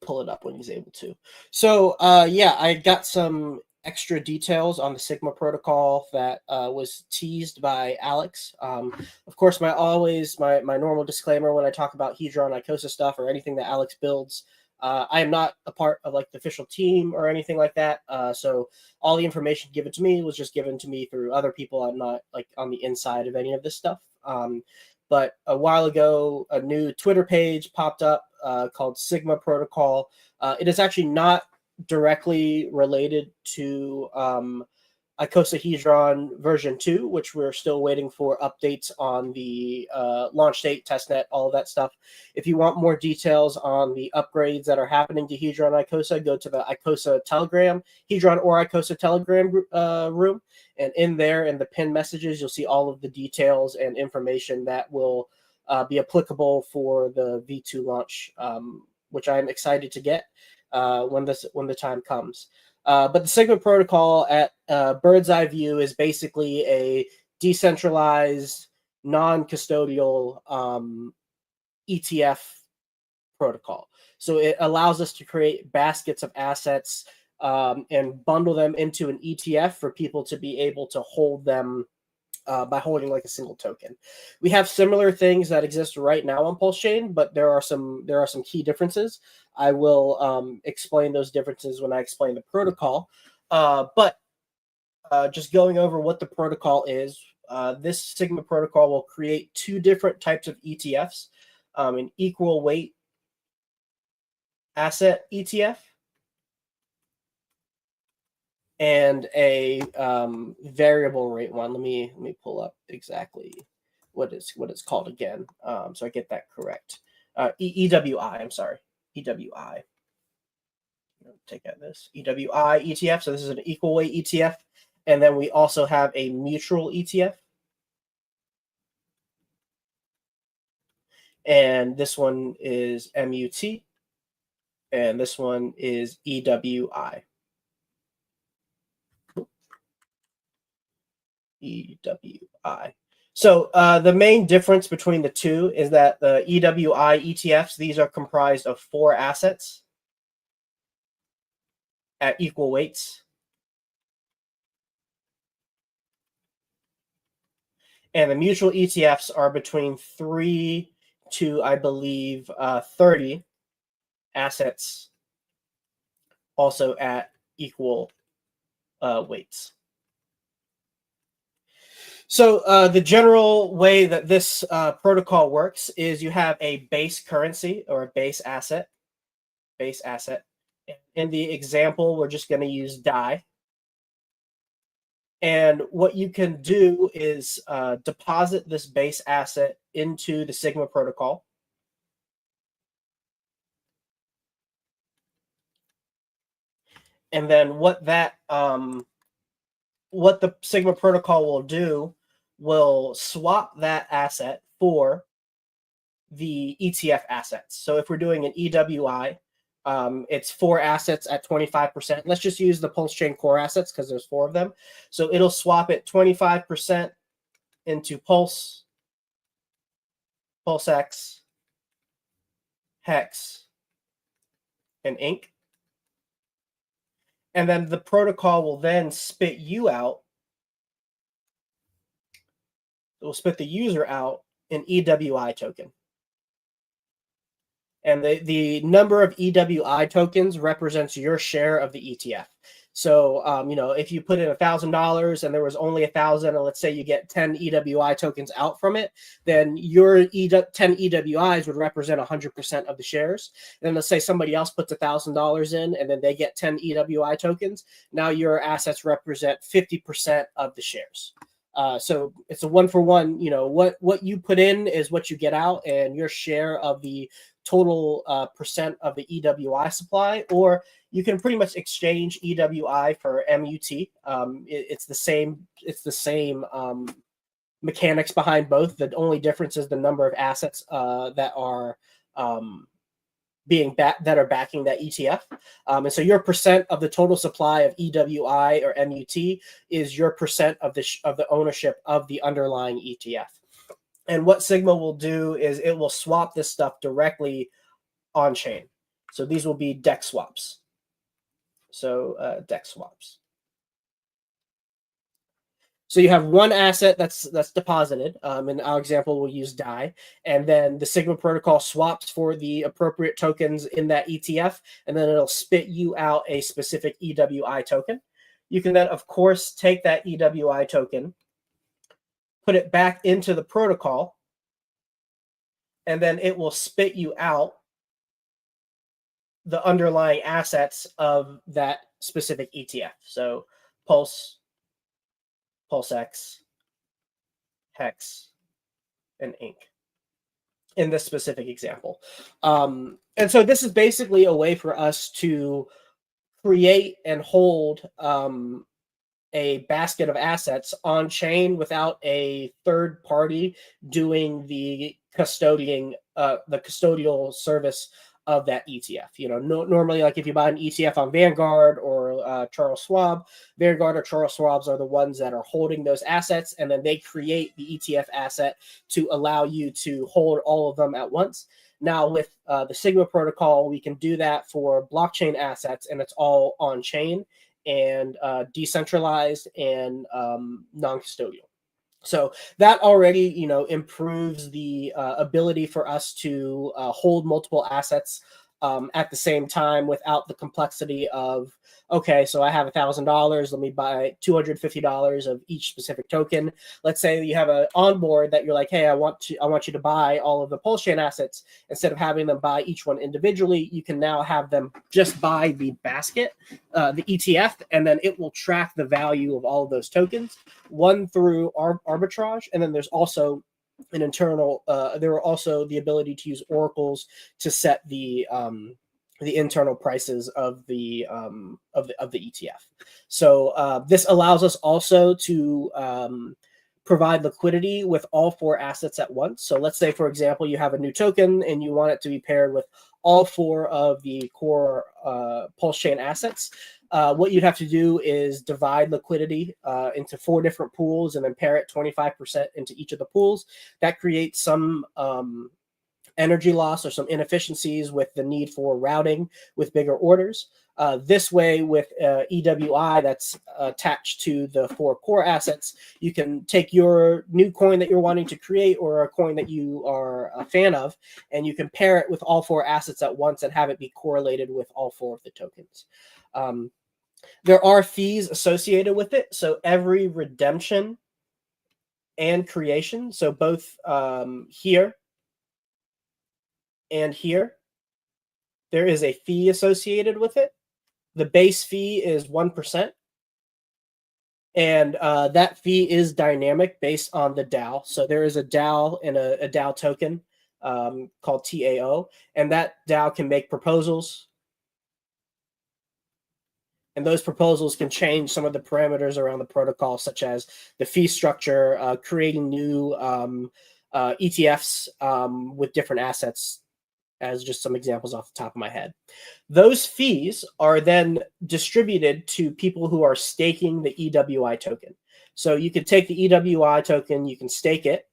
pull it up when he's able to. So yeah, I got some extra details on the Sigma protocol that was teased by Alex. Of course, my normal disclaimer when I talk about Hedron, Icosa stuff or anything that Alex builds, I am not a part of like the official team or anything like that. So all the information given to me was just given to me through other people. I'm not like on the inside of any of this stuff. But a while ago, a new Twitter page popped up called Sigma Protocol. It is actually not directly related to icosahedron version 2, which we're still waiting for updates on the launch date, testnet, all of that stuff. If you want more details on the upgrades that are happening to Hedron Icosa, go to the Icosa Telegram, Hedron or Icosa Telegram room. And in there, in the pinned messages, you'll see all of the details and information that will be applicable for the V2 launch, which I'm excited to get when the time comes. But the Sigma protocol at bird's eye view is basically a decentralized, non-custodial ETF protocol. So it allows us to create baskets of assets and bundle them into an ETF for people to be able to hold them by holding like a single token. We have similar things that exist right now on PulseChain, but there are some key differences. I will explain those differences when I explain the protocol. But just going over what the protocol is, this Sigma protocol will create two different types of ETFs, an equal weight asset ETF and a variable rate one. Let me pull up exactly what it's called again, so I get that correct. EWI. I'm sorry, EWI. Take out this EWI ETF. So this is an equal weight ETF, and then we also have a mutual ETF, and this one is MUT, and this one is EWI. EWI. So the main difference between the two is that the EWI ETFs, these are comprised of 4 assets at equal weights. And the mutual ETFs are between 3 to, I believe, 30 assets, also at equal weights. So the general way that this protocol works is you have a base currency or a base asset. In the example, we're just going to use DAI. And what you can do is deposit this base asset into the Sigma protocol. And then what the Sigma protocol will do will swap that asset for the ETF assets. So if we're doing an EWI, it's 4 assets at 25%. Let's just use the PulseChain core assets because there's 4 of them. So it'll swap it 25% into Pulse, PulseX, Hex, and Ink. And then the protocol will then spit you out. It will spit the user out an EWI token. And the number of EWI tokens represents your share of the ETF. So, if you put in $1,000 and there was only 1,000, and let's say you get 10 EWI tokens out from it, then your 10 EWIs would represent 100% of the shares. And then let's say somebody else puts $1,000 in and then they get 10 EWI tokens. Now your assets represent 50% of the shares. So it's a 1-for-1. What you put in is what you get out, and your share of the total percent of the EWI supply, or you can pretty much exchange EWI for MUT. It's the same mechanics behind both. The only difference is the number of assets that are backing that ETF. And so your percent of the total supply of EWI or MUT is your percent of the ownership of the underlying ETF. And what Sigma will do is it will swap this stuff directly on chain. So these will be DEX swaps. So DEX swaps. So you have one asset that's deposited. In our example, we'll use DAI. And then the Sigma protocol swaps for the appropriate tokens in that ETF. And then it'll spit you out a specific EWI token. You can then, of course, take that EWI token, put it back into the protocol, and then it will spit you out the underlying assets of that specific ETF. So Pulse, PulseX, Hex, and Ink in this specific example. And so this is basically a way for us to create and hold a basket of assets on chain without a third party doing the custodial service of that ETF. You know, normally, like if you buy an ETF on Vanguard or Charles Schwab, Vanguard or Charles Schwab's are the ones that are holding those assets, and then they create the ETF asset to allow you to hold all of them at once. Now, with the Sigma protocol, we can do that for blockchain assets, and it's all on chain and decentralized and non-custodial. So that already, you know, improves the ability for us to hold multiple assets at the same time without the complexity of, okay, so I have $1,000, let me buy $250 of each specific token. Let's say you have an onboard that you're like, hey, I want you to buy all of the PulseChain assets. Instead of having them buy each one individually, you can now have them just buy the basket, the ETF, and then it will track the value of all of those tokens, one through arbitrage, and then there's also an internal there are also the ability to use oracles to set the internal prices of the ETF. So this allows us also to provide liquidity with all four assets at once. So let's say, for example, you have a new token and you want it to be paired with all four of the core PulseChain assets. What you'd have to do is divide liquidity into 4 different pools and then pair it 25% into each of the pools. That creates some energy loss or some inefficiencies with the need for routing with bigger orders. This way, with EWI that's attached to the 4 core assets, you can take your new coin that you're wanting to create or a coin that you are a fan of, and you can pair it with all 4 assets at once and have it be correlated with all 4 of the tokens. There are fees associated with it. So every redemption and creation, so both here and here, there is a fee associated with it. The base fee is 1%. And that fee is dynamic based on the DAO. So there is a DAO and a DAO token called TAO. And that DAO can make proposals. And those proposals can change some of the parameters around the protocol, such as the fee structure, creating new ETFs with different assets, as just some examples off the top of my head. Those fees are then distributed to people who are staking the EWI token. So you can take the EWI token, you can stake it,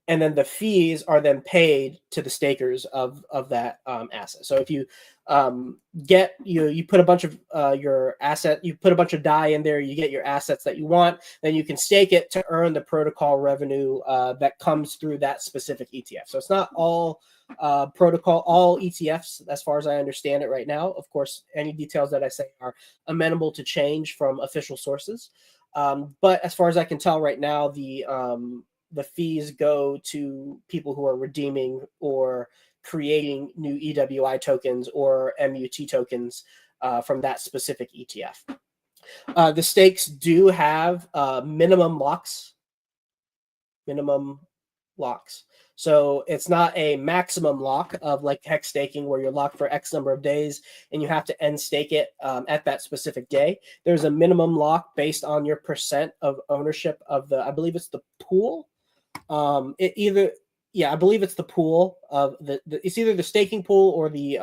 and then the fees are then paid to the stakers of that asset. So if you you put a bunch of your asset, you put a bunch of DAI in there, you get your assets that you want, then you can stake it to earn the protocol revenue that comes through that specific ETF. So it's not all all ETFs, as far as I understand it right now. Of course, any details that I say are amenable to change from official sources. But as far as I can tell right now, the fees go to people who are redeeming or creating new EWI tokens or MUT tokens from that specific ETF. The stakes do have minimum locks. So it's not a maximum lock of like hex staking where you're locked for X number of days and you have to end stake it at that specific day. There's a minimum lock based on your percent of ownership of the, I believe it's the pool. I believe it's the pool of it's either the staking pool or the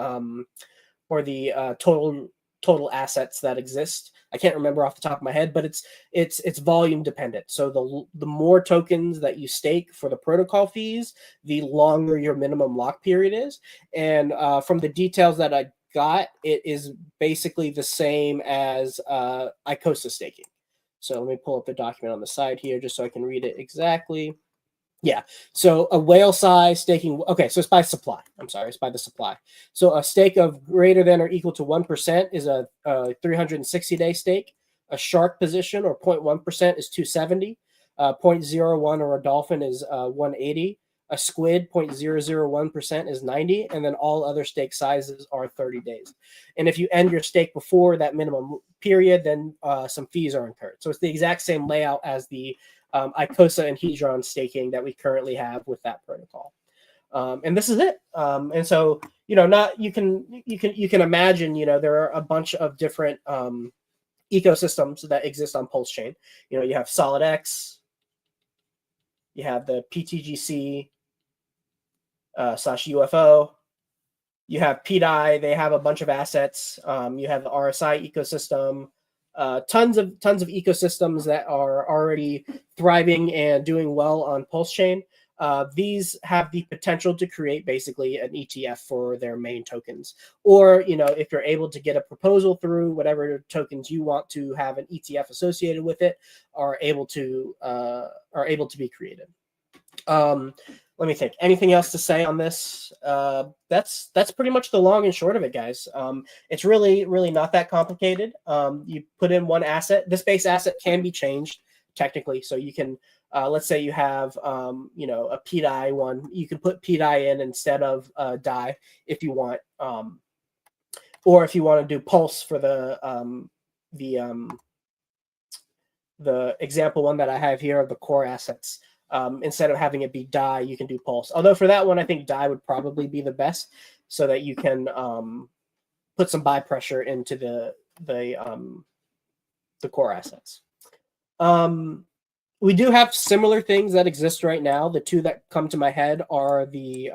total assets that exist. I can't remember off the top of my head, but it's volume dependent. So the more tokens that you stake for the protocol fees, the longer your minimum lock period is. And from the details that I got, it is basically the same as ICOSA staking. So let me pull up the document on the side here just so I can read it exactly. Yeah, so a whale size staking, okay, so it's by supply. I'm sorry, it's by the supply. So a stake of greater than or equal to 1% is a 360-day stake. A shark position or 0.1% is 270. 0.01 or a dolphin is 180. A squid 0.001% is 90, and then all other stake sizes are 30 days. And if you end your stake before that minimum period, then some fees are incurred. So it's the exact same layout as the Icosa and Hedron staking that we currently have with that protocol. And this is it. And so, not you can imagine, there are a bunch of different ecosystems that exist on PulseChain. You have SolidX, you have the PTGC /UFO, you have PDI. They have a bunch of assets. You have the RSI ecosystem. Tons of ecosystems that are already thriving and doing well on PulseChain. These have the potential to create basically an ETF for their main tokens, or if you're able to get a proposal through, whatever tokens you want to have an ETF associated with it are able to be created. Let me think. Anything else to say on this? That's pretty much the long and short of it, guys. It's really not that complicated. You put in one asset. This base asset can be changed technically, so you can. Let's say you have, a PDI one. You can put PDI in instead of DI if you want, or if you want to do Pulse for the example one that I have here of the core assets. Instead of having it be DI, you can do Pulse. Although for that one, I think DI would probably be the best, so that you can put some buy pressure into the core assets. We do have similar things that exist right now. The two that come to my head are the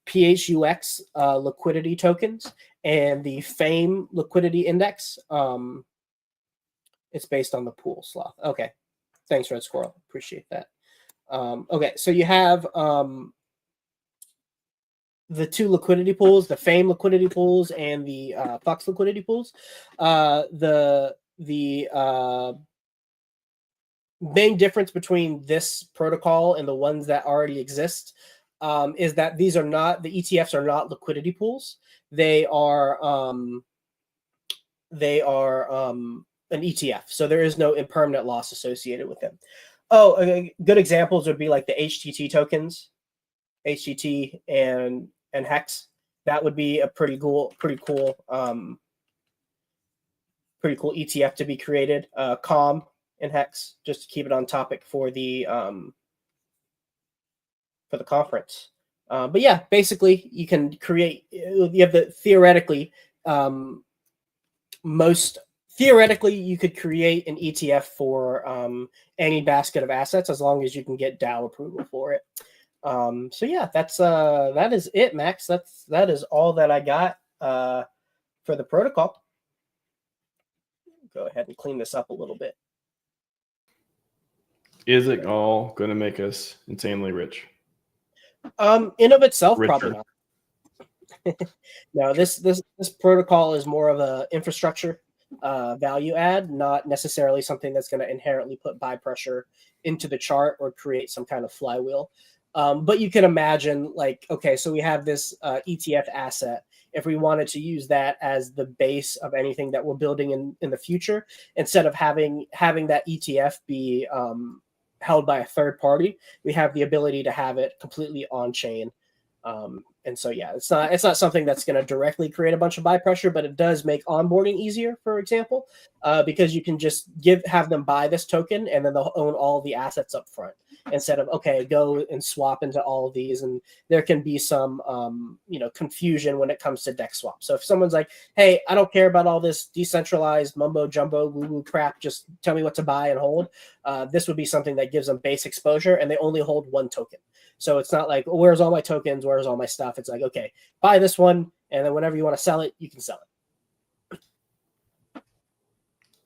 PHUX liquidity tokens and the FAME liquidity index. It's based on the pool sloth. Okay. Thanks, Red Squirrel. Appreciate that. Okay, so you have the two liquidity pools, the FAME liquidity pools and the FUX liquidity pools. The main difference between this protocol and the ones that already exist is that the ETFs are not liquidity pools. They are an ETF, so there is no impermanent loss associated with them. Good examples would be like the HTT tokens, HTT and Hex. That would be a pretty cool ETF to be created. COM and Hex, just to keep it on topic for the conference. But yeah, basically you can create. You have the theoretically you could create an ETF for any basket of assets as long as you can get DAO approval for it. So yeah, that is it, Max. That is all that I got for the protocol. Go ahead and clean this up a little bit. Is it all going to make us insanely rich? In of itself, Richer. probably not. No, this protocol is more of a infrastructure value add, not necessarily something that's going to inherently put buy pressure into the chart or create some kind of flywheel. But you can imagine, like, okay, so we have this ETF asset. If we wanted to use that as the base of anything that we're building in the future, instead of having that ETF be held by a third party, we have the ability to have it completely on chain. And so, yeah, it's not something that's going to directly create a bunch of buy pressure, but it does make onboarding easier, for example, because you can just have them buy this token and then they'll own all the assets up front instead of, okay, go and swap into all of these. And there can be some, confusion when it comes to DEX swap. So if someone's like, hey, I don't care about all this decentralized mumbo jumbo woo-woo crap, just tell me what to buy and hold. This would be something that gives them base exposure and they only hold one token. So it's not like, where's all my tokens? Where's all my stuff? It's like, okay, buy this one. And then whenever you want to sell it, you can sell it.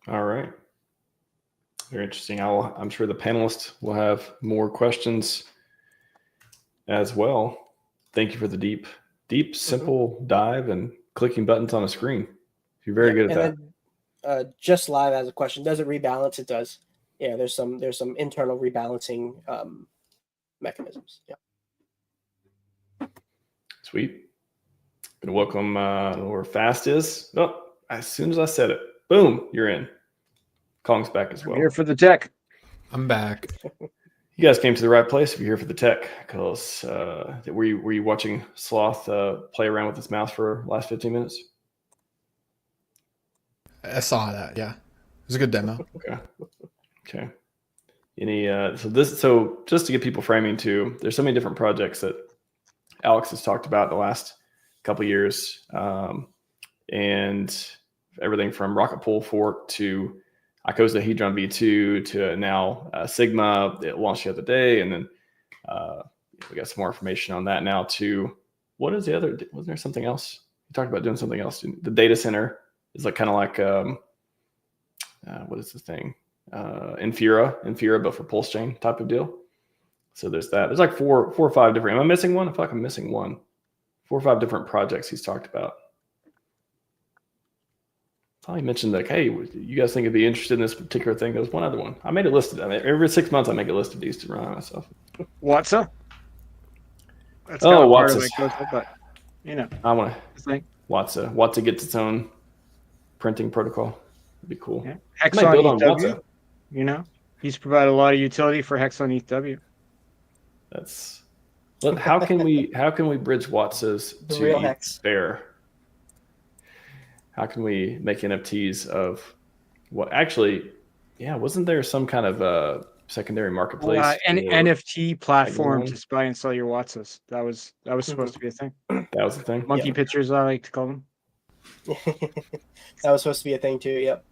All right. Very interesting. I'm sure the panelists will have more questions as well. Thank you for the deep, simple dive and clicking buttons on a screen. You're very good at that. Then, Just Live has a question. Does it rebalance? It does. Yeah, there's some internal rebalancing mechanisms. Yeah. Sweet. Gonna welcome where Fast is. Oh, as soon as I said it, boom, you're in. Kong's back as well. Here for the tech. I'm back. You guys came to the right place if you're here for the tech, because were you watching Sloth play around with his mouse for the last 15 minutes? I saw that. Yeah, it was a good demo. Okay. So just to get people framing too, there's so many different projects that Alex has talked about the last couple of years, and everything from Rocket Pool Fork to Icosa Hedron V2 to now Sigma. It launched the other day, and then we got some more information on that now too. What is the other? Wasn't there something else? You talked about doing something else. The data center is like kind of like what is the thing? Infura, but for PulseChain type of deal. So there's that. There's like four or five different. Am I missing one? I feel like I'm missing one. 4 or 5 different projects he's talked about. He mentioned like, hey, you guys think I'd be interested in this particular thing? There's one other one. I made a list of them. Every 6 months I make a list of these to run myself. Watsa? That's Watsa. But I want to Watsa. Watsa gets its own printing protocol. That'd be cool. Yeah. Hex on ETH, he's provided a lot of utility for Hex on ETH. That's how can we bridge Watsa's to Hex Fair? How can we make NFTs of what actually, wasn't there some kind of secondary marketplace? An NFT platform to buy and sell your Watsas. That was supposed to be a thing. That was the thing. Monkey pictures, I like to call them. That was supposed to be a thing too. Yep.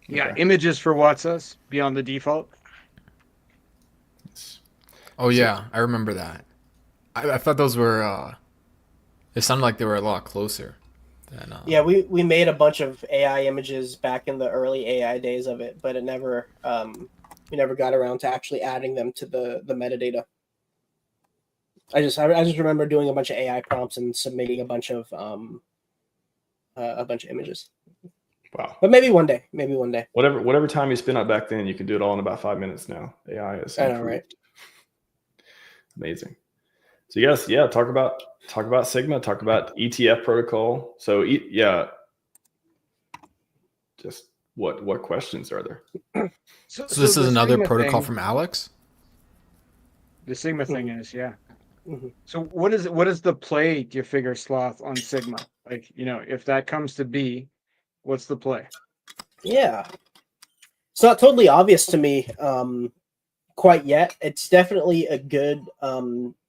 Yeah, images for Watsas beyond the default. Oh yeah, I remember that. I thought those were. It sounded like they were a lot closer. Yeah, we made a bunch of AI images back in the early AI days of it, but it never we never got around to actually adding them to the metadata. I just remember doing a bunch of AI prompts and submitting a bunch of images. Wow. But maybe one day. Whatever time you spent out back then, you can do it all in about 5 minutes now. AI is I know, right? Amazing. So yes, talk about Sigma, talk about ETF protocol. So just what questions are there? So this is another protocol from Alex? The Sigma thing is, yeah. Mm-hmm. So what is the play, do you figure, Sloth, on Sigma? Like, if that comes to be, what's the play? Yeah. It's not totally obvious to me quite yet. It's definitely a good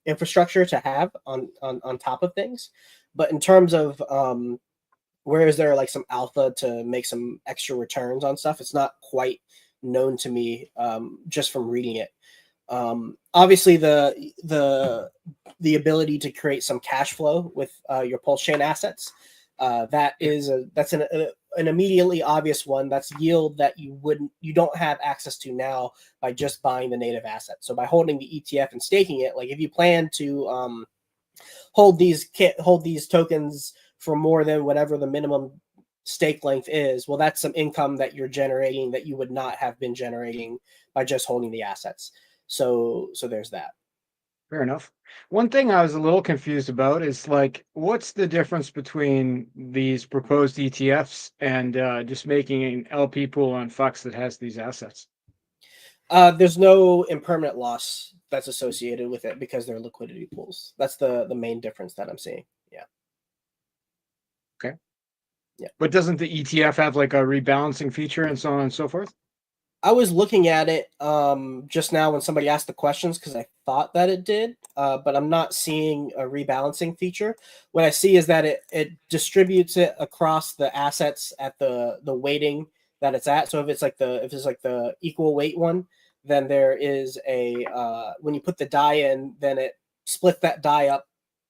infrastructure to have on top of things. But in terms of where is there like some alpha to make some extra returns on stuff, it's not quite known to me just from reading it. Obviously, the ability to create some cash flow with your PulseChain assets, that's an immediately obvious one. That's yield that you don't have access to now by just buying the native asset. So by holding the ETF and staking it, like if you plan to hold these tokens for more than whatever the minimum stake length is, well, that's some income that you're generating that you would not have been generating by just holding the assets. So there's that. Fair enough. One thing I was a little confused about is like, what's the difference between these proposed ETFs and just making an LP pool on Fux that has these assets? There's no impermanent loss that's associated with it because they're liquidity pools. That's the main difference that I'm seeing. Yeah. Okay. Yeah. But doesn't the ETF have like a rebalancing feature and so on and so forth? I was looking at it just now when somebody asked the questions because I thought that it did, but I'm not seeing a rebalancing feature. What I see is that it distributes it across the assets at the weighting that it's at. So if it's like the equal weight one, then there is a when you put the die in, then it splits that die up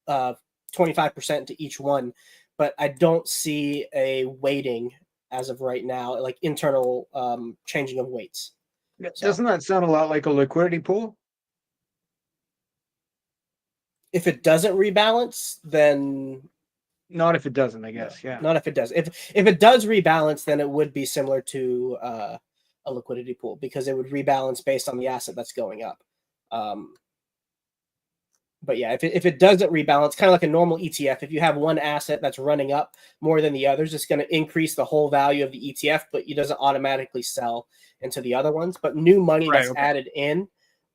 25% to each one. But I don't see a weighting as of right now, like internal changing of weights. So. Doesn't that sound a lot like a liquidity pool? If it doesn't rebalance, then not if it doesn't, I guess. Yeah. Not if it does. If it does rebalance, then it would be similar to a liquidity pool because it would rebalance based on the asset that's going up. But yeah, if it doesn't rebalance, kind of like a normal ETF, if you have one asset that's running up more than the others, it's going to increase the whole value of the ETF, but it doesn't automatically sell into the other ones. But new money that's added in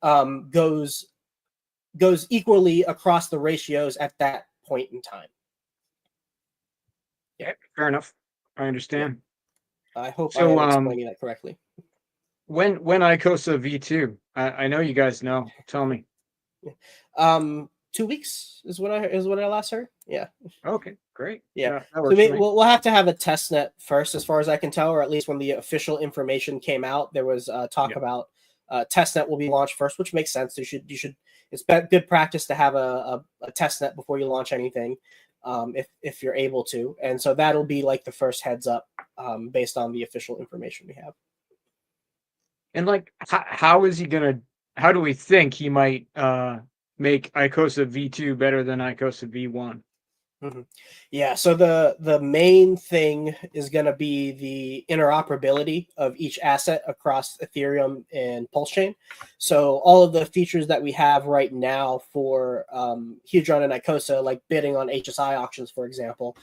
goes equally across the ratios at that point in time. Yeah, fair enough. I understand. I hope I So, am explaining that correctly. when ICOSA V2? I know you guys know. Tell me. 2 weeks is what I last heard. Yeah. Okay, great. Yeah. That So works for me. we'll have to have a test net first, as far as I can tell, or at least when the official information came out, there was talk about test net will be launched first, which makes sense. You should. It's good practice to have a test net before you launch anything, if you're able to. And so that'll be like the first heads up, based on the official information we have. And like, how is he gonna? How do we think he might make ICOSA V2 better than ICOSA V1? Yeah, so the main thing is going to be the interoperability of each asset across Ethereum and PulseChain. So all of the features that we have right now for Hedron and ICOSA, like bidding on HSI auctions, for example,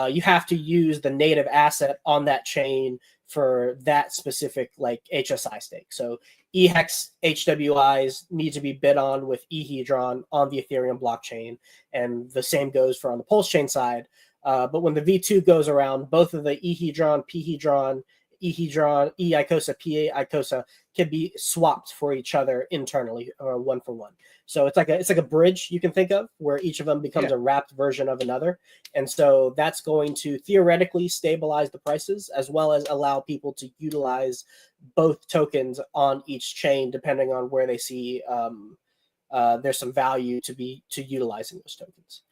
you have to use the native asset on that chain for that specific like HSI stake. So EHEX HWIs need to be bid on with eHedron on the Ethereum blockchain, and the same goes for on the PulseChain side. But when the V2 goes around, both of the eHedron, pHedron, eHedron, eICOSA, PA-ICOSA can be swapped for each other internally, or one for one. So it's like a bridge you can think of, where each of them becomes a wrapped version of another. And so that's going to theoretically stabilize the prices, as well as allow people to utilize both tokens on each chain, depending on where they see there's some value to utilizing those tokens.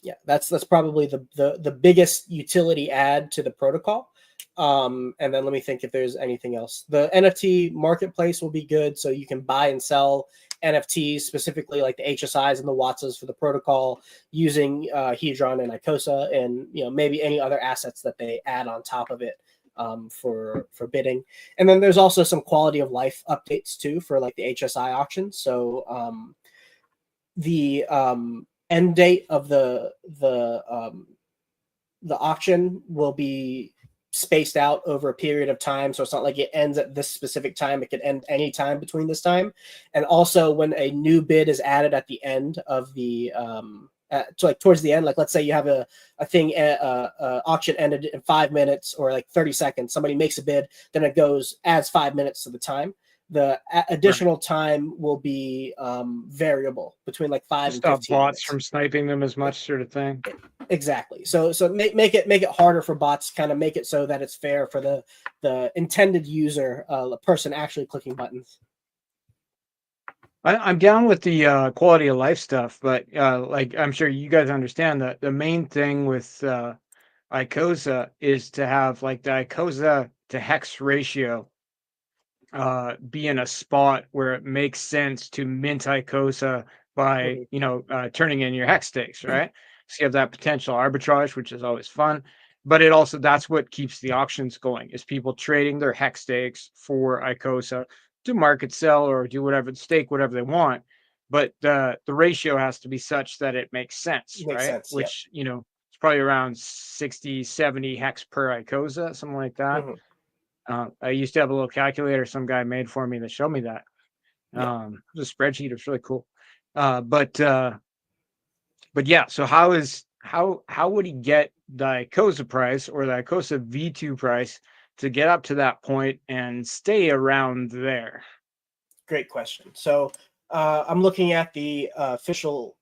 Yeah, that's probably the biggest utility add to the protocol. And then let me think if there's anything else. The NFT marketplace will be good, so you can buy and sell NFTs, specifically like the HSIs and the Watsas for the protocol, using Hedron and ICOSA, and maybe any other assets that they add on top of it for bidding. And then there's also some quality of life updates too for like the HSI auctions. So the end date of the auction will be spaced out over a period of time, so it's not like it ends at this specific time. It could end any time between this time. And also, when a new bid is added at the end of the so like towards the end, like let's say you have a thing auction ended in 5 minutes or like 30 seconds, somebody makes a bid, then it adds 5 minutes to the time. The additional time will be variable between like 5 and 15 Stop bots minutes. from sniping them as much, sort of thing. Exactly. So make it harder for bots, kind of make it so that it's fair for the intended user, the person actually clicking buttons. I'm down with the quality of life stuff, but like I'm sure you guys understand that the main thing with ICOSA is to have like the ICOSA to Hex ratio be in a spot where it makes sense to mint ICOSA by turning in your Hex stakes, right? So you have that potential arbitrage, which is always fun. But it also, that's what keeps the auctions going, is people trading their Hex stakes for ICOSA to market sell or do whatever, stake whatever they want. But the ratio has to be such that it makes sense, Makes right? sense, Which, it's probably around 60, 70 Hex per ICOSA, something like that. I used to have a little calculator some guy made for me that showed me that. It was a spreadsheet. It was really cool. But yeah, so how would he get the ICOSA price or the ICOSA V2 price to get up to that point and stay around there? Great question. So I'm looking at the official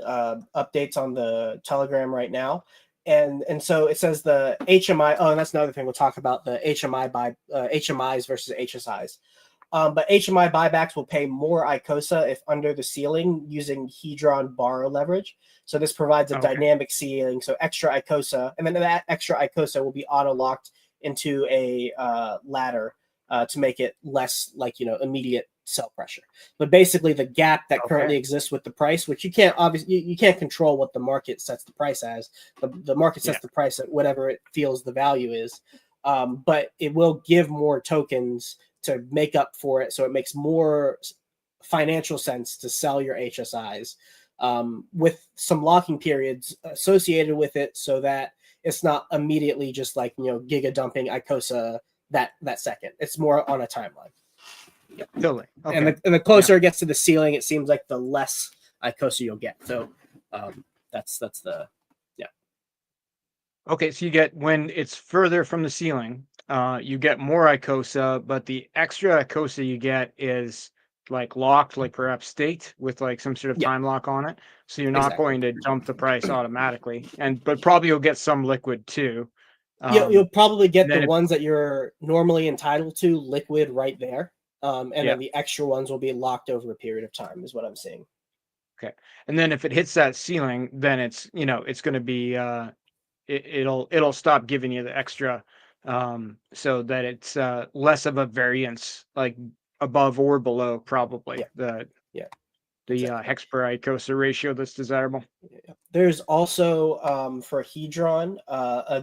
updates on the Telegram right now. And so it says the HMI. Oh, and that's another thing we'll talk about, the HMIs versus HSIs. But HMI buybacks will pay more ICOSA if under the ceiling using Hedron borrow leverage. So this provides a dynamic ceiling. So extra ICOSA, and then that extra ICOSA will be auto locked into a ladder to make it less like immediate sell pressure. But basically, the gap that currently exists with the price, which you can't control what the market sets the price as. The market sets the price at whatever it feels the value is, but it will give more tokens to make up for it, so it makes more financial sense to sell your HSIs with some locking periods associated with it, so that it's not immediately just like giga dumping ICOSA that second. It's more on a timeline. Totally. Okay. And the closer it gets to the ceiling, it seems like the less ICOSA you'll get. So that's the Okay, so you get, when it's further from the ceiling, you get more ICOSA, but the extra ICOSA you get is like locked, like perhaps staked with like some sort of time lock on it. So you're not going to jump the price automatically, but probably you'll get some liquid too. You'll probably get then the if- ones that you're normally entitled to liquid right there. And then the extra ones will be locked over a period of time, is what I'm saying. Okay. And then if it hits that ceiling, then it's, it's going to be, it'll stop giving you the extra, so that it's less of a variance, like above or below probably the hex per ICOSA ratio that's desirable. There's also for Hedron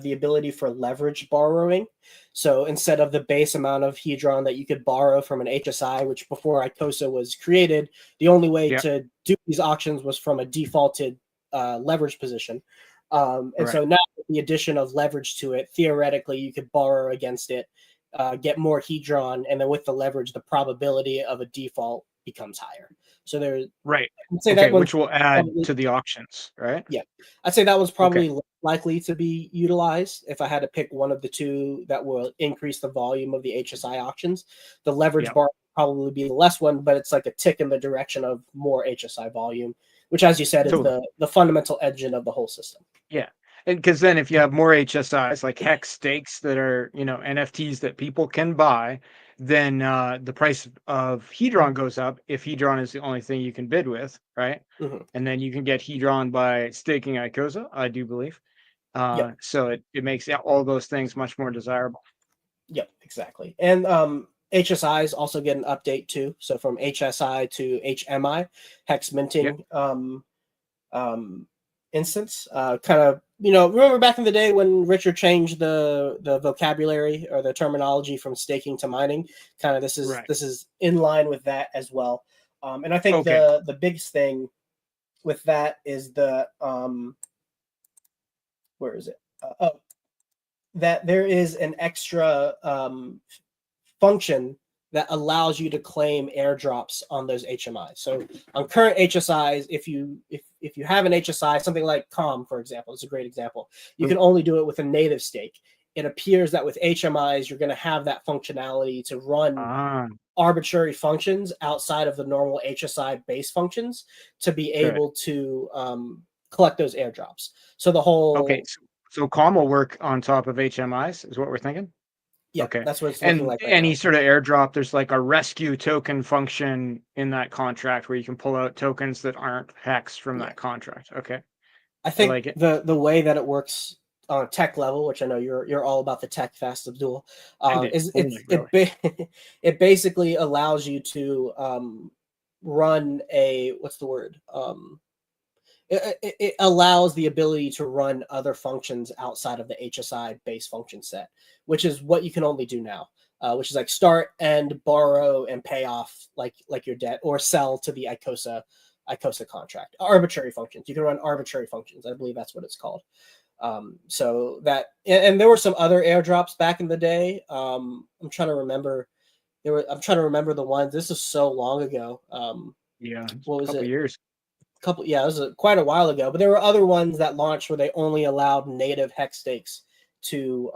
the ability for leverage borrowing. So instead of the base amount of Hedron that you could borrow from an HSI, which before ICOSA was created, the only way to do these auctions was from a defaulted leverage position. And so now with the addition of leverage to it, theoretically you could borrow against it, get more Hedron, and then with the leverage, the probability of a default becomes higher. So there's I'd say that which will add probably, to the auctions, right? Yeah, I'd say that one's probably likely to be utilized. If I had to pick one of the two that will increase the volume of the HSI auctions, the leverage bar would probably be the less one, but it's like a tick in the direction of more HSI volume, which, as you said, is the fundamental engine of the whole system. Yeah. And because then if you have more HSIs, like hex stakes that are, NFTs that people can buy, then the price of Hedron goes up if Hedron is the only thing you can bid with, right? And then you can get Hedron by staking ICOSA, I do believe. So it makes all those things much more desirable. Yep, exactly. And HSIs also get an update too. So from HSI to HMI, hex minting instance, kind of, remember back in the day when Richard changed the vocabulary or the terminology from staking to mining, kind of this is in line with that as well. And I think the biggest thing with that is the where is it? That there is an extra function that allows you to claim airdrops on those HMIs. So on current HSIs, if you have an HSI, something like COM, for example, it's a great example. You can only do it with a native stake. It appears that with HMIs, you're going to have that functionality to run arbitrary functions outside of the normal HSI base functions to be able to collect those airdrops. So the whole so COM will work on top of HMIs, is what we're thinking. Yeah, that's what it's looking like. Right any now. sort of airdrop, there's like a rescue token function in that contract where you can pull out tokens that aren't hex from that contract. Okay, I think like it. the way that it works on a tech level, which I know you're all about the tech fast, Abdul, it basically allows you to run a it allows the ability to run other functions outside of the HSI base function set, which is what you can only do now, which is like start, end, borrow, and pay off like your debt, or sell to the ICOSA contract. Arbitrary functions. You can run arbitrary functions. I believe that's what it's called. So that, and there were some other airdrops back in the day. I'm trying to remember. I'm trying to remember the ones. This is so long ago. What was it? Years. It was quite a while ago, but there were other ones that launched where they only allowed native hex stakes to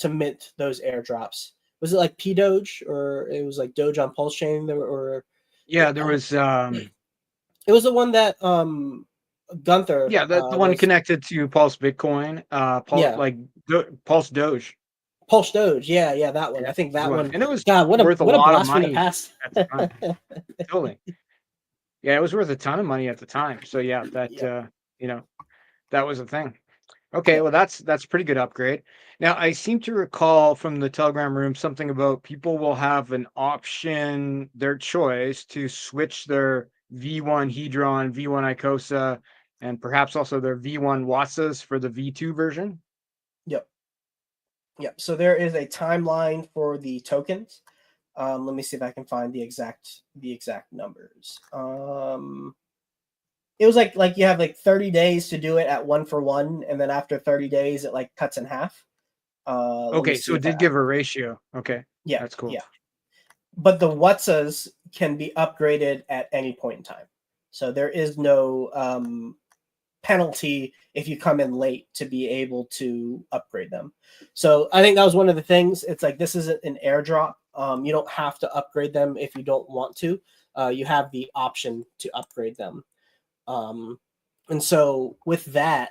mint those airdrops. Was it like P-Doge, or it was like Doge on PulseChain? There was it was the one that Gunther the one connected to Pulse Bitcoin, Pulse Doge. Pulse Doge, yeah, that one. I think that one. And it was what worth a lot of blast from the money past. at the time. Totally. Yeah, it was worth a ton of money at the time. So that that was a thing. Okay, well that's a pretty good upgrade. Now I seem to recall from the Telegram room something about people will have an option, their choice, to switch their V1 Hedron, V1 ICOSA, and perhaps also their V1 Watsas for the V2 version. Yep. So there is a timeline for the tokens. Let me see if I can find the exact numbers. It was like you have like 30 days to do it at 1-for-1, and then after 30 days it like cuts in half. Okay, so it did give a ratio. Okay. Yeah, that's cool. Yeah. but the Wutzas can be upgraded at any point in time. So there is no penalty if you come in late to be able to upgrade them. So I think that was one of the things. It's like, this isn't an airdrop. You don't have to upgrade them if you don't want to. You have the option to upgrade them. And so with that,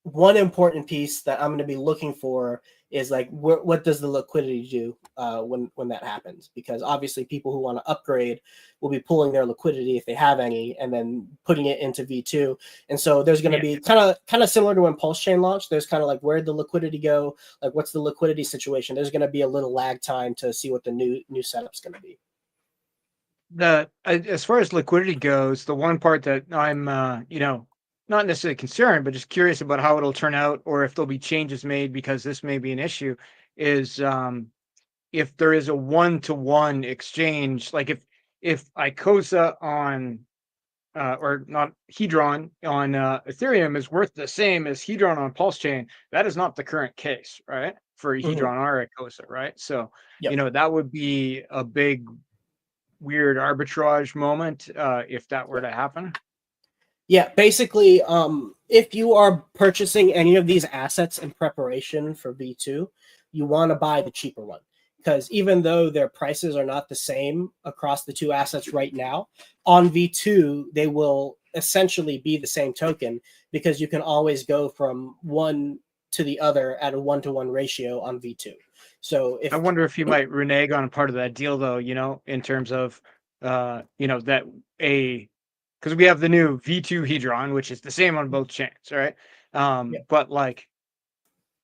one important piece that I'm going to be looking for is like, what does the liquidity do when that happens? Because obviously people who want to upgrade will be pulling their liquidity if they have any, and then putting it into V2. And so there's going to be kind of similar to when PulseChain launched. There's kind of like, where'd the liquidity go? Like, what's the liquidity situation? There's going to be a little lag time to see what the new setup's going to be. As far as liquidity goes, the one part that I'm not necessarily concerned, but just curious about how it'll turn out, or if there'll be changes made, because this may be an issue, is if there is a one-to-one exchange, like if ICOSA on or not Hedron on Ethereum is worth the same as Hedron on PulseChain, that is not the current case, right? For Hedron or ICOSA, right? So that would be a big weird arbitrage moment if that were to happen. Yeah, basically, if you are purchasing any of these assets in preparation for V2, you want to buy the cheaper one, because even though their prices are not the same across the two assets right now, on V2, they will essentially be the same token, because you can always go from one to the other at a one-to-one ratio on V2. So I wonder if you might renege on part of that deal, though, in terms of, because we have the new V2 Hedron, which is the same on both chains, right? But like,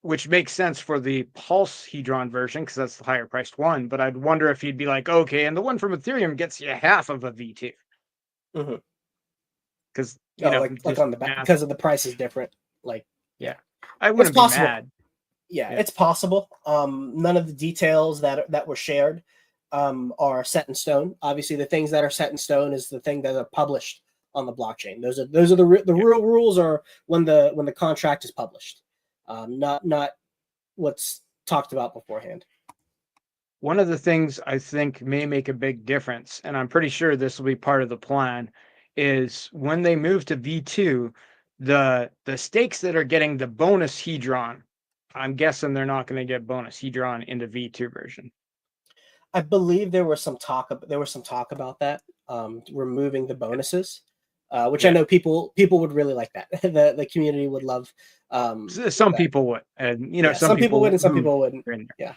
which makes sense for the Pulse Hedron version, because that's the higher priced one. But I'd wonder if he'd be like, okay, and the one from Ethereum gets you half of a V2. Because like on the back, because of the price is different. Like, I wouldn't be mad. Yeah, it's possible. None of the details that were shared are set in stone. Obviously, the things that are set in stone is the thing that are published on the blockchain. Those are the real rules are when the contract is published, not what's talked about beforehand. One of the things I think may make a big difference, and I'm pretty sure this will be part of the plan, is when they move to V2, the stakes that are getting the bonus Hedron, I'm guessing they're not going to get bonus Hedron in the V2 version. I believe there was some talk about that, removing the bonuses, which I know people would really like that. The community would love. Some people would, and some people would, and some people wouldn't. Yeah,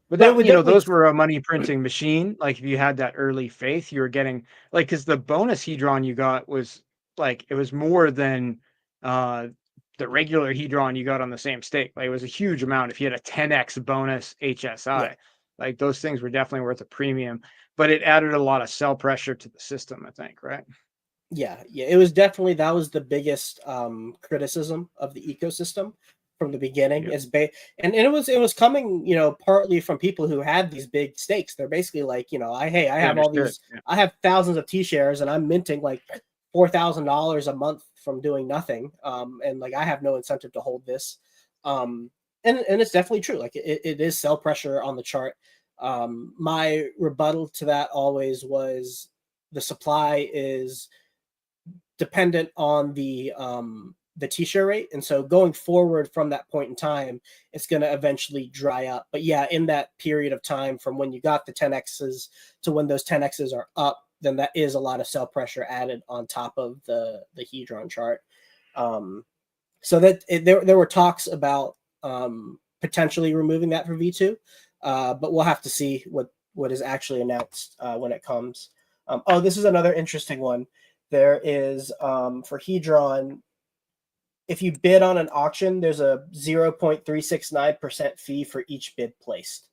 but those were a money printing machine. Like, if you had that early faith, you were getting, like, because the bonus Hedron you got was like, it was more than the regular Hedron you got on the same stake. Like, it was a huge amount. If you had a 10x bonus HSI, like, those things were definitely worth a premium. But it added a lot of sell pressure to the system, I think, right? Yeah, it was definitely, that was the biggest criticism of the ecosystem from the beginning. And it was coming, partly from people who had these big stakes. They're basically like, I have all these, I have thousands of T-shares, and I'm minting like $4,000 a month from doing nothing, and like, I have no incentive to hold this, and it's definitely true. Like, it is sell pressure on the chart. My rebuttal to that always was, the supply is dependent on the T-share rate, and so going forward from that point in time, it's going to eventually dry up. But yeah, in that period of time from when you got the 10x's to when those 10x's are up, then that is a lot of sell pressure added on top of the Hedron chart. So that there were talks about potentially removing that for V2, but we'll have to see what is actually announced when it comes. This is another interesting one. There is for Hedron, if you bid on an auction, there's a 0.369% fee for each bid placed.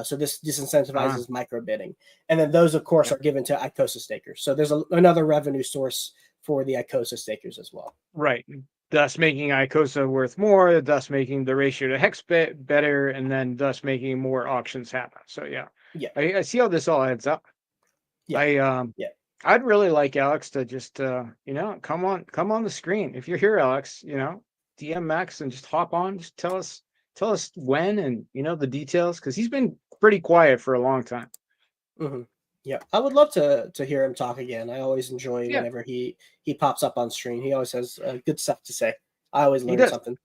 So this disincentivizes micro bidding, and then those, of course, are given to ICOSA stakers. So there's another revenue source for the ICOSA stakers as well. Right, thus making ICOSA worth more, thus making the ratio to Hex better, and then thus making more auctions happen. So I see how this all adds up. I'd really like Alex to just come on the screen. If you're here, Alex, DM Max and just hop on, just tell us when, and the details, because he's been pretty quiet for a long time. Hmm. Yeah, I would love to hear him talk again. I always enjoy Yeah. whenever he pops up on stream. He always has good stuff to say. I always He learn does. something.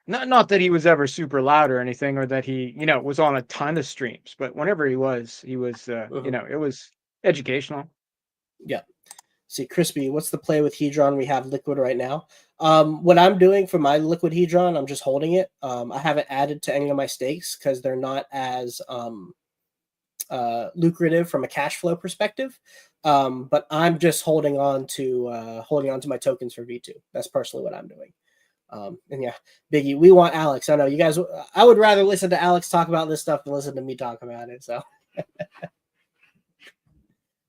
Not that he was ever super loud or anything, or that he, was on a ton of streams, but whenever he was, it was educational. Yeah. See, Crispy, what's the play with Hedron? We have liquid right now. What I'm doing for my liquid Hedron, I'm just holding it. I haven't added to any of my stakes because they're not as lucrative from a cash flow perspective. But I'm just holding on to my tokens for V2. That's personally what I'm doing. And yeah, Biggie, we want Alex. I know you guys. I would rather listen to Alex talk about this stuff than listen to me talk about it. So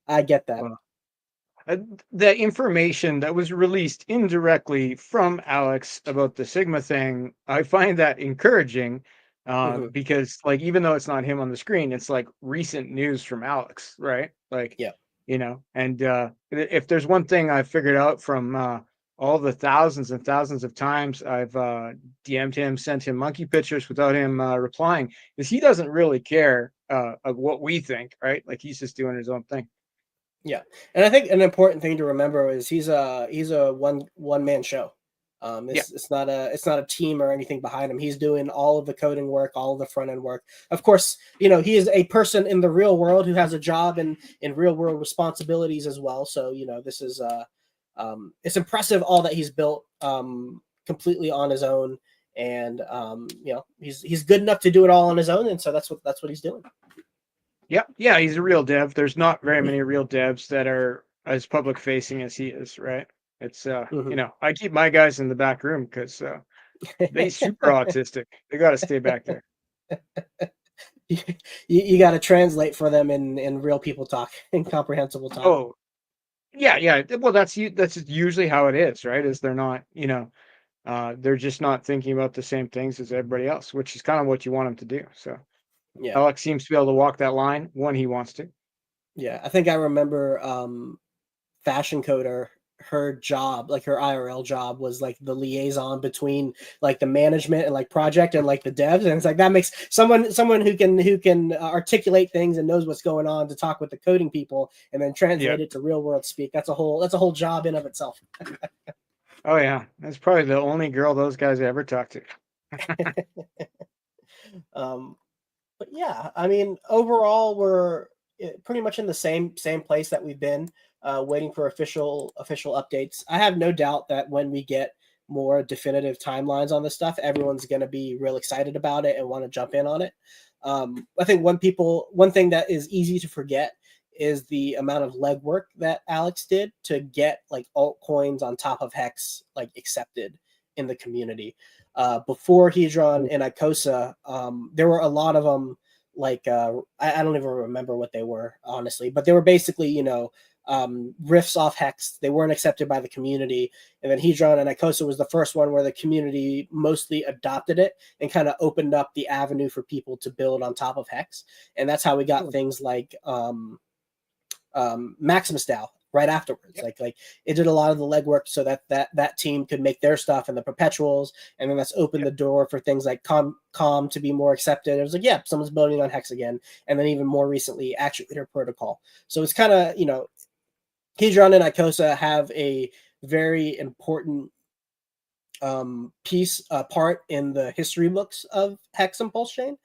I get that. The information that was released indirectly from Alex about the Sigma thing, I find that encouraging because, like, even though it's not him on the screen, it's like recent news from Alex, right? Like, yeah, and if there's one thing I've figured out from all the thousands and thousands of times I've DM'd him, sent him monkey pictures without him replying, is he doesn't really care of what we think, right? Like, he's just doing his own thing. Yeah, and I think an important thing to remember is he's a one man show. It's not a team or anything behind him. He's doing all of the coding work, all of the front end work. Of course, he is a person in the real world who has a job and real world responsibilities as well. So this is it's impressive all that he's built completely on his own, and he's good enough to do it all on his own, and so that's what he's doing. Yeah, he's a real dev. There's not very many real devs that are as public facing as he is, right? It's I keep my guys in the back room because they super autistic. They got to stay back there. You got to translate for them in real people talk, incomprehensible talk. Oh, yeah. Well, that's usually how it is, right? Is they're not, they're just not thinking about the same things as everybody else, which is kind of what you want them to do. So. Yeah. Alex seems to be able to walk that line when he wants to. Yeah, I think I remember Fashion Coder, her job, like her IRL job, was like the liaison between like the management and like project and like the devs, and it's like that makes someone who can articulate things and knows what's going on to talk with the coding people and then translate it to real world speak. That's a whole job in of itself. Oh yeah, that's probably the only girl those guys ever talked to. But yeah, I mean, overall, we're pretty much in the same place that we've been, waiting for official updates. I have no doubt that when we get more definitive timelines on this stuff, everyone's going to be real excited about it and want to jump in on it. I think one thing that is easy to forget is the amount of legwork that Alex did to get like altcoins on top of Hex like accepted in the community. Before Hedron and Icosa, there were a lot of them. Like I don't even remember what they were, honestly, but they were basically riffs off Hex. They weren't accepted by the community, and then Hedron and Icosa was the first one where the community mostly adopted it and kind of opened up the avenue for people to build on top of Hex, and that's how we got things like Maximus DAO right afterwards. Like it did a lot of the legwork so that team could make their stuff and the perpetuals, and then that's opened the door for things like calm to be more accepted. It was like, yeah, someone's building on Hex again, and then even more recently Actuator protocol. So it's kind of Hedron and Icosa have a very important part in the history books of Hex and PulseChain,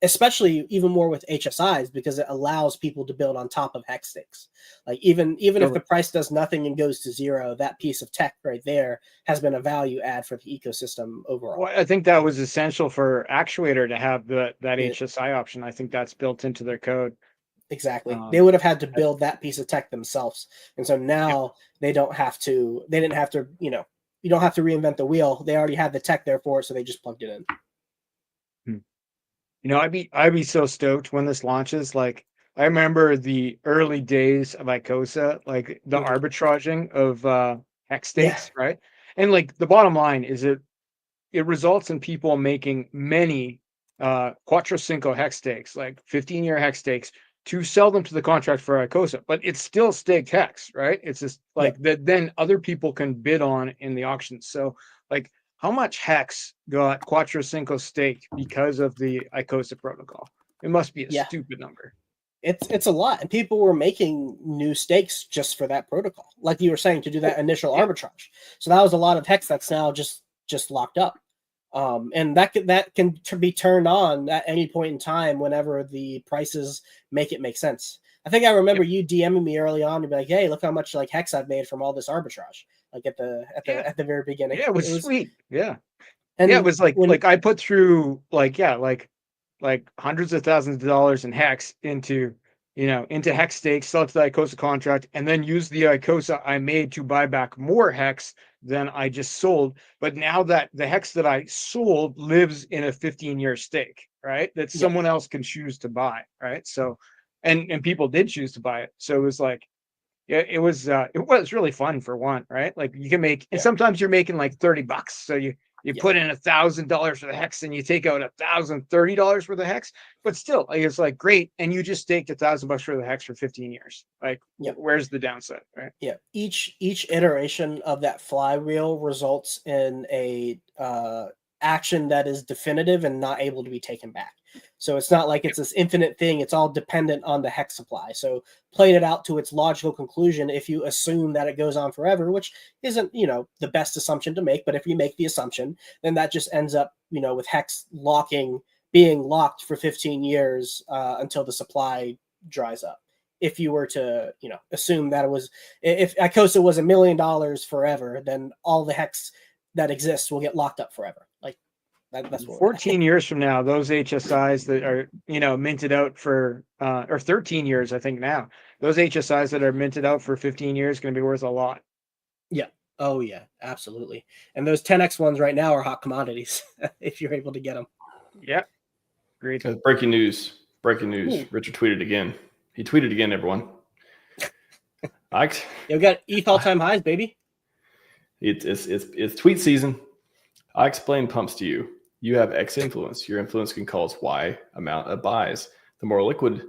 especially even more with HSIs, because it allows people to build on top of Hex stakes. Like even if the price does nothing and goes to zero, that piece of tech right there has been a value add for the ecosystem overall. Well, I think that was essential for Actuator to have that HSI option. I think that's built into their code. Exactly. They would have had to build that piece of tech themselves, and so now they don't have to. They didn't have to. You don't have to reinvent the wheel. They already had the tech there for it, so they just plugged it in. I'd be so stoked when this launches. Like, I remember the early days of Icosa, like the arbitraging of Hex stakes, right? And like the bottom line is it results in people making many Quattro Cinco Hex stakes, like 15-year Hex stakes, to sell them to the contract for Icosa, but it's still staked Hex, right? It's just like that then other people can bid on in the auctions. So like how much Hex got Quattro Cinco staked because of the Icosa protocol? It must be a Yeah. stupid number. It's a lot, and people were making new stakes just for that protocol, like you were saying, to do that initial arbitrage. So that was a lot of hex that's now just locked up, and that can be turned on at any point in time whenever the prices make it make sense. I think I remember you DMing me early on to be like, "Hey, look how much like hex I've made from all this arbitrage." Like at the very beginning. Yeah, it was sweet. Yeah, and yeah, it was like when- I put through like hundreds of thousands of dollars in hex into hex stakes, sell it to the ICOSA contract, and then use the ICOSA I made to buy back more hex than I just sold. But now that the hex that I sold lives in a 15-year stake, right? That someone else can choose to buy, right? So, and people did choose to buy it. So it was like, yeah, it was really fun for one, right? Like you can make, and sometimes you're making like $30. So you put in $1,000 for the hex and you take out $1,030 for the hex, but still like, it's like great. And you just staked $1,000 for the hex for 15 years. Like where's the downside, right? Yeah. Each iteration of that flywheel results in a action that is definitive and not able to be taken back. So it's not like it's this infinite thing. It's all dependent on the hex supply. So playing it out to its logical conclusion, if you assume that it goes on forever, which isn't, the best assumption to make, but if you make the assumption, then that just ends up, with hex being locked for 15 years until the supply dries up. If you were to, assume that if ICOSA was $1 million forever, then all the hex that exists will get locked up forever. Like that's what 14 years from now, those HSIs that are, minted out for, or 13 years, I think now, those HSIs that are minted out for 15 years going to be worth a lot. Yeah. Oh yeah, absolutely. And those 10x ones right now are hot commodities if you're able to get them. Yeah. Great. Breaking news. Ooh. Richard tweeted again. He tweeted again, everyone. We got ETH all-time highs, baby. It's tweet season. I explained pumps to you. You have X influence. Your influence can cause Y amount of buys. The more liquid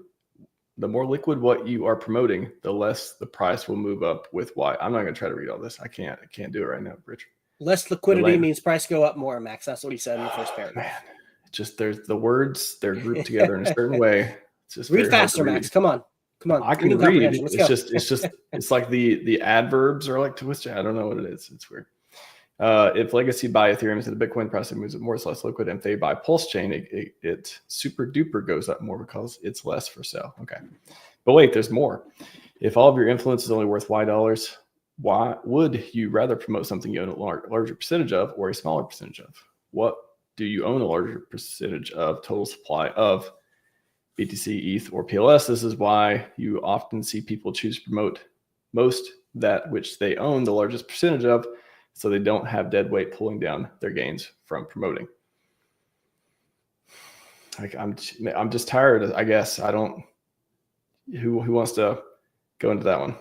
what you are promoting, the less the price will move up with Y. I'm not going to try to read all this. I can't do it right now, Richard. Less liquidity means price go up more, Max. That's what he said in the first paragraph. Man, just there's the words, they're grouped together in a certain way. It's just read faster, Max. Come on. I can read. It's like the adverbs are like twisted. I don't know what it is. It's weird. If legacy buy Ethereum into the Bitcoin price, it moves it more or less liquid. And if they buy PulseChain, it super duper goes up more because it's less for sale. Okay. But wait, there's more. If all of your influence is only worth Y dollars, why would you rather promote something you own a larger percentage of or a smaller percentage of? What do you own a larger percentage of total supply of BTC, ETH, or PLS? This is why you often see people choose to promote most that which they own the largest percentage of, so they don't have dead weight pulling down their gains from promoting. Like I'm just tired. I guess I don't. Who wants to go into that one?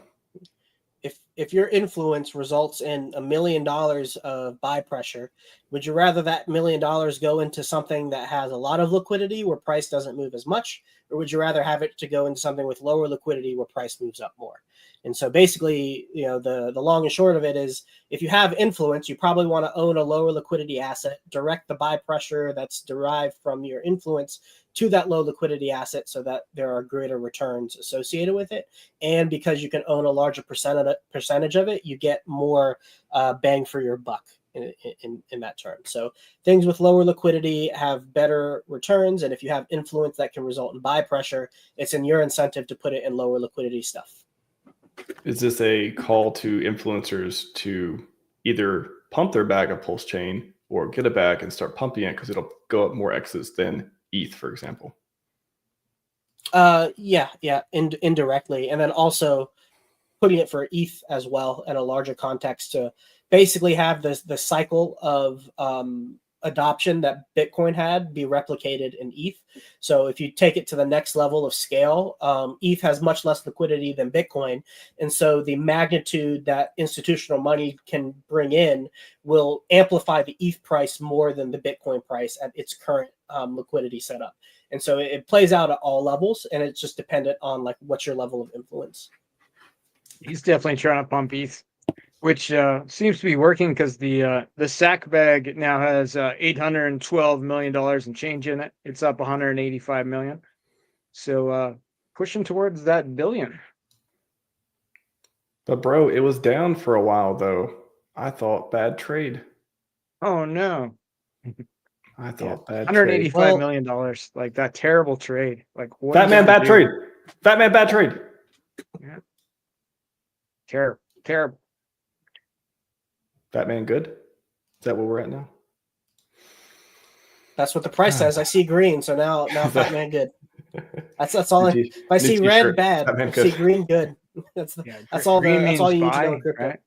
If your influence results in $1 million of buy pressure, would you rather that $1 million go into something that has a lot of liquidity where price doesn't move as much, or would you rather have it to go into something with lower liquidity where price moves up more? And so basically, the long and short of it is, if you have influence, you probably want to own a lower liquidity asset, direct the buy pressure that's derived from your influence to that low liquidity asset so that there are greater returns associated with it. And because you can own a larger percentage of it, you get more bang for your buck in that term. So things with lower liquidity have better returns. And if you have influence that can result in buy pressure, it's in your incentive to put it in lower liquidity stuff. Is this a call to influencers to either pump their bag of PulseChain or get it back and start pumping it because it'll go up more X's than ETH, for example? Indirectly. And then also putting it for ETH as well in a larger context to basically have the cycle of adoption that Bitcoin had be replicated in ETH. So if you take it to the next level of scale, ETH has much less liquidity than Bitcoin. And so the magnitude that institutional money can bring in will amplify the ETH price more than the Bitcoin price at its current liquidity setup. And so it plays out at all levels, and it's just dependent on like what's your level of influence. He's definitely trying to pump ETH, which seems to be working because the sack bag now has $812 million in change in it. It's up 185 million. So pushing towards that billion. But bro, it was down for a while though. I thought bad trade. Oh no. I thought bad $185 trade. million dollars. Like that terrible trade. Like what Fat did man, you bad do? trade. Fat man, bad trade. Yeah. Terrible. Terrible. Fat man, good. Is that where we're at now? That's what the price says. I see green, so now Fat Man good. That's all. If I see red, bad. Fat man, If I see good. green, good. That's all. green That's all means you need to know buy, in crypto. right?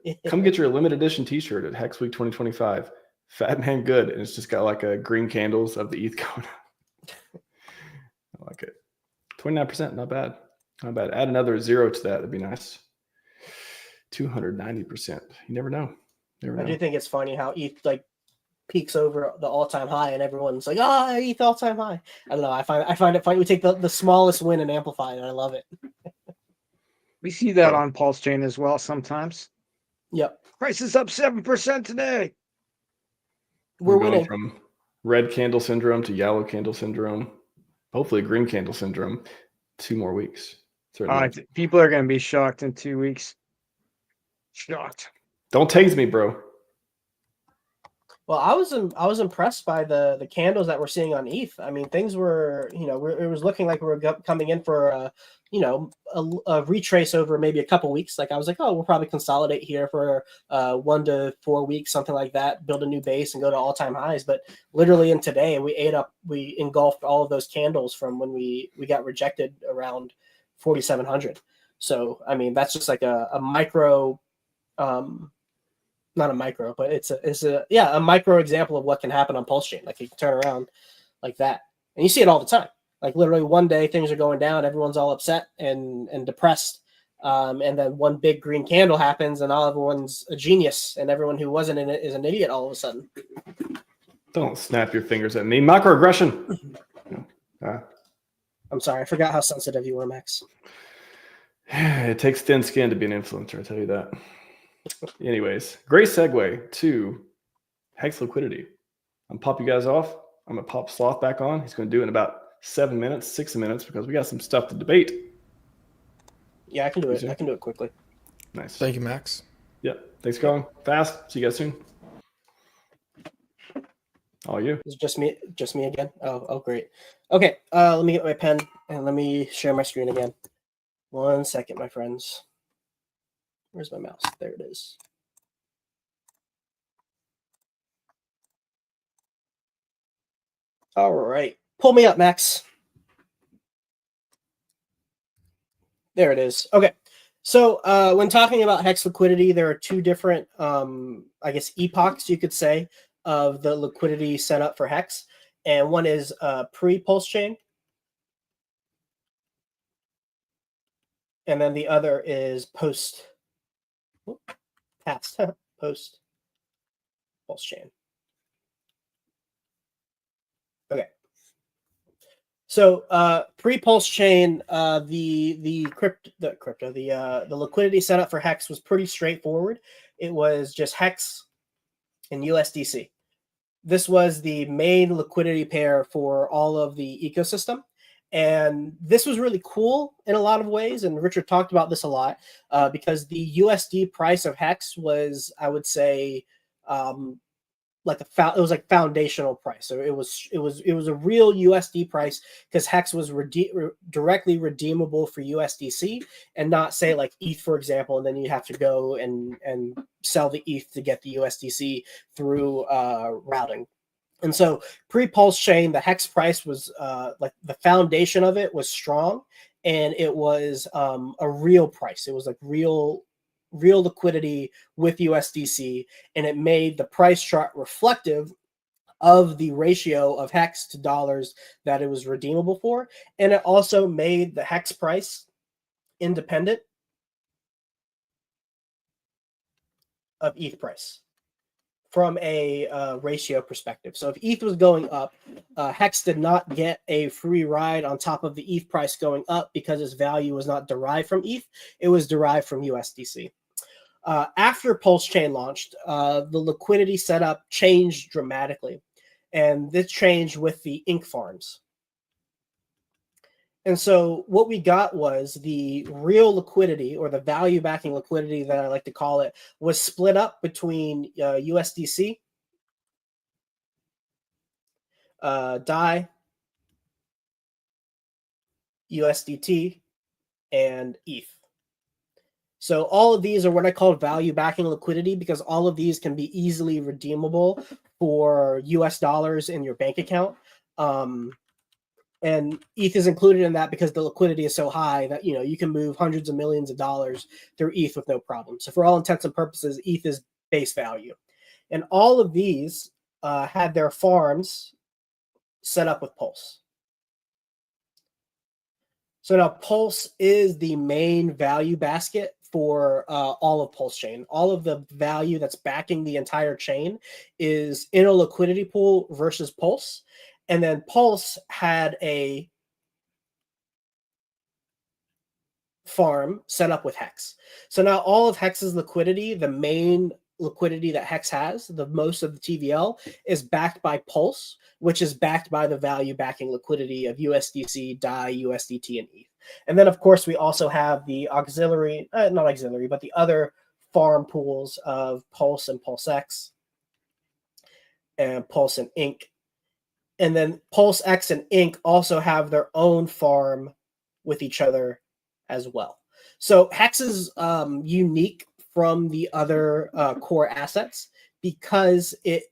Yeah. Come get your limited edition T-shirt at Hex Week 2025. Fat man, good, and it's just got like a green candles of the ETH going. I like it. 29%, not bad, not bad. Add another 0 to that. That'd be nice. 290%. You never know. Never I know. do think it's funny how ETH like peaks over the all-time high, and everyone's like, "Ah, ETH all-time high." I don't know. I find it funny. We take the smallest win and amplify it, and I love it. We see that on PulseChain as well sometimes. Yep. Price is up 7% today. We're going winning. from red candle syndrome to yellow candle syndrome. Hopefully, green candle syndrome. 2 more weeks. Certainly. People are going to be shocked in 2 weeks. Shocked. Don't tase me, bro. Well, I was impressed by the candles that we're seeing on ETH. I mean, things were, it was looking like we were coming in for a retrace over maybe a couple weeks. Like I was like, oh, we'll probably consolidate here for 1 to 4 weeks, something like that, build a new base and go to all-time highs. But literally in today, we engulfed all of those candles from when we got rejected around 4,700. So, I mean, that's just like a micro, not a micro, but it's a micro example of what can happen on PulseChain. Like you can turn around like that, and you see it all the time. Like literally one day things are going down, everyone's all upset and depressed, and then one big green candle happens, and all everyone's a genius, and everyone who wasn't in it is an idiot all of a sudden. Don't snap your fingers at me. Microaggression. I'm sorry, I forgot how sensitive you were, Max. It takes thin skin to be an influencer, I tell you that. Anyways, great segue to Hex liquidity. I'm pop you guys off. I'm gonna pop Sloth back on. He's gonna do it in about 7 minutes, 6 minutes, because we got some stuff to debate. Yeah, I can do it. I can do it quickly. Nice. Thank you, Max. Yep. Thanks, Colin. Fast. See you guys soon. All you. Is it just me again? Oh, great. Okay, let me get my pen and let me share my screen again. 1 second, my friends. Where's my mouse? There it is. All right. Pull me up, Max. There it is. Okay. So when talking about Hex liquidity, there are 2 different, I guess, epochs, you could say, of the liquidity set up for Hex. And one is pre-PulseChain. And then the other is post post PulseChain. Okay. So pre-PulseChain, the liquidity setup for Hex was pretty straightforward. It was just Hex and USDC. This was the main liquidity pair for all of the ecosystem. And this was really cool in a lot of ways. And Richard talked about this a lot because the USD price of Hex was, I would say, it was like foundational price. So it was a real USD price because Hex was directly redeemable for USDC and not say like ETH, for example, and then you have to go and sell the ETH to get the USDC through routing. And so pre-PulseChain, the Hex price was like the foundation of it was strong, and it was a real price. It was like real liquidity with USDC, and it made the price chart reflective of the ratio of Hex to dollars that it was redeemable for. And it also made the Hex price independent of ETH price from a ratio perspective. So if ETH was going up, Hex did not get a free ride on top of the ETH price going up because its value was not derived from ETH. It was derived from USDC. After PulseChain launched, the liquidity setup changed dramatically. And this changed with the ink farms. And so what we got was the real liquidity, or the value backing liquidity that I like to call it, was split up between USDC, DAI, USDT, and ETH. So all of these are what I call value backing liquidity, because all of these can be easily redeemable for US dollars in your bank account. And ETH is included in that because the liquidity is so high that, you know, you can move hundreds of millions of dollars through ETH with no problem. So for all intents and purposes, ETH is base value. And all of these had their farms set up with Pulse. So now Pulse is the main value basket for all of PulseChain. All of the value that's backing the entire chain is in a liquidity pool versus Pulse. And then Pulse had a farm set up with Hex. So now all of Hex's liquidity, the main liquidity that Hex has, the most of the TVL, is backed by Pulse, which is backed by the value backing liquidity of USDC, DAI, USDT, and ETH. And then, of course, we also have the auxiliary, not auxiliary, but the other farm pools of Pulse and PulseX, and Pulse and Inc. And then PulseX and Inc. also have their own farm with each other as well. So Hex is unique from the other core assets because it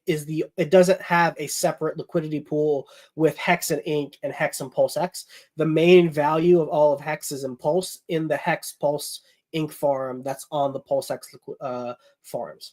doesn't have a separate liquidity pool with Hex and Inc. and Hex and PulseX. The main value of all of Hex is in Pulse, in the Hex Pulse Inc. farm that's on the PulseX farms.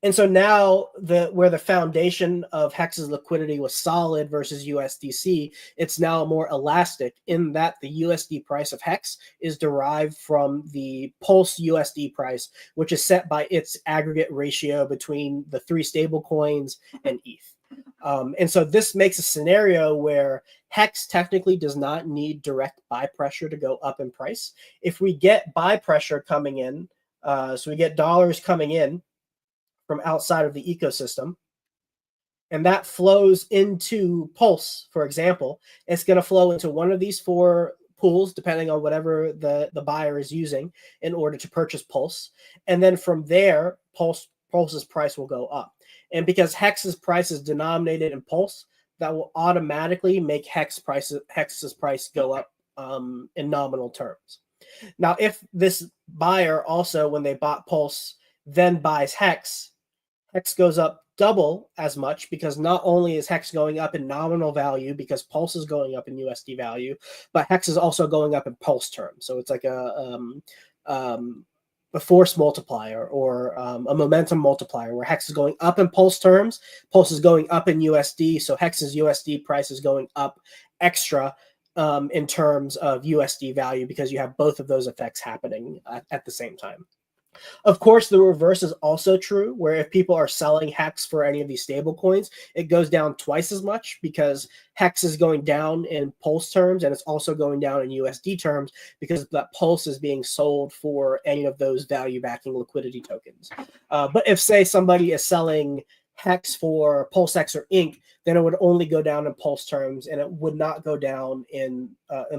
And so now where the foundation of Hex's liquidity was solid versus USDC, it's now more elastic in that the USD price of Hex is derived from the Pulse USD price, which is set by its aggregate ratio between the three stable coins and ETH. And so this makes a scenario where Hex technically does not need direct buy pressure to go up in price. If we get buy pressure coming in, so we get dollars coming in from outside of the ecosystem, and that flows into Pulse, for example, it's going to flow into one of these four pools, depending on whatever the buyer is using in order to purchase Pulse. And then from there, Pulse's price will go up. And because Hex's price is denominated in Pulse, that will automatically make Hex's price go up in nominal terms. Now, if this buyer also, when they bought Pulse, then buys Hex goes up double as much, because not only is Hex going up in nominal value because Pulse is going up in USD value, but Hex is also going up in Pulse terms. So it's like a force multiplier, or a momentum multiplier, where Hex is going up in Pulse terms, Pulse is going up in USD, so Hex's USD price is going up extra in terms of USD value, because you have both of those effects happening at the same time. Of course, the reverse is also true, where if people are selling Hex for any of these stable coins, it goes down twice as much, because Hex is going down in Pulse terms, and it's also going down in USD terms, because that Pulse is being sold for any of those value backing liquidity tokens. But if, say, somebody is selling Hex for PulseX or Inc., then it would only go down in Pulse terms, and it would not go down in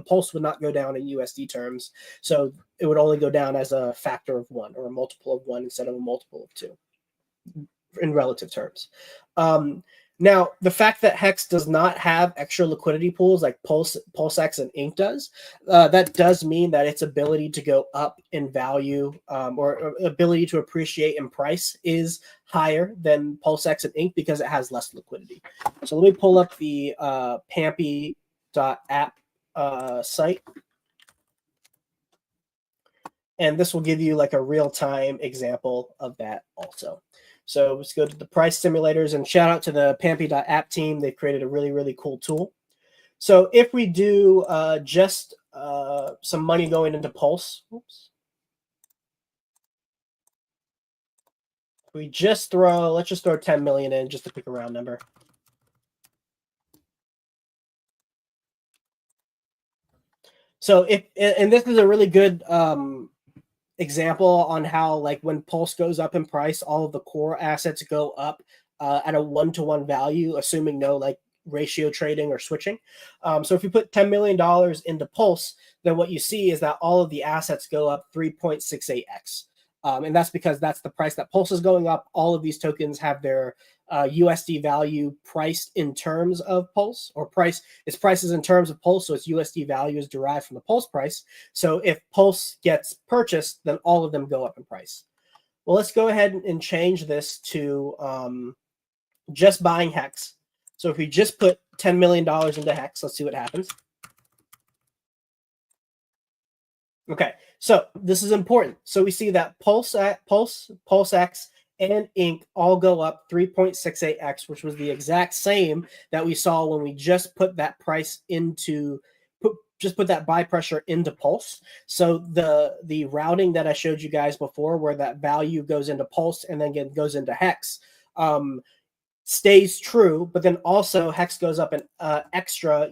Pulse would not go down in USD terms. So it would only go down as a factor of 1, or a multiple of 1 instead of a multiple of 2 in relative terms. Now, the fact that Hex does not have extra liquidity pools like PulseX and Inc. does, that does mean that its ability to go up in value, or ability to appreciate in price, is higher than PulseX and Inc. because it has less liquidity. So let me pull up the pampy.app site. And this will give you like a real-time example of that also. So let's go to the price simulators, and shout out to the pampy.app team. They've created a really, really cool tool. So if we do just some money going into Pulse, we just let's just throw 10 million in, just to pick a round number. So and this is a really good example on how, like, when Pulse goes up in price, all of the core assets go up at a 1-to-1 value, assuming no like ratio trading or switching. So if you put $10 million into Pulse, then what you see is that all of the assets go up 3.68x. And that's because that's the price that Pulse is going up. All of these tokens have their USD value priced in terms of Pulse, or its prices in terms of Pulse. So its USD value is derived from the Pulse price. So if Pulse gets purchased, then all of them go up in price. Well, let's go ahead and change this to just buying Hex. So if we just put $10 million into Hex, let's see what happens. Okay, so this is important. So we see that PulseX, and Inc. all go up 3.68x, which was the exact same that we saw when we just put that price into put that buy pressure into Pulse. So the routing that I showed you guys before, where that value goes into Pulse and then goes into Hex, stays true. But then also Hex goes up an extra,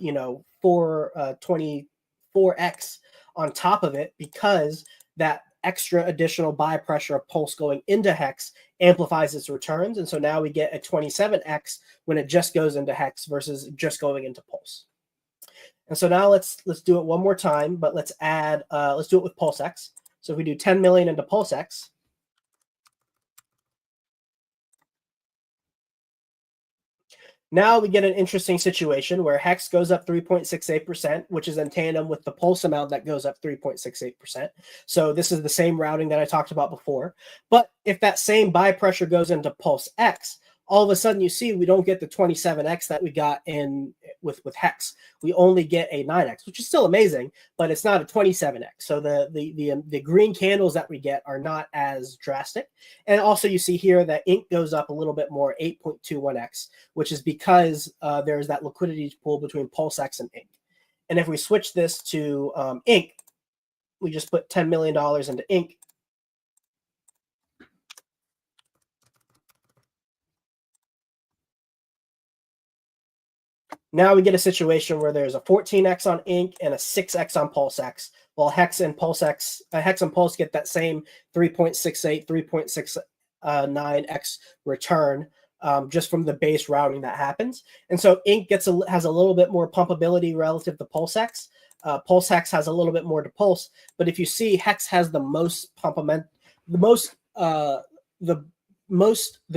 24x on top of it, because that extra additional buy pressure of Pulse going into Hex amplifies its returns. And so now we get a 27x when it just goes into Hex versus just going into Pulse. And so now let's do it one more time, but let's do it with PulseX. So if we do 10 million into PulseX, now we get an interesting situation where Hex goes up 3.68%, which is in tandem with the Pulse amount that goes up 3.68%. So this is the same routing that I talked about before. But if that same buy pressure goes into PulseX, all of a sudden you see we don't get the 27x that we got in with Hex. We only get a 9x, which is still amazing, but it's not a 27x. So the green candles that we get are not as drastic. And also you see here that Inc goes up a little bit more, 8.21x, which is because there's that liquidity pool between PulseX and Inc. And if we switch this to Inc, we just put $10 million into Inc. Now we get a situation where there's a 14x on Inc and a 6x on PulseX, while Hex and Pulse get that same 3.68, 3.69x return just from the base routing that happens. And so Inc has a little bit more pumpability relative to PulseX. PulseX has a little bit more to Pulse, but if you see, Hex has the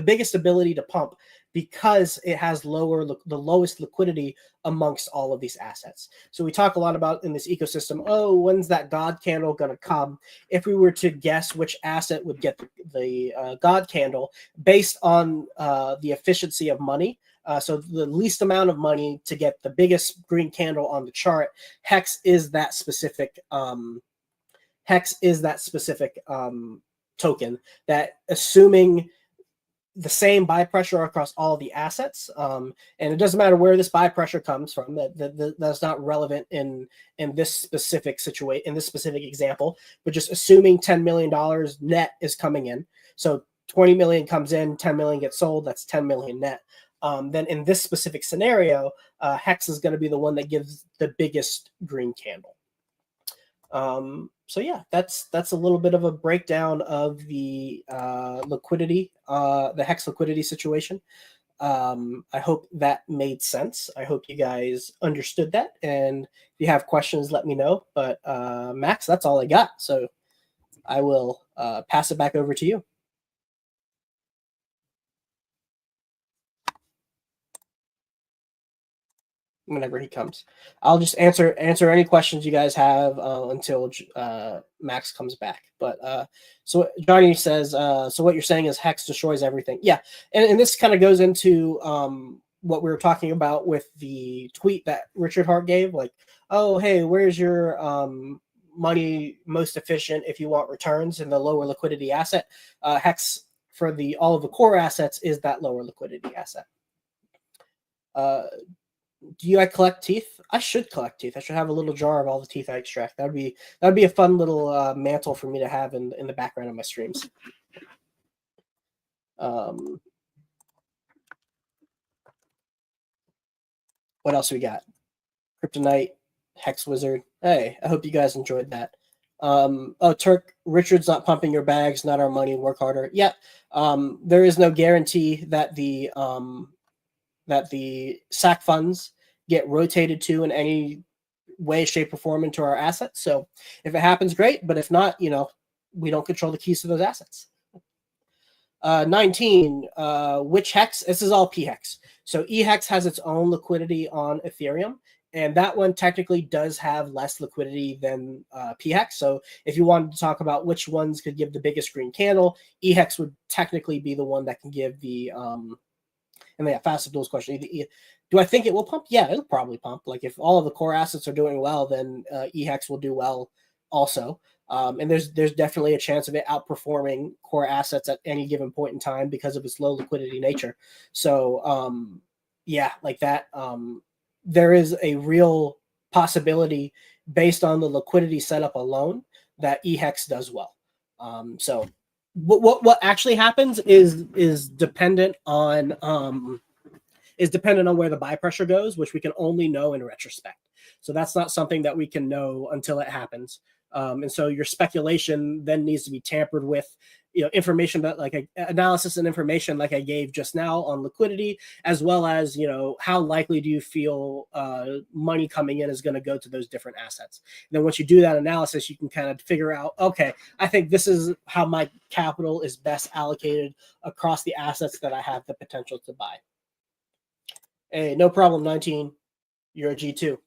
biggest ability to pump, because it has the lowest liquidity amongst all of these assets. So we talk a lot about in this ecosystem, oh, when's that God candle going to come? If we were to guess which asset would get the God candle based on the efficiency of money, so the least amount of money to get the biggest green candle on the chart, Hex is that specific token that, assuming the same buy pressure across all the assets, and it doesn't matter where this buy pressure comes from. That's not relevant in this specific situation, in this specific example. But just assuming $10 million net is coming in, so 20 million comes in, 10 million gets sold. That's 10 million net. Then in this specific scenario, Hex is going to be the one that gives the biggest green candle. So yeah, that's a little bit of a breakdown of the liquidity, the Hex liquidity situation. I hope that made sense. I hope you guys understood that. And if you have questions, let me know. But Max, that's all I got. So I will pass it back over to you. Whenever he comes, I'll just answer any questions you guys have until Max comes back. But so Johnny says, so what you're saying is Hex destroys everything. Yeah, and this kind of goes into what we were talking about with the tweet that Richard Hart gave, like, oh, hey, where's your money most efficient if you want returns in the lower liquidity asset? Hex for all of the core assets is that lower liquidity asset. Do I collect teeth? I should collect teeth. I should have a little jar of all the teeth I extract. That'd be a fun little mantle for me to have in the background of my streams. What else we got? Kryptonite, Hex Wizard. Hey, I hope you guys enjoyed that. Oh, Turk, Richard's not pumping your bags, not our money. Work harder. Yeah. There is no guarantee that the that the SAC funds get rotated to in any way, shape, or form into our assets. So if it happens, great. But if not, we don't control the keys to those assets. 19, which hex? This is all p-hex. So eHex has its own liquidity on Ethereum, and that one technically does have less liquidity than p-hex. So if you wanted to talk about which ones could give the biggest green candle, eHex would technically be the one that can give the and yeah, fast duels question. Do I think it will pump? Yeah, it'll probably pump. Like if all of the core assets are doing well, then eHex will do well also. And there's definitely a chance of it outperforming core assets at any given point in time because of its low liquidity nature. So yeah, like that. There is a real possibility based on the liquidity setup alone that eHex does well. So what actually happens is dependent on where the buy pressure goes, which we can only know in retrospect. So that's not something that we can know until it happens. And so your speculation then needs to be tampered with, information that like analysis and information like I gave just now on liquidity, as well as, how likely do you feel money coming in is going to go to those different assets. And then once you do that analysis, you can kind of figure out, okay, I think this is how my capital is best allocated across the assets that I have the potential to buy. Hey, no problem, 19. You're a G2.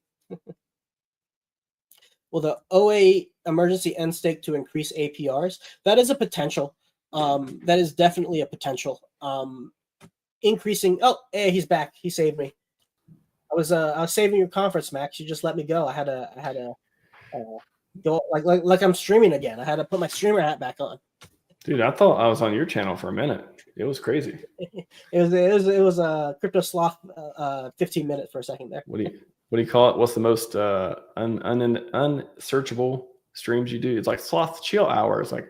Well, the 08 emergency end stake to increase APRs, that is a potential. That is definitely a potential. Increasing. Oh, hey, he's back. He saved me. I was saving your conference, Max. You just let me go. I had to go like I'm streaming again. I had to put my streamer hat back on. Dude, I thought I was on your channel for a minute. It was crazy. it was a crypto sloth 15 minutes for a second there. What do you call it? What's the most unsearchable streams you do? It's like sloth chill hours. Like,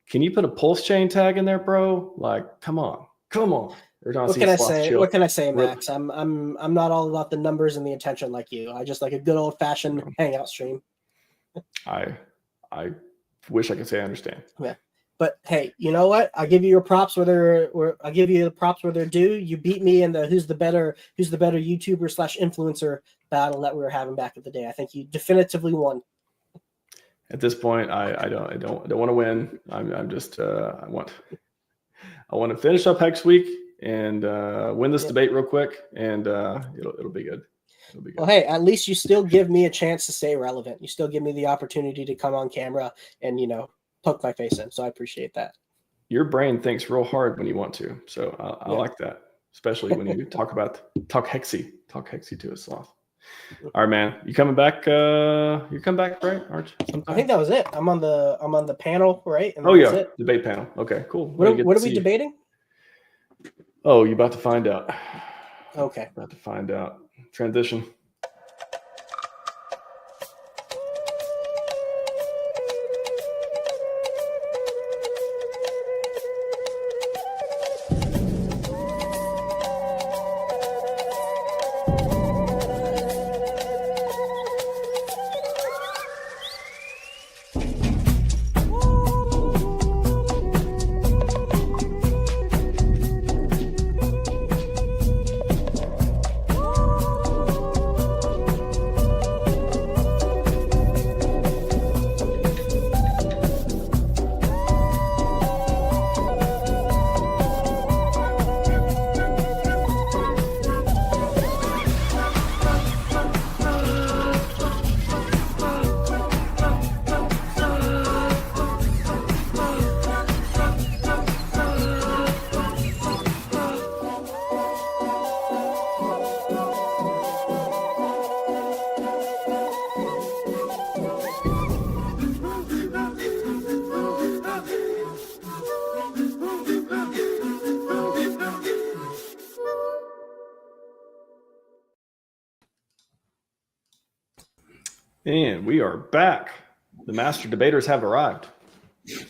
can you put a PulseChain tag in there, bro? Like, come on. What can I say? What can I say, Max? I'm not all about the numbers and the attention like you. I just like a good old fashioned hangout stream. I wish I could say I understand. Yeah. But hey, you know what? I give you your props where they're due. You beat me in the who's the better YouTuber / influencer battle that we were having back in the day. I think you definitively won. At this point, I don't want to win. I'm just I want to finish up Hex Week and win this debate real quick, and it'll be good. It'll be good. Well, hey, at least you still give me a chance to stay relevant. You still give me the opportunity to come on camera and poke my face in. So I appreciate that. Your brain thinks real hard when you want to. So I like that, especially when you talk Hexy to us, Sloth. All right, man. You coming back? You come back, right, Arch? I think that was it. I'm on the panel, right? And that's it. Debate panel. Okay, cool. What are we debating? Oh, you're about to find out. Okay. About to find out. Transition. And we are back. The master debaters have arrived.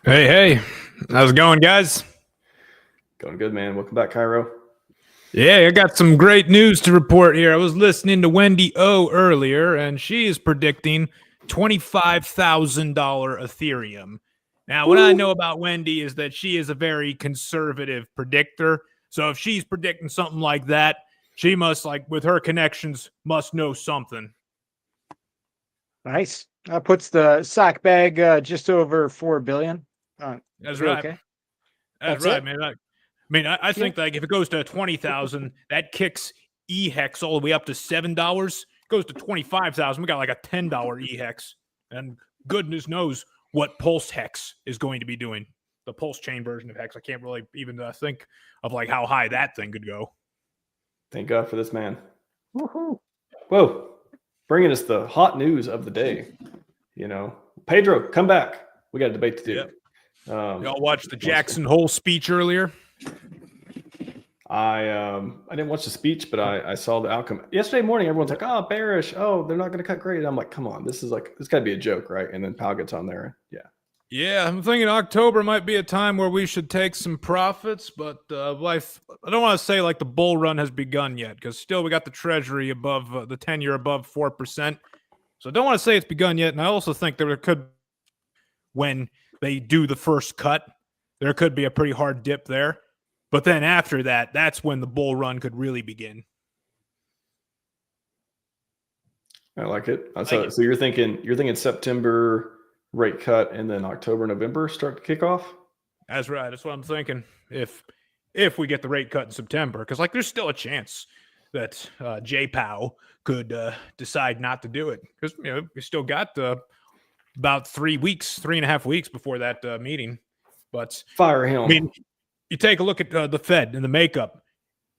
Hey, how's it going, guys? Going good, man. Welcome back, Cairo. Yeah, I got some great news to report here. I was listening to Wendy O earlier, and she is predicting $25,000 Ethereum. Now, what I know about Wendy is that she is a very conservative predictor. So if she's predicting something like that, she must, like, with her connections, must know something. Nice. That puts the sock bag just over 4 billion. That's be right. Okay. That's That's right, it? man. I think like if it goes to 20,000, that kicks EHEX all the way up to $7. Goes to 25,000. We got like a $10 EHEX, and goodness knows what PulseX is going to be doing. The PulseChain version of Hex. I can't really even think of like how high that thing could go. Thank God for this man. Woohoo! Whoa, bringing us the hot news of the day. You know, Pedro, come back. We got a debate to do. Yep. Y'all watched the Jackson Hole speech earlier? I didn't watch the speech, but I saw the outcome yesterday morning. Everyone's like, "Oh, bearish. Oh, they're not going to cut grade." I'm like, "Come on, this got to be a joke, right?" And then Powell gets on there. Yeah. Yeah, I'm thinking October might be a time where we should take some profits, but I don't want to say like the bull run has begun yet, because still we got the Treasury above the 10-year above 4%. So I don't want to say it's begun yet, and I also think there could, when they do the first cut, there could be a pretty hard dip there. But then after that, that's when the bull run could really begin. I like it. So you're thinking September rate cut, and then October, November start to kick off? That's right. That's what I'm thinking. If we get the rate cut in September, because like there's still a chance that Jay Powell could decide not to do it, because we still got about 3.5 weeks before that meeting. But fire him. I mean, you take a look at the Fed and the makeup.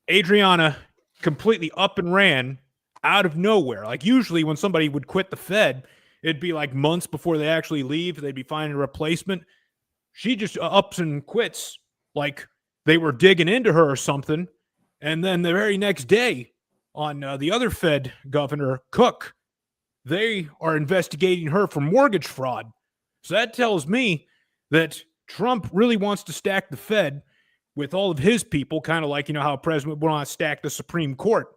Adriana completely up and ran out of nowhere. Like usually when somebody would quit the Fed, it'd be like months before they actually leave. They'd be finding a replacement. She just ups and quits like they were digging into her or something. And then the very next day on the other Fed governor, Cook, they are investigating her for mortgage fraud. So that tells me that Trump really wants to stack the Fed with all of his people, kind of like, how a president would want to stack the Supreme Court.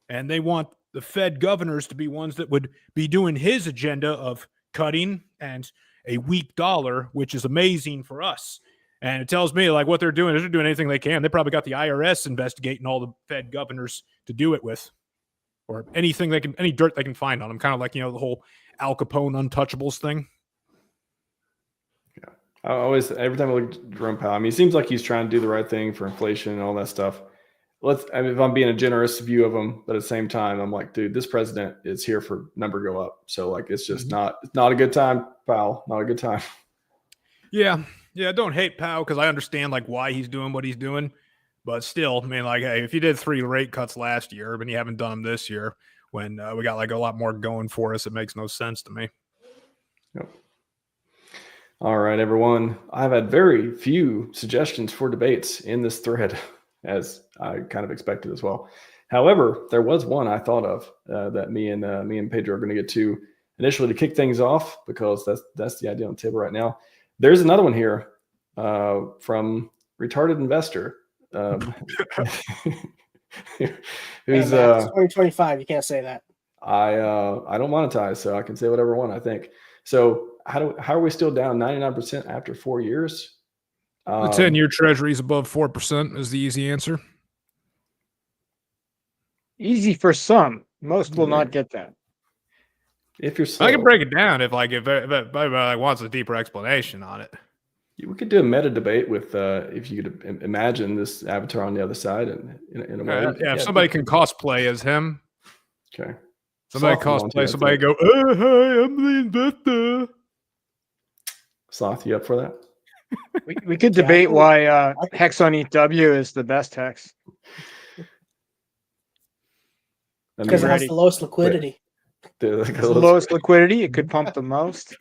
And they want the Fed governors to be ones that would be doing his agenda of cutting and a weak dollar, which is amazing for us. And it tells me like what they're doing is they're doing anything they can. They probably got the IRS investigating all the Fed governors to do it with, or anything any dirt they can find on them. Kind of like, the whole Al Capone untouchables thing. Yeah. Every time I look at Jerome Powell, it seems like he's trying to do the right thing for inflation and all that stuff. If I'm being a generous view of him, but at the same time, I'm like, dude, this president is here for number go up. So like, it's just not a good time, Powell. Not a good time. Yeah. I don't hate Powell because I understand like why he's doing what he's doing, but still, hey, if you did 3 rate cuts last year, but you haven't done them this year, when we got like a lot more going for us, it makes no sense to me. Yep. All right, everyone. I've had very few suggestions for debates in this thread, as I kind of expected as well. However, there was one I thought of that me and Pedro are going to get to initially to kick things off, because that's the idea on the table right now. There's another one here from Retarded Investor. Who's 2025? You can't say that. I don't monetize, so I can say whatever I want, I think. So how are we still down 99% after 4 years? The 10-year Treasury is above 4% is the easy answer. Easy for some. Most will not get that. If you're slow. I can break it down if anybody wants a deeper explanation on it. We could do a meta debate with if you could imagine this avatar on the other side in a way. Yeah, if somebody can cosplay as him. Okay. Somebody cosplay, somebody go, oh, hi, I'm the investor. Sloth, you up for that? We could debate why Hex on EW is the best Hex. Because it has the lowest liquidity. It's the lowest liquidity. It could pump the most.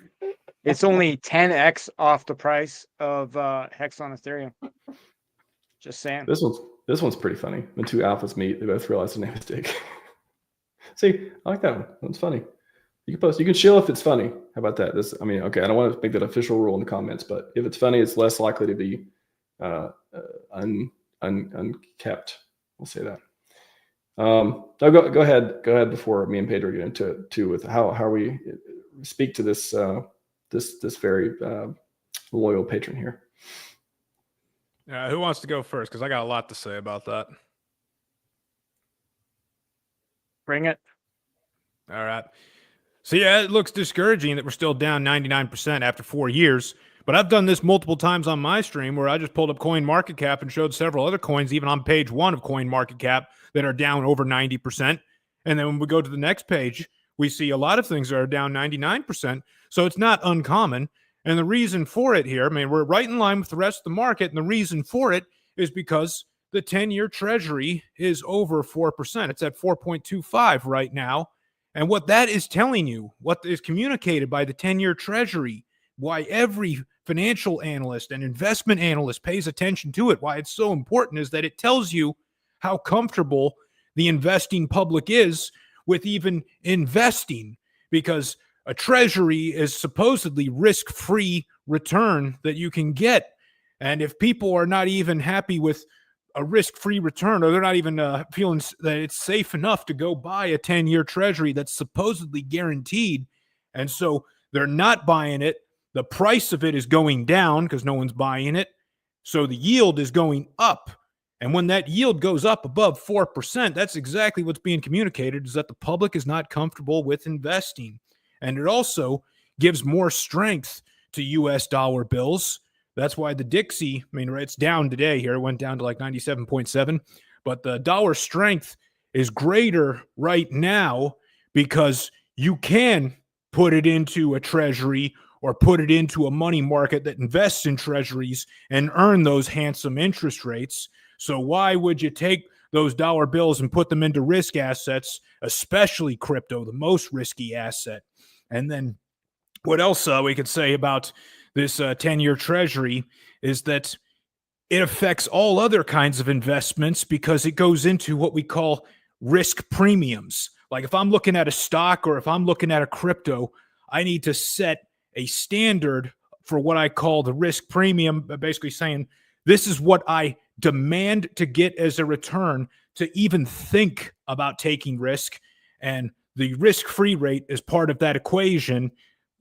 It's only 10x off the price of Hex on Ethereum. Just saying. This one's pretty funny. When 2 alphas meet, they both realize their name is Dick. See, I like that one. That's funny. You can post. You can chill if it's funny. How about that? Okay. I don't want to make that official rule in the comments, but if it's funny, it's less likely to be unkept. We'll say that. Go ahead before me and Pedro get into it too, with how we speak to this this very loyal patron here. Who wants to go first? Because I got a lot to say about that. Bring it. All right. So yeah, it looks discouraging that we're still down 99% after 4 years. But I've done this multiple times on my stream where I just pulled up CoinMarketCap and showed several other coins, even on page 1 of CoinMarketCap, that are down over 90%. And then when we go to the next page, we see a lot of things that are down 99%. So it's not uncommon. And the reason for it here, I mean, we're right in line with the rest of the market. And the reason for it is because the 10-year treasury is over 4%. It's at 4.25 right now. And what that is telling you, what is communicated by the 10-year treasury, why every financial analyst and investment analyst pays attention to it, why it's so important, is that it tells you how comfortable the investing public is with even investing, because a treasury is supposedly risk-free return that you can get. And if people are not even happy with a risk-free return, or they're not even feeling that it's safe enough to go buy a 10-year treasury that's supposedly guaranteed, and so they're not buying it, the price of it is going down because no one's buying it, so the yield is going up. And when that yield goes up above 4%, that's exactly what's being communicated, is that the public is not comfortable with investing. And it also gives more strength to U.S. dollar bills. That's why the Dixie, I mean, it's down today here. It went down to like 97.7. But the dollar strength is greater right now because you can put it into a treasury or put it into a money market that invests in treasuries and earn those handsome interest rates. So why would you take those dollar bills and put them into risk assets, especially crypto, the most risky asset? And then what else we could say about this 10-year treasury is that it affects all other kinds of investments because it goes into what we call risk premiums. Like if I'm looking at a stock or if I'm looking at a crypto, I need to set a standard for what I call the risk premium, basically saying this is what I demand to get as a return to even think about taking risk. And the risk-free rate is part of that equation,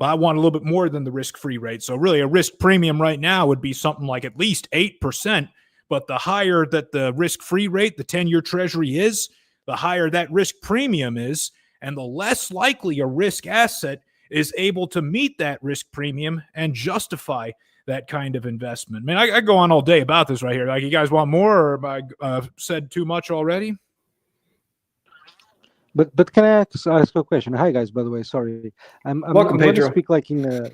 but I want a little bit more than the risk-free rate. So really a risk premium right now would be something like at least 8%, but the higher that the risk-free rate, the 10-year treasury is, the higher that risk premium is, and the less likely a risk asset is able to meet that risk premium and justify that kind of investment. Man, I go on all day about this right here. Like, you guys want more, or have I said too much already? But can I ask a question? Hi guys, by the way, sorry. I'm Welcome, going to Pedro. speak like in.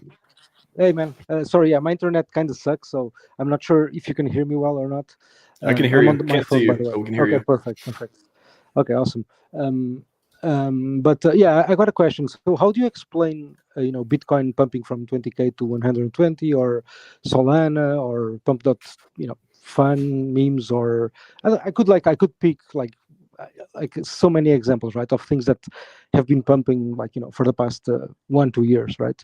Hey man, sorry. Yeah, my internet kind of sucks, so I'm not sure if you can hear me well or not. I can hear I'm you. on my Can't phone, see by you, the way. so we can hear Okay, you. perfect. Okay, awesome. But yeah, I got a question. So how do you explain, Bitcoin pumping from 20K to 120, or Solana, or fun memes, or I could pick like so many examples, right, of things that have been pumping for the past 1-2 years, right,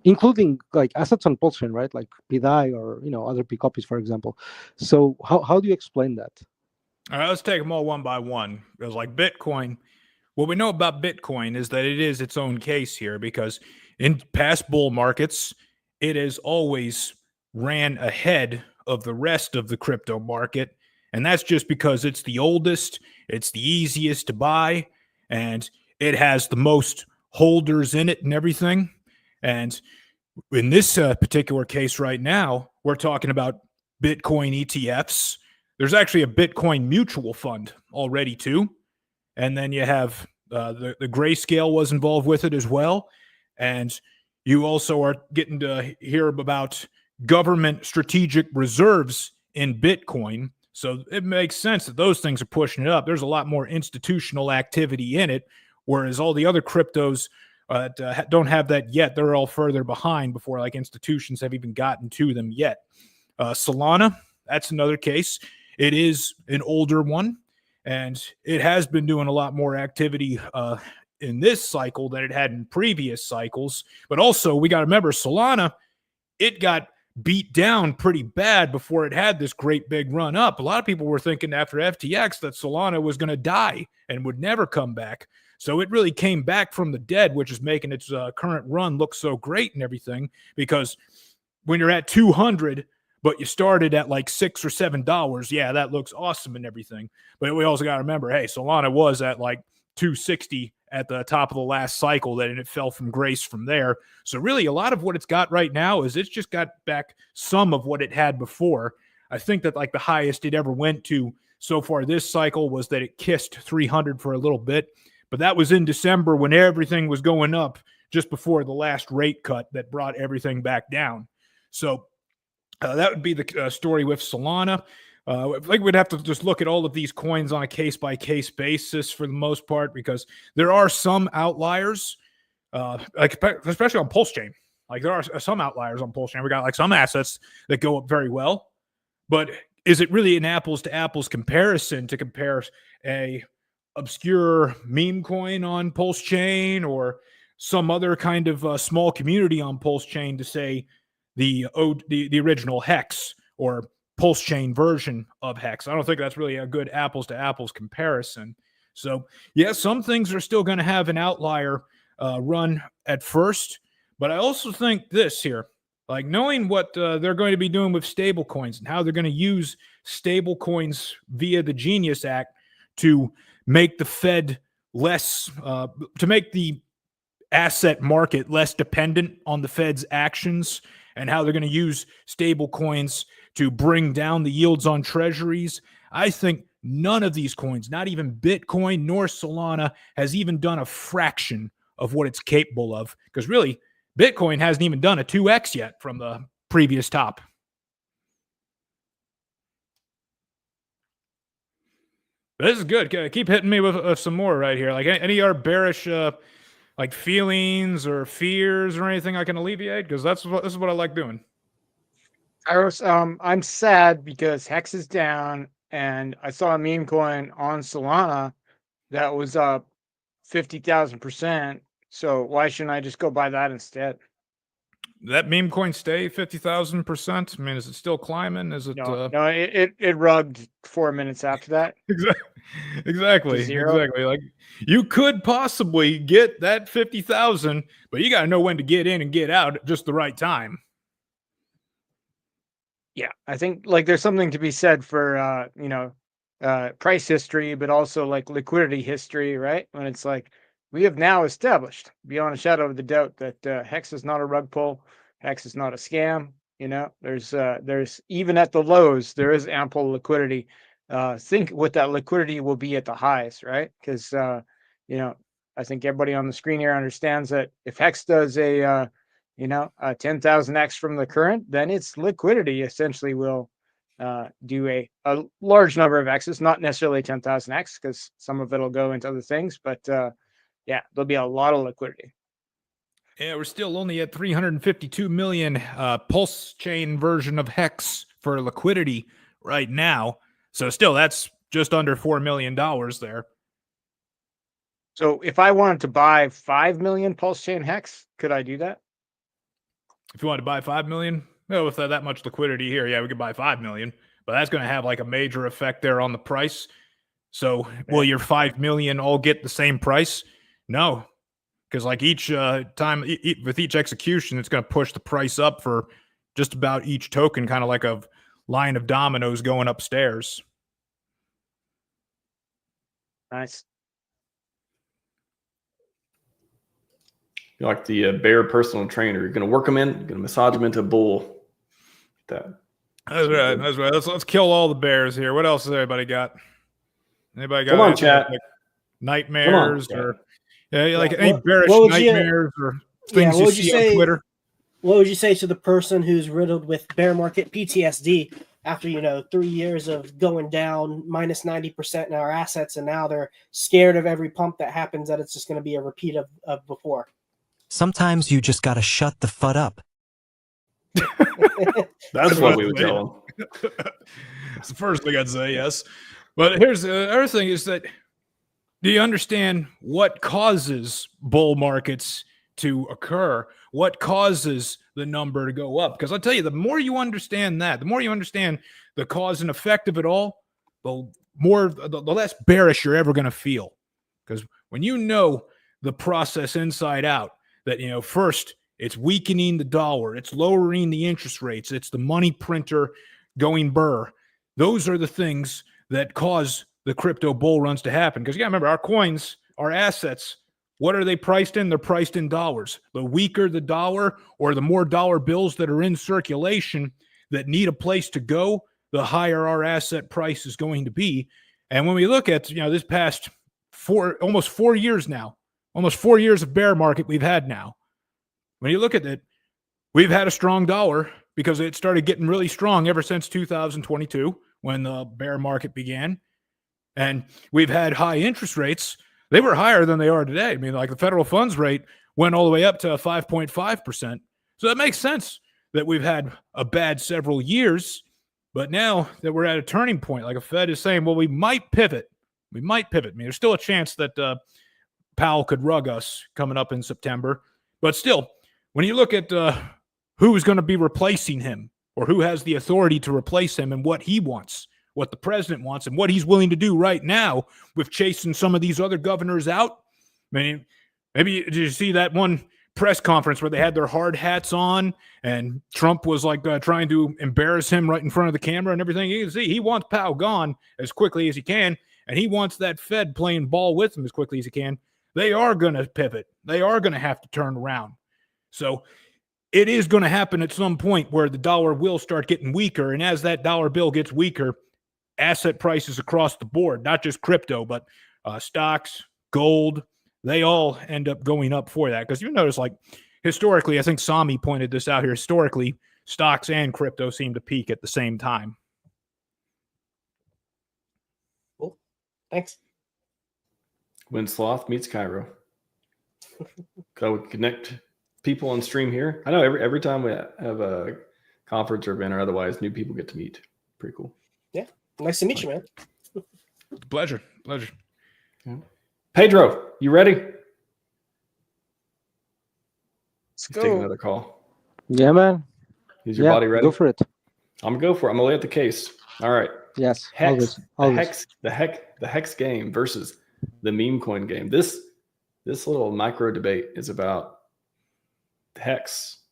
including like assets on PulseChain, right, like PDI or other P copies, for example. So how do you explain that? All right, let's take them all one by one. Because like Bitcoin, what we know about Bitcoin is that it is its own case here, because in past bull markets, it has always ran ahead of the rest of the crypto market. And that's just because it's the oldest, it's the easiest to buy, and it has the most holders in it and everything. And in this particular case right now, we're talking about Bitcoin ETFs. There's actually a Bitcoin mutual fund already too. And then you have the Grayscale was involved with it as well. And you also are getting to hear about government strategic reserves in Bitcoin. So it makes sense that those things are pushing it up. There's a lot more institutional activity in it, whereas all the other cryptos don't have that yet. They're all further behind before like institutions have even gotten to them yet. Solana, that's another case. It is an older one, and it has been doing a lot more activity in this cycle than it had in previous cycles. But also, we got to remember, Solana, it got beat down pretty bad before it had this great big run up. A lot of people were thinking after FTX that Solana was going to die and would never come back. So it really came back from the dead, which is making its current run look so great and everything, because when you're at 200, but you started at like $6 or $7, yeah, that looks awesome and everything. But we also got to remember, hey, Solana was at like 260 at the top of the last cycle, then it fell from grace from there. So really a lot of what it's got right now is it's just got back some of what it had before. I think that like the highest it ever went to so far this cycle was that it kissed 300 for a little bit, but that was in December when everything was going up just before the last rate cut that brought everything back down. So that would be the story with Solana. I think we'd have to just look at all of these coins on a case-by-case basis for the most part, because there are some outliers, like especially on PulseChain. Like there are some outliers on PulseChain. We got like some assets that go up very well, but is it really an apples-to-apples comparison to compare a obscure meme coin on PulseChain or some other kind of small community on PulseChain to say the original Hex or PulseChain version of Hex? I don't think that's really a good apples to apples comparison. So yeah, some things are still going to have an outlier run at first, but I also think this here, like knowing what they're going to be doing with stable coins and how they're going to use stable coins via the Genius Act to make the Fed less, to make the asset market less dependent on the Fed's actions, and how they're going to use stable coins to bring down the yields on treasuries. I think none of these coins, not even Bitcoin nor Solana, has even done a fraction of what it's capable of. Because really, Bitcoin hasn't even done a 2x yet from the previous top. This is good. Keep hitting me with some more right here. Like any of our bearish like feelings or fears or anything I can alleviate, because this is what I like doing. Iris, I'm sad because Hex is down, and I saw a meme coin on Solana that was up 50,000%. So why shouldn't I just go buy that instead? That meme coin stay 50,000%? I mean, is it still climbing? Is it? No, it rugged 4 minutes after that. Exactly. Like you could possibly get that 50,000, but you got to know when to get in and get out at just the right time. Yeah, I think like there's something to be said for price history, but also like liquidity history, right? When it's like we have now established beyond a shadow of the doubt that Hex is not a rug pull, Hex is not a scam. There's even at the lows there is ample liquidity. Think what that liquidity will be at the highs, right? Because I think everybody on the screen here understands that if Hex does a 10,000x from the current, then its liquidity essentially will do a large number of X's, not necessarily 10,000x, because some of it will go into other things, but yeah, there'll be a lot of liquidity. Yeah, we're still only at 352 million PulseChain version of Hex for liquidity right now. So still, that's just under $4 million there. So if I wanted to buy 5 million PulseChain Hex, could I do that? If you want to buy 5 million, well, with that much liquidity here, yeah, we could buy 5 million, but that's going to have like a major effect there on the price. So will your 5 million all get the same price? No, because like each time with each execution, it's going to push the price up for just about each token, kind of like a line of dominoes going upstairs. Nice. You're like the bear personal trainer. You're going to work them in, you're going to massage them into a bull. That's right. That's right. Let's kill all the bears here. What else has everybody got? Anybody got? Come on, chat. Like nightmares or like any What bearish would you- nightmares or things what you would see say, on Twitter? What would you say to the person who's riddled with bear market PTSD after 3 years of going down minus 90% in our assets, and now they're scared of every pump that happens, that it's just going to be a repeat of before? Sometimes you just gotta shut the FUD up. That's what we would tell them. That's the first thing I'd say, yes. But here's the other thing is that, do you understand what causes bull markets to occur? What causes the number to go up? Because I'll tell you, the more you understand that, the more you understand the cause and effect of it all, the less bearish you're ever going to feel. Because when you know the process inside out, that, first it's weakening the dollar, it's lowering the interest rates, it's the money printer going burr. Those are the things that cause the crypto bull runs to happen. Because you got to remember, our coins our assets, what are they priced in? They're priced in dollars. The weaker the dollar or the more dollar bills that are in circulation that need a place to go, the higher our asset price is going to be. And when we look at, this past almost 4 years now, almost 4 years of bear market we've had now, when you look at it, we've had a strong dollar because it started getting really strong ever since 2022 when the bear market began. And we've had high interest rates. They were higher than they are today. I mean, like the federal funds rate went all the way up to 5.5%. So it makes sense that we've had a bad several years. But now that we're at a turning point, like a Fed is saying, well, we might pivot. We might pivot. I mean, there's still a chance that Powell could rug us coming up in September. But still, when you look at who's going to be replacing him or who has the authority to replace him and what he wants, what the president wants, and what he's willing to do right now with chasing some of these other governors out. I mean, maybe did you see that one press conference where they had their hard hats on and Trump was like trying to embarrass him right in front of the camera and everything? You can see he wants Powell gone as quickly as he can, and he wants that Fed playing ball with him as quickly as he can. They are going to pivot. They are going to have to turn around. So it is going to happen at some point where the dollar will start getting weaker, and as that dollar bill gets weaker, asset prices across the board, not just crypto, but stocks, gold, they all end up going up for that. Because you notice, like, historically, I think Sami pointed this out here, historically, stocks and crypto seem to peak at the same time. Cool. Thanks. When Sloth meets Cairo. So we connect people on stream here. I know every time we have a conference or event or otherwise, new people get to meet. Pretty cool. Yeah. Nice to meet you, man. Pleasure. Yeah. Pedro, you ready? Let's Take another call. Yeah, man. Is your body ready? Go for it. I'm gonna go for it. I'm gonna lay out the case. All right. Yes. Hex. Always. The Hex game versus the meme coin game. This little micro debate is about Hex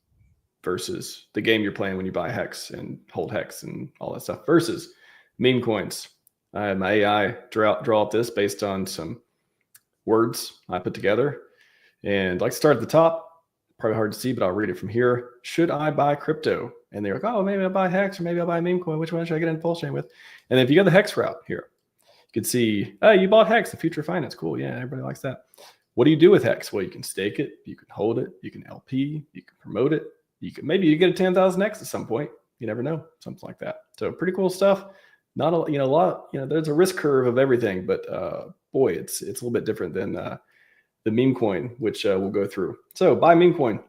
versus the game you're playing when you buy Hex and hold Hex and all that stuff versus meme coins. I had my AI draw up this based on some words I put together. And I'd like to start at the top. Probably hard to see, but I'll read it from here. Should I buy crypto? And they're like, oh, maybe I'll buy Hex or maybe I'll buy a meme coin. Which one should I get in PulseChain with? And then if you go the Hex route here, you can see, oh, you bought Hex, the future of finance. Cool. Yeah, everybody likes that. What do you do with Hex? Well, you can stake it, you can hold it, you can LP, you can promote it. Maybe you get a 10,000 X at some point. You never know, something like that. So pretty cool stuff. Not a lot. There's a risk curve of everything, but boy, it's a little bit different than the meme coin, which we'll go through. So buy meme coin.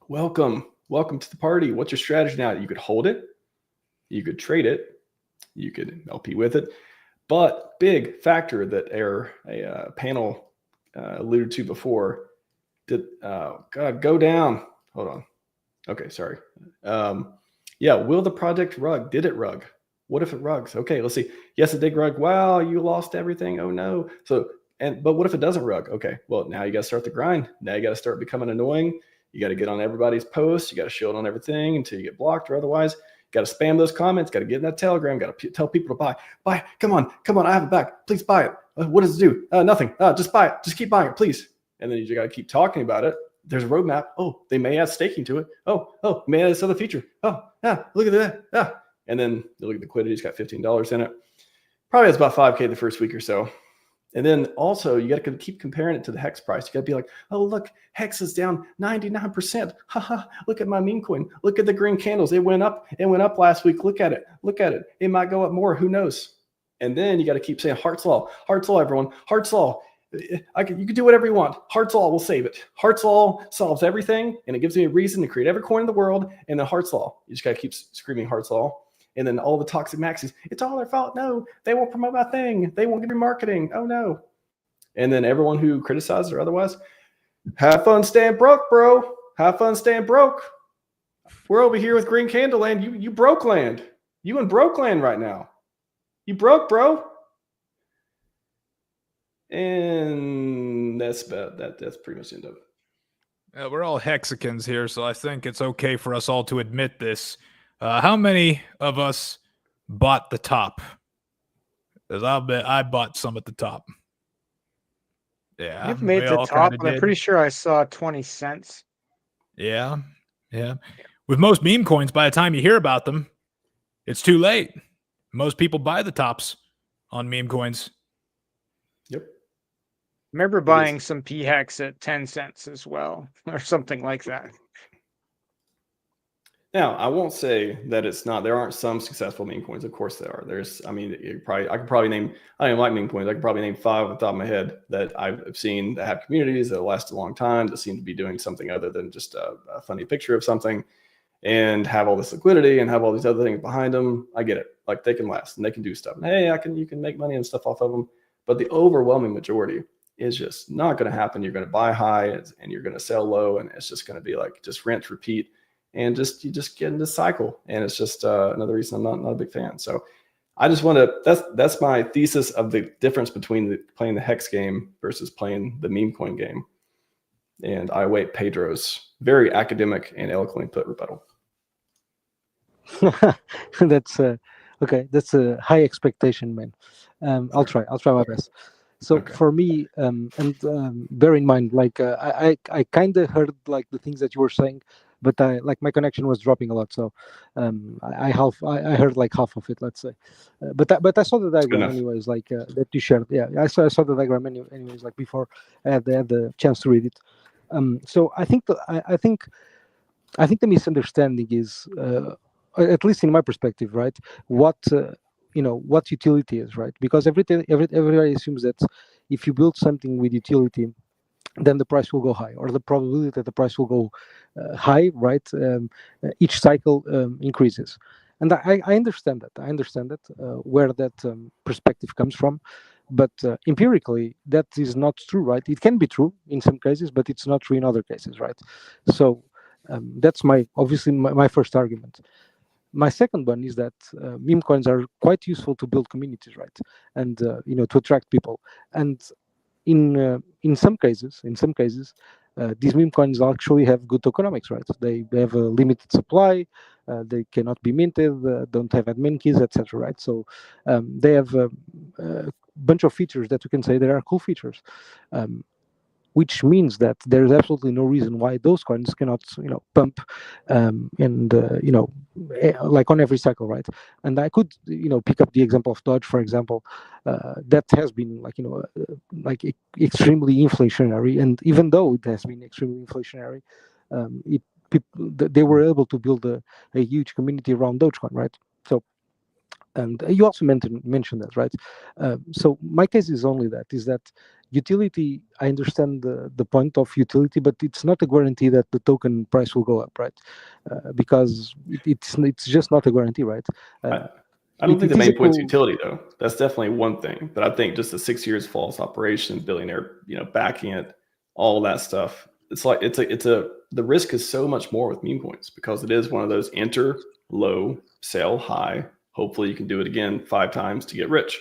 Welcome to the party. What's your strategy now? You could hold it, you could trade it, you could LP with it, but big factor that a panel alluded to before. Go down. Hold on. Okay, sorry. Will the project rug? Did it rug? What if it rugs? Okay, let's see. Yes, it did rug. Wow, you lost everything. Oh no. But what if it doesn't rug? Okay, well, now you got to start the grind. Now you got to start becoming annoying. You got to get on everybody's posts. You got to shield on everything until you get blocked or otherwise. Got to spam those comments. Got to get in that Telegram. Got to tell people to buy. Come on. I have it back. Please buy it. What does it do? Nothing. Just buy it. Just keep buying it, please. And then you got to keep talking about it. There's a roadmap. Oh, they may add staking to it. Oh, may add this other feature. Oh, yeah, look at that. Yeah. And then you look at the liquidity. It's got $15 in it. Probably has about 5K the first week or so. And then also you got to keep comparing it to the Hex price. You got to be like, oh, look, Hex is down 99%. Haha, look at my meme coin. Look at the green candles. It went up last week. Look at it. It might go up more. Who knows? And then you got to keep saying Hart's Law, everyone. Hart's Law. You can do whatever you want. Hart's Law will save it. Hart's Law solves everything, and it gives me a reason to create every coin in the world. And then Hart's Law. You just got to keep screaming Hart's Law. And then all the toxic maxis, it's all their fault. No, they won't promote my thing. They won't give me marketing. Oh, no. And then everyone who criticizes or otherwise, have fun staying broke, bro. Have fun staying broke. We're over here with Green Candle Land. You broke land. You in broke land right now. You broke, bro. And that's about that. That's pretty much the end of it. We're all Hexicans here, so I think it's okay for us all to admit this. How many of us bought the top? Because I'll bet I bought some at the top. Yeah, You've made we the all top, kind of and I'm did. pretty sure I saw 20 cents. Yeah, yeah. With most meme coins, by the time you hear about them, it's too late. Most people buy the tops on meme coins. Yep. Remember buying some P-Hex at 10 cents as well, or something like that. Now, I won't say that it's not. There aren't some successful meme coins. Of course, there are. There's, I mean, I could probably name. I don't even like meme coins. I could probably name 5 off the top of my head that I've seen that have communities that last a long time, that seem to be doing something other than just a funny picture of something, and have all this liquidity and have all these other things behind them. I get it. Like, they can last and they can do stuff. And hey, you can make money and stuff off of them. But the overwhelming majority is just not going to happen. You're going to buy high and you're going to sell low, and it's just going to be like just rinse, repeat. And you just get in this cycle, and it's just another reason I'm not a big fan. So I just want to. That's my thesis of the difference between playing the Hex game versus playing the meme coin game. And I await Pedro's very academic and eloquently put rebuttal. That's okay. That's a high expectation, man. I'll try my best. So for me, and bear in mind, like I kind of heard like the things that you were saying, but my connection was dropping a lot, so I heard like half of it, let's say. But I saw the diagram anyways, like that you shared. Yeah, I saw the diagram anyways, like before I had the chance to read it. So I think the misunderstanding is, at least in my perspective, right? What utility is, right? Because everybody assumes that if you build something with utility, then the price will go high, or the probability that the price will go high, right? Each cycle increases, and I understand that. I understand that where that perspective comes from, but empirically that is not true, right? It can be true in some cases, but it's not true in other cases, right? So that's obviously my first argument. My second one is that meme coins are quite useful to build communities, right? And to attract people. And in some cases, these meme coins actually have good tokenomics, right? They have a limited supply, they cannot be minted, don't have admin keys, etc. Right? So they have a bunch of features that you can say there are cool features. Which means that there's absolutely no reason why those coins cannot, pump, like on every cycle, right? And I could, pick up the example of Dodge, for example, that has been extremely inflationary, and even though it has been extremely inflationary, they were able to build a huge community around Dogecoin, right? So. And you also mentioned that, right? So my case is only that utility. I understand the point of utility, but it's not a guarantee that the token price will go up, right? Because it's just not a guarantee, right? I don't think the main point is utility, though. That's definitely one thing. But I think just the 6 years false operation, billionaire, backing it, all that stuff. It's like the risk is so much more with meme coins, because it is one of those enter low, sell high. Hopefully you can do it again 5 times to get rich.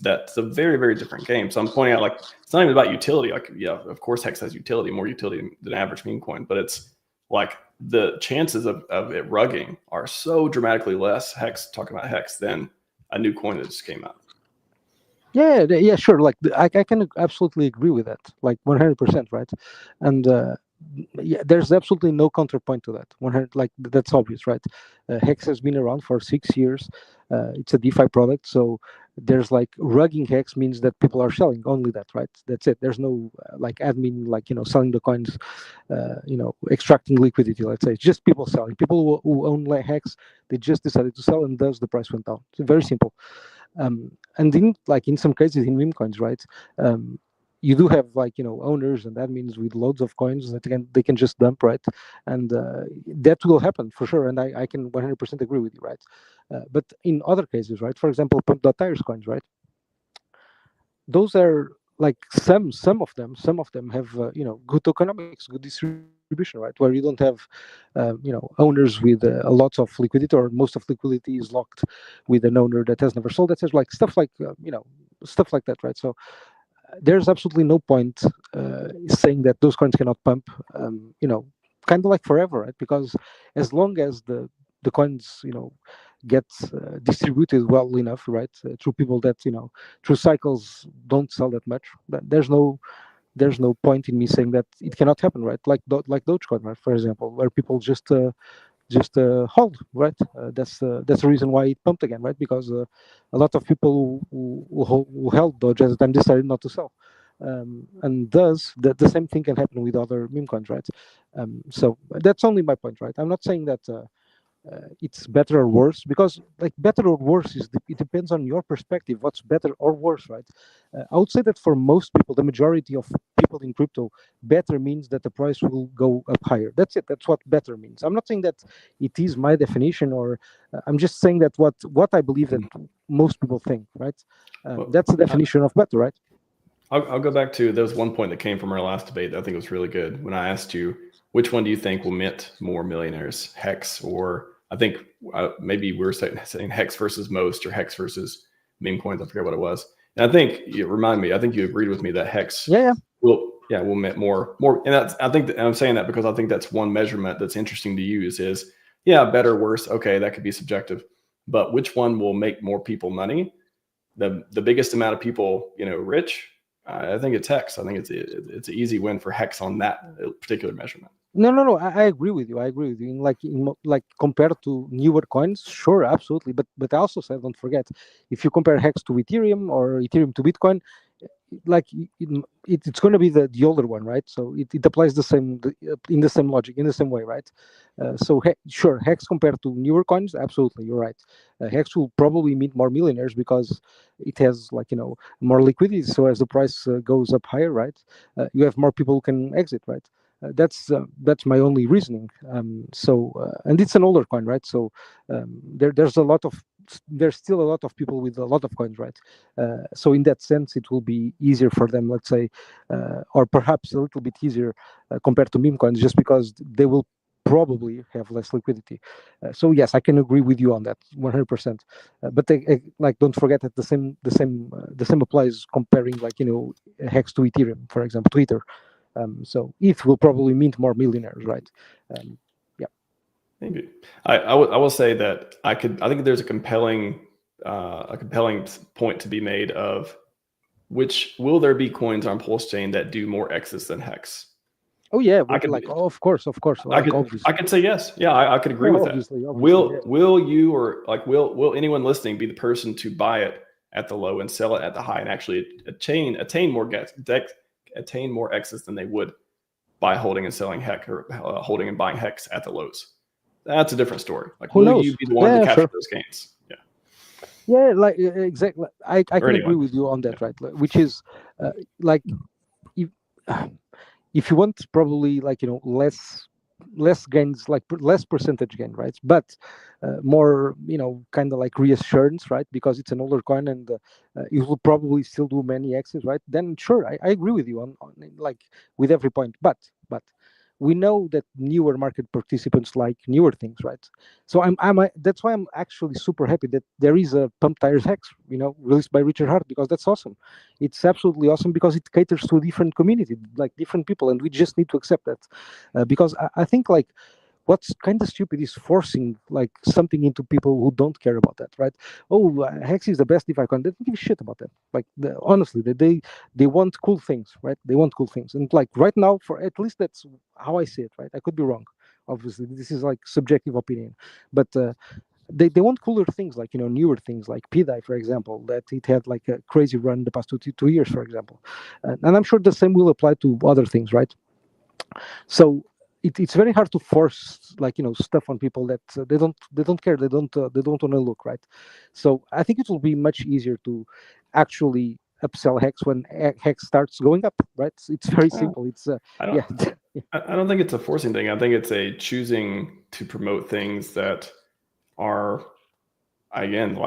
That's a very, very different game. So I'm pointing out, like, it's not even about utility. Like, yeah, of course Hex has utility, more utility than average meme coin, but it's like the chances of it rugging are so dramatically less, talking about Hex, than a new coin that just came out. Yeah, sure. Like I can absolutely agree with that, like 100%, right? And yeah, there's absolutely no counterpoint to that. 100, like that's obvious, right? Hex has been around for 6 years. It's a DeFi product, so there's like rugging Hex means that people are selling only that, right? That's it. There's no like admin, like selling the coins, extracting liquidity. Let's say it's just people selling. People who own Hex, they just decided to sell, and thus the price went down. It's very simple. And in some cases in meme coins, right? You do have owners and admins with loads of coins that they can just dump, right? And that will happen for sure. And I can 100% agree with you, right? But in other cases, right? For example, Pump.tires coins, right? Those are like some of them have good tokenomics, good distribution, right? Where you don't have owners with a lot of liquidity, or most of liquidity is locked with an owner that has never sold. That says like stuff like stuff like that, right? So there's absolutely no point saying that those coins cannot pump, kind of like forever, right? Because as long as the coins get distributed well enough, right, through people that through cycles don't sell that much, there's no there's no point in me saying that it cannot happen, right? Like Dogecoin, right, for example, where people just hold, right? That's the reason why it pumped again, right? Because a lot of people who held Doge at the time decided not to sell. And thus the same thing can happen with other meme coins, right? So that's only my point, right? I'm not saying that it's better or worse, because like better or worse it depends on your perspective. What's better or worse, right? I would say that for most people, the majority of people in crypto, better means that the price will go up higher. That's it. That's what better means. I'm not saying that it is my definition, or I'm just saying that what I believe that most people think, right? That's the definition of better, right? I'll go back to, there was one point that came from our last debate that I think was really good. When I asked you, which one do you think will mint more millionaires, Hex, or I think maybe we were saying Hex versus most, or Hex versus meme coins. I forget what it was. And I think you remind me. I think you agreed with me that Hex will mint more. And I'm saying that because I think that's one measurement that's interesting to use. Is better, worse. Okay, that could be subjective, but which one will make more people money? The biggest amount of people, rich. I think it's Hex. I think it's an easy win for Hex on that particular measurement. No. I agree with you. Like compared to newer coins, sure, absolutely. But I also said, don't forget, if you compare Hex to Ethereum or Ethereum to Bitcoin, like it's going to be the older one, right? So it applies the same in the same logic, in the same way, right? So sure, Hex compared to newer coins, absolutely, you're right. Hex will probably meet more millionaires because it has more liquidity. So as the price goes up higher, right, you have more people who can exit, right? That's my only reasoning. And it's an older coin, right? So there's still a lot of people with a lot of coins, right? So in that sense, it will be easier for them, let's say, or perhaps a little bit easier compared to meme coins, just because they will probably have less liquidity. So yes, I can agree with you on that 100%. But don't forget that the same applies comparing Hex to Ethereum, for example, Twitter. So ETH will probably mint more millionaires, right? Maybe. I will say that I think there's a compelling point to be made of will there be coins on PulseChain that do more X's than Hex? Oh yeah, of course. I could say yes. Yeah, I could agree with that. Will you, or will anyone listening be the person to buy it at the low and sell it at the high and actually attain more X's than they would by holding and selling Hex, or holding and buying Hex at the lows? That's a different story. Will you be the one to capture those gains? Yeah, exactly. I can agree with you on that, right? Which is if you want probably less gains, less percentage gain, right? But more, kind of like reassurance, right? Because it's an older coin and it will probably still do many X's, right? Then sure, I agree with you on with every point. But we know that newer market participants like newer things, right? So that's why I'm actually super happy that there is a Pump Tires Hex, released by Richard Hart, because that's awesome. It's absolutely awesome because it caters to a different community, like different people, and we just need to accept that. Because I think what's kind of stupid is forcing something into people who don't care about that, right? Oh, Hex is the best DeFi coin. They don't give a shit about that. Honestly, they want cool things, right? They want cool things, and right now, for at least that's how I see it, right? I could be wrong. Obviously, this is subjective opinion, but they want cooler things, newer things like PDI, for example, that it had a crazy run the past two years, for example, and I'm sure the same will apply to other things, right? So it's very hard to force stuff on people that they don't care, they don't want to look, right? So I think it will be much easier to actually upsell Hex when Hex starts going up, right? It's very simple. It's I don't think it's a forcing thing. I think it's a choosing to promote things that are, again,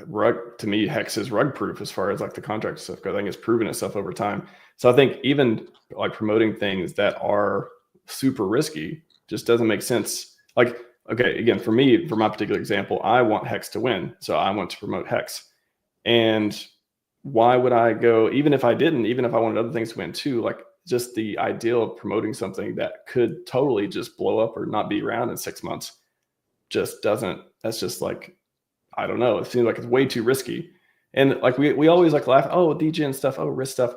rug. To me, Hex is rug proof as far as the contract stuff, because I think it's proven itself over time. So I think even promoting things that are super risky just doesn't make sense. Okay, again, for me, for my particular example, I want Hex to win, so I want to promote Hex. And why would I go, even if I wanted other things to win too, just the idea of promoting something that could totally just blow up or not be around in 6 months just doesn't, that's just I don't know, it seems like it's way too risky. And we always laugh, oh, DGen stuff, oh, risk stuff.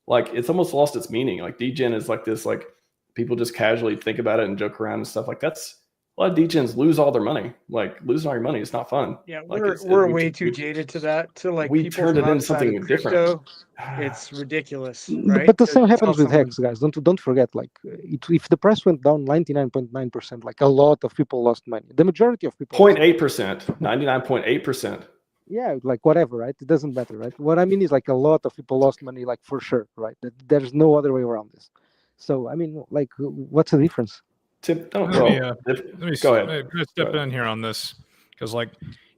like it's almost lost its meaning. Like degen is like this, like people just casually think about it and joke around and stuff. Like that's a lot of degens lose all their money. Like losing all your money is not fun. Yeah, like we're way too jaded to that. To like we people turned from it into outside of something different. crypto, it's ridiculous, right? But the same To happens tell with Hex, guys. Don't forget. Like, if the price went down 99.9%, like a lot of people lost money. The majority of people. 0.8%, 99.8%. Yeah, like whatever, right? It doesn't matter, right? What I mean is like a lot of people lost money, like for sure, right? There's no other way around this. So I mean, like, what's the difference? Tip, Let me, go ahead. I'm gonna step in here on this because, like,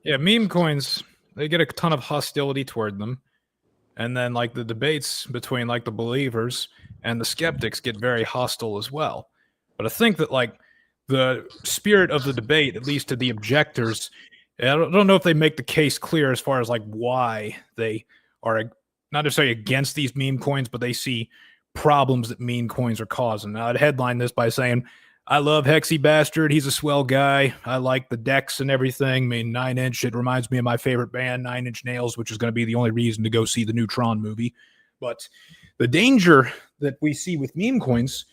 yeah, meme coins, they get a ton of hostility toward them, and then like the debates between like the believers and the skeptics get very hostile as well. But I think that like the spirit of the debate, at least to the objectors, I don't know if they make the case clear as far as like why they are not necessarily against these meme coins, but they see problems that meme coins are causing. Now, I'd headline this by saying, I love Hexy Bastard. He's a swell guy. I like the decks and everything. I mean, 9 Inch, it reminds me of my favorite band, 9 Inch Nails, which is going to be the only reason to go see the new Tron movie. But the danger that we see with meme coins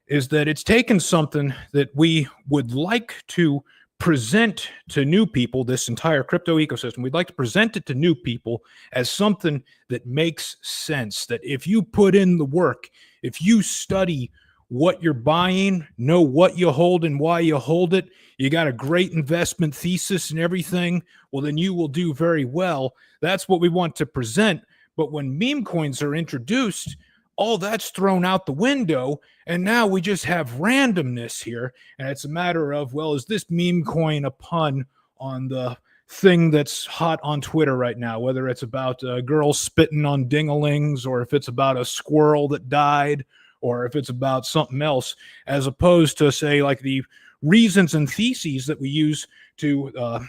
is that it's taken something that we would like to present to new people, this entire crypto ecosystem. We'd like to present it to new people as something that makes sense, that if you put in the work, if you study what you're buying, know what you hold and why you hold it, you got a great investment thesis and everything, well, then you will do very well. That's what we want to present. But when meme coins are introduced, all that's thrown out the window, and now we just have randomness here, and it's a matter of, well, is this meme coin a pun on the thing that's hot on Twitter right now, whether it's about a girl spitting on dinglings, or if it's about a squirrel that died, or if it's about something else, as opposed to, say, like the reasons and theses that we use to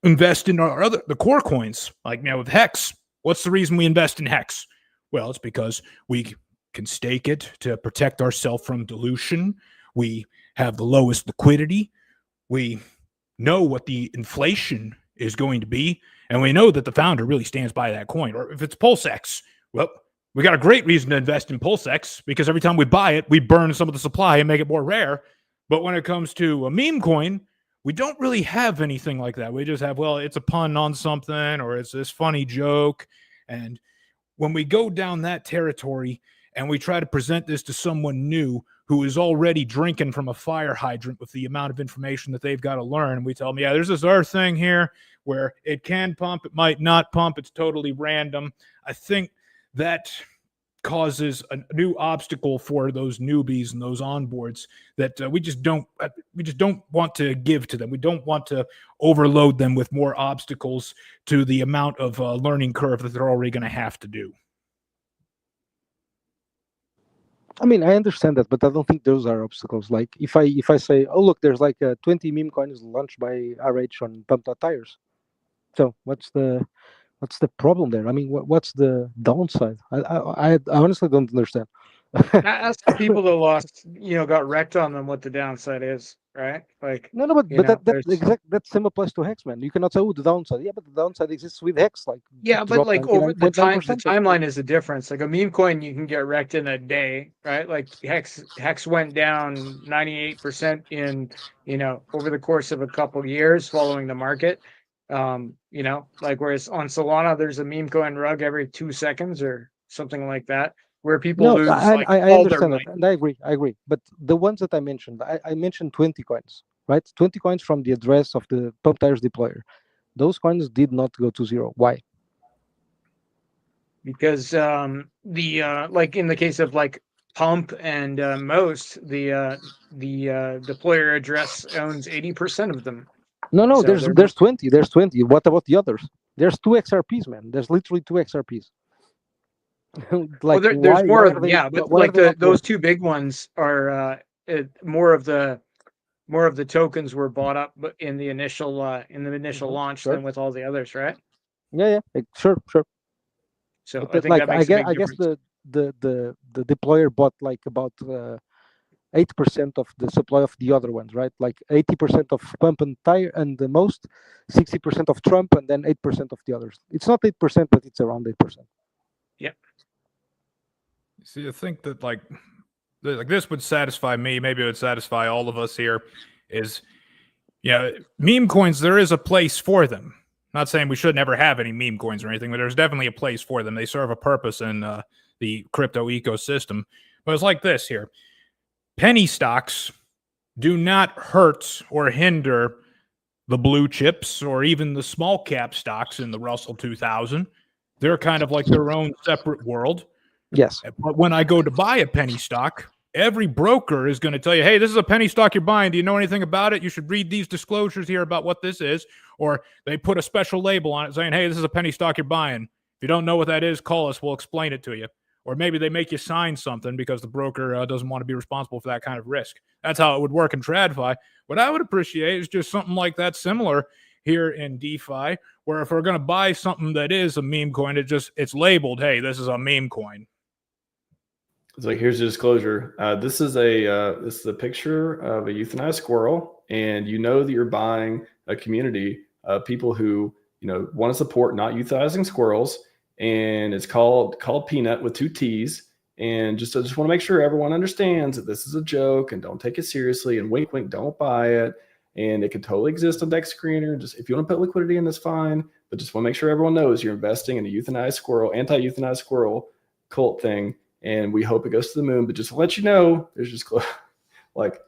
invest in the core coins. Like now with Hex, what's the reason we invest in Hex? Well, it's because we can stake it to protect ourselves from dilution. We have the lowest liquidity. We know what the inflation is going to be, and we know that the founder really stands by that coin. Or if it's PulseX, well, we got a great reason to invest in PulseX because every time we buy it, we burn some of the supply and make it more rare. But when it comes to a meme coin, we don't really have anything like that. We just have, well, it's a pun on something, or it's this funny joke. And when we go down that territory and we try to present this to someone new who is already drinking from a fire hydrant with the amount of information that they've got to learn, and we tell them, yeah, there's this other thing here where it can pump, it might not pump, it's totally random. I think that causes a new obstacle for those newbies and those onboards that we just don't want to give to them. We don't want to overload them with more obstacles to the amount of learning curve that they're already going to have to do. I mean, I understand that, but I don't think those are obstacles. Like if I say, oh look, there's like 20 meme coins launched by RH on pumped out tires. So what's the problem there? I mean, what's the downside? I honestly don't understand. Ask the people that lost, got wrecked on them what the downside is, right? Like no, but that same applies to Hex, man. You cannot say, oh, the downside. Yeah, but the downside exists with Hex, like yeah, but like over the timeline is the difference. Like a meme coin, you can get wrecked in a day, right? Like Hex went down 98% in over the course of a couple years following the market. Like whereas on Solana, there's a meme coin rug every 2 seconds or something like that, where people lose I all their understand money. that, and I agree. But the ones that I mentioned, I mentioned 20 coins, right? 20 coins from the address of the pump tires deployer. Those coins did not go to zero. Why? Because like in the case of like Pump and Most, the deployer address owns 80% of them. No, So there's 20. There's 20. What about the others? There's 2 XRPs, man. There's literally 2 XRPs. Like, well, there's more of them, yeah, but like those 2 big ones are more of the tokens were bought up in the initial launch than with all the others, right? Yeah, sure. So but I think that makes a big I guess the deployer bought like about 8% of the supply of the other ones, right? Like 80% of Pump and Tire and the Most, 60% of Trump, and then 8% of the others. It's not 8%, but it's around 8%. Yep. See, I think that like this would satisfy me. Maybe it would satisfy all of us here. Is meme coins. There is a place for them. Not saying we should never have any meme coins or anything, but there's definitely a place for them. They serve a purpose in the crypto ecosystem. But it's like this here: penny stocks do not hurt or hinder the blue chips or even the small cap stocks in the Russell 2000. They're kind of like their own separate world. Yes. But when I go to buy a penny stock, every broker is going to tell you, hey, this is a penny stock you're buying. Do you know anything about it? You should read these disclosures here about what this is. Or they put a special label on it saying, hey, this is a penny stock you're buying. If you don't know what that is, call us. We'll explain it to you. Or maybe they make you sign something because the broker doesn't want to be responsible for that kind of risk. That's how it would work in TradFi. What I would appreciate is just something like that similar here in DeFi, where if we're going to buy something that is a meme coin, it's labeled, hey, this is a meme coin. It's like, here's the disclosure. This is a picture of a euthanized squirrel, and you know that you're buying a community of people who want to support not euthanizing squirrels, and it's called Peanut with 2 T's. And I just want to make sure everyone understands that this is a joke and don't take it seriously. And wink, wink, don't buy it. And it could totally exist on Dex Screener. Just if you want to put liquidity in, that's fine. But just want to make sure everyone knows you're investing in a euthanized squirrel, anti-euthanized squirrel cult thing. And we hope it goes to the moon. But just to let you know, there's just like,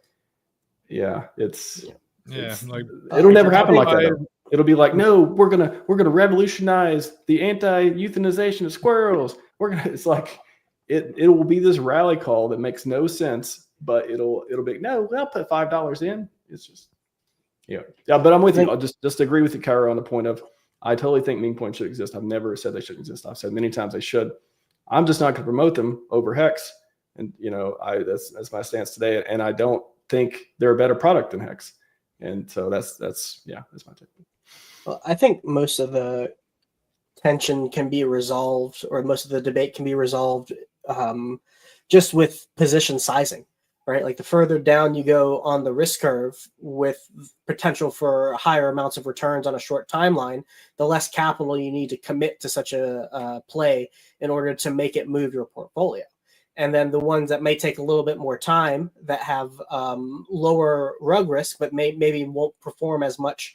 yeah, it'll never happen like that. It'll be like, no, we're gonna revolutionize the anti-euthanization of squirrels. It's like it will be this rally call that makes no sense, but it'll be no, I'll put $5 in. It's just yeah. But I'm with you. I'll just agree with you, Kyra, on the point of I totally think meme coins should exist. I've never said they shouldn't exist. I've said many times they should. I'm just not going to promote them over Hex, and that's my stance today. And I don't think they're a better product than Hex, and so that's my take. Well, I think most of the tension can be resolved, or most of the debate can be resolved just with position sizing, right? Like the further down you go on the risk curve with potential for higher amounts of returns on a short timeline, the less capital you need to commit to such a play in order to make it move your portfolio. And then the ones that may take a little bit more time that have lower rug risk, but maybe won't perform as much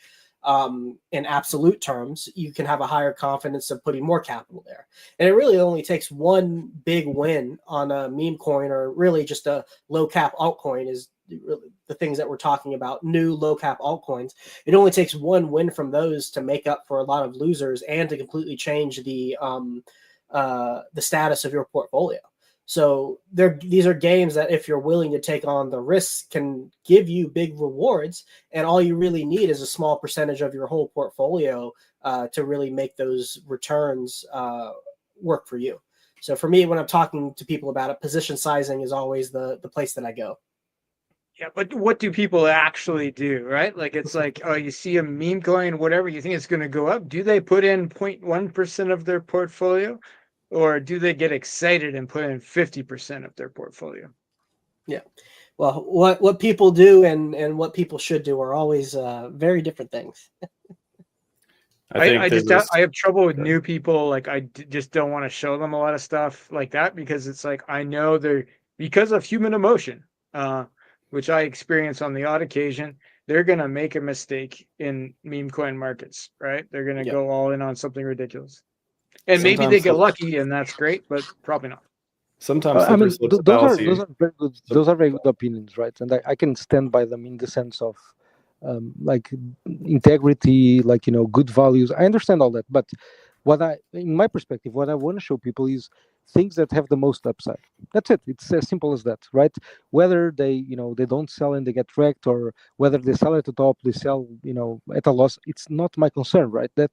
in absolute terms, you can have a higher confidence of putting more capital there. And it really only takes one big win on a meme coin, or really just a low cap altcoin is really the things that we're talking about, new low cap altcoins. It only takes one win from those to make up for a lot of losers and to completely change the status of your portfolio. So these are games that, if you're willing to take on the risks, can give you big rewards, and all you really need is a small percentage of your whole portfolio to really make those returns work for you. So for me, when I'm talking to people about it, position sizing is always the place that I go. Yeah, but what do people actually do, right? Like, it's like, oh, you see a meme coin, whatever, you think it's going to go up. Do they put in 0.1% of their portfolio? Or do they get excited and put in 50% of their portfolio? Yeah. Well, what people do and what people should do are always very different things. I have trouble with new people. Like, I just don't want to show them a lot of stuff like that, because it's like, I know because of human emotion, which I experience on the odd occasion, they're going to make a mistake in meme coin markets, right? They're going to go all in on something ridiculous. And sometimes maybe they get lucky, and that's great, but probably not. Sometimes I mean, those are very good. Those are very good opinions, right? And I can stand by them in the sense of like integrity, like good values. I understand all that, but in my perspective, what I want to show people is things that have the most upside. That's it. It's as simple as that, right? Whether they don't sell and they get wrecked, or whether they sell at the top, they sell at a loss. It's not my concern, right? That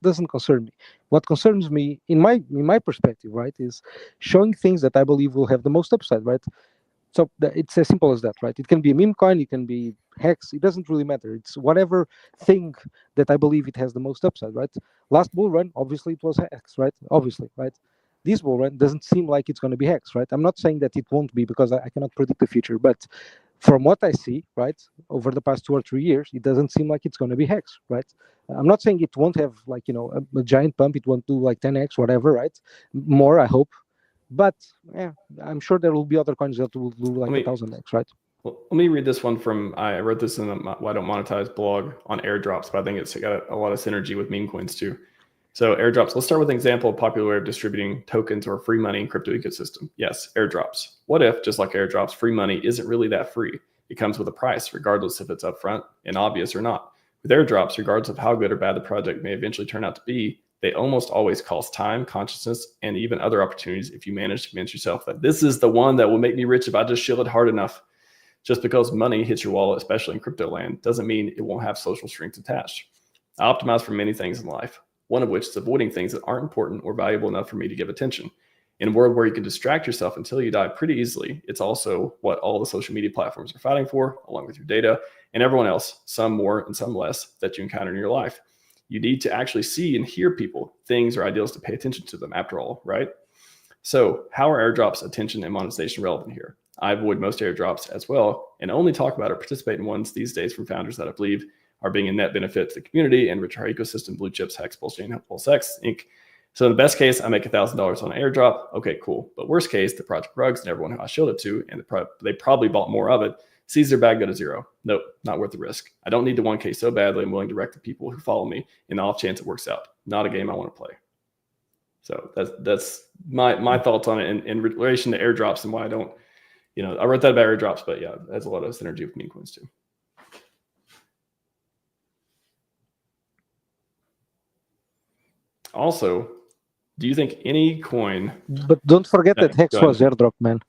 doesn't concern me. What concerns me, in my perspective, right, is showing things that I believe will have the most upside, right? So it's as simple as that, right? It can be a meme coin, it can be Hex, it doesn't really matter. It's whatever thing that I believe it has the most upside, right? Last bull run, obviously it was Hex, right? Obviously, right? This bull run doesn't seem like it's going to be Hex, right? I'm not saying that it won't be, because I cannot predict the future, but from what I see, right, over the past 2 or 3 years, it doesn't seem like it's going to be Hex, right? I'm not saying it won't have a giant pump, it won't do like 10x, whatever, right? More, I hope. But yeah, I'm sure there will be other coins that will do like Let me- 1,000x, right? Well, let me read this one from, I wrote this in the Why Don't Monetize blog on airdrops, but I think it's got a lot of synergy with meme coins too. So airdrops, let's start with an example of popular way of distributing tokens or free money in crypto ecosystem. Yes, airdrops. What if, just like airdrops, free money isn't really that free? It comes with a price, regardless if it's upfront and obvious or not. With airdrops, regardless of how good or bad the project may eventually turn out to be, they almost always cost time, consciousness, and even other opportunities if you manage to convince yourself that this is the one that will make me rich if I just shill it hard enough. Just because money hits your wallet, especially in crypto land, doesn't mean it won't have social strings attached. I optimize for many things in life, one of which is avoiding things that aren't important or valuable enough for me to give attention. In a world where you can distract yourself until you die pretty easily, it's also what all the social media platforms are fighting for, along with your data and everyone else, some more and some less, that you encounter in your life. You need to actually see and hear people, things, or ideals to pay attention to them after all, right? So how are airdrops, attention, and monetization relevant here? I avoid most airdrops as well and only talk about or participate in ones these days from founders that I believe are being a net benefit to the community and enrich our ecosystem, blue chips, Hex, PulseChain, PulseX, Inc. So in the best case, I make $1,000 on an airdrop. Okay, cool. But worst case, the project rugs and everyone who I showed it to, and they probably bought more of it, sees their bag go to zero. Nope, not worth the risk. I don't need the 1K so badly. I'm willing to wreck the people who follow me in the off chance it works out. Not a game I want to play. So that's my thoughts on it in relation to airdrops and why I don't, I wrote that about airdrops, but yeah, it has a lot of synergy with meme coins too. Also, do you think any coin? But don't forget that Hex go ahead. was airdrop, man.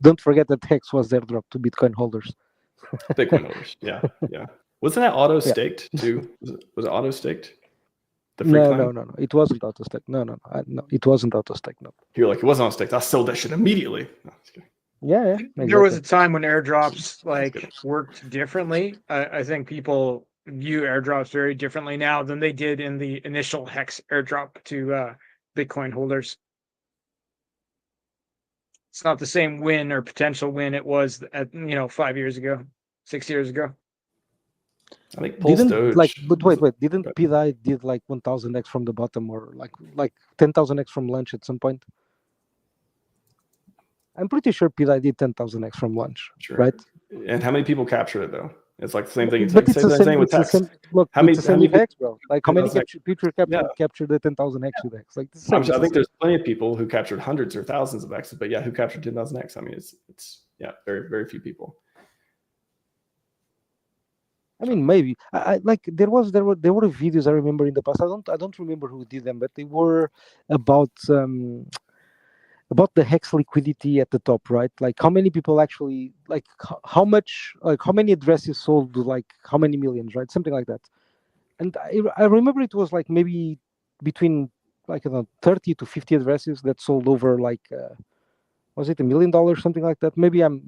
Don't forget that Hex was airdrop to Bitcoin holders. Bitcoin holders, yeah. Wasn't that auto staked too? Was it auto staked? No. It wasn't auto staked. No, it wasn't auto staked. No. You're like, it wasn't auto staked. I sold that shit immediately. No, just kidding. Yeah. Exactly. There was a time when airdrops worked differently. I think people view airdrops very differently now than they did in the initial Hex airdrop to Bitcoin holders. It's not the same win or potential win it was at 5 years ago, 6 years ago. I think didn't PDI did like 1,000x from the bottom or like 10,000x from lunch at some point? I'm pretty sure PDI did 10,000x from lunch, right? And how many people captured it though? It's like the same thing. But it's the same with Hex. Look, how many with Hex, bro? Like how many people captured the 10,000x with Hex? Like I think there's plenty of people who captured hundreds or thousands of X's, but yeah, who captured 10,000x? I mean, it's very very few people. I mean, maybe there were videos I remember in the past. I don't remember who did them, but they were about the Hex liquidity at the top, right? Like how many people actually, like how much, like how many addresses sold, like how many millions, right? Something like that. And I remember it was like maybe between like 30 to 50 addresses that sold over like was it $1 million, something like that? Maybe I'm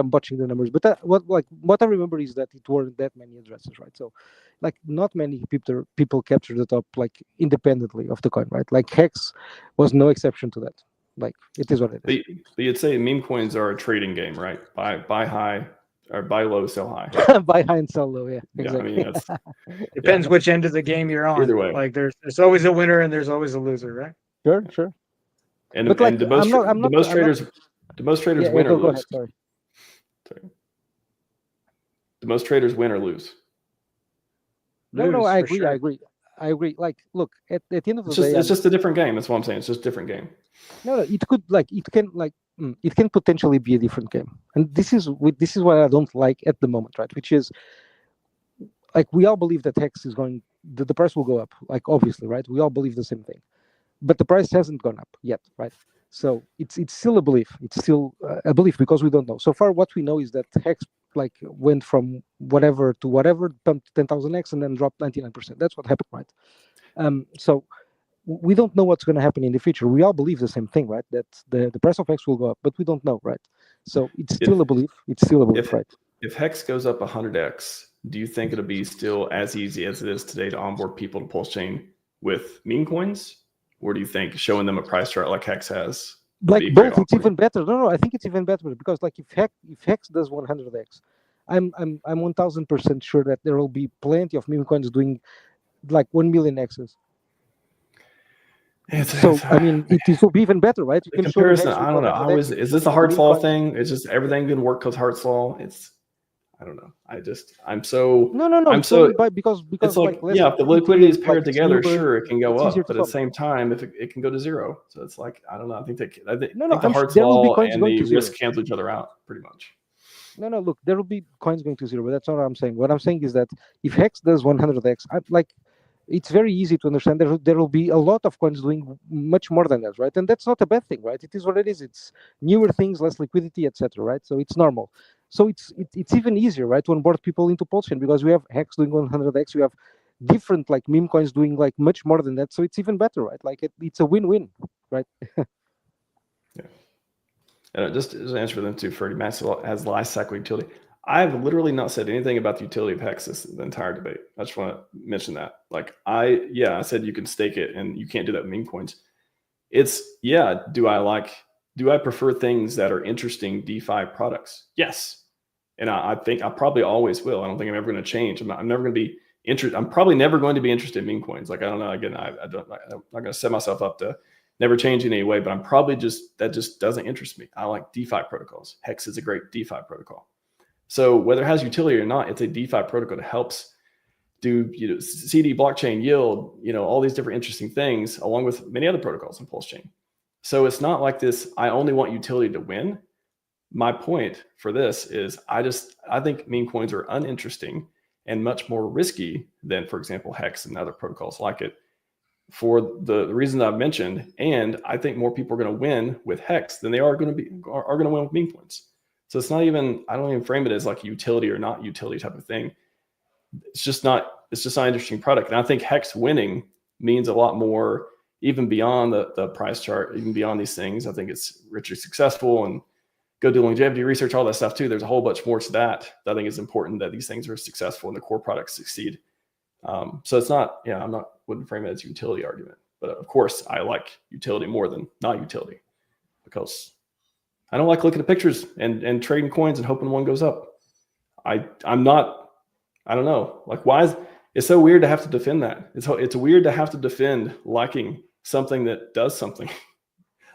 botching the numbers, but what I remember is that it weren't that many addresses, right? So like not many people captured the top like independently of the coin, right? Like Hex was no exception to that. Like it is what it is. But you'd say meme coins are a trading game, right? Buy high or buy low, sell high. Buy high and sell low, yeah. Exactly. Yeah, I mean, depends which end of the game you're on. Either way, like there's always a winner and there's always a loser, right? Sure. And the most traders win or lose. Go ahead, sorry. The most traders win or lose. No, I agree. Like, look, at the end of the day, it's just a different game. That's what I'm saying. It's just a different game. No, it can potentially be a different game, and this is what I don't like at the moment, right? Which is, like, we all believe that Hex is going, the price will go up, like obviously, right? We all believe the same thing, but the price hasn't gone up yet, right? So it's still a belief. It's still a belief because we don't know. So far, what we know is that Hex like went from whatever to whatever, pumped 10,000x and then dropped 99%. That's what happened, right? So we don't know what's going to happen in the future. We all believe the same thing, right? That the price of Hex will go up, but we don't know, right? So it's still a belief. It's still a belief, right? If Hex goes up 100x, do you think it'll be still as easy as it is today to onboard people to PulseChain with meme coins? Or do you think showing them a price chart like Hex has, like both, it's even better? No, I think it's even better because like if Hex does 100x, I'm 1000% sure that there will be plenty of meme coins doing like 1 million X's. So I mean, it will be even better, right? You The can show the comparison, Hex I Week don't know. 100X, Is this a the Hart's meme law coins. thing? It's just everything can work because Hart's law. I don't know. I'm so No. I'm It's so only by because it's like, less yeah, if the liquidity is like paired it's together, newer, sure, it can go it's easier up, to but at the solve. same time, if it can go to zero. So it's like, I don't know. I think No, the Hart's there will be law coins and going the to zero. risk cancel each other out pretty much. No. Look, there will be coins going to zero, but that's not what I'm saying. What I'm saying is that if Hex does 100x, it's very easy to understand. There will be a lot of coins doing much more than that, right? And that's not a bad thing, right? It is what it is. It's newer things, less liquidity, etc., right? So it's normal. So it's even easier, right, to onboard people into PulseChain because we have Hex doing 100x, we have different like meme coins doing like much more than that. So it's even better, right? Like it's a win-win, right? And just as an answer for them too, Freddie Max has life cycle utility. I've literally not said anything about the utility of Hex the entire debate. I just want to mention that. Like I said you can stake it and you can't do that with meme coins. Do I prefer things that are interesting DeFi products? Yes. And I think I probably always will. I don't think I'm ever going to change. I'm never going to be interested. I'm probably never going to be interested in meme coins. Like, I don't know. Again, I'm not going to set myself up to never change in any way, but I'm probably that just doesn't interest me. I like DeFi protocols. Hex is a great DeFi protocol. So whether it has utility or not, it's a DeFi protocol that helps do CD blockchain yield, all these different interesting things, along with many other protocols in PulseChain. So it's not like this, I only want utility to win. My point for this is I think meme coins are uninteresting and much more risky than, for example, Hex and other protocols like it, for the reason I've mentioned. And I think more people are going to win with Hex than they are going to win with meme coins. So it's not even, I don't even frame it as like a utility or not utility type of thing. It's just not an interesting product. And I think Hex winning means a lot more, even beyond the price chart, even beyond these things. I think it's richly successful and go do longevity research, all that stuff too. There's a whole bunch more to that I think is important, that these things are successful and the core products succeed. So it's not, wouldn't frame it as a utility argument, but of course I like utility more than not utility, because I don't like looking at pictures and trading coins and hoping one goes up. I don't know. Like, it's so weird to have to defend that. It's weird to have to defend liking something that does something.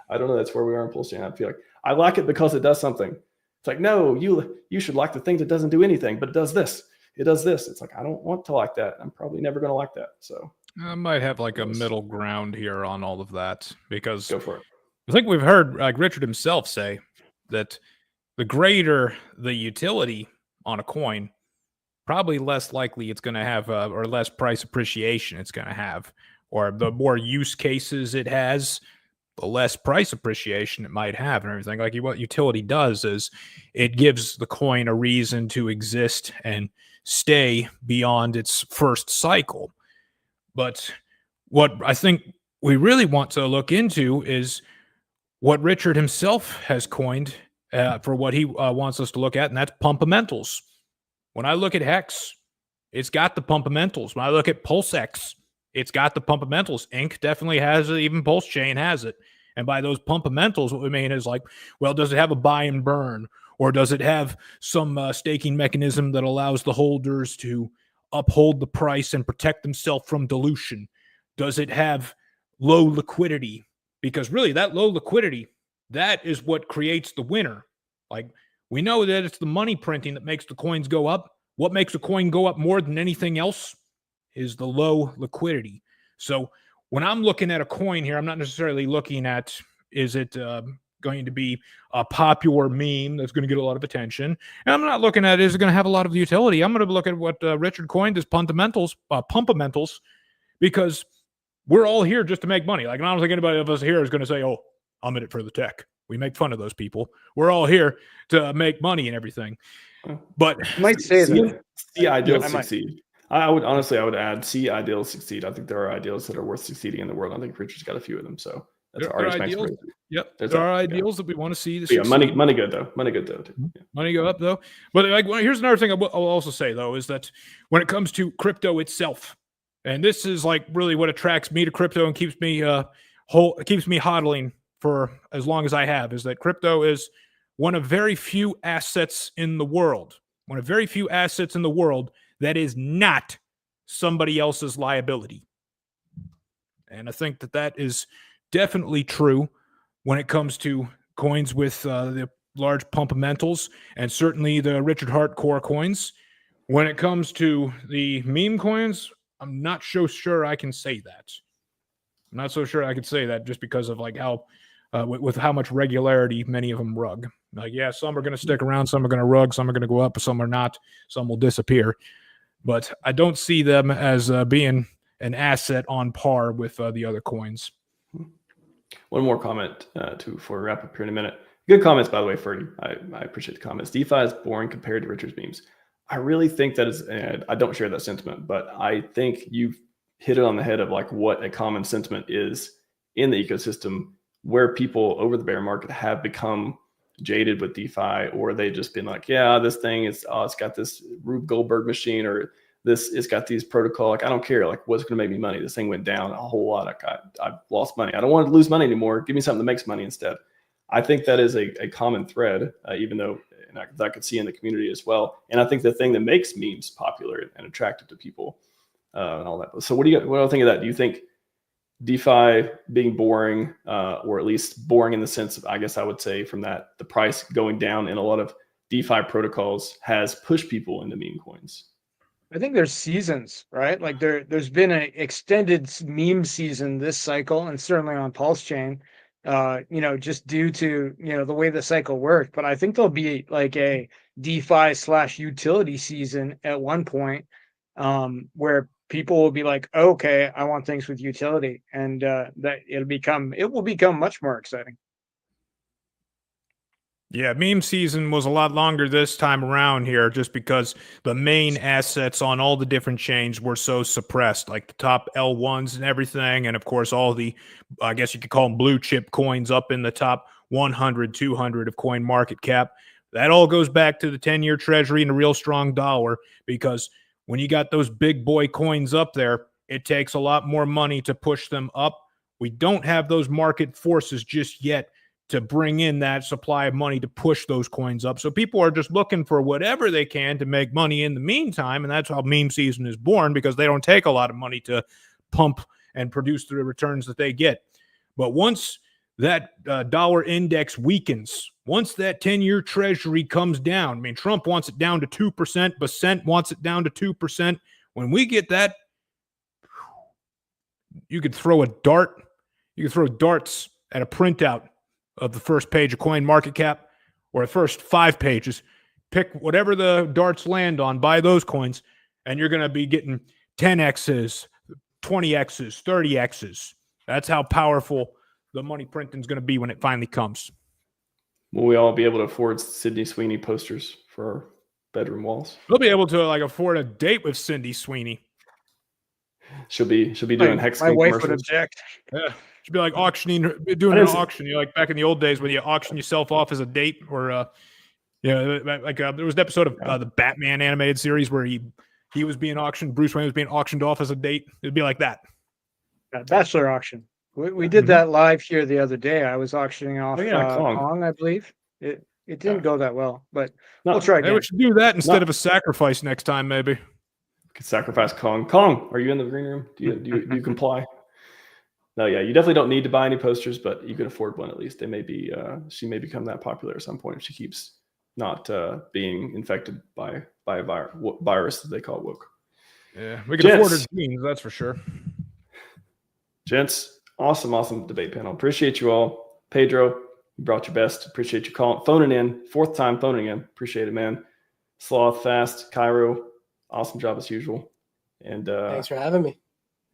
I don't know. That's where we are in PulseChain. I feel like I like it because it does something. It's like, no, you should like the thing that doesn't do anything, but it does this. It does this. It's like, I don't want to like that. I'm probably never going to like that. So I might have like a middle ground here on all of that, because go for it. I think we've heard like Richard himself say that the greater the utility on a coin, probably less likely it's going to have or less price appreciation it's going to have, or the more use cases it has, the less price appreciation it might have and everything. Like, what utility does is it gives the coin a reason to exist and stay beyond its first cycle. But what I think we really want to look into is what Richard himself has coined for what he wants us to look at, and that's pumpamentals. When I look at Hex, it's got the pumpamentals. When I look at PulseX, it's got the pumpamentals. Inc. definitely has it. Even PulseChain has it. And by those pumpamentals, what we mean is like, well, does it have a buy and burn? Or does it have some staking mechanism that allows the holders to uphold the price and protect themselves from dilution? Does it have low liquidity? Because really, that low liquidity, that is what creates the winner. Like, we know that it's the money printing that makes the coins go up. What makes a coin go up more than anything else is the low liquidity. So when I'm looking at a coin here, I'm not necessarily looking at, is it going to be a popular meme that's going to get a lot of attention? And I'm not looking at, is it going to have a lot of utility? I'm going to look at what Richard coined as pumpamentals, because we're all here just to make money. Like, I don't think anybody of us here is going to say, oh, I'm in it for the tech. We make fun of those people. We're all here to make money and everything. But I might say that. See ideals succeed. I would add, see ideals succeed. I think there are ideals that are worth succeeding in the world. I think Richard's got a few of them. So that's there are ideals. Yep, there are ideals that we want to see. Yeah, money good though. Money good though. Mm-hmm. Yeah. Money go up though. But like, here's another thing I'll also say though, is that when it comes to crypto itself, and this is like really what attracts me to crypto and keeps me hodling for as long as I have, is that crypto is one of very few assets in the world. One of very few assets in the world that is not somebody else's liability. And I think that that is definitely true when it comes to coins with the large pumpamentals, and certainly the Richard Hart core coins. When it comes to the meme coins, I'm not so sure I can say that. I'm not so sure I could say that just because of like how, with how much regularity many of them rug. Like, yeah, some are going to stick around, some are going to rug, some are going to go up, some are not, some will disappear. But I don't see them as being an asset on par with the other coins. One more comment before we wrap up here in a minute. Good comments, by the way, Ferdy. I appreciate the comments. DeFi is boring compared to Richard's memes. I really think that is, I don't share that sentiment, but I think you've hit it on the head of like what a common sentiment is in the ecosystem, where people over the bear market have become jaded with DeFi, or they've just been like, yeah, this thing is, it's got this Rube Goldberg machine, or it's got these protocol. Like, I don't care. Like, what's going to make me money? This thing went down a whole lot. Like, I've lost money. I don't want to lose money anymore. Give me something that makes money instead. I think that is a common thread, even though I could see in the community as well. And I think the thing that makes memes popular and attractive to people and all that. So what do you think of that? Do you think DeFi being boring, or at least boring in the sense of, I guess I would say from that, the price going down in a lot of DeFi protocols has pushed people into meme coins? I think there's seasons, right? Like there's been an extended meme season this cycle, and certainly on PulseChain, just due to, the way the cycle worked. But I think there'll be like a DeFi/utility season at one point, where people will be like, okay, I want things with utility, and that it will become much more exciting. Yeah, meme season was a lot longer this time around here just because the main assets on all the different chains were so suppressed, like the top L1s and everything. And of course, all the, I guess you could call them blue chip coins up in the top 100, 200 of coin market cap. That all goes back to the 10-year treasury and a real strong dollar, because when you got those big boy coins up there, it takes a lot more money to push them up. We don't have those market forces just yet to bring in that supply of money to push those coins up. So people are just looking for whatever they can to make money in the meantime. And that's how meme season is born, because they don't take a lot of money to pump and produce the returns that they get. But once that dollar index weakens, once that 10-year treasury comes down, I mean, Trump wants it down to 2%, Bessent wants it down to 2%. When we get that, you could throw a dart. You could throw darts at a printout of the first page of Coin Market Cap, or the first 5 pages. Pick whatever the darts land on, buy those coins, and you're going to be getting 10x's, 20x's, 30x's. That's how powerful the money printing is going to be when it finally comes. Will we all be able to afford Sydney Sweeney posters for our bedroom walls? We'll be able to afford a date with Cindy Sweeney. She'll be doing Hex Week. My wife would object. Yeah. Should be like doing an auction. Like back in the old days when you auction yourself off as a date, or there was an episode of the Batman animated series where he was being auctioned, Bruce Wayne was being auctioned off as a date. It'd be like that. Bachelor auction. We did that live here the other day. I was auctioning off Kong, I believe. It didn't go that well, but we'll try again. Maybe we should do that instead of a sacrifice next time. Maybe we could sacrifice Kong. Kong, are you in the green room? Do you comply? No, yeah, you definitely don't need to buy any posters, but you can afford one at least. They may be, she may become that popular at some point if she keeps not being infected by a virus that they call woke. Yeah, we can afford her jeans, that's for sure. Gents, awesome debate panel. Appreciate you all. Pedro, you brought your best. Appreciate you phoning in. 4th time phoning in. Appreciate it, man. Sloth, Fast, Cairo, awesome job as usual. And thanks for having me.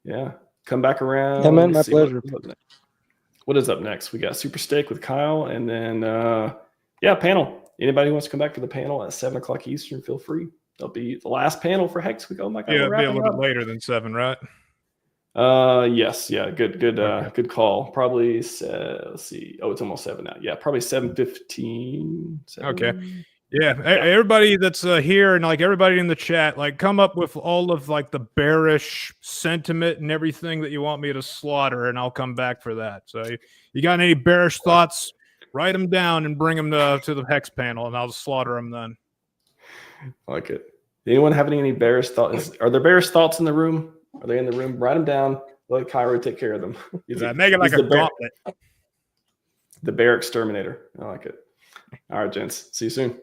Yeah. Come back around. Yeah, man, my pleasure. What is up next? We got Super Steak with Kyle, and then panel. Anybody who wants to come back for the panel at 7:00 Eastern, feel free. That'll be the last panel for Hex Week. Oh my God, yeah, it'll be a little bit later than 7, right? Yes, yeah, good call. Probably let's see. Oh, it's almost 7 now. Yeah, probably 7:15. Okay. Yeah, everybody that's here and everybody in the chat, come up with all of the bearish sentiment and everything that you want me to slaughter, and I'll come back for that. So you got any bearish thoughts, write them down and bring them to the Hex panel, and I'll slaughter them then. I like it. Anyone have any bearish thoughts? Are there bearish thoughts in the room? Are they in the room? Write them down. Let Cairo take care of them. Make it like he's a the bear, gauntlet. the bear exterminator. I like it. All right, gents. See you soon.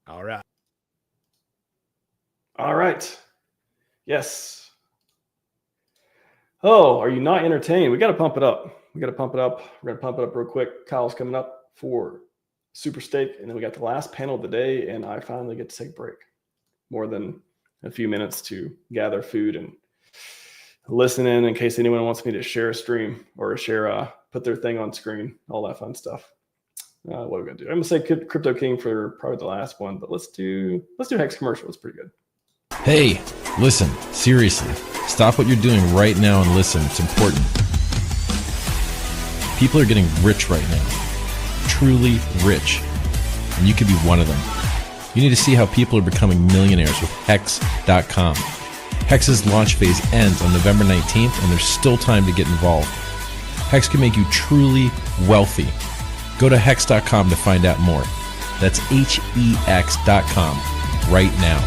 All right. All right. Yes. Oh, are you not entertained? We got to pump it up. We're going to pump it up real quick. Kyle's coming up for Super Steak. And then we got the last panel of the day. And I finally get to take a break. More than a few minutes to gather food and listen in case anyone wants me to share a stream or put their thing on screen, all that fun stuff. What are we going to do? I'm going to say Crypto King for probably the last one, but let's do Hex commercial. It's pretty good. Hey, listen, seriously, stop what you're doing right now and listen. It's important. People are getting rich right now, truly rich, and you could be one of them. You need to see how people are becoming millionaires with Hex.com. Hex's launch phase ends on November 19th, and there's still time to get involved. Hex can make you truly wealthy. Go to Hex.com to find out more. That's HEX.com right now.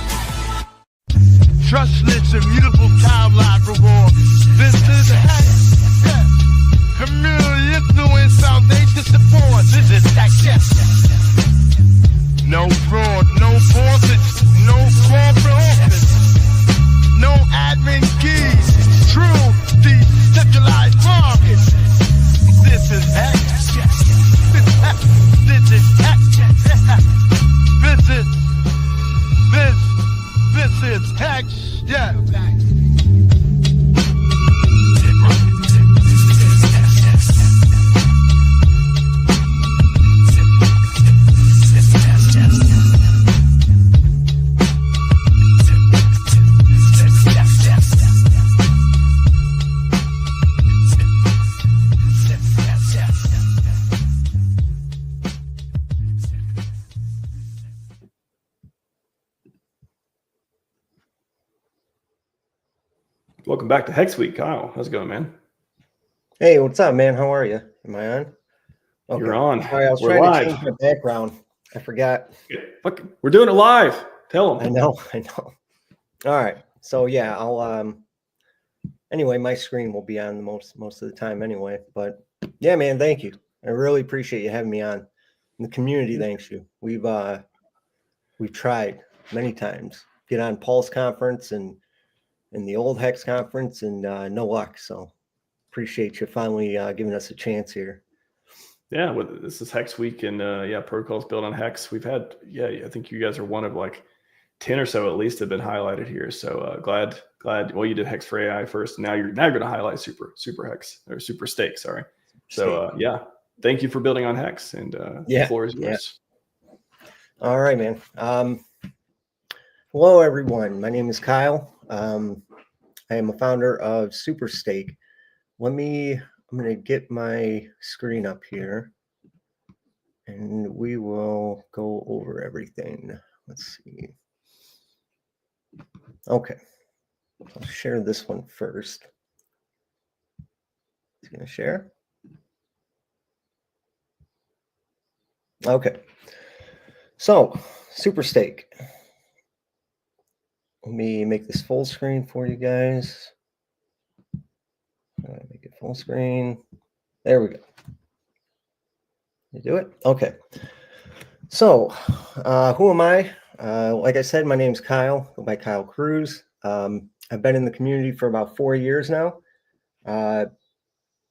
Trustless, immutable timeline reward. This is Hex. Community influence, foundation support. This is Hex. No fraud, no forces, no corporate office, no admin keys. True, decentralized markets. This is Hex. This is Hex. This is Hex, yeah. Welcome back to Hex Week, Kyle. How's it going, man? Hey, what's up, man? How are you? Am I on? Okay. You're on. Sorry, I was We're trying live. to change my background. I forgot. Fuck, we're doing it live. Tell them. I know. All right. So yeah, I'll anyway, my screen will be on most of the time anyway. But yeah, man, thank you. I really appreciate you having me on. And the community thanks you. We've tried many times. Get on Pulse conference and the old Hex conference and no luck. So appreciate you finally giving us a chance here. Yeah, well, this is Hex Week, and protocols built on Hex. We've had, I think you guys are one of like 10 or so at least have been highlighted here. So glad. Well, you did Hex for AI first, and now you're going to highlight Super Hex or Super Stake. Sorry. So thank you for building on Hex, and the floor is yours. All right, man. Hello, everyone. My name is Kyle. I am a founder of Super Stake. I'm going to get my screen up here and we will go over everything. Let's see. Okay. I'll share this one first. It's going to share. Okay. So, Super Stake. Let me make this full screen for you guys. Make it full screen. There we go. You do it? Okay. So, who am I? Like I said, my name's Kyle. Go by Kyle Cruz. I've been in the community for about 4 years now.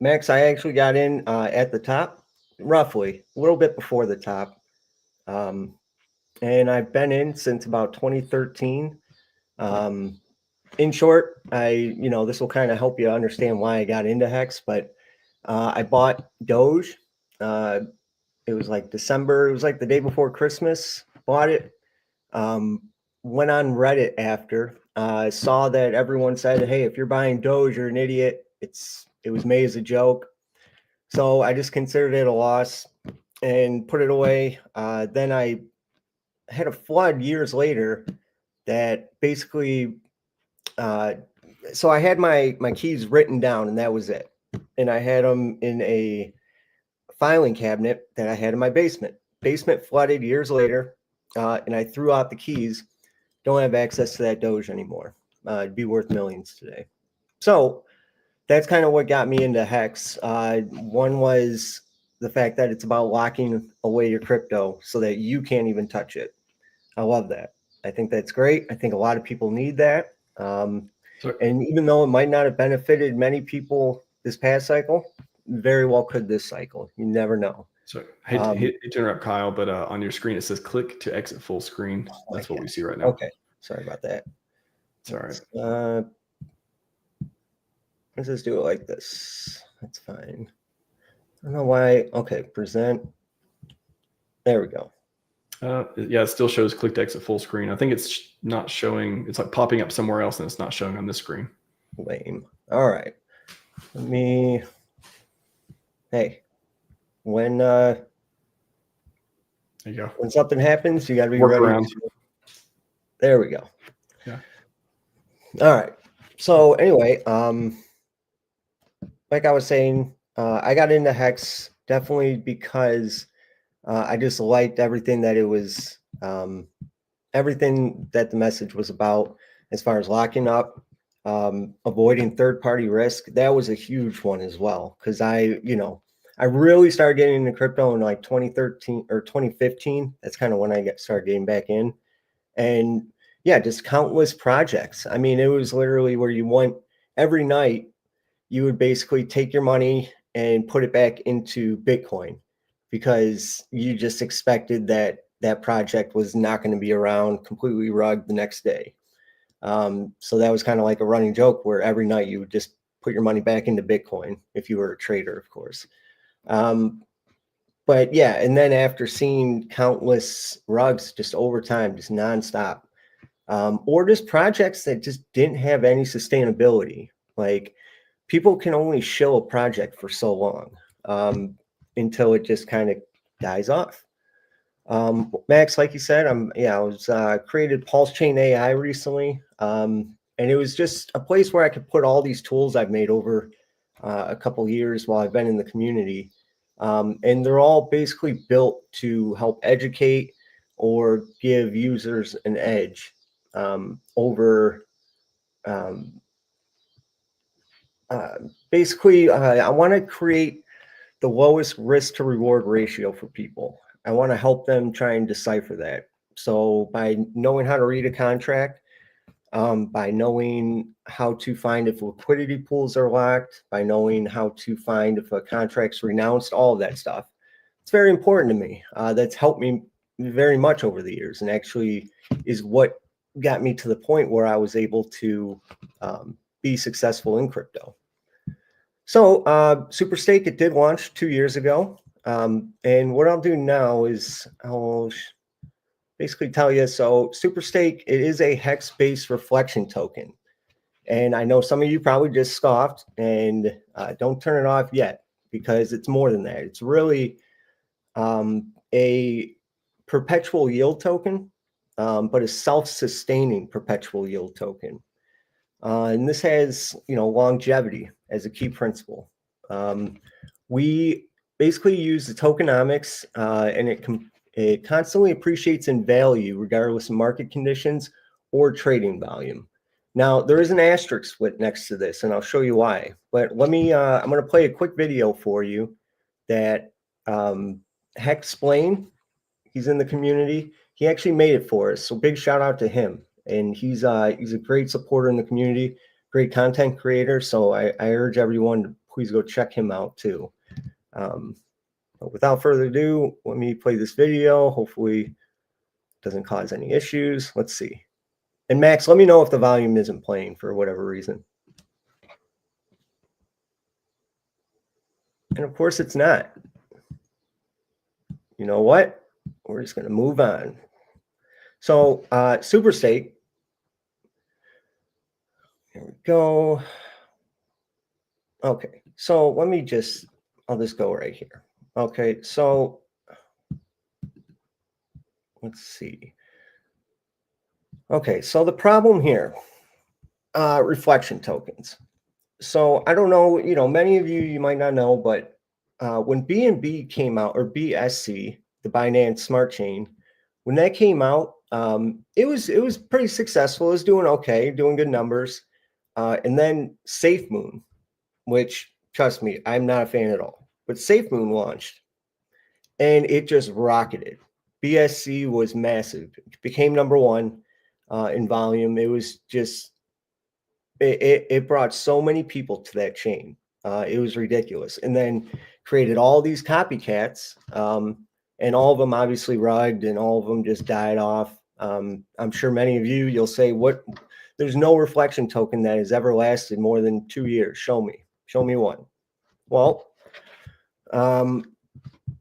Max, I actually got in at the top, roughly, a little bit before the top. And I've been in since about 2013. In short, this will kind of help you understand why I got into Hex, but I bought Doge. It was like December. It was like the day before Christmas. Bought it. Went on Reddit after. Saw that everyone said, hey, if you're buying Doge, you're an idiot. It was made as a joke. So I just considered it a loss and put it away. Then I had a flood years later that basically, so I had my keys written down and that was it. And I had them in a filing cabinet that I had in my basement. Basement flooded years later, and I threw out the keys. Don't have access to that Doge anymore. It'd be worth millions today. So that's kind of what got me into Hex. One was the fact that it's about locking away your crypto so that you can't even touch it. I love that. I think that's great. I think a lot of people need that. And even though it might not have benefited many people this past cycle, very well could this cycle. You never know. So hate to interrupt, Kyle, but on your screen it says click to exit full screen. That's what we see right now. Okay, sorry about that. It's all right. Let's just do it like this. That's fine. I don't know why. Okay, present. There we go. Yeah, it still shows click to exit full screen. I think it's not showing. It's like popping up somewhere else, and it's not showing on this screen. Lame. All right. Let me. Hey, when there you go. When something happens, you got to be Work ready. around. There we go. Yeah. All right. So anyway, like I was saying, I got into Hex definitely because I just liked everything that it was, everything that the message was about as far as locking up, avoiding third-party risk. That was a huge one as well, because I really started getting into crypto in like 2013 or 2015. That's kind of when I started getting back in. And yeah, just countless projects. I mean, it was literally where you went every night, you would basically take your money and put it back into Bitcoin because you just expected that that project was not going to be around, completely rugged the next day. So that was kind of like a running joke where every night you would just put your money back into Bitcoin if you were a trader, of course. But yeah, and then after seeing countless rugs just over time, just nonstop, or just projects that just didn't have any sustainability. Like people can only shill a project for so long until it just kind of dies off. Max, like you said, I was created PulseChain AI recently, and it was just a place where I could put all these tools I've made over a couple years while I've been in the community, and they're all basically built to help educate or give users an edge over. Basically, I want to create the lowest risk to reward ratio for people. I want to help them try and decipher that. So by knowing how to read a contract, by knowing how to find if liquidity pools are locked, by knowing how to find if a contract's renounced, all of that stuff. It's very important to me. That's helped me very much over the years, and actually is what got me to the point where I was able to be successful in crypto. So SuperStake, it did launch 2 years ago. And what I'll do now is I'll basically tell you, so SuperStake, it is a hex-based reflection token. And I know some of you probably just scoffed, and don't turn it off yet, because it's more than that. It's really a perpetual yield token, but a self-sustaining perpetual yield token. And this has, longevity as a key principle. We basically use the tokenomics, and it constantly appreciates in value regardless of market conditions or trading volume. Now, there is an asterisk next to this, and I'll show you why. But let me, I'm going to play a quick video for you that Hexplain, he's in the community. He actually made it for us, so big shout out to him. And he's a great supporter in the community, great content creator. So I urge everyone to please go check him out too. But without further ado, let me play this video. Hopefully it doesn't cause any issues. Let's see. And Max, let me know if the volume isn't playing for whatever reason. And of course it's not. You know what? We're just going to move on. So SuperStake, here we go. Okay, so I'll just go right here. Okay, so let's see. Okay, so the problem here, reflection tokens. So I don't know, many of you might not know, but when BNB came out, or BSC, the Binance Smart Chain, when that came out, it was pretty successful. It was doing okay, doing good numbers. And then SafeMoon which, trust me, I'm not a fan at all. But SafeMoon launched, and it just rocketed. BSC was massive. It became number one in volume. It was just, it brought so many people to that chain. It was ridiculous. And then created all these copycats, and all of them obviously rugged, and all of them just died off. I'm sure many of you, you'll say, there's no reflection token that has ever lasted more than 2 years. Show me one. Well,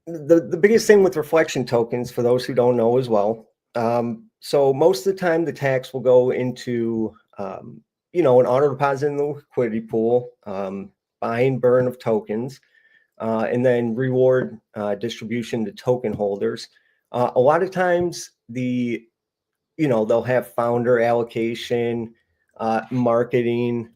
the biggest thing with reflection tokens, for those who don't know as well, so most of the time the tax will go into, an auto deposit in the liquidity pool, buy and burn of tokens, and then reward distribution to token holders. A lot of times they'll have founder allocation, marketing,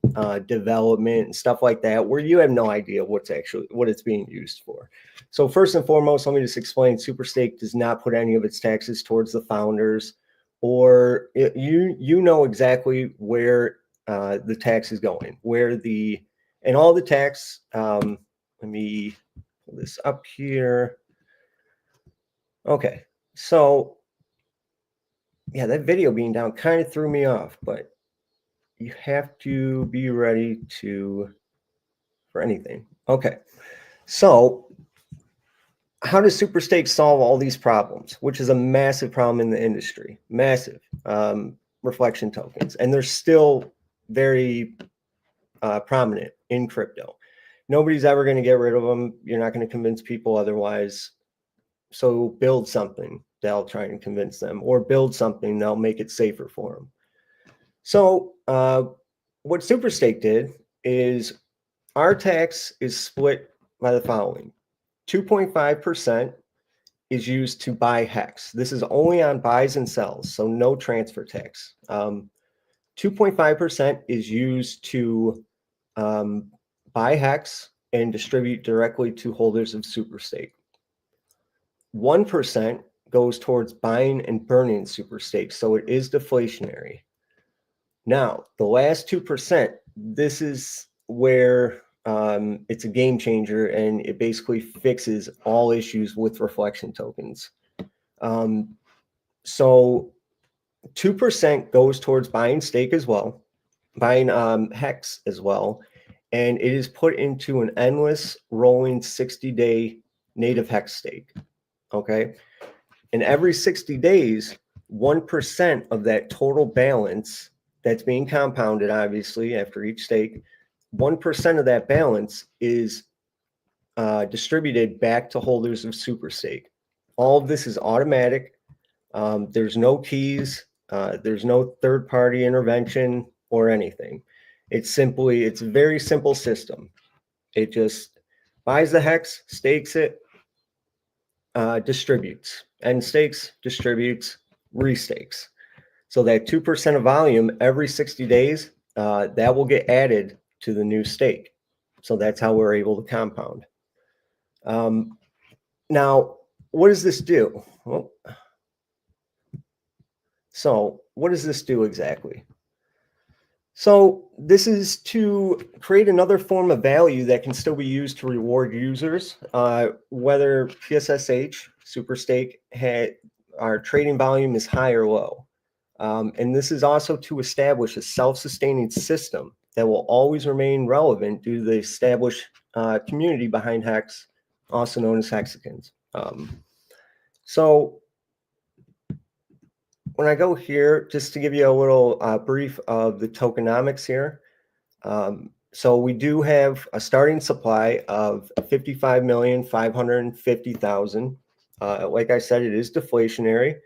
development, and stuff like that, where you have no idea what it's being used for. So first and foremost, let me just explain: Superstake does not put any of its taxes towards the founders, or you know exactly where the tax is going, and all the tax. Let me pull this up here. Okay, so yeah, that video being down kind of threw me off, but you have to be ready for anything. Okay, so how does Superstake solve all these problems, which is a massive problem in the industry? Massive reflection tokens, and they're still very prominent in crypto. Nobody's ever going to get rid of them. You're not going to convince people otherwise. So build something that'll try and convince them, or build something that'll make it safer for them. So what Superstake did is, our tax is split by the following: 2.5% is used to buy Hex. This is only on buys and sells, so no transfer tax. 2.5% is used to buy Hex and distribute directly to holders of Superstake. 1% goes towards buying and burning Superstake, so it is deflationary. Now, the last 2%, this is where it's a game changer, and it basically fixes all issues with reflection tokens. So 2% goes towards buying stake as well, buying Hex as well, and it is put into an endless rolling 60-day native Hex stake. Okay, and every 60 days, 1% of that total balance that's being compounded, obviously, after each stake, 1% of that balance is distributed back to holders of Superstake. All of this is automatic. There's no keys. There's no third-party intervention or anything. It's a very simple system. It just buys the Hex, stakes it, distributes, and stakes, distributes, restakes. So that 2% of volume every 60 days, that will get added to the new stake. So that's how we're able to compound. Now, what does this do? Well, so what does this do exactly? So this is to create another form of value that can still be used to reward users, whether PSSH, Superstake, our trading volume is high or low. And this is also to establish a self-sustaining system that will always remain relevant due to the established community behind Hex, also known as Hexicans. So when I go here, just to give you a little brief of the tokenomics here. So we do have a starting supply of 55,550,000. Like I said, it is deflationary.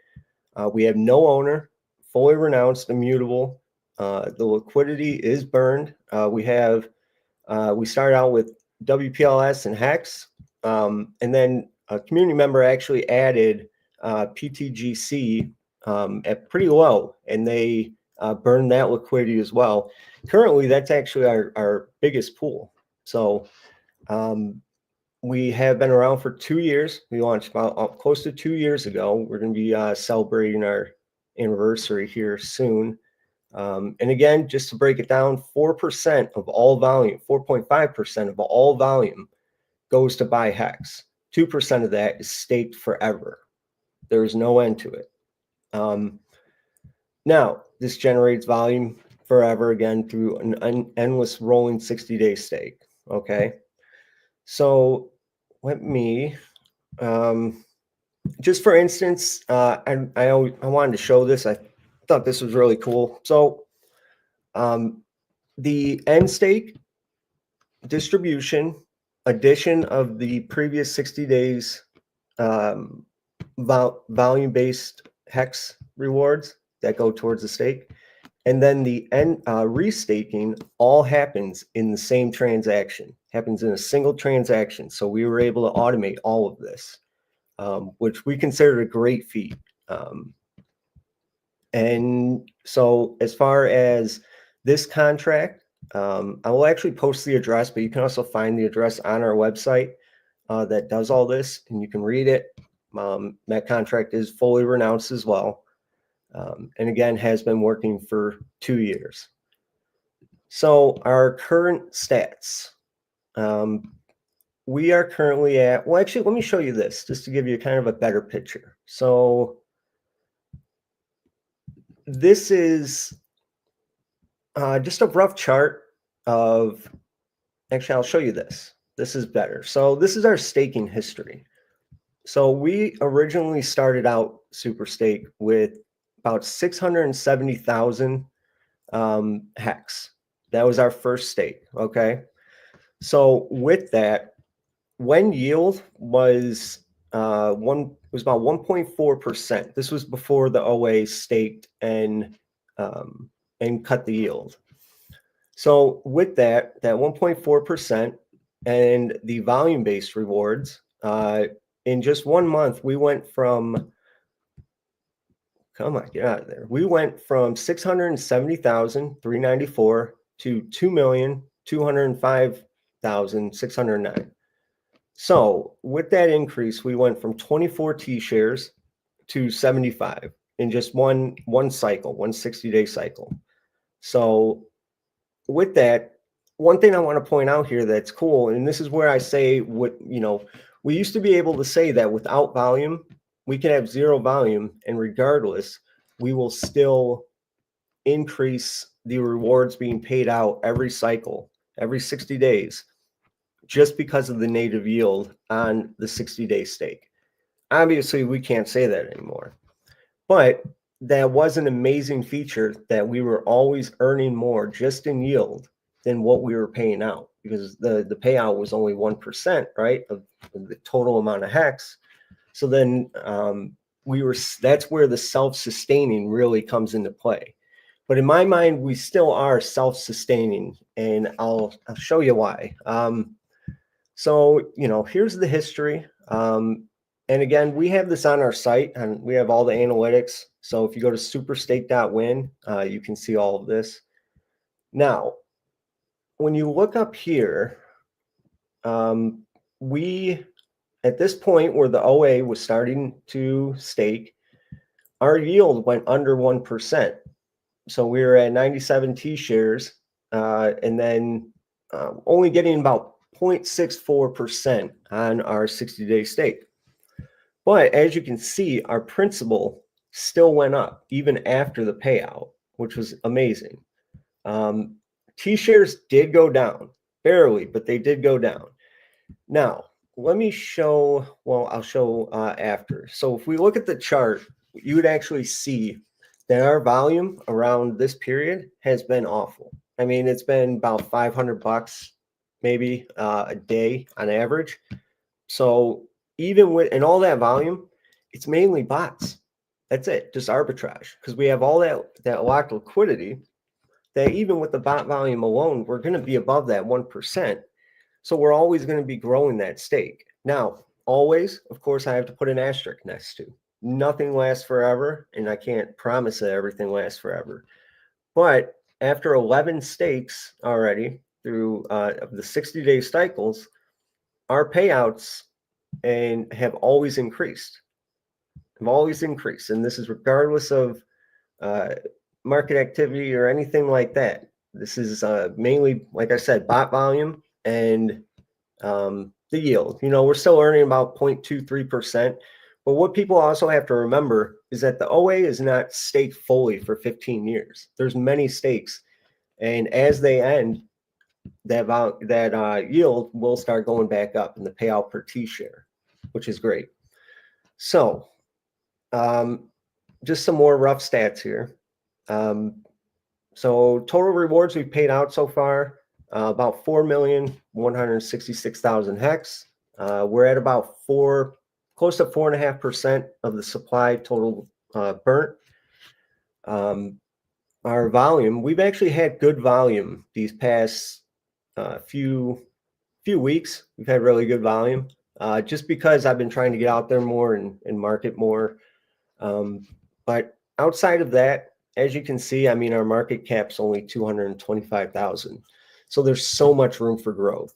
We have no owner, fully renounced, immutable. The liquidity is burned. We started out with WPLS and Hex, and then a community member actually added PTGC at pretty low, and they burned that liquidity as well. Currently, that's actually our biggest pool. So we have been around for 2 years. We launched about close to 2 years ago. We're going to be celebrating our anniversary here soon. And again, just to break it down, 4% of all volume, 4.5% of all volume goes to buy Hex. 2% of that is staked forever. There is no end to it. Now, this generates volume forever again through an endless rolling 60-day stake. Okay. So let me, just for instance, I wanted to show this. I thought this was really cool. So the end stake distribution addition of the previous 60 days volume-based Hex rewards that go towards the stake, and then the end restaking all happens in the same transaction, happens in a single transaction. So we were able to automate all of this, which we considered a great feat. And so as far as this contract, I will actually post the address, but you can also find the address on our website that does all this, and you can read it. That contract is fully renounced as well. And again, has been working for 2 years. So our current stats, we are currently at, well, actually, let me show you this just to give you kind of a better picture. So this is just a rough chart of, actually, I'll show you this. This is better. So this is our staking history. So we originally started out Super Stake with about 670,000 Hex. That was our first stake. Okay. So with that, when yield was about 1.4%. This was before the OA staked and cut the yield. So with that 1.4% and the volume-based rewards, in just 1 month, we went from, come on, get out of there. We went from 670,394 to 2,205,609. So with that increase, we went from 24 T shares to 75 in just one cycle, one 60-day cycle. So with that, one thing I want to point out here that's cool, and this is where I say what, we used to be able to say that without volume, we can have zero volume, and regardless, we will still increase the rewards being paid out every cycle, every 60 days, just because of the native yield on the 60-day stake. Obviously, we can't say that anymore. But that was an amazing feature that we were always earning more just in yield than what we were paying out, because the payout was only 1%, right, of the total amount of Hex. So then that's where the self-sustaining really comes into play. But in my mind, we still are self-sustaining, and I'll show you why. So, here's the history. And again, we have this on our site, and we have all the analytics. So if you go to superstake.win, you can see all of this. Now, when you look up here, we, at this point where the OA was starting to stake, our yield went under 1%. So we were at 97 T shares, and then only getting about 0.64% on our 60-day stake. But as you can see, our principal still went up even after the payout, which was amazing. T shares did go down, barely, but they did go down. Now, let me show, well, I'll show after. So if we look at the chart, you would actually see that our volume around this period has been awful. I mean, it's been about $500 maybe a day on average. So even with, and all that volume, it's mainly bots. That's it, just arbitrage, because we have all that locked liquidity that even with the bot volume alone, we're going to be above that 1%. So we're always going to be growing that stake. Now, always, of course, I have to put an asterisk next to. Nothing lasts forever, and I can't promise that everything lasts forever. But after 11 stakes already through the 60-day cycles, our payouts have always increased. And this is regardless of market activity or anything like that. This is mainly, like I said, bot volume and the yield. You know, we're still earning about 0.23%. But what people also have to remember is that the OA is not staked fully for 15 years. There's many stakes. And as they end, that yield will start going back up in the payout per T share, which is great. So just some more rough stats here. So total rewards we've paid out so far, about 4,166,000 hex. We're at about close to 4.5% of the supply total burnt. Our volume, we've actually had good volume these past few weeks. We've had really good volume just because I've been trying to get out there more and market more. But outside of that, as you can see, I mean, our market cap's only 225,000. So there's so much room for growth,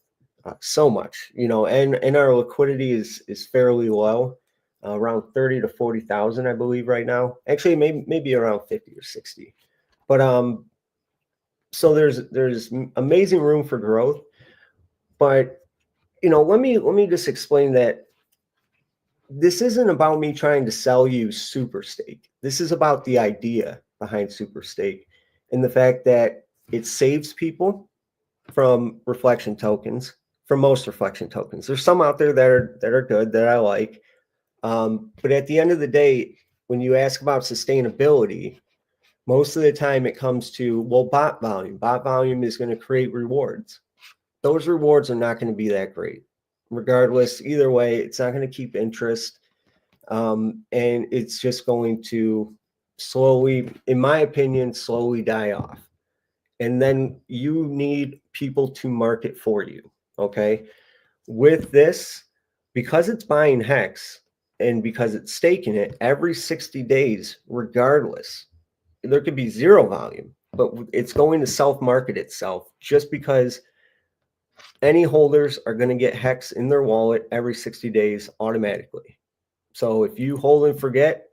so much, you know, and our liquidity is fairly low, around 30 to 40,000, I believe right now. Actually, maybe around 50 or 60. But so there's amazing room for growth. But you know, let me just explain that this isn't about me trying to sell you super stake. This is about the idea behind super stake and the fact that it saves people from reflection tokens, from most reflection tokens. There's some out there that are good that I like. But at the end of the day, when you ask about sustainability, most of the time it comes to, well, bot volume. Bot volume is going to create rewards. Those rewards are not going to be that great. Regardless, either way, it's not going to keep interest. And it's just going to slowly, in my opinion, slowly die off. And then you need people to market for you, okay? With this, because it's buying hex and because it's staking it every 60 days, regardless, there could be zero volume, but it's going to self-market itself just because any holders are going to get hex in their wallet every 60 days automatically. So if you hold and forget,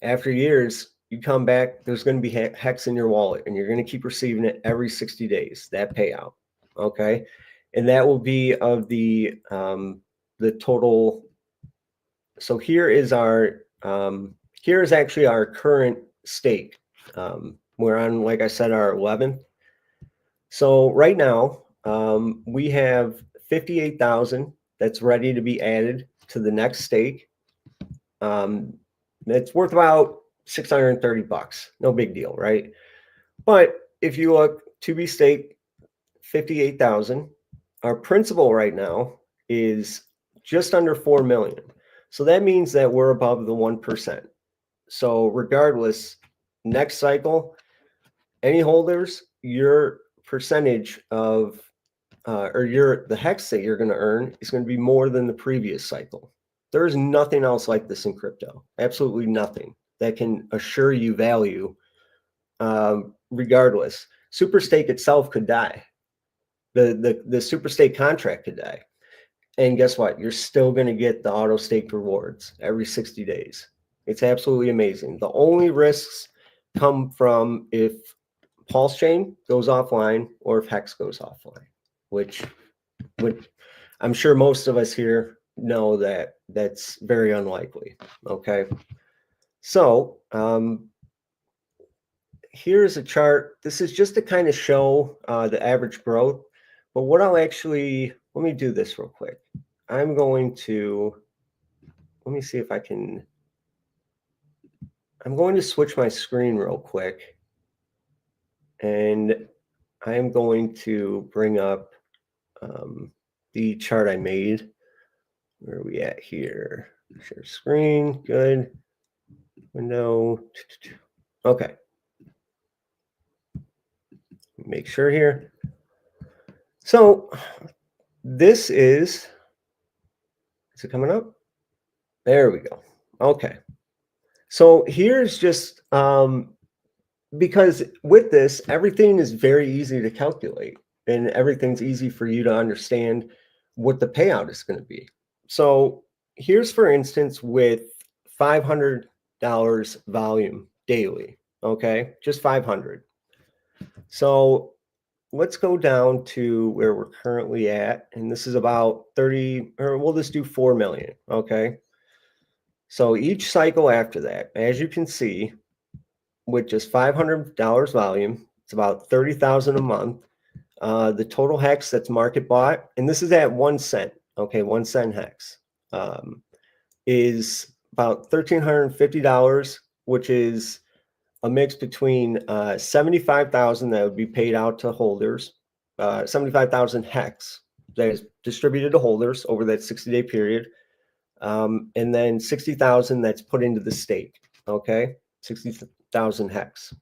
after years, you come back, there's going to be hex in your wallet and you're going to keep receiving it every 60 days, that payout. Okay. And that will be of the total. So here is here is actually our current stake. We're on, like I said, our 11th. So right now we have 58,000 that's ready to be added to the next stake. It's worth about $630, no big deal, right? But if you look to be staked 58,000, our principal right now is just under 4 million. So that means that we're above the 1%. So regardless, next cycle, any holders, your percentage of the hex that you're going to earn is going to be more than the previous cycle. There is nothing else like this in crypto. Absolutely nothing that can assure you value. Regardless, super stake itself could die. The super stake contract could die. And guess what? You're still going to get the auto stake rewards every 60 days. It's absolutely amazing. The only risks come from if PulseChain goes offline or if Hex goes offline, which I'm sure most of us here know that that's very unlikely. Okay. So here's a chart. This is just to kind of show the average growth. But what I'll actually, let me do this real quick. I'm going to, let me see if I can, I'm going to switch my screen real quick. And I'm going to bring up the chart I made. Where are we at here? Share screen, good. Window, okay. Make sure here. So this is it coming up? There we go. Okay. So here's just, because with this, everything is very easy to calculate and everything's easy for you to understand what the payout is going to be. So here's, for instance, with $500 volume daily, Okay, just 500. So let's go down to where we're currently at, and this is about 30, or we'll just do 4 million. Okay, so each cycle after that, as you can see, with just $500 volume, it's about 30,000 a month. The total hex that's market bought, and this is at 1 cent. Okay, 1 cent hex is about $1,350, which is a mix between 75,000 that would be paid out to holders, 75,000 hex that is distributed to holders over that 60-day period, and then 60,000 that's put into the stake. Okay, 60,000 hex.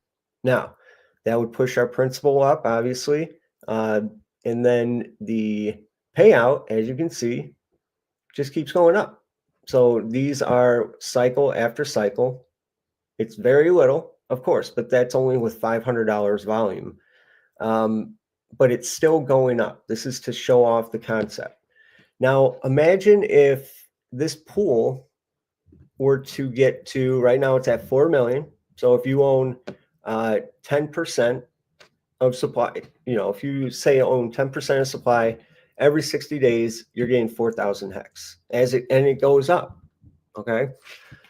Now that would push our principal up, obviously, and then the payout, as you can see, just keeps going up. So these are cycle after cycle. It's very little, of course, but that's only with $500 volume. But it's still going up. This is to show off the concept. Now, imagine if this pool were to get to, right now it's at 4 million. So if you own 10% of supply, if you say own 10% of supply, every 60 days, you're getting 4,000 hex and it goes up. Okay.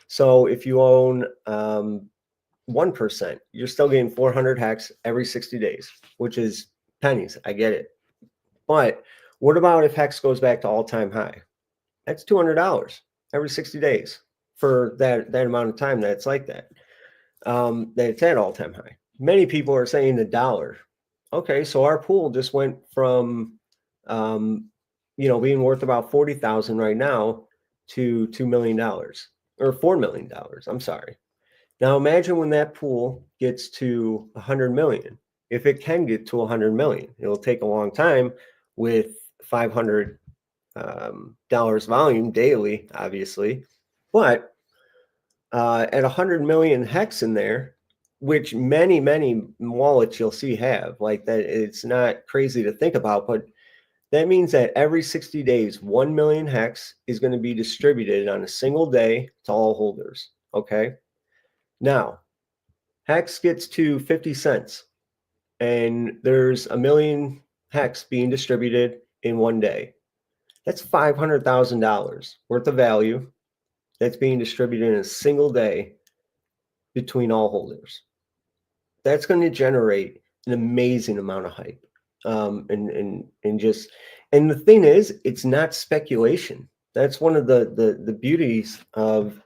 So if you own 1%, you're still getting 400 hex every 60 days, which is pennies. I get it. But what about if hex goes back to all-time high? That's $200 every 60 days for that amount of time that it's like that. That it's at all-time high. Many people are saying $1. Okay, so our pool just went from being worth about 40,000 right now to $2 million or $4 million. I'm sorry. Now imagine when that pool gets to 100 million. If it can get to 100 million, it'll take a long time with $500 volume daily, obviously. But at 100 million hex in there, which many wallets you'll see have, like that, it's not crazy to think about, but that means that every 60 days, 1 million hex is going to be distributed on a single day to all holders. Okay. Now, hex gets to 50 cents and there's 1 million hex being distributed in one day. That's $500,000 worth of value that's being distributed in a single day between all holders. That's going to generate an amazing amount of hype. And the thing is, it's not speculation. That's one of the beauties of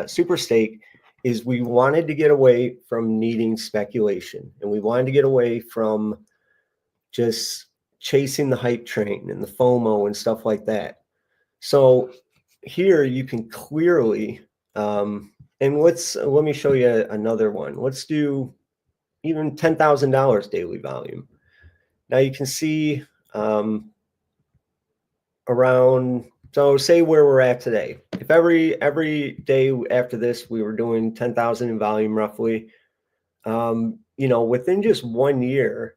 Super Stake is we wanted to get away from needing speculation, and we wanted to get away from just chasing the hype train and the FOMO and stuff like that. So here you can clearly, and let me show you another one. Let's do even $10,000 daily volume. Now you can see around, so say where we're at today. If every day after this we were doing 10,000 in volume roughly, within just 1 year,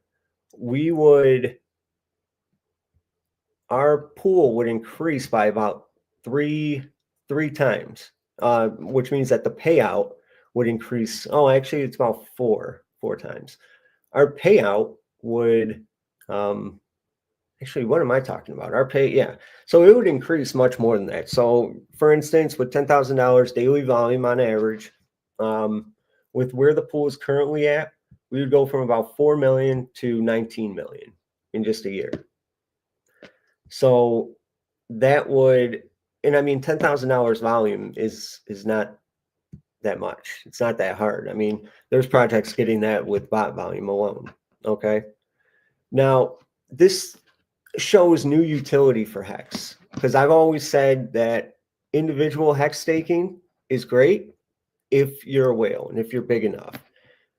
our pool would increase by about three times, which means that the payout would increase. Oh, actually it's about four times. Our payout would, actually, what am I talking about? So it would increase much more than that. So for instance, with $10,000 daily volume on average, with where the pool is currently at, we would go from about 4 million to 19 million in just a year. So that would, and I mean, $10,000 volume is not that much. It's not that hard. I mean, there's projects getting that with bot volume alone. Okay. Now, this shows new utility for Hex, because I've always said that individual Hex staking is great if you're a whale and if you're big enough.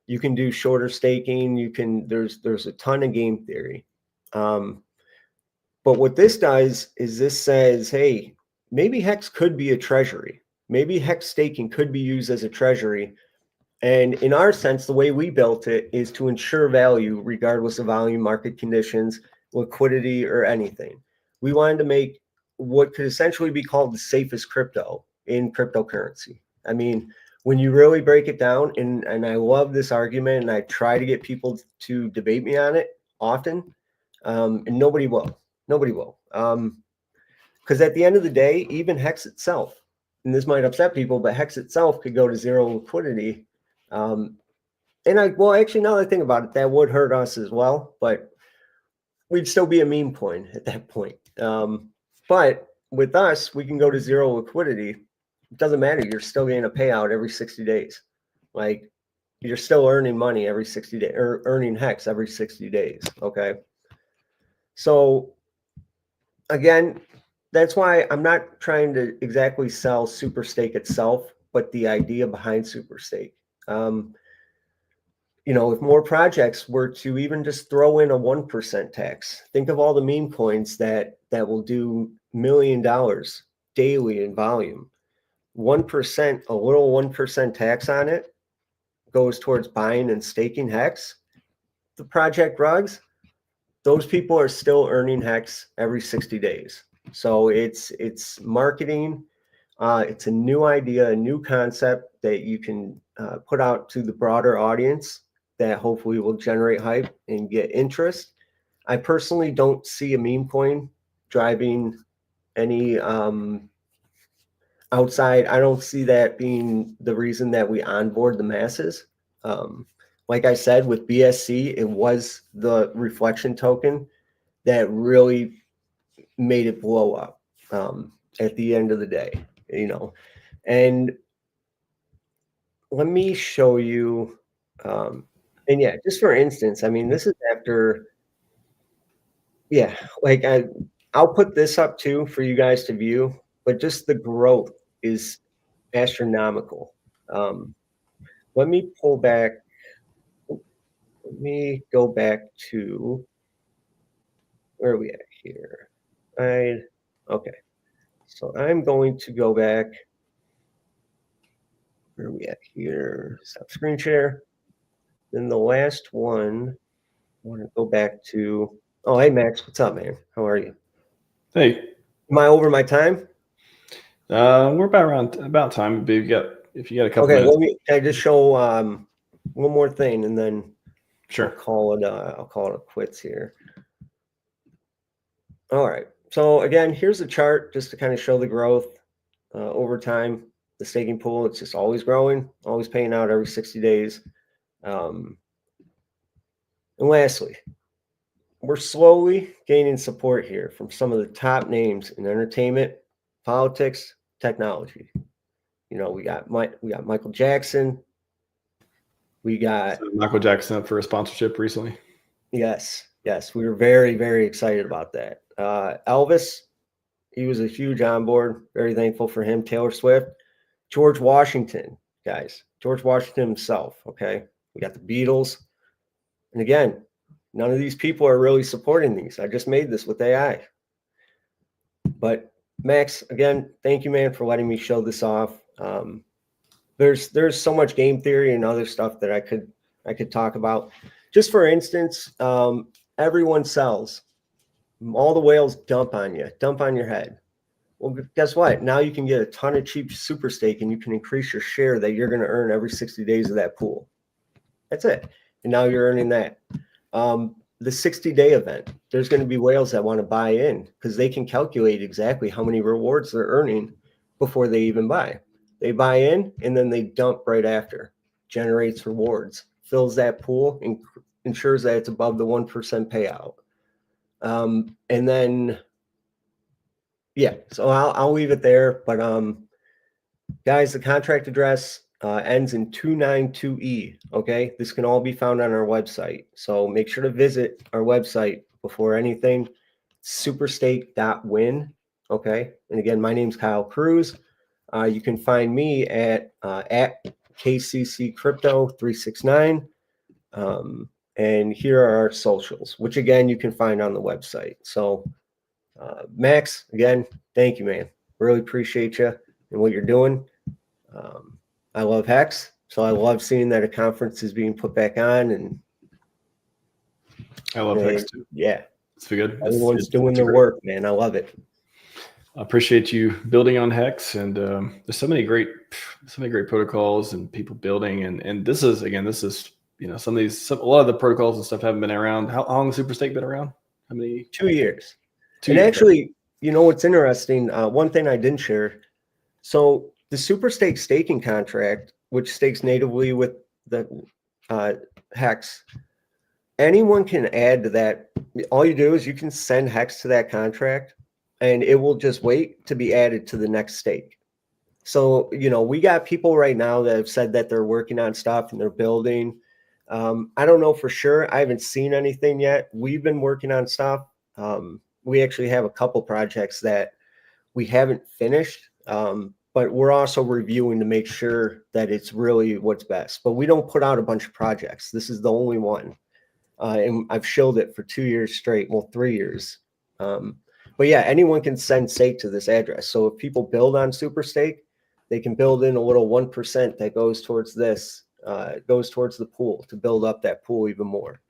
You can do shorter staking. You can, there's a ton of game theory. But what this does is this says, hey, maybe Hex could be a treasury. Maybe Hex staking could be used as a treasury. And in our sense, the way we built it is to ensure value regardless of volume, market conditions, liquidity, or anything. We wanted to make what could essentially be called the safest crypto in cryptocurrency. I mean, when you really break it down, and I love this argument, and I try to get people to debate me on it often, and nobody will. Because at the end of the day, even Hex itself, and this might upset people, but Hex itself could go to zero liquidity. Actually, now that I think about it, that would hurt us as well, but we'd still be a meme coin at that point. But with us, we can go to zero liquidity. It doesn't matter. You're still getting a payout every 60 days. Like, you're still earning money every 60 days, or earning Hex every 60 days. Okay. So again, that's why I'm not trying to exactly sell Super Stake itself, but the idea behind Super Stake. If more projects were to even just throw in a 1% tax, think of all the meme coins that will do $1 million daily in volume. 1%, a little 1% tax on it goes towards buying and staking Hex. The project rugs, those people are still earning Hex every 60 days. So it's marketing. It's a new idea, a new concept that you can put out to the broader audience that hopefully will generate hype and get interest. I personally don't see a meme coin driving any outside. I don't see that being the reason that we onboard the masses. Like I said, with BSC, it was the reflection token that really made it blow up at the end of the day, and let me show you. And yeah, just for instance, I mean, this is after, I'll put this up too for you guys to view, but just the growth is astronomical. Let me pull back. Let me go back to, where are we at here? Okay. So I'm going to go back. Where are we at here? Stop screen share. Then the last one, I want to go back to, oh, hey, Max, what's up, man? How are you? Hey. Am I over my time? We're about time. If you got a couple minutes. Can I just show one more thing, and then sure. I'll call it a quits here. All right. So again, here's a chart just to kind of show the growth over time. The staking pool, it's just always growing, always paying out every 60 days. And lastly, we're slowly gaining support here from some of the top names in entertainment, politics, technology. We got Michael Jackson. We got Michael Jackson up for a sponsorship recently. Yes, we were very, very excited about that. Elvis, he was a huge onboard. Very thankful for him. Taylor Swift, George Washington, guys. George Washington himself. Okay, we got the Beatles, and again, none of these people are really supporting these. I just made this with AI. But Max, again, thank you, man, for letting me show this off. There's so much game theory and other stuff that I could talk about. Just for instance, everyone sells. All the whales dump on your head. Well, guess what? Now you can get a ton of cheap super stake, and you can increase your share that you're going to earn every 60 days of that pool. That's it. And now you're earning that. The 60-day event, there's going to be whales that want to buy in because they can calculate exactly how many rewards they're earning before they even buy. They buy in, and then they dump right after. Generates rewards, fills that pool, and ensures that it's above the 1% payout. And then, yeah, so I'll leave it there. But guys, the contract address ends in 292E. Okay, this can all be found on our website. So make sure to visit our website before anything. Superstake.win. Okay, and again, my name's Kyle Cruz. You can find me at KCC Crypto 369. And here are our socials, which again, you can find on the website. So Max, again, thank you, man. Really appreciate you and what you're doing. I love Hex, so I love seeing that a conference is being put back on. And I love Hex too. Yeah, it's good. Everyone's doing their work, man. I love it. I appreciate you building on Hex, and there's so many great protocols and people building, and this is a lot of the protocols and stuff haven't been around. How long has Superstake been around? How many? 2 years. 2 And years. actually, what's interesting? One thing I didn't share. So the Superstake staking contract, which stakes natively with the Hex, anyone can add to that. All you do is you can send Hex to that contract, and it will just wait to be added to the next stake. So, we got people right now that have said that they're working on stuff and they're building. I don't know for sure. I haven't seen anything yet. We've been working on stuff. We actually have a couple projects that we haven't finished, but we're also reviewing to make sure that it's really what's best. But we don't put out a bunch of projects. This is the only one. And I've shilled it for 2 years straight. Well, 3 years. But yeah, anyone can send stake to this address. So if people build on Superstake, they can build in a little 1% that goes towards this, goes towards the pool to build up that pool even more.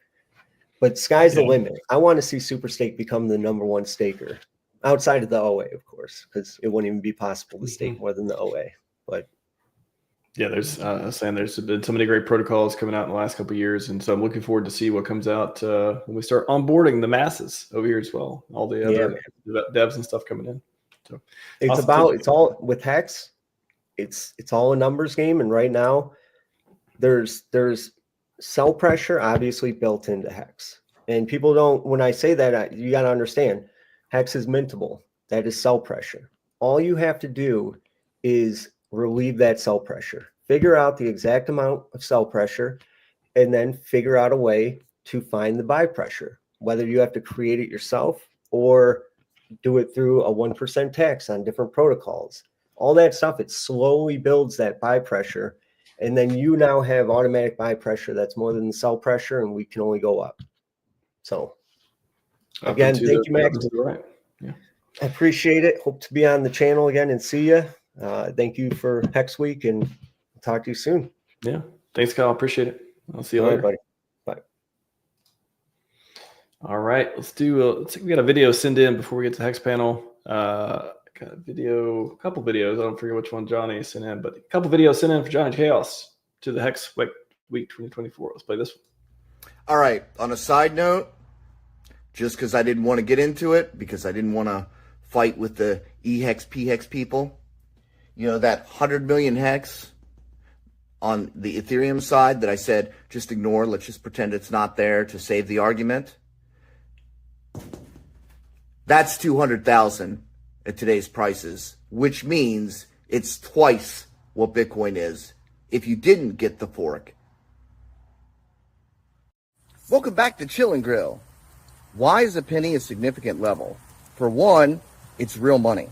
But sky's the limit. I want to see Superstake become the #1 staker outside of the OA, of course, because it wouldn't even be possible to stake more than the OA. But yeah, there's been so many great protocols coming out in the last couple of years, and so I'm looking forward to see what comes out when we start onboarding the masses over here as well. All the other devs and stuff coming in. So it's all with Hex. It's all a numbers game, and right now there's sell pressure obviously built into Hex, and people don't. When I say that, you got to understand, Hex is mintable. That is sell pressure. All you have to do is relieve that sell pressure, figure out the exact amount of sell pressure, and then figure out a way to find the buy pressure, whether you have to create it yourself or do it through a 1% tax on different protocols. All that stuff, it slowly builds that buy pressure, and then you now have automatic buy pressure that's more than the sell pressure, and we can only go up. So again, thank you, Max. Right. Yeah. I appreciate it. Hope to be on the channel again and see you. Thank you for Hex Week, and I'll talk to you soon. Yeah. Thanks, Kyle. Appreciate it. I'll see you All later. right, buddy. Bye. All right. Let's see. We got a video send in before we get to Hex panel. Got a couple videos. I don't forget which one Johnny sent in, but a couple videos sent in for Johnny Chaos to the Hex Week 2024. Let's play this one. All right. On a side note, just because I didn't want to get into it, because I didn't want to fight with the E-Hex, P-Hex people, that 100 million Hex on the Ethereum side that I said, just ignore, let's just pretend it's not there to save the argument. That's 200,000 at today's prices, which means it's twice what Bitcoin is if you didn't get the fork. Welcome back to Chill and Grill. Why is a penny a significant level? For one, it's real money.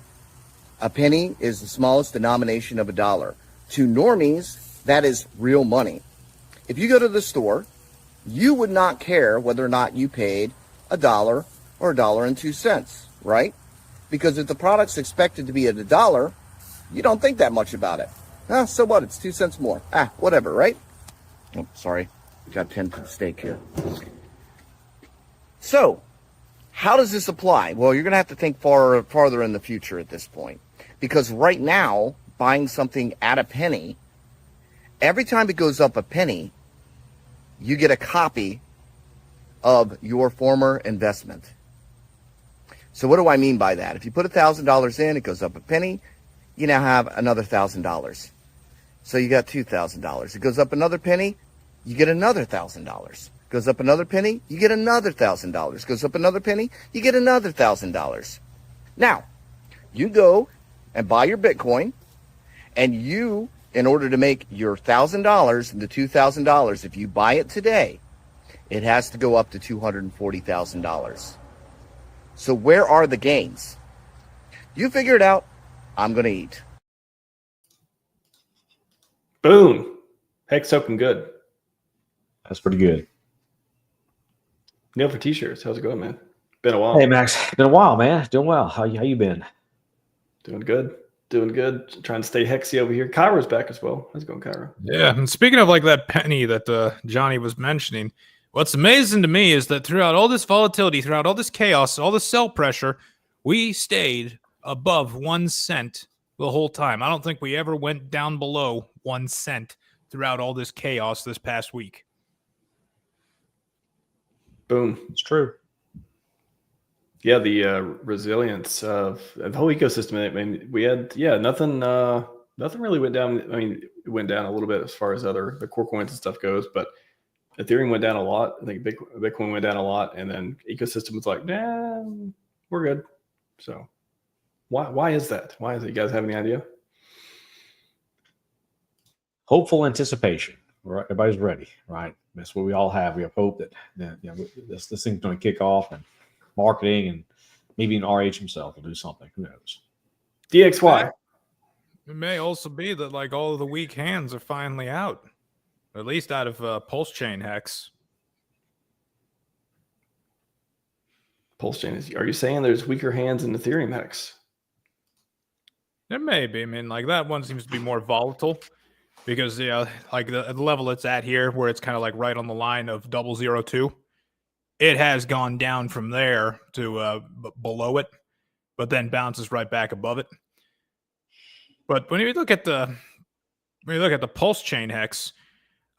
A penny is the smallest denomination of $1. To normies, that is real money. If you go to the store, you would not care whether or not you paid $1 or $1.02, right? Because if the product's expected to be at $1, you don't think that much about it. So what? It's 2 cents more. Whatever, right? Oh, sorry. Got 10 to the stake here. So, how does this apply? Well, you're going to have to think farther in the future at this point. Because right now, buying something at a penny, every time it goes up a penny, you get a copy of your former investment. So what do I mean by that? If you put $1,000 in, it goes up a penny, you now have another $1,000. So you got $2,000. It goes up another penny, you get another $1,000. Goes up another penny, you get another $1,000. Goes up another penny, you get another $1,000. Now, you go and buy your Bitcoin, and you, in order to make your $1,000 into $2,000, if you buy it today, it has to go up to $240,000. So where are the gains? You figure it out. I'm going to eat. Boom. Hex token good. That's pretty good. Neil for t-shirts. How's it going, man? Been a while. Hey, Max. Been a while, man. Doing well. How you been? Doing good. Doing good. Trying to stay hexy over here. Kyra's back as well. How's it going, Kyra? Yeah, and speaking of like that penny that Johnny was mentioning, what's amazing to me is that throughout all this volatility, throughout all this chaos, all this sell pressure, we stayed above 1 cent the whole time. I don't think we ever went down below 1 cent throughout all this chaos this past week. Boom. It's true. Yeah, the resilience of the whole ecosystem. I mean, we had nothing really went down. I mean, it went down a little bit as far as the core coins and stuff goes, but Ethereum went down a lot. I think Bitcoin went down a lot, and then ecosystem was like, nah, we're good. So why is that? Why is it? You guys have any idea? Hopeful anticipation. Right, everybody's ready. Right, that's what we all have. We have hope that this thing's going to kick off, and marketing, and maybe an RH himself will do something. Who knows? DXY. It may also be that like all of the weak hands are finally out, at least out of PulseChain Hex. PulseChain is. Are you saying there's weaker hands in Ethereum Hex? It may be. I mean, like that one seems to be more volatile because like the level it's at here, where it's kind of like right on the line of 002. It has gone down from there to below it, but then bounces right back above it. But when you look at the PulseChain Hex,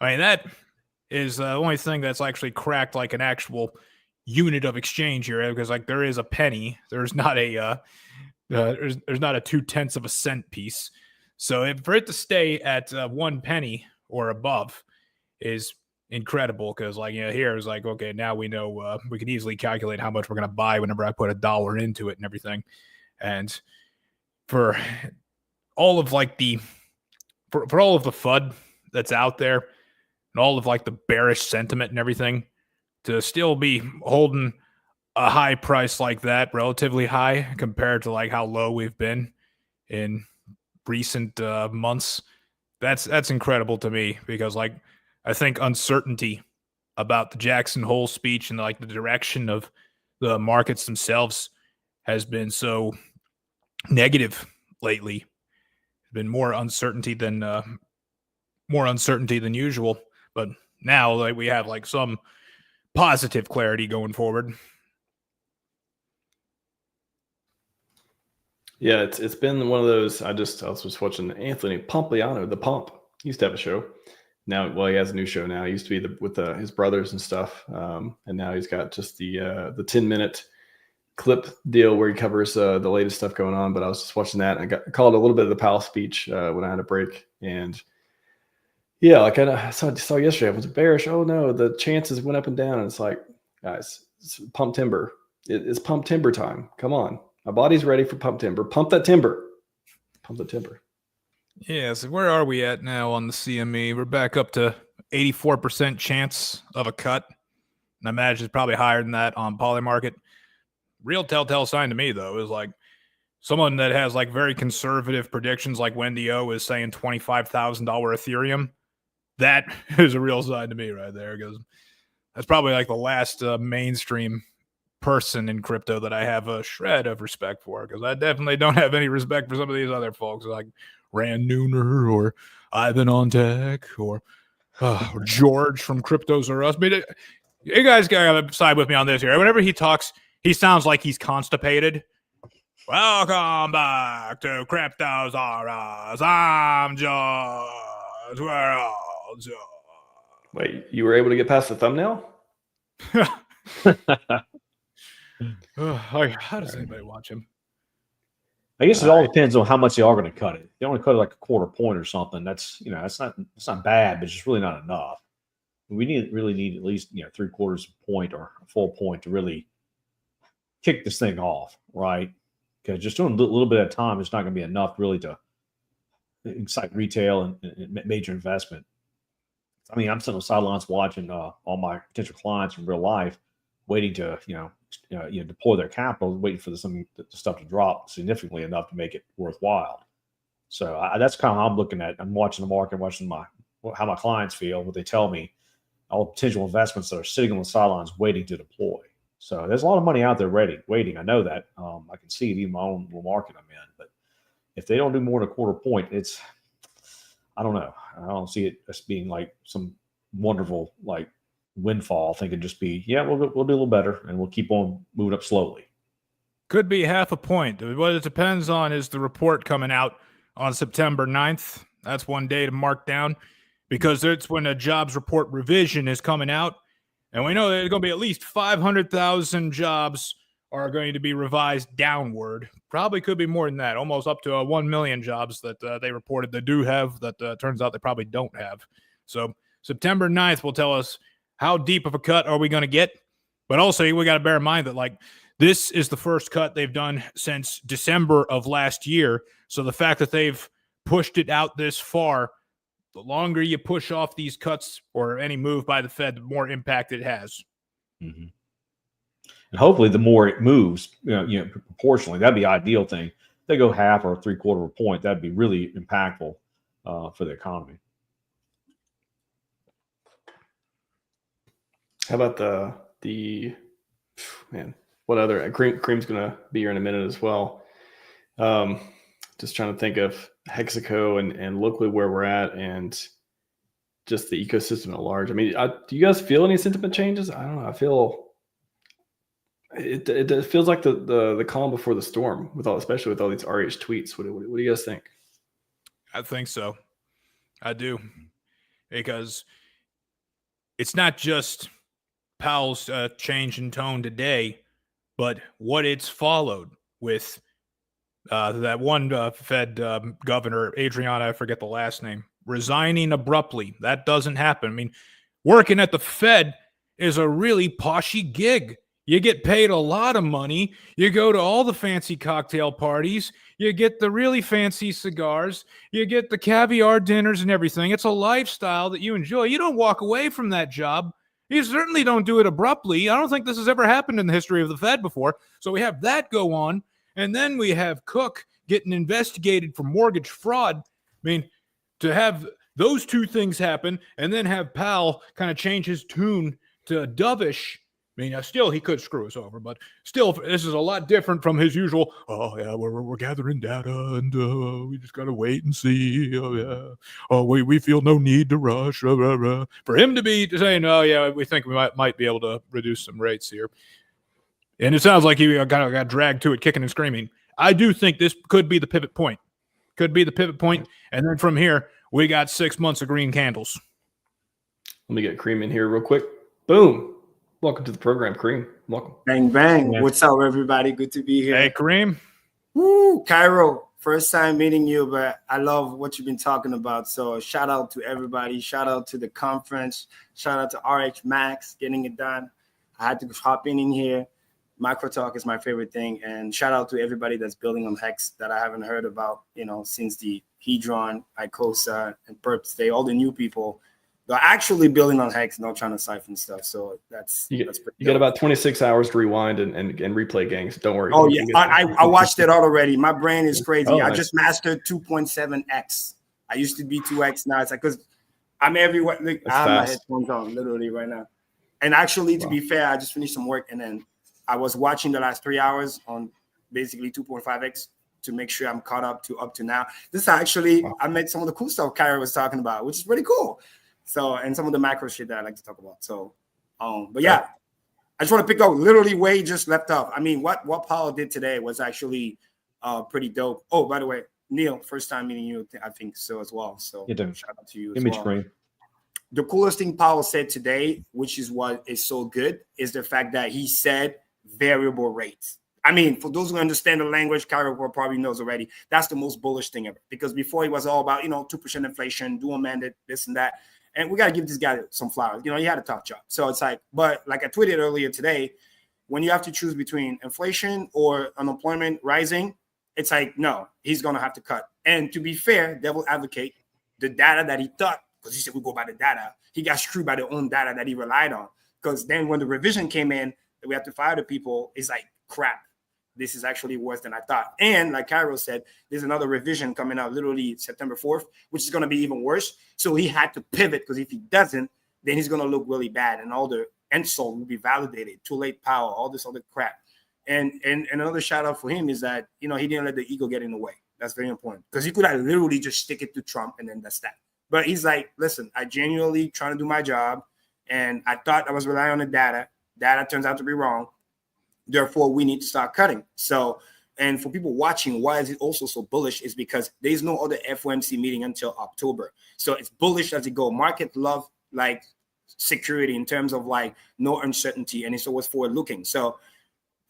I mean that is the only thing that's actually cracked like an actual unit of exchange here, because like there is a penny. There's not a there's not a 0.2 of a cent piece. So for it to stay at 1 penny or above is incredible, because like here is like, okay, now we know we can easily calculate how much we're going to buy whenever I put $1 into it and everything. And for all of like for all of the FUD that's out there and all of like the bearish sentiment and everything, to still be holding a high price like that, relatively high compared to like how low we've been in recent months, that's incredible to me, because like I think uncertainty about the Jackson Hole speech and like the direction of the markets themselves has been so negative lately. There's been more uncertainty than usual, but now like we have like some positive clarity going forward. Yeah, it's been one of those. I was just watching Anthony Pompliano, the Pump. He used to have a show. Now, well, he has a new show now. He used to be with his brothers and stuff, and now he's got just the 10-minute clip deal where he covers the latest stuff going on. But I was just watching that, and I called a little bit of the Powell speech when I had a break, and yeah, like I saw yesterday, I was bearish. Oh no, the chances went up and down, and it's like, guys, it's pump timber. It's pump timber time. Come on. My body's ready for pump timber. Pump that timber. Pump the timber. Yeah, so where are we at now on the CME? We're back up to 84% chance of a cut. And I imagine it's probably higher than that on Polymarket. Real telltale sign to me, though, is like someone that has like very conservative predictions, like Wendy O is saying $25,000 Ethereum. That is a real sign to me right there, because that's probably like the last mainstream person in crypto that I have a shred of respect for, because I definitely don't have any respect for some of these other folks like Rand Nooner or Ivan on Tech or George from Cryptos R Us. I mean, you guys gotta side with me on this here. Whenever he talks, he sounds like he's constipated. Welcome back to Cryptos R Us. I'm George. We're all George. Wait, you were able to get past the thumbnail? How does anybody watch him? I guess it all depends on how much they are going to cut it. They only cut it like a quarter point or something. That's it's not bad, but it's just really not enough. We really need at least 3/4 point or a full point to really kick this thing off, right? Because just doing a little bit at a time is not going to be enough really to excite retail and major investment. I mean, I'm sitting on the sidelines watching all my potential clients in real life, waiting to deploy their capital, waiting for the stuff to drop significantly enough to make it worthwhile. So that's kind of how I'm looking at it. I'm watching the market, watching how my clients feel, what they tell me, all the potential investments that are sitting on the sidelines waiting to deploy. So there's a lot of money out there waiting. I know that. I can see it in my own little market I'm in. But if they don't do more than a quarter point, I don't know. I don't see it as being like some wonderful like windfall. I think it'd just be, we'll do a little better, and we'll keep on moving up slowly. Could be half a point. What it depends on is the report coming out on September 9th. That's one day to mark down because it's when a jobs report revision is coming out. And we know there's going to be at least 500,000 jobs are going to be revised downward. Probably could be more than that, almost up to 1 million jobs that they reported they do have that turns out they probably don't have. So September 9th will tell us how deep of a cut are we going to get. But also we got to bear in mind that like this is the first cut they've done since December of last year. So the fact that they've pushed it out this far, the longer you push off these cuts or any move by the Fed, the more impact it has. Mm-hmm. And hopefully the more it moves, proportionally, that'd be the ideal thing. If they go half or 3/4 of a point, that'd be really impactful for the economy. How about the man? What other Cream's gonna be here in a minute as well. Just trying to think of Hexaco and locally where we're at and just the ecosystem at large. I mean, do you guys feel any sentiment changes? I don't know. I feel it feels like the calm before the storm especially with all these RH tweets. What do you guys think? I think so. I do. Because it's not just Powell's change in tone today, but what it's followed with that one Fed governor, Adriana, I forget the last name, resigning abruptly. That doesn't happen. I mean, working at the Fed is a really poshy gig. You get paid a lot of money. You go to all the fancy cocktail parties. You get the really fancy cigars. You get the caviar dinners and everything. It's a lifestyle that you enjoy. You don't walk away from that job. You certainly don't do it abruptly. I don't think this has ever happened in the history of the Fed before. So we have that go on. And then we have Cook getting investigated for mortgage fraud. I mean, to have those two things happen and then have Powell kind of change his tune to dovish. I mean, still, he could screw us over, but still, this is a lot different from his usual, oh, yeah, we're gathering data, and we just got to wait and see. Oh, yeah. Oh, we feel no need to rush. Rah, rah, rah. For him to be saying, oh, yeah, we think we might be able to reduce some rates here. And it sounds like he kind of got dragged to it, kicking and screaming. I do think this could be the pivot point. Could be the pivot point. And then from here, we got 6 months of green candles. Let me get Cream in here real quick. Boom. Welcome to the program, Kareem. Welcome. Bang, bang. Yeah. What's up, everybody? Good to be here. Hey, Kareem. Woo, Cairo. First time meeting you, but I love what you've been talking about. So shout out to everybody. Shout out to the conference. Shout out to RHMax getting it done. I had to hop in here. Micro talk is my favorite thing. And shout out to everybody that's building on Hex that I haven't heard about, since the Hedron, Icosa, and Perps Day, all the new people. They're actually building on Hex, not trying to siphon stuff. So that's you got about 26 hours to rewind and replay games. Don't worry. Oh, yeah. I watched it all already. My brain is crazy. Oh, I nice. just mastered 2.7x. I used to be 2x. Now it's like, because I'm everywhere. Look, I have my headphones on literally right now. And actually, to be fair, I just finished some work and then I was watching the last 3 hours on basically 2.5x to make sure I'm caught up to now. This actually, I made some of the cool stuff Kyra was talking about, which is pretty cool. So, and some of the macro shit that I like to talk about. So, but yeah, I just want to pick up literally where he just left off. I mean, what Powell did today was actually pretty dope. Oh, by the way, Neil, first time meeting you, I think so as well. So shout out to you as well. The coolest thing Powell said today, which is what is so good, is the fact that he said variable rates. I mean, for those who understand the language, Kyra probably knows already, that's the most bullish thing ever. Because before it was all about, 2% inflation, dual mandate, this and that. And we got to give this guy some flowers. He had a tough job. So it's like, but like I tweeted earlier today, when you have to choose between inflation or unemployment rising, it's like, no, he's going to have to cut. And to be fair, devil advocate, the data that he thought, because he said we go by the data, he got screwed by the own data that he relied on. Because then when the revision came in, that we have to fire the people, it's like, crap. This is actually worse than I thought. And like Cairo said, there's another revision coming out literally September 4th, which is going to be even worse. So he had to pivot because if he doesn't, then he's going to look really bad and all the insult will be validated. Too late power, all this other crap. And another shout out for him is that, he didn't let the ego get in the way. That's very important because he could have literally just stick it to Trump and then that's that. But he's like, listen, I genuinely trying to do my job and I thought I was relying on the data. Data turns out to be wrong. Therefore, we need to start cutting. So, and for people watching, why is it also so bullish? Is because there's no other FOMC meeting until October. So it's bullish as it go. Market love like security in terms of like no uncertainty, and it's always forward looking. So,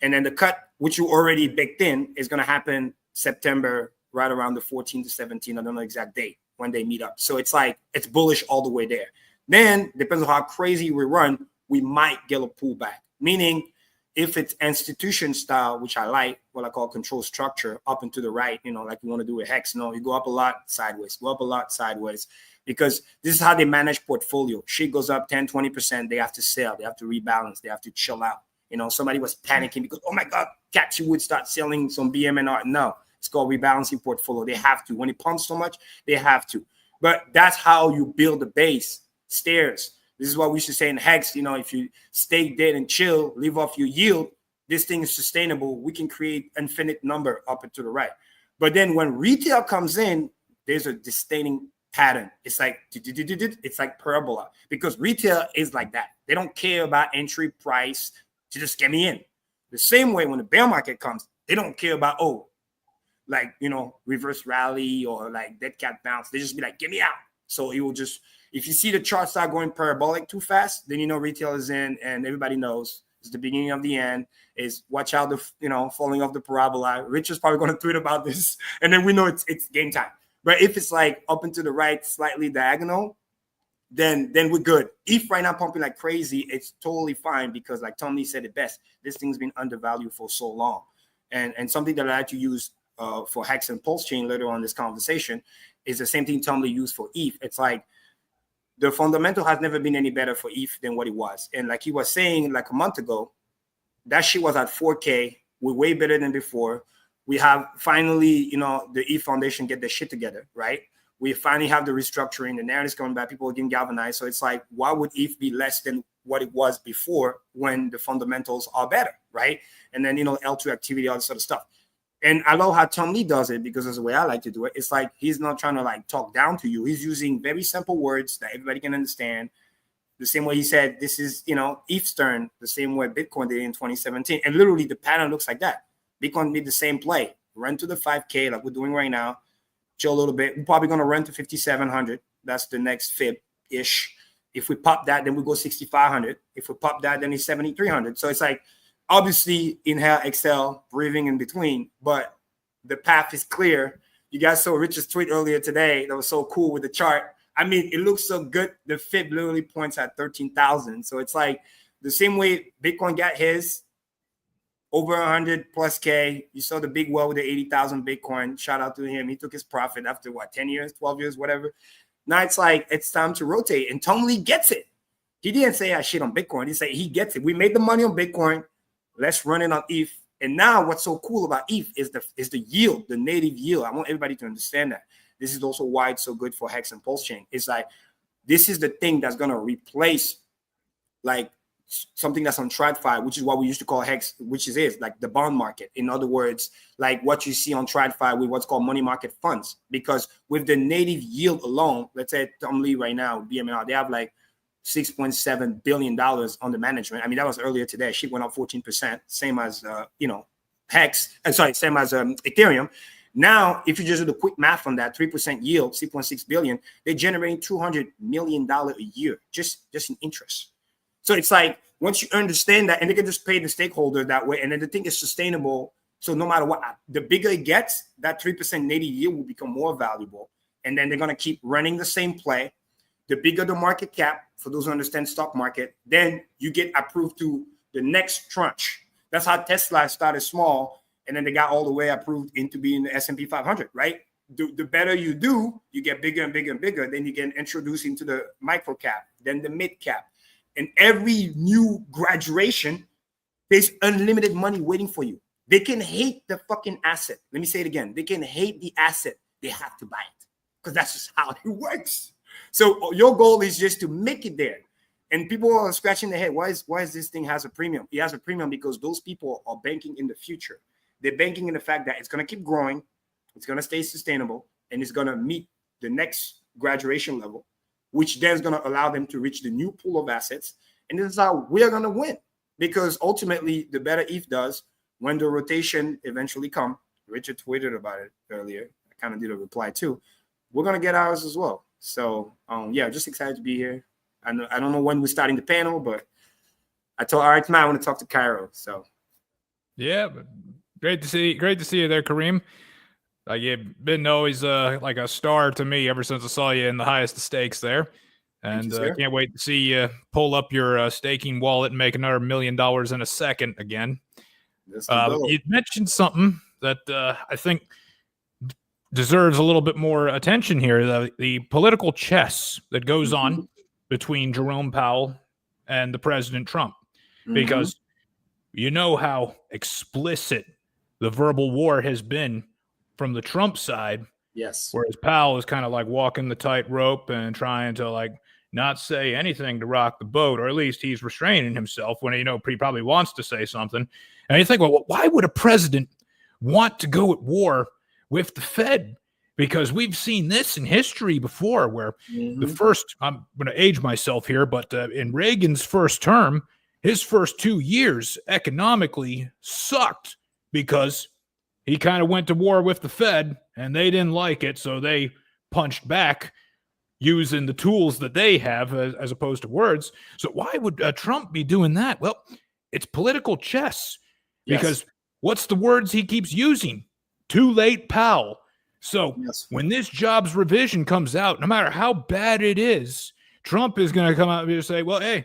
and then the cut, which you already baked in, is going to happen September, right around the 14th to 17th. I don't know the exact date when they meet up. So it's like, it's bullish all the way there. Then depends on how crazy we run, we might get a pullback. Meaning if it's institution style, which I like, what I call control structure, up and to the right, you know, like you want to do with Hex. No, you go up a lot, sideways, go up a lot, sideways, because this is how they manage portfolio. Shit goes up 10, 20%. They have to sell. They have to rebalance. They have to chill out. You know, somebody was panicking because, oh my God, Catchy would start selling some BMNR. No, it's called rebalancing portfolio. They have to. When it pumps so much, they have to. But that's how you build the base. Stairs. This is what we should say in Hex. You know, if you stay dead and chill, leave off your yield, this thing is sustainable. We can create infinite number up and to the right. But then when retail comes in, there's a distinct pattern. It's like parabola, because retail is like that. They don't care about entry price to just get me in. The same way when the bear market comes, they don't care about, like, you know, reverse rally or like dead cat bounce. They just be like, get me out. So it will just, if you see the chart start going parabolic too fast, then you know retail is in, and everybody knows it's the beginning of the end. Is watch out the, you know, falling off the parabola. Rich is probably going to tweet about this, and then we know it's game time. But if it's like up and to the right, slightly diagonal, then we're good. If right now pumping like crazy, it's totally fine, because like Tom Lee said it best, this thing's been undervalued for so long. And something that I like to use for Hex and PulseChain later on in this conversation is the same thing Tom Lee used for ETH. It's like the fundamental has never been any better for ETH than what it was. And like he was saying like a month ago, that shit was at 4K. We're way better than before. We have finally, you know, the ETH Foundation get their shit together, right? We finally have the restructuring, the narrative's coming back, people are getting galvanized. So it's like, why would ETH be less than what it was before when the fundamentals are better, right? And then, you know, L2 activity, all this sort of stuff. And I love how Tom Lee does it, because that's the way I like to do it. It's like he's not trying to like talk down to you. He's using very simple words that everybody can understand. The same way he said, this is, you know, ETH's turn, the same way Bitcoin did in 2017. And literally the pattern looks like that. Bitcoin did the same play. Run to the 5K like we're doing right now. Chill a little bit. We're probably going to run to 5,700. That's the next fib-ish. If we pop that, then we go 6,500. If we pop that, then it's 7,300. So it's like, obviously, inhale, exhale, breathing in between, but the path is clear. You guys saw Richard's tweet earlier today. That was so cool with the chart. I mean, it looks so good. The fib literally points at 13,000. So it's like the same way Bitcoin got his over 100 plus K. You saw the big well with the 80,000 Bitcoin. Shout out to him. He took his profit after what, 10 years, 12 years, whatever. Now it's like, it's time to rotate. And Tom Lee gets it. He didn't say I shit on Bitcoin. He said he gets it. We made the money on Bitcoin. Let's run it on ETH. And now what's so cool about ETH is the yield, the native yield. I want everybody to understand that. This is also why it's so good for Hex and PulseChain. It's like, this is the thing that's going to replace like something that's on TradFi, which is what we used to call Hex, which is like the bond market. In other words, like what you see on TradFi with what's called money market funds. Because with the native yield alone, let's say Tom Lee right now, BMR, they have like $6.7 billion under management. I mean, that was earlier today. She went up 14%, same as, you know, Hex. Same as Ethereum. Now, if you just do the quick math on that, 3% yield, 6.6 billion, they're generating $200 million a year just in interest. So it's like, once you understand that, and they can just pay the stakeholder that way, and then the thing is sustainable. So no matter what, the bigger it gets, that 3% native yield will become more valuable. And then they're going to keep running the same play. The bigger the market cap, for those who understand stock market, then you get approved to the next tranche. That's how Tesla started small, and then they got all the way approved into being the S&P 500, right? The better you do, you get bigger and bigger and bigger. Then you get introduced into the micro cap, then the mid cap. And every new graduation, there's unlimited money waiting for you. They can hate the fucking asset. Let me say it again. They can hate the asset. They have to buy it, because that's just how it works. So your goal is just to make it there. And people are scratching their head. Why is this thing has a premium? It has a premium because those people are banking in the future. They're banking in the fact that it's going to keep growing, it's going to stay sustainable, and it's going to meet the next graduation level, which then is going to allow them to reach the new pool of assets. And this is how we're going to win. because ultimately the better ETH does when the rotation eventually come. Richard tweeted about it earlier. I kind of did a reply too. We're gonna get ours as well. So yeah, just excited to be here. I don't know when we're starting the panel, but I told RHMax I want to talk to Cairo. So yeah, but great to see you there, Kareem. Like, you've been always like a star to me ever since I saw you in the highest of stakes there. And can't wait to see you pull up your staking wallet and make another $1 million in a second again. You mentioned something that I think deserves a little bit more attention here, the political chess that goes on between Jerome Powell and the President Trump. Because you know how explicit the verbal war has been from the Trump side. Yes. Whereas Powell is kind of like walking the tightrope and trying to like not say anything to rock the boat, or at least he's restraining himself when he probably wants to say something. And you think, well, why would a president want to go at war with the Fed? Because we've seen this in history before, where the first, I'm going to age myself here, but in Reagan's first term, his first 2 years economically sucked because he kind of went to war with the Fed and they didn't like it. So they punched back using the tools that they have as opposed to words. So why would Trump be doing that? Well, it's political chess, because what's the words he keeps using? Too late, pal. So when this jobs revision comes out, no matter how bad it is, Trump is going to come out and say, well, hey,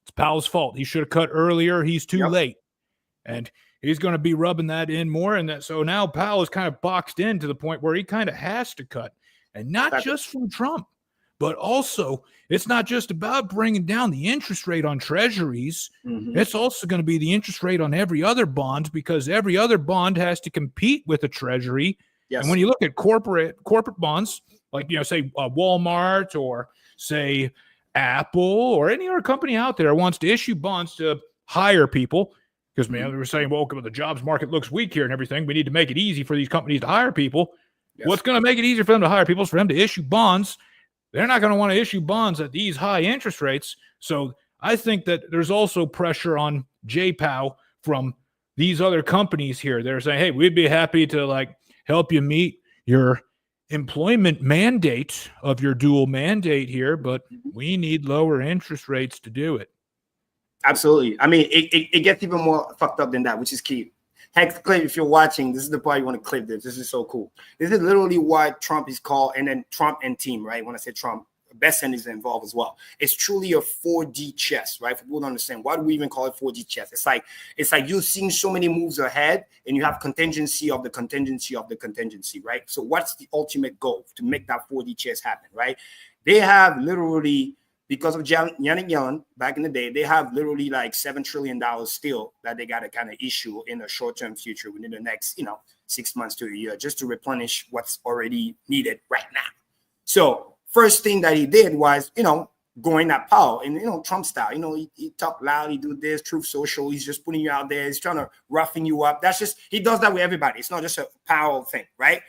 it's Powell's fault. He should have cut earlier. He's too late. And he's going to be rubbing that in more. And that, so now Powell is kind of boxed in to the point where he kind of has to cut. And not just from Trump, but also it's not just about bringing down the interest rate on treasuries. It's also going to be the interest rate on every other bond, because every other bond has to compete with a treasury. And when you look at corporate bonds, like, say Walmart or say Apple or any other company out there wants to issue bonds to hire people, because we were saying, well, the jobs market looks weak here and everything. We need to make it easy for these companies to hire people. What's going to make it easier for them to hire people is for them to issue bonds. They're not going to want to issue bonds at these high interest rates. So I think that there's also pressure on JPOW from these other companies here. They're saying, hey, we'd be happy to help you meet your employment mandate of your dual mandate here, but we need lower interest rates to do it. Absolutely. I mean, it gets even more fucked up than that, which is key. Hex, clip, if you're watching, this is the part you want to clip this. This is so cool. This is literally what Trump is called, and then Trump and team, right? When I say Trump, Besson is involved as well. It's truly a 4D chess, right? For people to understand, why do we even call it 4D chess? It's like you're seeing so many moves ahead, and you have contingency of the contingency of the contingency, right? So what's the ultimate goal to make that 4D chess happen, right? They have literally, because of Janet Yellen back in the day, they have literally like $7 trillion still that they got to kind of issue in the short-term future within the next, 6 months to a year, just to replenish what's already needed right now. So first thing that he did was, going at Powell and, Trump style, he talk loud, he do this, Truth Social, he's just putting you out there. He's trying to roughing you up. That's just, he does that with everybody. It's not just a Powell thing, right?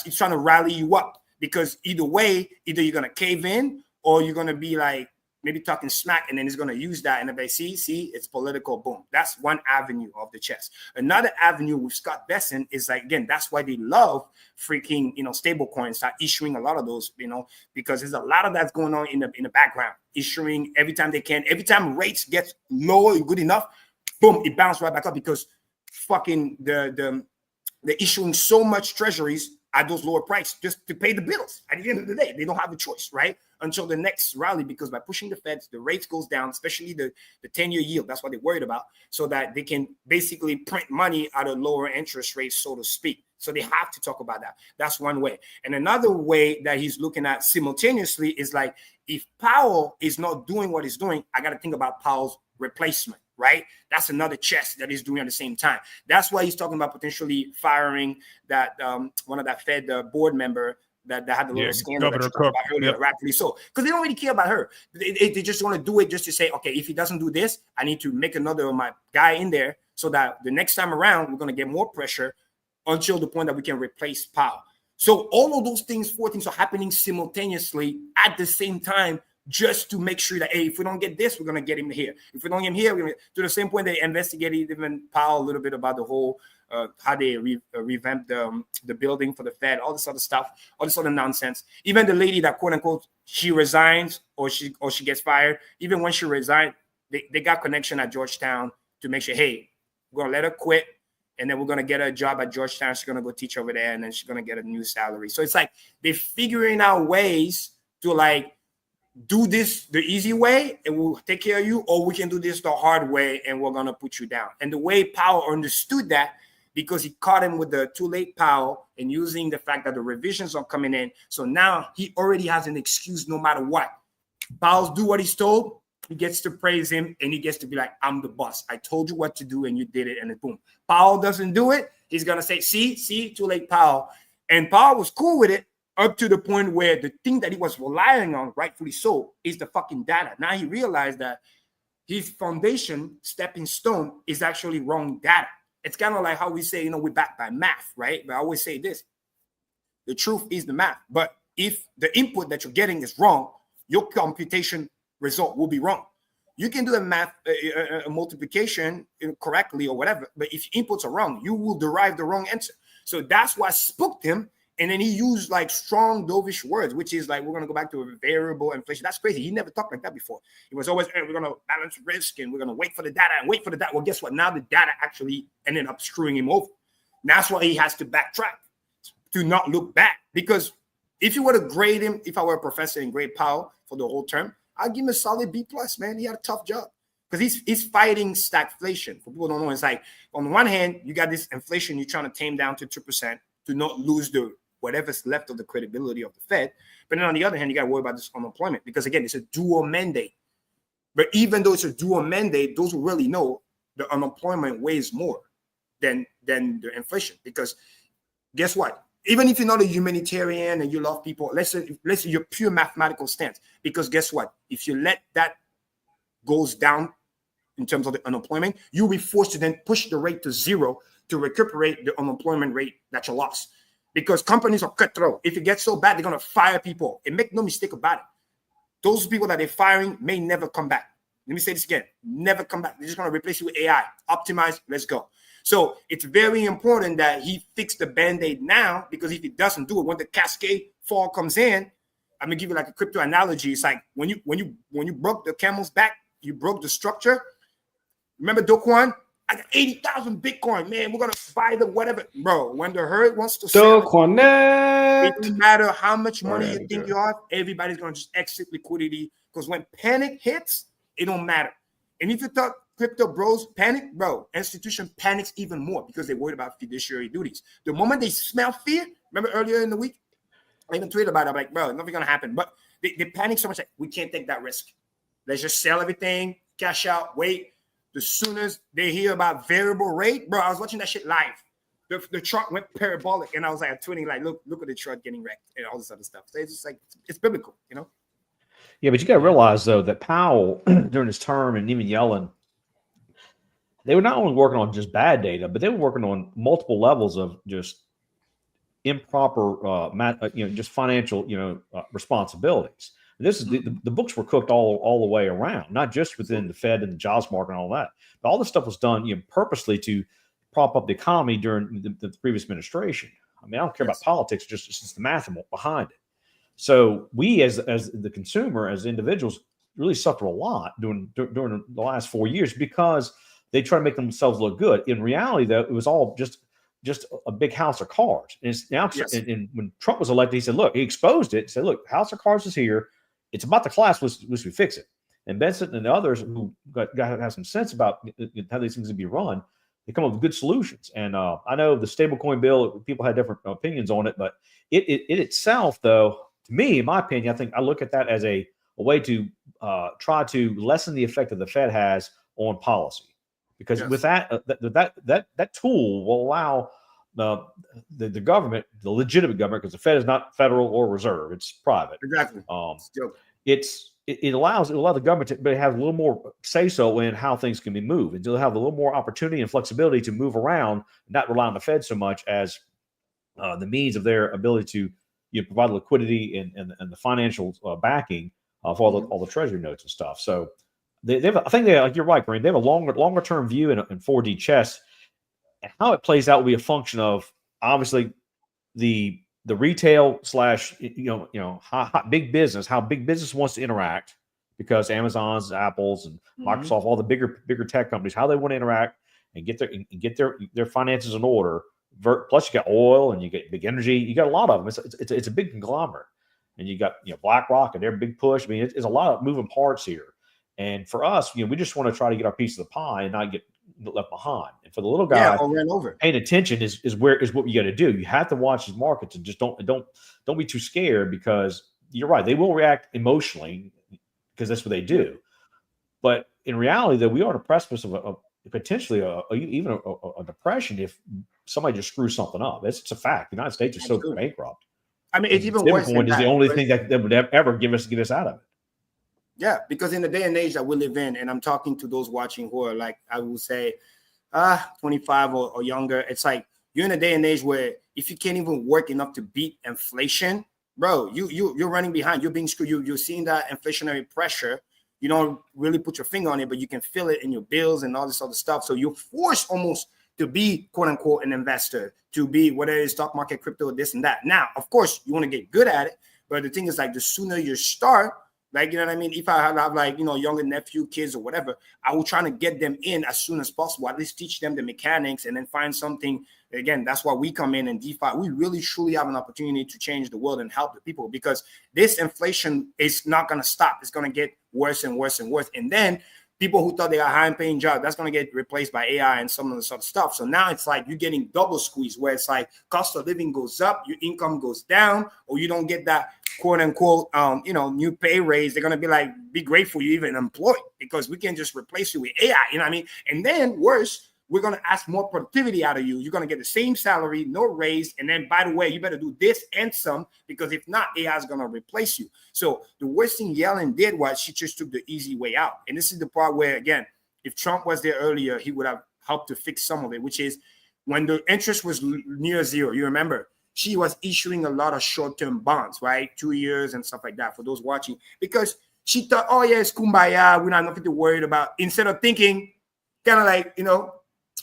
He's trying to rally you up, because either way, either you're going to cave in or you're going to be like maybe talking smack, and then he's going to use that. And if they see, it's political, boom. That's one avenue of the chess. Another avenue with Scott Besson is again, that's why they love freaking, stable coins, start issuing a lot of those, because there's a lot of that's going on in the background, issuing every time they can. Every time rates get lower, good enough, boom, it bounces right back up, because fucking they're issuing so much treasuries at those lower prices just to pay the bills. At the end of the day, they don't have a choice, right? Until the next rally, because by pushing the Feds, the rates goes down, especially the 10-year yield. That's what they're worried about, so that they can basically print money at a lower interest rate, so to speak. So they have to talk about that. That's one way. And another way that he's looking at simultaneously is if Powell is not doing what he's doing, I got to think about Powell's replacement, right? That's another chess that he's doing at the same time. That's why he's talking about potentially firing that one of that Fed board member that had the little scandal that you talked about earlier, rightfully so, because they don't really care about her. They just want to do it just to say, okay, if he doesn't do this, I need to make another of my guy in there, so that the next time around we're going to get more pressure until the point that we can replace Powell. So all of those things, 4 things are happening simultaneously at the same time just to make sure that, hey, if we don't get this, we're going to get him here. If we don't get him here, we're going to the same point they investigated even Powell a little bit about the whole how they revamped the building for the Fed, all this other stuff, all this other nonsense. Even the lady that quote unquote she resigns or she gets fired, even when she resigned, they got connection at Georgetown to make sure, hey, we're gonna let her quit, and then we're gonna get her a job at Georgetown. She's gonna go teach over there, and then she's gonna get a new salary. So it's like they're figuring out ways to like do this the easy way and we'll take care of you, or we can do this the hard way and we're gonna put you down. And the way Powell understood that, because he caught him with the too late Powell and using the fact that the revisions are coming in. So now he already has an excuse no matter what. Powell's do what he's told. He gets to praise him and he gets to be like, I'm the boss. I told you what to do and you did it, and then boom. Powell doesn't do it. He's going to say, see, too late Powell. And Powell was cool with it up to the point where the thing that he was relying on, rightfully so, is the fucking data. Now he realized that his foundation, stepping stone, is actually wrong data. It's kind of like how we say, we're backed by math, right? But I always say this, the truth is the math. But if the input that you're getting is wrong, your computation result will be wrong. You can do a math a multiplication correctly or whatever, but if your inputs are wrong, you will derive the wrong answer. So that's what spooked him. And then he used like strong dovish words, which is like, we're going to go back to a variable inflation. That's crazy. He never talked like that before. He was always, we're going to balance risk and we're going to wait for the data and wait for the data. Well, guess what? Now the data actually ended up screwing him over. And that's why he has to backtrack to not look back. Because if you were to grade him, if I were a professor and grade Powell for the whole term, I'd give him a solid B+, man. He had a tough job. Because he's fighting stagflation. For people who don't know, it's like, on the one hand, you got this inflation you're trying to tame down to 2% to not lose the whatever's left of the credibility of the Fed. But then on the other hand, you got to worry about this unemployment because, again, it's a dual mandate. But even though it's a dual mandate, those who really know the unemployment weighs more than the inflation. Because guess what? Even if you're not a humanitarian and you love people, let's say your pure mathematical stance. Because guess what? If you let that goes down in terms of the unemployment, you'll be forced to then push the rate to zero to recuperate the unemployment rate that you lost. Because companies are cutthroat. If it gets so bad, they're going to fire people. And make no mistake about it. Those people that they're firing may never come back. Let me say this again. Never come back. They're just going to replace you with AI. Optimize. Let's go. So it's very important that he fix the Band-Aid now, because if he doesn't do it, when the cascade fall comes in, I'm going to give you like a crypto analogy. It's like when you broke the camel's back, you broke the structure. Remember Do Kwon? I got 80,000 Bitcoin, man. We're going to buy the whatever. Bro, when the herd wants to sell, it doesn't matter how much money you think you have, everybody's going to just exit liquidity, because when panic hits, it don't matter. And if you thought crypto bros panic, bro, institution panics even more because they're worried about fiduciary duties. The moment they smell fear, remember earlier in the week, I even tweeted about it. I'm like, bro, nothing's going to happen. But they panic so much, like, we can't take that risk. Let's just sell everything, cash out, wait. As soon as they hear about variable rate, bro, I was watching that shit live. The chart went parabolic, and I was like tweeting, like, look at the chart getting wrecked and all this other stuff. So it's just like, it's biblical, Yeah, but you got to realize, though, that Powell, during his term, and even Yellen, they were not only working on just bad data, but they were working on multiple levels of just improper, just financial, responsibilities. This is the books were cooked all the way around, not just within the Fed and the jobs market and all that. But all this stuff was done, purposely to prop up the economy during the previous administration. I mean, I don't care about politics; just the math behind it. So we, as the consumer, as individuals, really suffer a lot during the last 4 years because they try to make themselves look good. In reality, though, it was all just a big house of cards. And it's now, and when Trump was elected, he said, "Look," he exposed it. He said, "Look, house of cards is here. It's about the class, which we fix it." And Benson and the others who got to have some sense about how these things can be run, they come up with good solutions. And I know the stablecoin bill, people had different opinions on it, but it itself, though, to me, in my opinion, I think I look at that as a way to try to lessen the effect that the Fed has on policy, because with that tool will allow the government, the legitimate government, because the Fed is not federal or reserve; it's private. Exactly. It allows the government to have a little more say so in how things can be moved, and to have a little more opportunity and flexibility to move around, not rely on the Fed so much as the means of their ability to provide liquidity and the financial backing of all the treasury notes and stuff. So they have, I think they, like you're right, Green, they have a longer term view in 4D chess. And how it plays out will be a function of obviously the retail / big business, how big business wants to interact, because Amazon's, Apple's, and Microsoft, all the bigger tech companies, how they want to interact and get their finances in order. Plus, you got oil and you get big energy. You got a lot of them. It's a big conglomerate, and you got BlackRock and their big push. I mean, it's a lot of moving parts here. And for us, we just want to try to get our piece of the pie and not get left behind. And for the little guy, over and over, paying attention is what you got to do. You have to watch these markets and just don't be too scared, because you're right, they will react emotionally because that's what they do. But in reality, though, we are on the precipice of potentially even a depression if somebody just screws something up. It's a fact. The United States is so bankrupt. I mean, it's even worse. Point is the only thing that would ever get us out of it. Yeah, because in the day and age that we live in, and I'm talking to those watching who are like, I would say, 25 or younger, it's like you're in a day and age where if you can't even work enough to beat inflation, bro, you're running behind. You're being screwed. You're seeing that inflationary pressure. You don't really put your finger on it, but you can feel it in your bills and all this other stuff. So you're forced almost to be, quote unquote, an investor, to be whether it's stock market, crypto, this and that. Now, of course, you want to get good at it, but the thing is, like, the sooner you start, like, you know what I mean? If I have like, younger nephew, kids or whatever, I will try to get them in as soon as possible, at least teach them the mechanics and then find something. Again, that's why we come in DeFi. We really, truly have an opportunity to change the world and help the people, because this inflation is not going to stop. It's going to get worse and worse and worse. And then people who thought they are high paying jobs, that's going to get replaced by AI and some of the other stuff. So now it's like you're getting double squeeze, where it's like cost of living goes up, your income goes down, or you don't get that quote unquote, new pay raise. They're going to be grateful you even employed, because we can just replace you with AI, you know what I mean? And then worse, we're going to ask more productivity out of you. You're going to get the same salary, no raise. And then, by the way, you better do this and some, because if not, AI is going to replace you. So the worst thing Yellen did was she just took the easy way out. And this is the part where, again, if Trump was there earlier, he would have helped to fix some of it, which is when the interest was near zero. You remember, she was issuing a lot of short-term bonds, right? 2 years and stuff like that, for those watching, because she thought, oh, yeah, it's kumbaya. We're not nothing to worry about. Instead of thinking kind of like,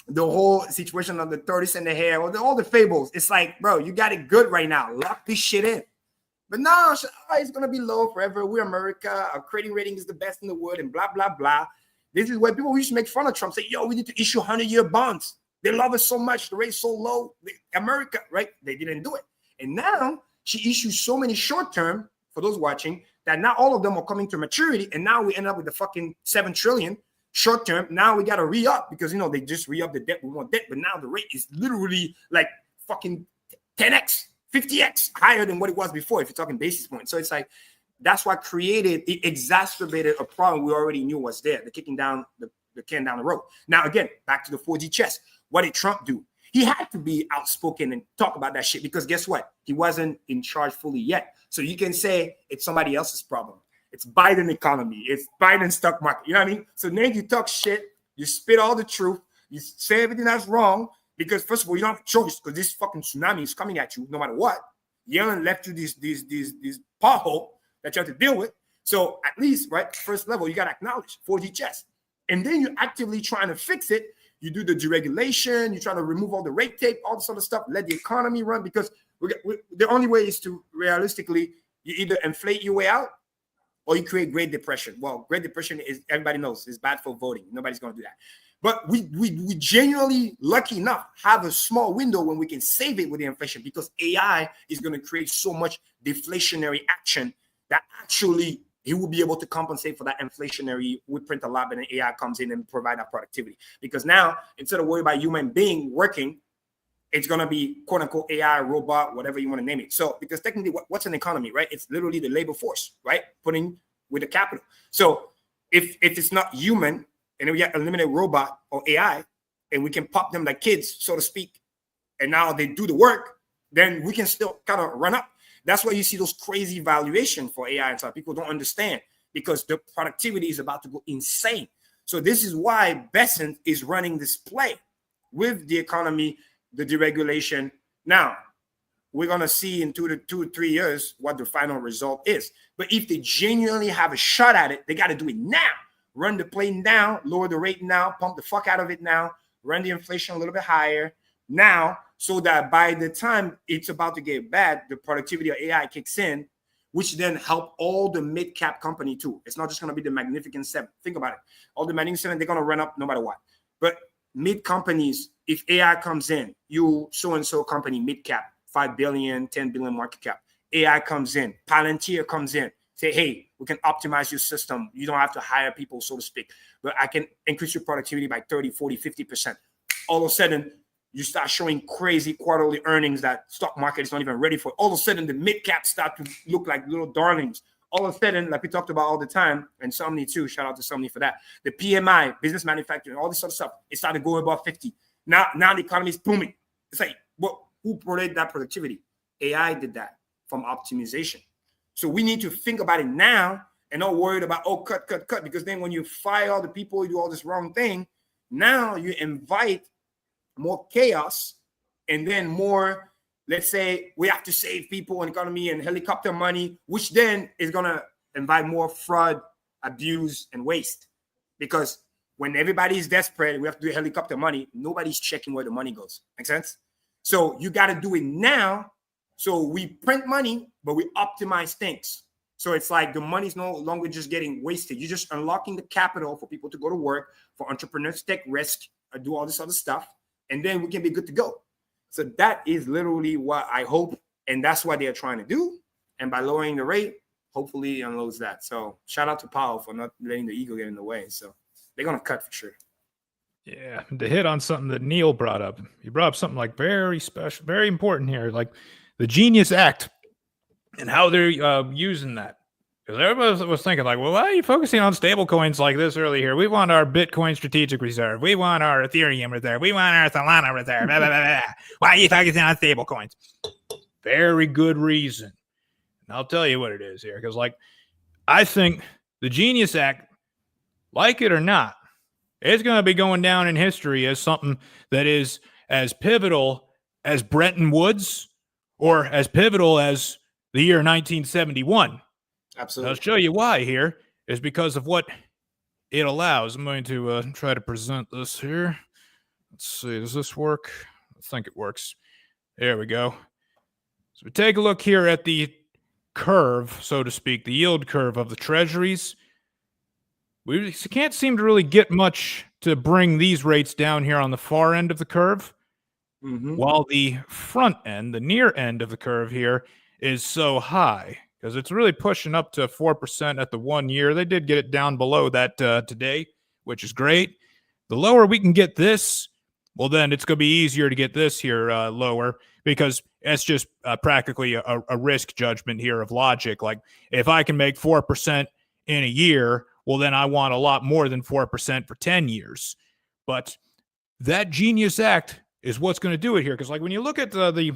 the whole situation of the tortoise and the hare, or all the fables. It's like, bro, you got it good right now. Lock this shit in. But no, it's going to be low forever. We're America. Our credit rating is the best in the world, and blah, blah, blah. This is where people used to make fun of Trump, say, yo, we need to issue 100-year bonds. They love us so much. The rate's so low. America, right? They didn't do it. And now she issues so many short-term, for those watching, that now all of them are coming to maturity. And now we end up with the fucking $7 trillion. Short term, now we got to re-up, because they just re-up the debt. We want debt, but now the rate is literally like fucking 10x, 50x higher than what it was before, if you're talking basis points. So it's like, that's what it exacerbated a problem we already knew was there. They're kicking down the can down the road. Now, again, back to the 4D chess. What did Trump do? He had to be outspoken and talk about that shit, because guess what? He wasn't in charge fully yet. So you can say it's somebody else's problem. It's Biden economy. It's Biden stock market. You know what I mean? So then you talk shit. You spit all the truth. You say everything that's wrong, because first of all, you don't have a choice, because this fucking tsunami is coming at you no matter what. Yellen left you this pothole that you have to deal with. So at least, right, first level, you got to acknowledge 4D chess. And then you're actively trying to fix it. You do the deregulation. You're trying to remove all the red tape, all this other stuff. Let the economy run, because the only way is to realistically, you either inflate your way out, or you create Great Depression. Well, Great Depression is, everybody knows, is bad for voting. Nobody's going to do that. But we genuinely, lucky enough, have a small window when we can save it with the inflation, because AI is going to create so much deflationary action that actually he will be able to compensate for that inflationary. We print a lot, but then AI comes in and provide that productivity. Because now, instead of worrying about human being working, it's going to be quote unquote AI, robot, whatever you want to name it. So, because technically what's an economy, right? It's literally the labor force, right? Putting with the capital. So if it's not human, and then we eliminate robot or AI, and we can pop them like kids, so to speak, and now they do the work, then we can still kind of run up. That's why you see those crazy valuation for AI and stuff. People don't understand, because the productivity is about to go insane. So this is why Besant is running this play with the economy, the deregulation. Now, we're going to see in 2 to 3 years what the final result is. But if they genuinely have a shot at it, they got to do it now. Run the plane down, lower the rate now, pump the fuck out of it now, run the inflation a little bit higher now, so that by the time it's about to get bad, the productivity of AI kicks in, which then help all the mid-cap company too. It's not just going to be the Magnificent Seven. Think about it. All the Magnificent Seven, they're going to run up no matter what. But mid companies, if AI comes in, you so-and-so company, mid-cap, 5 billion, 10 billion market cap, AI comes in, Palantir comes in, say, hey, we can optimize your system. You don't have to hire people, so to speak, but I can increase your productivity by 30, 40, 50%. All of a sudden, you start showing crazy quarterly earnings that stock market is not even ready for. All of a sudden, the mid-cap start to look like little darlings. All of a sudden, like we talked about all the time, and Somni too, shout out to Somni for that. The PMI, business manufacturing, all this sort of stuff, it started to go above 50. Now the economy is booming. It's like, who provided that productivity? AI did that from optimization. So we need to think about it now and not worried about, cut. Because then when you fire all the people, you do all this wrong thing, now you invite more chaos and then more, let's say, we have to save people and economy and helicopter money, which then is going to invite more fraud, abuse, and waste. Because when everybody is desperate, we have to do helicopter money. Nobody's checking where the money goes. Make sense? So you got to do it now. So we print money, but we optimize things. So it's like the money's no longer just getting wasted. You're just unlocking the capital for people to go to work, for entrepreneurs to take risk, or do all this other stuff. And then we can be good to go. So that is literally what I hope. And that's what they're trying to do. And by lowering the rate, hopefully it unloads that. So shout out to Powell for not letting the ego get in the way. So they're going to cut for sure. Yeah. To hit on something that Neil brought up, he brought up something like very special, very important here, like the Genius Act and how they're using that. Because everybody was thinking like, well, why are you focusing on stable coins like this early here? We want our Bitcoin strategic reserve. We want our Ethereum reserve. We want our Solana reserve. Blah, blah, blah, blah. Why are you focusing on stable coins? Very good reason. And I'll tell you what it is here. Because like, I think the Genius Act, like it or not, it's going to be going down in history as something that is as pivotal as Bretton Woods or as pivotal as the year 1971. Absolutely. I'll show you why here is because of what it allows. I'm going to try to present this here. Let's see. Does this work? I think it works. There we go. So we take a look here at the curve, so to speak, the yield curve of the treasuries. We can't seem to really get much to bring these rates down here on the far end of the curve, while the front end, the near end of the curve here is so high. Because it's really pushing up to 4% at the 1 year. They did get it down below that today, which is great. The lower we can get this, well, then it's going to be easier to get this here lower because it's just practically a risk judgment here of logic. Like if I can make 4% in a year, well, then I want a lot more than 4% for 10 years. But that Genius Act is what's going to do it here. Because like when you look at the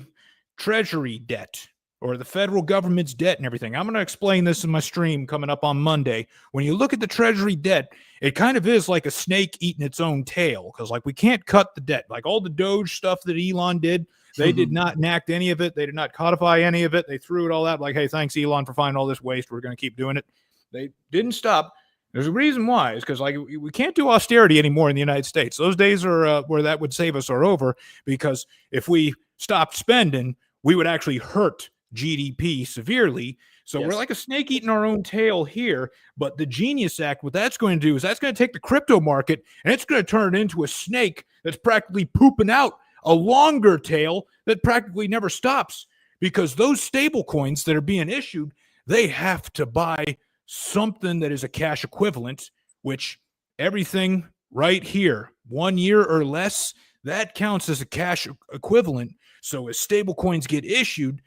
Treasury debt, or the federal government's debt and everything. I'm going to explain this in my stream coming up on Monday. When you look at the Treasury debt, it kind of is like a snake eating its own tail because, like, we can't cut the debt. Like all the Doge stuff that Elon did, they did not enact any of it. They did not codify any of it. They threw it all out like, hey, thanks, Elon, for finding all this waste. We're going to keep doing it. They didn't stop. There's a reason why. It's because, like, we can't do austerity anymore in the United States. Those days are where that would save us are over because if we stopped spending, we would actually hurt GDP severely. So we're like a snake eating our own tail here. But the Genius Act, what that's going to do is that's going to take the crypto market and it's going to turn it into a snake that's practically pooping out a longer tail that practically never stops because those stable coins that are being issued, they have to buy something that is a cash equivalent, which everything right here, 1 year or less, that counts as a cash equivalent. So as stable coins get issued,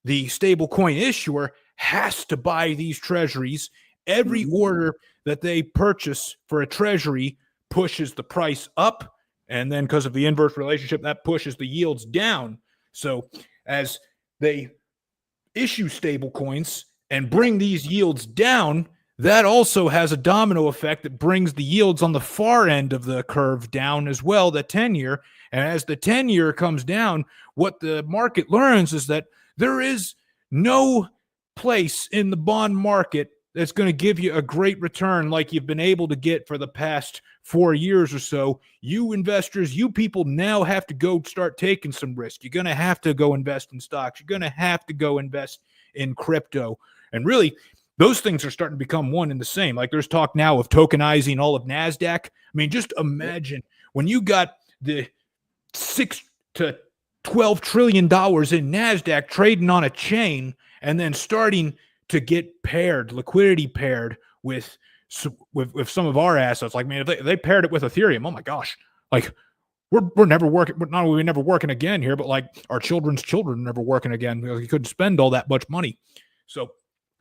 the stablecoin issuer has to buy these treasuries. Every order that they purchase for a treasury pushes the price up. And then because of the inverse relationship, that pushes the yields down. So as they issue stablecoins and bring these yields down, that also has a domino effect that brings the yields on the far end of the curve down as well, the 10-year. And as the 10-year comes down, what the market learns is that there is no place in the bond market that's going to give you a great return like you've been able to get for the past 4 years or so. You investors, you people now have to go start taking some risk. You're going to have to go invest in stocks. You're going to have to go invest in crypto. And really, those things are starting to become one and the same. Like there's talk now of tokenizing all of NASDAQ. I mean, just imagine when you got the $6 to $12 trillion in NASDAQ trading on a chain and then starting to get paired, liquidity paired with some of our assets. Like, man, if they paired it with Ethereum, oh my gosh, like we're never working. Not only are we never working again here, but like our children's children never working again because we couldn't spend all that much money. So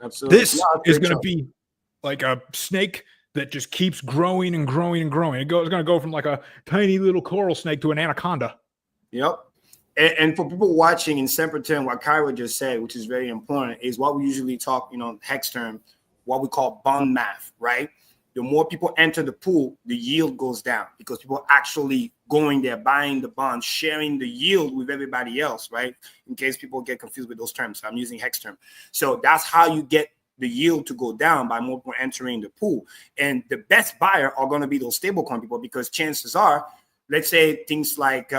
absolutely, this is going to be like a snake that just keeps growing and growing and growing. It's going to go from like a tiny little coral snake to an anaconda. Yep. And for people watching in simpleton, what Kyra just said, which is very important, is what we usually talk, Hex term, what we call bond math, right? The more people enter the pool, the yield goes down because people are actually going there, buying the bonds, sharing the yield with everybody else, right? In case people get confused with those terms. I'm using Hex term. So that's how you get the yield to go down, by more people entering the pool. And the best buyer are going to be those stablecoin people, because chances are, let's say things like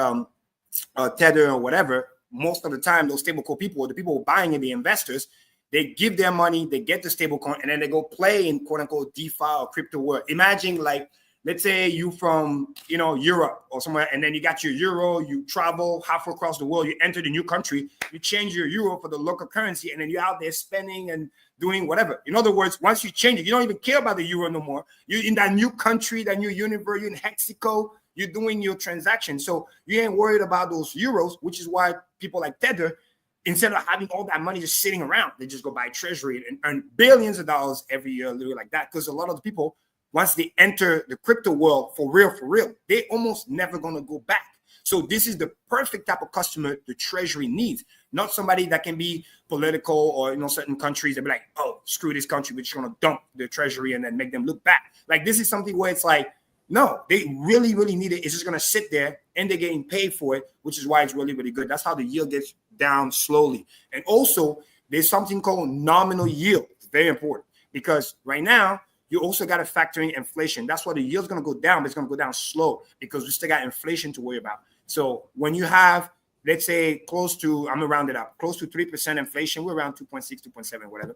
Tether or whatever, most of the time those stablecoin people, the people buying it, the investors, they give their money, they get the stablecoin, and then they go play in quote unquote DeFi or crypto world. Imagine, like, let's say you from Europe or somewhere, and then you got your euro, you travel halfway across the world, you enter the new country, you change your euro for the local currency, and then you're out there spending and doing whatever. In other words, once you change it, you don't even care about the euro no more. You're in that new country, that new universe, you're in Mexico, you're doing your transaction. So you ain't worried about those euros, which is why people like Tether, instead of having all that money just sitting around, they just go buy treasury and earn billions of dollars every year, literally like that. Because a lot of the people, once they enter the crypto world for real, they almost never going to go back. So this is the perfect type of customer the treasury needs, not somebody that can be political or, certain countries that be like, oh, screw this country, we're just going to dump the treasury and then make them look back. Like, this is something where it's like, no, they really, really need it. It's just going to sit there and they're getting paid for it, which is why it's really, really good. That's how the yield gets down slowly. And also, there's something called nominal yield. It's very important, because right now, you also got to factor in inflation. That's why the yield's going to go down, but it's going to go down slow because we still got inflation to worry about. So when you have, let's say, close to, I'm going to round it up, close to 3% inflation, we're around 2.6, 2.7, whatever.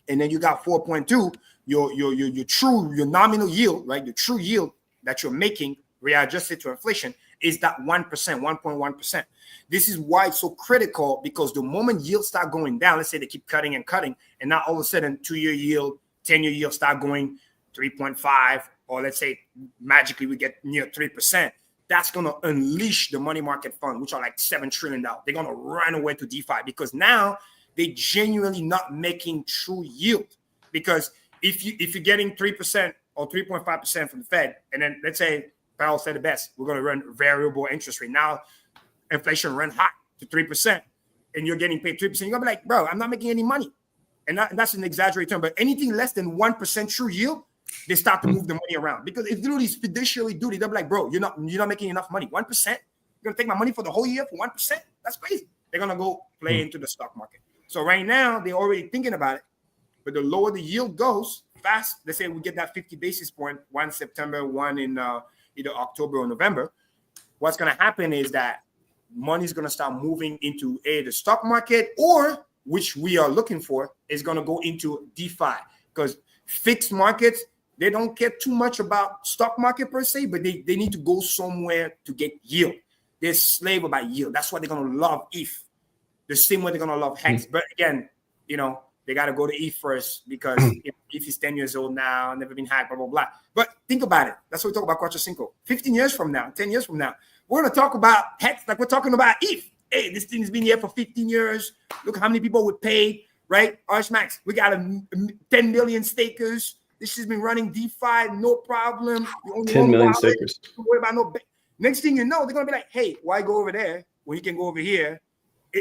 And then you got 4.2, your nominal yield, right? The true yield that you're making readjusted to inflation is that 1%, 1.1%. This is why it's so critical, because the moment yields start going down, let's say they keep cutting and cutting, and now all of a sudden 2-year yield, 10-year yield start going 3.5, or let's say magically we get near 3%. That's going to unleash the money market fund, which are like $7 trillion. They're going to run away to DeFi, because now they genuinely not making true yield. Because if you're getting 3% or 3.5% from the Fed, and then let's say Powell said it best, we're going to run variable interest rate. Now inflation run hot to 3%, and you're getting paid 3%. You're going to be like, bro, I'm not making any money. And that's an exaggerated term, but anything less than 1% true yield, they start to move the money around, because it's literally fiduciary duty. They'll be like, bro, you're not making enough money. 1%? You're going to take my money for the whole year for 1%? That's crazy. They're going to go play into the stock market. So right now, they're already thinking about it, but the lower the yield goes, fast, let's say we get that 50 basis point, one September, one in either October or November, what's going to happen is that money's going to start moving into the stock market, or, which we are looking for, is going to go into DeFi, because fixed markets, they don't care too much about stock market per se, but they need to go somewhere to get yield. They're slave about yield. That's why they're going to love ETH. The same way they're going to love Hex. But again, they got to go to ETH first, because ETH is 10 years old now, never been hacked, blah, blah, blah. But think about it. That's what we talk about Quattro Cinco. 15 years from now, 10 years from now, we're going to talk about Hex like we're talking about ETH. Hey, this thing has been here for 15 years. Look how many people would pay, right? RHMax, we got 10 million stakers. This has been running DeFi, no problem. 10 million stakers. Don't worry about no. Next thing you know, they're going to be like, hey, why go over there when you can go over here?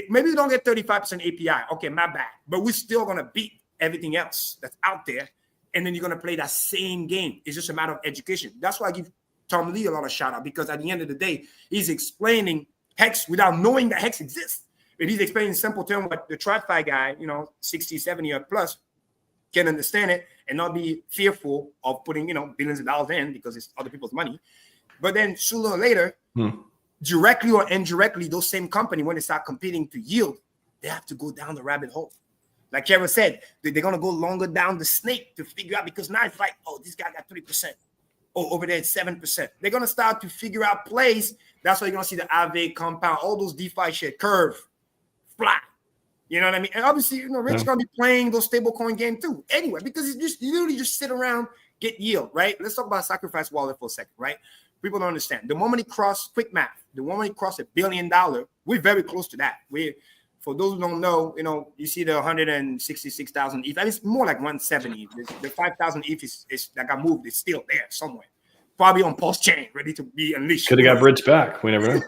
Maybe we don't get 35% API. Okay, my bad. But we're still going to beat everything else that's out there and then you're going to play that same game. It's just a matter of education. That's why I give Tom Lee a lot of shout out, because at the end of the day, he's explaining Hex without knowing that Hex exists. But he's explaining in simple terms what the TradFi guy, 60, 70 or plus, can understand it and not be fearful of putting, billions of dollars in because it's other people's money. But then sooner or later, directly or indirectly, those same company, when they start competing to yield, they have to go down the rabbit hole. Like Kara said, they're going to go longer down the snake to figure out, because now it's like, oh, this guy got 3%. Oh, over there it's 7%. They're going to start to figure out plays. That's why you're going to see the Aave compound, all those DeFi shit, curve, fly. You know what I mean? And obviously, Rich going to be playing those stablecoin game too. Anyway, because you literally just sit around, get yield, right? Let's talk about sacrifice wallet for a second, right? People don't understand. The moment it crossed, quick math, the moment it crossed $1 billion, we're very close to that. For those who don't know, you see the 166,000 ETH. It's more like 170. The 5,000 ETH is that got moved. It's still there somewhere. Probably on PulseChain, ready to be unleashed. Could have got bridged back. We never know.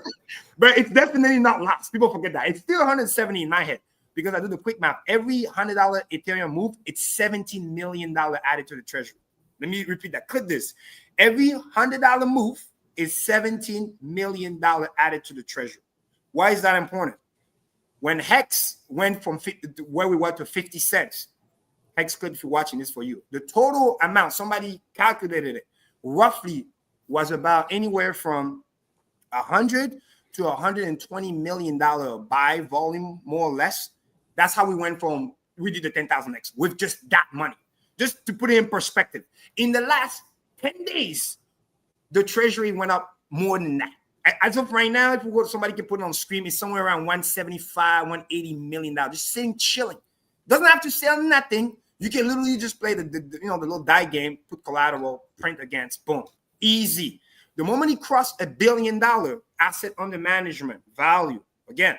But it's definitely not lost. People forget that. It's still 170 in my head, because I do the quick math. Every $100 Ethereum move, it's $17 million added to the treasury. Let me repeat that. Click this. Every $100 move is $17 million added to the treasury. Why is that important? When Hex went from where we were to 50 cents, Hex Clip, if you're watching this for you, the total amount, somebody calculated it, roughly was about anywhere from 100 to $120 million buy volume, more or less. That's how we went from, we did the 10,000X with just that money. Just to put it in perspective, in the last 10 days, the treasury went up more than that. As of right now, if somebody can put it on screen, it's somewhere around 175, 180 million dollars, just sitting chilling. Doesn't have to sell nothing. You can literally just play the little die game, put collateral, print against, boom, easy. The moment he crossed $1 billion asset under management value, again,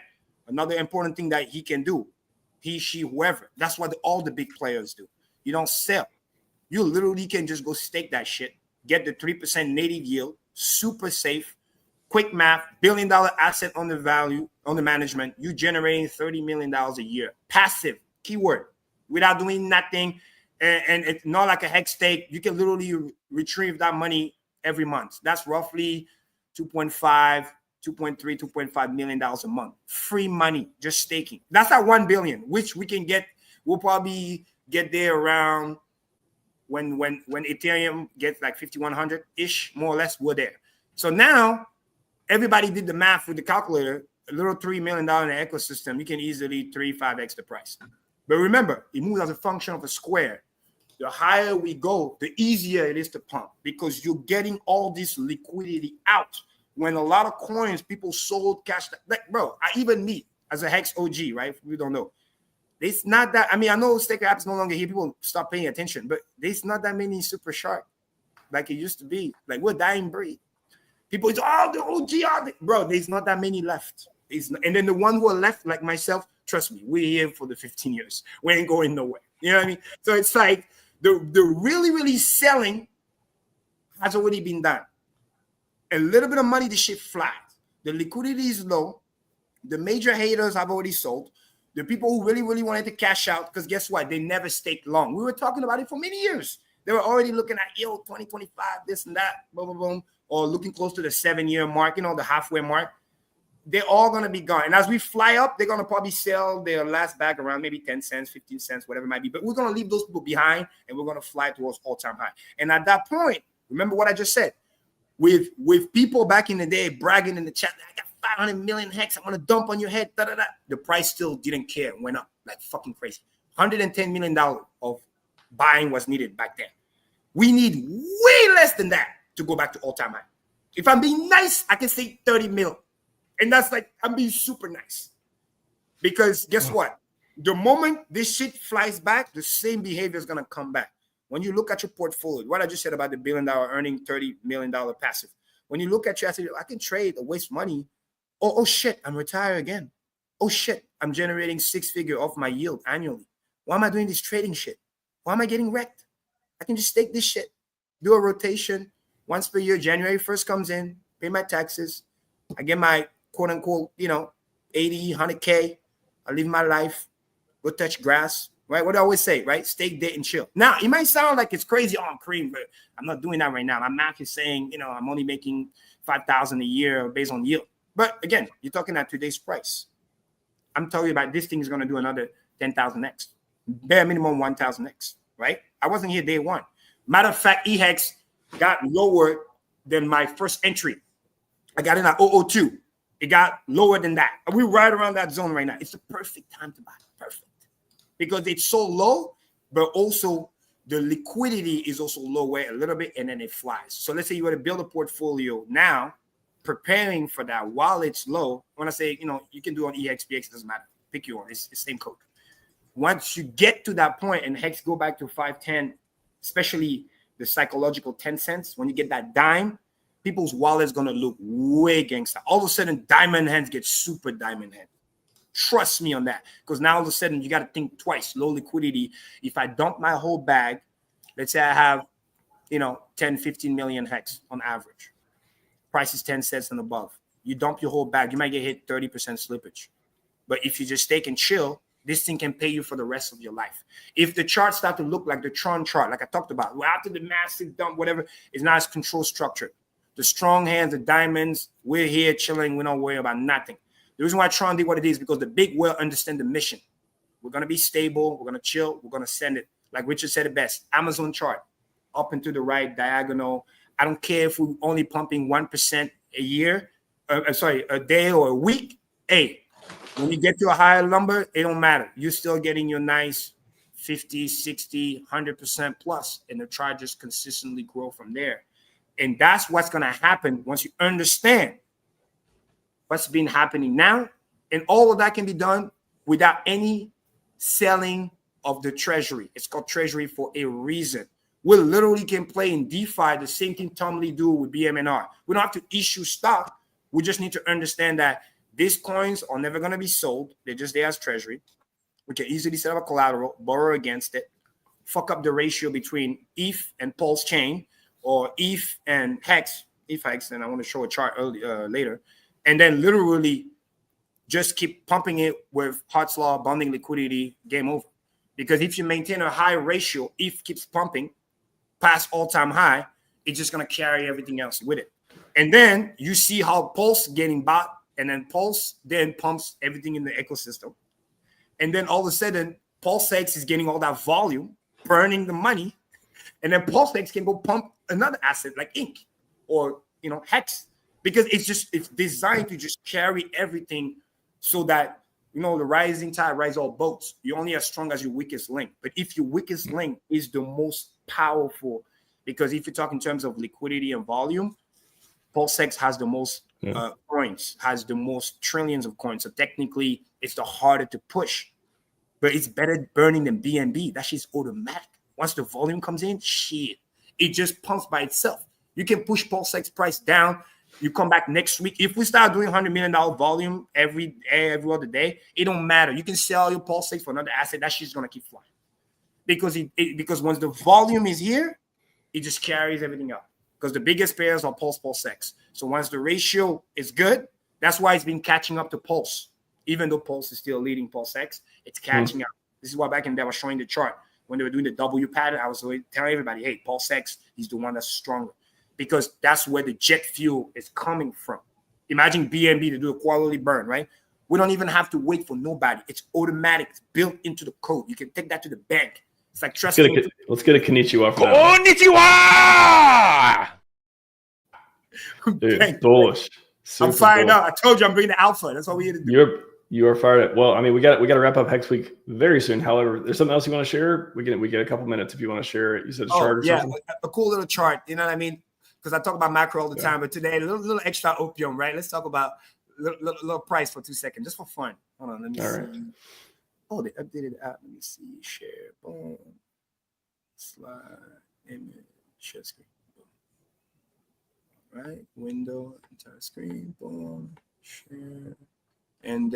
another important thing that he can do, he, she, whoever. That's what all the big players do. You don't sell. You literally can just go stake that shit, get the 3% native yield, super safe. Quick math, $1 billion asset under value, under management, you generating $30 million a year. Passive, keyword, without doing nothing. And it's not like a Hex stake. You can literally retrieve that money every month. That's roughly 2.5, 2.3, $2.5 million a month. Free money, just staking. That's at 1 billion, which we can get. We'll probably get there around when Ethereum gets like 5,100-ish, more or less, we're there. So now, everybody did the math with the calculator, a little $3 million in the ecosystem, you can easily 3-5x the price. But remember, it moves as a function of a square. The higher we go, the easier it is to pump, because you're getting all this liquidity out. When a lot of coins, people sold cash, like, bro, even me as a Hex OG, right? If we don't know. It's not that, I know Staker apps no longer here, people stop paying attention, but there's not that many super sharp like it used to be. Like, we're dying breed. People say, oh, the OG, bro, there's not that many left. And then the one who are left, like myself, trust me, we're here for the 15 years. We ain't going nowhere. You know what I mean? So it's like the really, really selling has already been done. A little bit of money, the shit flies. The liquidity is low. The major haters have already sold. The people who really, really wanted to cash out, because guess what? They never staked long. We were talking about it for many years. They were already looking at, 2025, this and that, boom, boom, boom. Or looking close to the 7-year mark, the halfway mark. They're all going to be gone. And as we fly up, they're going to probably sell their last bag around maybe 10 cents, 15 cents, whatever it might be. But we're going to leave those people behind, and we're going to fly towards all-time high. And at that point, remember what I just said, with people back in the day bragging in the chat, I got 500 million Hex, I'm going to dump on your head, da-da-da. The price still didn't care, went up like fucking crazy. $110 million of buying was needed back then. We need way less than that to go back to all-time high. If I'm being nice, I can say 30 mil. And that's like, I'm being super nice. Because guess what? The moment this shit flies back, the same behavior is going to come back. When you look at your portfolio, what I just said about the $1 billion earning $30 million passive. When you look at your asset, I can trade or waste money. Oh shit, I'm retired again. Oh shit, I'm generating 6-figure off my yield annually. Why am I doing this trading shit? Why am I getting wrecked? I can just stake this shit, do a rotation once per year. January 1st comes in, pay my taxes. I get my quote unquote, 80, 100K. I live my life, go touch grass, right? What do I always say, right? Stake, date, and chill. Now, it might sound like it's crazy on Cream, but I'm not doing that right now. My math is saying, you know, I'm only making $5,000 a year based on yield. But again, you're talking at today's price. I'm telling you about this thing is going to do another 10,000x, bare minimum 1,000x, right? I wasn't here day one. Matter of fact, EHEX got lower than my first entry. I got in at 002. It got lower than that. We're right around that zone right now. It's the perfect time to buy. Perfect. Because it's so low, but also the liquidity is also lower a little bit, and then it flies. So let's say you were to build a portfolio now, preparing for that while it's low. When I say, you know, you can do on EXPX, it doesn't matter. Pick your one. It's the same code. Once you get to that point and Hex go back to 510, especially the psychological 10 cents, when you get that dime, people's wallet's going to look way gangster. All of a sudden, diamond hands get super diamond hands. Trust me on that. Because now all of a sudden, you got to think twice. Low liquidity. If I dump my whole bag, let's say I have, you know, 10, 15 million Hex on average. Price is 10 cents and above. You dump your whole bag, you might get hit 30% slippage. But if you just take and chill, this thing can pay you for the rest of your life. If the charts start to look like the Tron chart, like I talked about, well, after the massive dump, whatever, it's not as control structured. The strong hands, the diamonds, we're here chilling. We don't worry about nothing. The reason why Tron did what it is because the big whale understand the mission. We're going to be stable. We're going to chill. We're going to send it. Like Richard said it best, Amazon chart, up and to the right, diagonal. I don't care if we're only pumping 1% a year, a day or a week. Hey, when you get to a higher number, it don't matter. You're still getting your nice 50, 60, 100% plus, and the charges consistently grow from there. And that's what's going to happen once you understand what's been happening now. And all of that can be done without any selling of the treasury. It's called treasury for a reason. We literally can play in DeFi the same thing Tom Lee do with BMNR. We don't have to issue stock. We just need to understand that these coins are never going to be sold. They're just there as treasury. We can easily set up a collateral, borrow against it, fuck up the ratio between ETH and PulseChain or ETH and Hex, and I want to show a chart later, and then literally just keep pumping it with Hart's Law, bonding liquidity, game over. Because if you maintain a high ratio, ETH keeps pumping past all-time high, it's just going to carry everything else with it. And then you see how Pulse getting bought, and then Pulse then pumps everything in the ecosystem. And then all of a sudden, PulseX is getting all that volume, burning the money, and then PulseX can go pump another asset like Ink or, you know, Hex, because it's designed to just carry everything so that, you know, the rising tide rises all boats. You're only as strong as your weakest link. But if your weakest link is the most powerful, because if you talk in terms of liquidity and volume, PulseX has the most coins, has the most trillions of coins. So technically, it's the harder to push. But it's better burning than BNB. That shit's automatic. Once the volume comes in, shit, it just pumps by itself. You can push PulseX price down. You come back next week. If we start doing $100 million volume every other day, it don't matter. You can sell your PulseX for another asset. That shit's gonna keep flying, because once the volume is here, it just carries everything up. Because the biggest pairs are PulseX. So once the ratio is good, that's why it's been catching up to Pulse. Even though Pulse is still leading PulseX, it's catching up. This is why back in there I was showing the chart when they were doing the W pattern. I was telling everybody, hey, PulseX is the one that's stronger. Because that's where the jet fuel is coming from. Imagine BNB to do a quality burn, right? We don't even have to wait for nobody. It's automatic. It's built into the code. You can take that to the bank. It's like trust me. Let's get a Konnichiwa for that. Konnichiwa! Dude, bullish. I'm fired up. I told you I'm bringing the alpha. That's what we had to do. You are fired up. Well, I mean, we got to wrap up Hex Week very soon. However, there's something else you want to share? We get a couple minutes if you want to share it. You said a chart or something? A cool little chart. You know what I mean? Because I talk about macro all the time, but today a little extra opium, right? Let's talk about little price for 2 seconds, just for fun. Hold on, let me see. Right. Oh, they updated the app. Let me see. Share, boom, slide, image, share screen. Boom. Right, window, entire screen, boom, share, and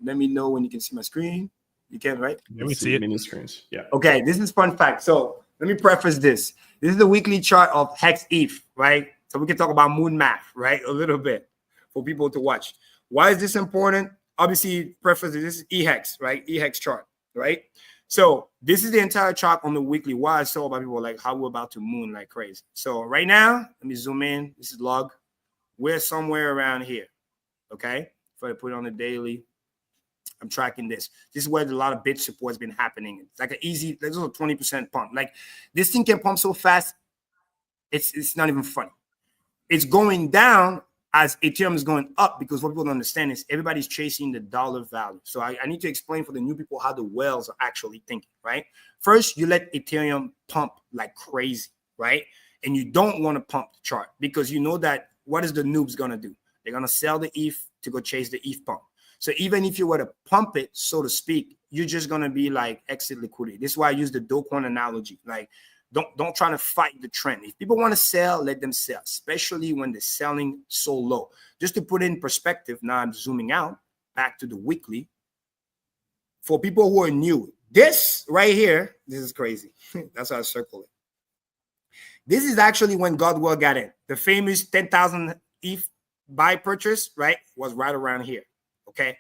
let me know when you can see my screen. You can, right? Yeah, we see it. Mini screens. Yeah. Okay, this is fun fact. So let me preface this. This is the weekly chart of Hex ETH, right? So we can talk about moon math, right? A little bit for people to watch. Why is this important? Obviously, preface this is EHEX, right? EHEX chart, right? So this is the entire chart on the weekly. Why I saw about people like how we're about to moon like crazy. So right now, let me zoom in. This is log. We're somewhere around here. Okay. If I put it on the daily, I'm tracking this. This is where a lot of bid support has been happening. It's like an easy, there's a 20% pump. Like this thing can pump so fast, it's not even funny. It's going down as Ethereum is going up, because what people don't understand is everybody's chasing the dollar value. So I need to explain for the new people how the whales are actually thinking, right? First, you let Ethereum pump like crazy, right? And you don't want to pump the chart, because you know that what is the noobs going to do? They're going to sell the ETH to go chase the ETH pump. So even if you were to pump it, so to speak, you're just going to be like exit liquidity. This is why I use the Dogecoin analogy. Like, don't try to fight the trend. If people want to sell, let them sell, especially when they're selling so low. Just to put it in perspective, now I'm zooming out back to the weekly. For people who are new, this right here, this is crazy. That's why I circle it. This is actually when Godwell got in. The famous 10,000 ETH buy purchase, right, was right around here. Okay.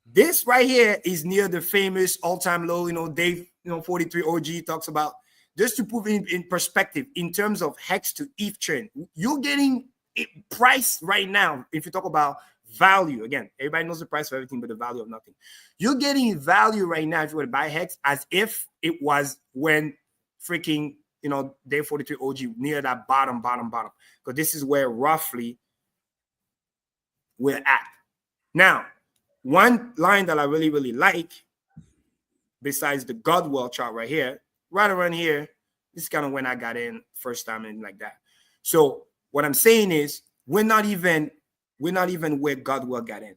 This right here is near the famous all-time low, Dave, 43 OG talks about. Just to put it in perspective, in terms of Hex to ETH trend, you're getting it price right now. If you talk about value, again, everybody knows the price of everything, but the value of nothing. You're getting value right now if you were to buy Hex as if it was when freaking, Dave 43 OG near that bottom. Because this is where roughly we're at. Now, one line that I really, really like, besides the Godwell chart right here, right around here, this is kind of when I got in first time and like that. So what I'm saying is we're not even where Godwell got in.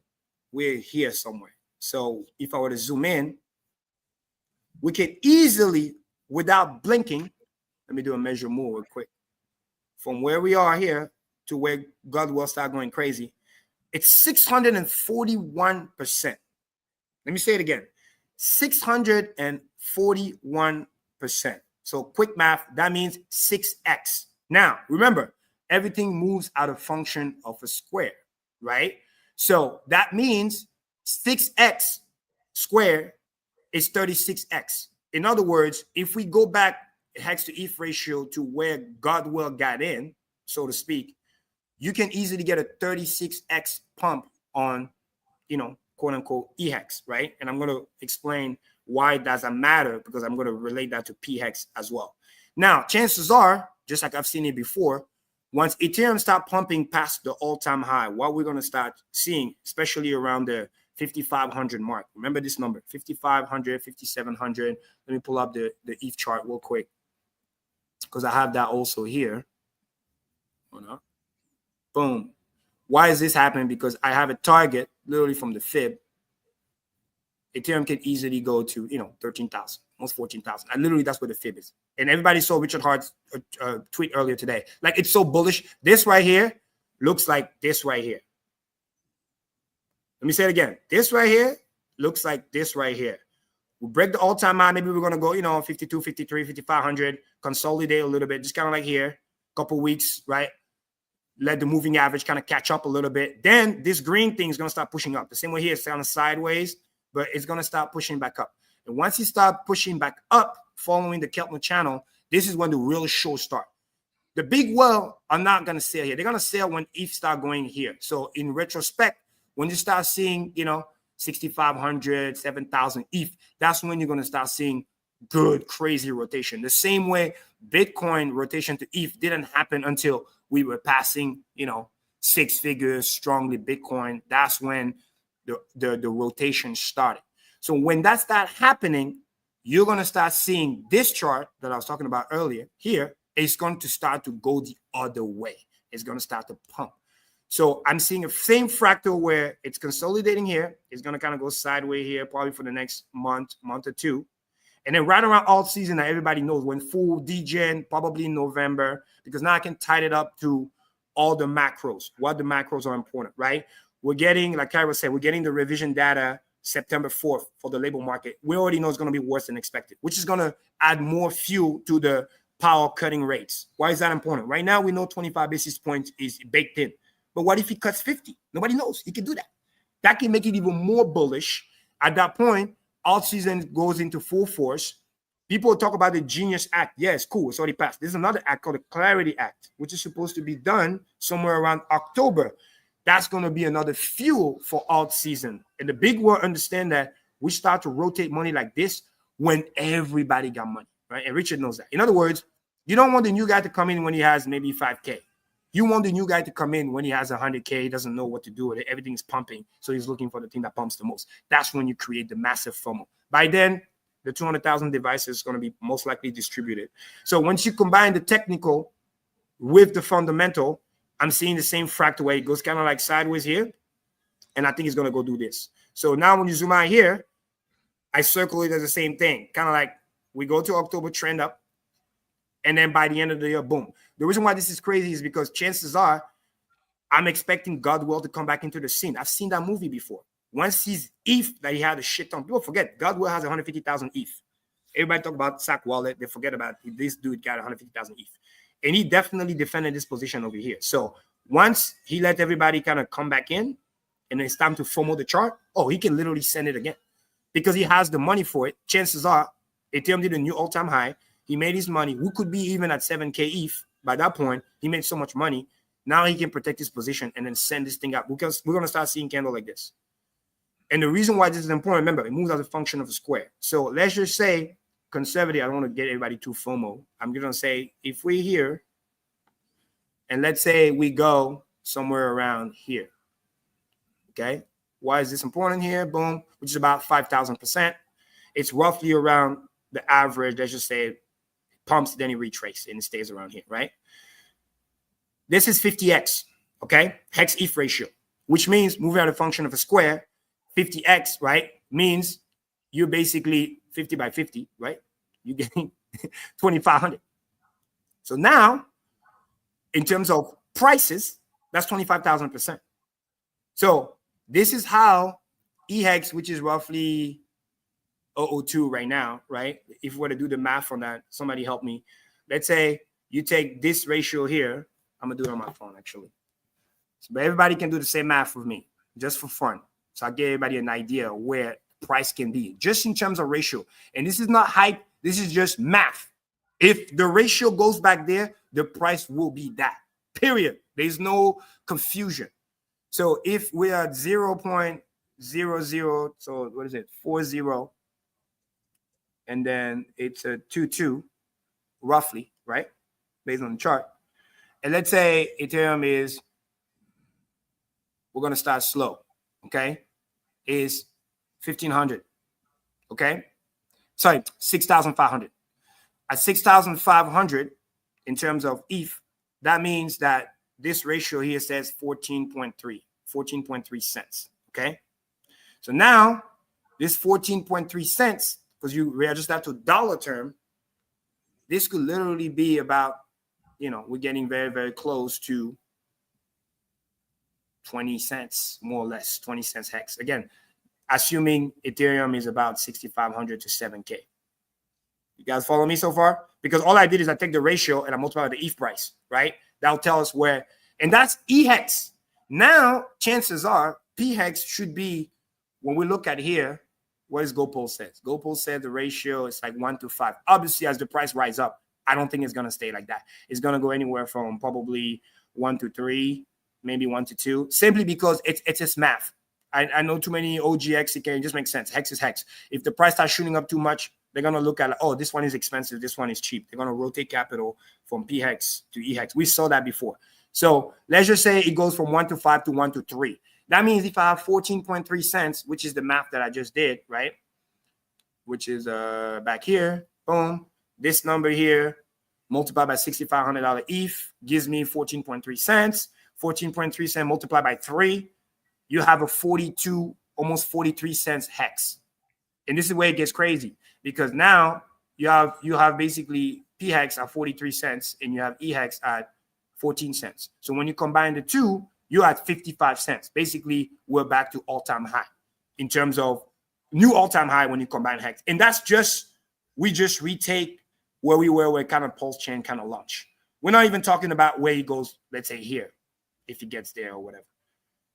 We're here somewhere. So if I were to zoom in, we can easily, without blinking, let me do a measure more real quick. From where we are here to where Godwell started going crazy, it's 641%. Let me say it again. 641%. So quick math, that means 6x. Now, remember, everything moves out of function of a square, right? So that means 6x squared is 36x. In other words, if we go back Hex to ETH ratio to where Godwell got in, so to speak, you can easily get a 36x pump on, quote unquote, EHEX, right? And I'm going to explain why it doesn't matter, because I'm going to relate that to PHEX as well. Now, chances are, just like I've seen it before, once Ethereum start pumping past the all-time high, what we're going to start seeing, especially around the 5,500 mark. Remember this number, 5,500, 5,700. Let me pull up the ETH chart real quick, because I have that also here. Hold on. Boom. Why is this happening? Because I have a target literally from the fib. Ethereum can easily go to, 13,000, almost 14,000. And literally that's where the fib is. And everybody saw Richard Hart's tweet earlier today. Like, it's so bullish. This right here looks like this right here. Let me say it again. This right here looks like this right here. We'll break the all-time high. Maybe we're going to go, 52, 53, 5,500, consolidate a little bit, just kind of like here, couple weeks, right? Let the moving average kind of catch up a little bit. Then this green thing is going to start pushing up. The same way here, it's kind of sideways, but it's going to start pushing back up. And once you start pushing back up, following the Keltner channel, this is when the real show starts. The big well are not going to sell here. They're going to sell when ETH start going here. So in retrospect, when you start seeing, 6,500, 7,000 ETH, that's when you're going to start seeing good, crazy rotation. The same way Bitcoin rotation to ETH didn't happen until we were passing, 6 figures strongly Bitcoin. That's when the rotation started. So when that starts happening, you're going to start seeing this chart that I was talking about earlier here. It's going to start to go the other way. It's going to start to pump. So I'm seeing a same fractal where it's consolidating here. It's going to kind of go sideways here, probably for the next month or two. And then right around all season that everybody knows, when full degen, probably in November, because now I can tie it up to all the macros. What the macros are important, right? We're getting, like Kyra said, we're getting the revision data September 4th for the label market. We already know it's going to be worse than expected, which is going to add more fuel to the power cutting rates. Why is that important? Right now, we know 25 basis points is baked in. But what if he cuts 50? Nobody knows. He can do that. That can make it even more bullish. At that point, alt season goes into full force. People talk about the Genius Act. Yes, cool. It's already passed. There's another act called the Clarity Act, which is supposed to be done somewhere around October. That's going to be another fuel for alt season. And the big world understand that we start to rotate money like this when everybody got money, right? And Richard knows that. In other words, you don't want the new guy to come in when he has maybe 5K. You want the new guy to come in when he has 100K. He doesn't know what to do with it. Everything's pumping. So he's looking for the thing that pumps the most. That's when you create the massive FOMO. By then, the 200,000 devices is going to be most likely distributed. So once you combine the technical with the fundamental, I'm seeing the same fractal way. It goes kind of like sideways here. And I think it's going to go do this. So now when you zoom out here, I circle it as the same thing. Kind of like we go to October, trend up. And then by the end of the year, boom. The reason why this is crazy is because chances are I'm expecting Godwell to come back into the scene. I've seen that movie before. Once he's ETH that he had a shit ton. People forget Godwell has 150,000 ETH. Everybody talk about Sack Wallet. They forget about this dude got 150,000 ETH. And he definitely defended this position over here. So once he let everybody kind of come back in and it's time to FOMO the chart, oh, he can literally send it again because he has the money for it. Chances are Ethereum did a new all-time high. He made his money. We could be even at 7K ETH by that point. He made so much money. Now he can protect his position and then send this thing out because we're going to start seeing candle like this. And the reason why this is important, remember, it moves as a function of a square. So let's just say conservative. I don't want to get everybody too FOMO. I'm going to say if we're here and let's say we go somewhere around here. Okay. Why is this important here? Boom, which is about 5,000%. It's roughly around the average. Let's just say it pumps, then it retraces and it stays around here, right? This is 50x, okay? Hex ETH ratio, which means moving out a function of a square, 50x, right? Means you're basically 50 by 50, right? You're getting 2,500. So now, in terms of prices, that's 25,000%. So this is how EHEX, which is roughly 002 right now, right? If we were to do the math on that, somebody help me. Let's say you take this ratio here. I'm going to do it on my phone, actually. So, but everybody can do the same math with me, just for fun. So I'll give everybody an idea where price can be, just in terms of ratio. And this is not hype. This is just math. If the ratio goes back there, the price will be that, period. There's no confusion. So if we are 0.00, so what is it, 40, and then it's a 22, roughly, right, based on the chart. And let's say Ethereum is, we're going to start slow, okay, is 1,500, okay? Sorry, 6,500. At 6,500 in terms of ETH, that means that this ratio here says 14.3 cents, okay? So now this 14.3 cents, because you readjust that to dollar term, this could literally be about, you know, we're getting very, very close to 20 cents, more or less, 20 cents hex. Again, assuming Ethereum is about 6,500 to 7K. You guys follow me so far? Because all I did is I take the ratio and I multiply the ETH price, right? That'll tell us where, and that's EHEX. Now, chances are PHEX should be, when we look at here, what does GoPulse says? GoPulse said the ratio is like 1 to 5. Obviously, as the price rise up, I don't think it's going to stay like that. It's going to go anywhere from probably 1 to 3, maybe 1 to 2, simply because it's just math. I know too many OGX, it just makes sense. Hex is hex. If the price starts shooting up too much, they're going to look at, oh, this one is expensive, this one is cheap. They're going to rotate capital from PHEX to EHEX. We saw that before. So let's just say it goes from 1 to 5 to 1 to 3. That means if I have 14.3 cents, which is the math that I just did, right? Which is back here, boom. This number here multiplied by $6,500 ETH gives me 14.3 cents. 14.3 cents multiplied by 3. You have a 42, almost 43 cents hex. And this is where it gets crazy because now you have basically PHEX at 43 cents and you have EHEX at 14 cents. So when you combine the two, you're at 55 cents. Basically, we're back to all-time high in terms of new all-time high when you combine hex. And that's just, we just retake where we were where kind of PulseChain kind of launched. We're not even talking about where he goes, let's say here, if he gets there or whatever.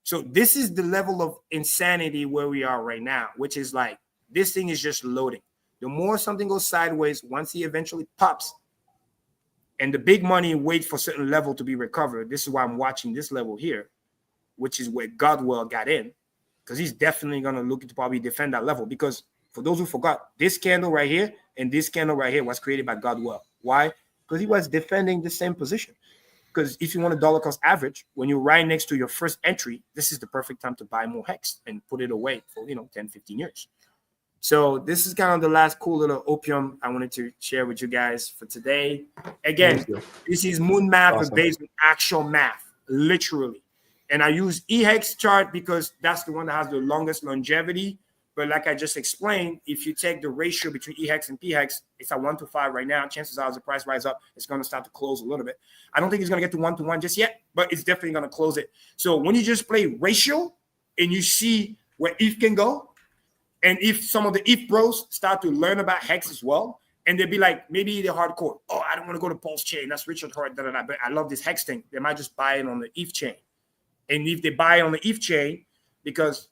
So this is the level of insanity where we are right now, which is like This thing is just loading. The more something goes sideways, once he eventually pops, and the big money waits for a certain level to be recovered. This is why I'm watching this level here, which is where Godwell got in, because he's definitely going to look to probably defend that level. Because for those who forgot, this candle right here and this candle right here was created by Godwell. Why? Because he was defending the same position. Because if you want a dollar cost average, when you're right next to your first entry, this is the perfect time to buy more Hex and put it away for 10, 15 years. So this is kind of the last cool little opium I wanted to share with you guys for today. Again, this is moon math, but based on actual math, literally. And I use EHEX chart because that's the one that has the longest longevity. But like I just explained, if you take the ratio between EHEX and PHEX, it's at 1 to 5 right now. Chances are as the price rise up, it's going to start to close a little bit. I don't think it's going to get to 1 to 1 just yet, but it's definitely going to close it. So when you just play ratio and you see where ETH can go, and if some of the ETH bros start to learn about Hex as well, and they'll be like, maybe they're hardcore. Oh, I don't want to go to PulseChain. That's Richard Hart. But I love this Hex thing. They might just buy it on the ETH chain. And if they buy it on the ETH chain, because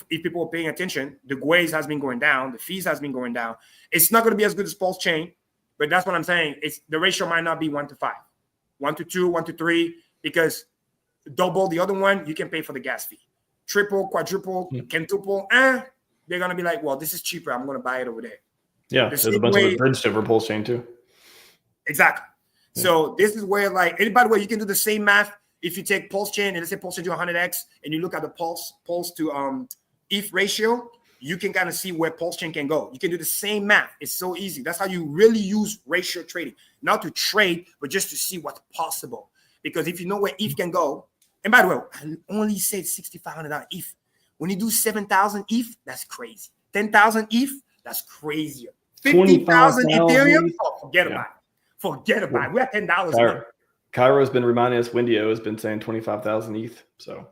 if people are paying attention, the Guays has been going down, the fees has been going down. It's not going to be as good as PulseChain, but that's what I'm saying. It's the ratio might not be 1 to 5, 1 to 2, 1 to 3, because double the other one, you can pay for the gas fee. Triple, quadruple, quintuple, they're going to be like, well, this is cheaper. I'm going to buy it over there. Yeah, there's a bunch of it bridged over PulseChain too. Exactly. Yeah. So this is where, like, and by the way, you can do the same math. If you take PulseChain and let's say PulseChain to 100x and you look at the pulse to ETH ratio, you can kind of see where PulseChain can go. You can do the same math. It's so easy. That's how you really use ratio trading, not to trade, but just to see what's possible. Because if you know where ETH can go, and by the way, I only said $6,500 ETH. When you do 7,000 ETH, that's crazy. 10,000 ETH, that's crazier. 50,000 Ethereum, forget about it. Forget about it. We're at $10. Cairo's been reminding us, Wendio has been saying 25,000 ETH. So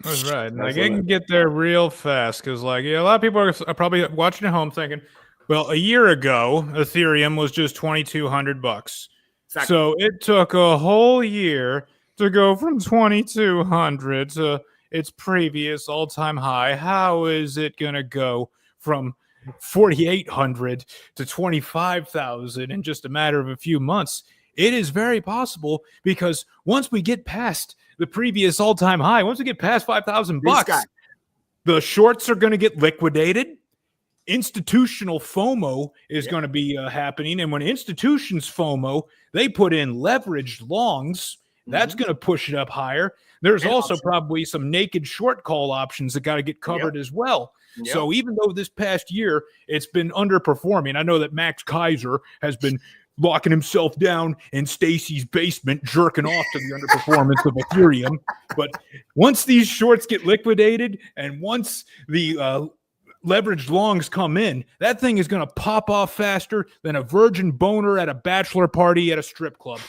that's right. Like, it can get there real fast because, like, a lot of people are probably watching at home thinking, well, a year ago, Ethereum was just $2,200. Exactly. So it took a whole year to go from 2,200 to its previous all-time high. How is it going to go from 4,800 to 25,000 in just a matter of a few months? It is very possible because once we get past the previous all-time high, once we get past $5,000, the shorts are going to get liquidated. Institutional FOMO is going to be happening. And when institutions FOMO, they put in leveraged longs. That's going to push it up higher. There's also probably some naked short call options that got to get covered as well. So even though this past year it's been underperforming, I know that Max Kaiser has been locking himself down in Stacy's basement, jerking off to the underperformance of Ethereum. But once these shorts get liquidated and once the leveraged longs come in, that thing is going to pop off faster than a virgin boner at a bachelor party at a strip club.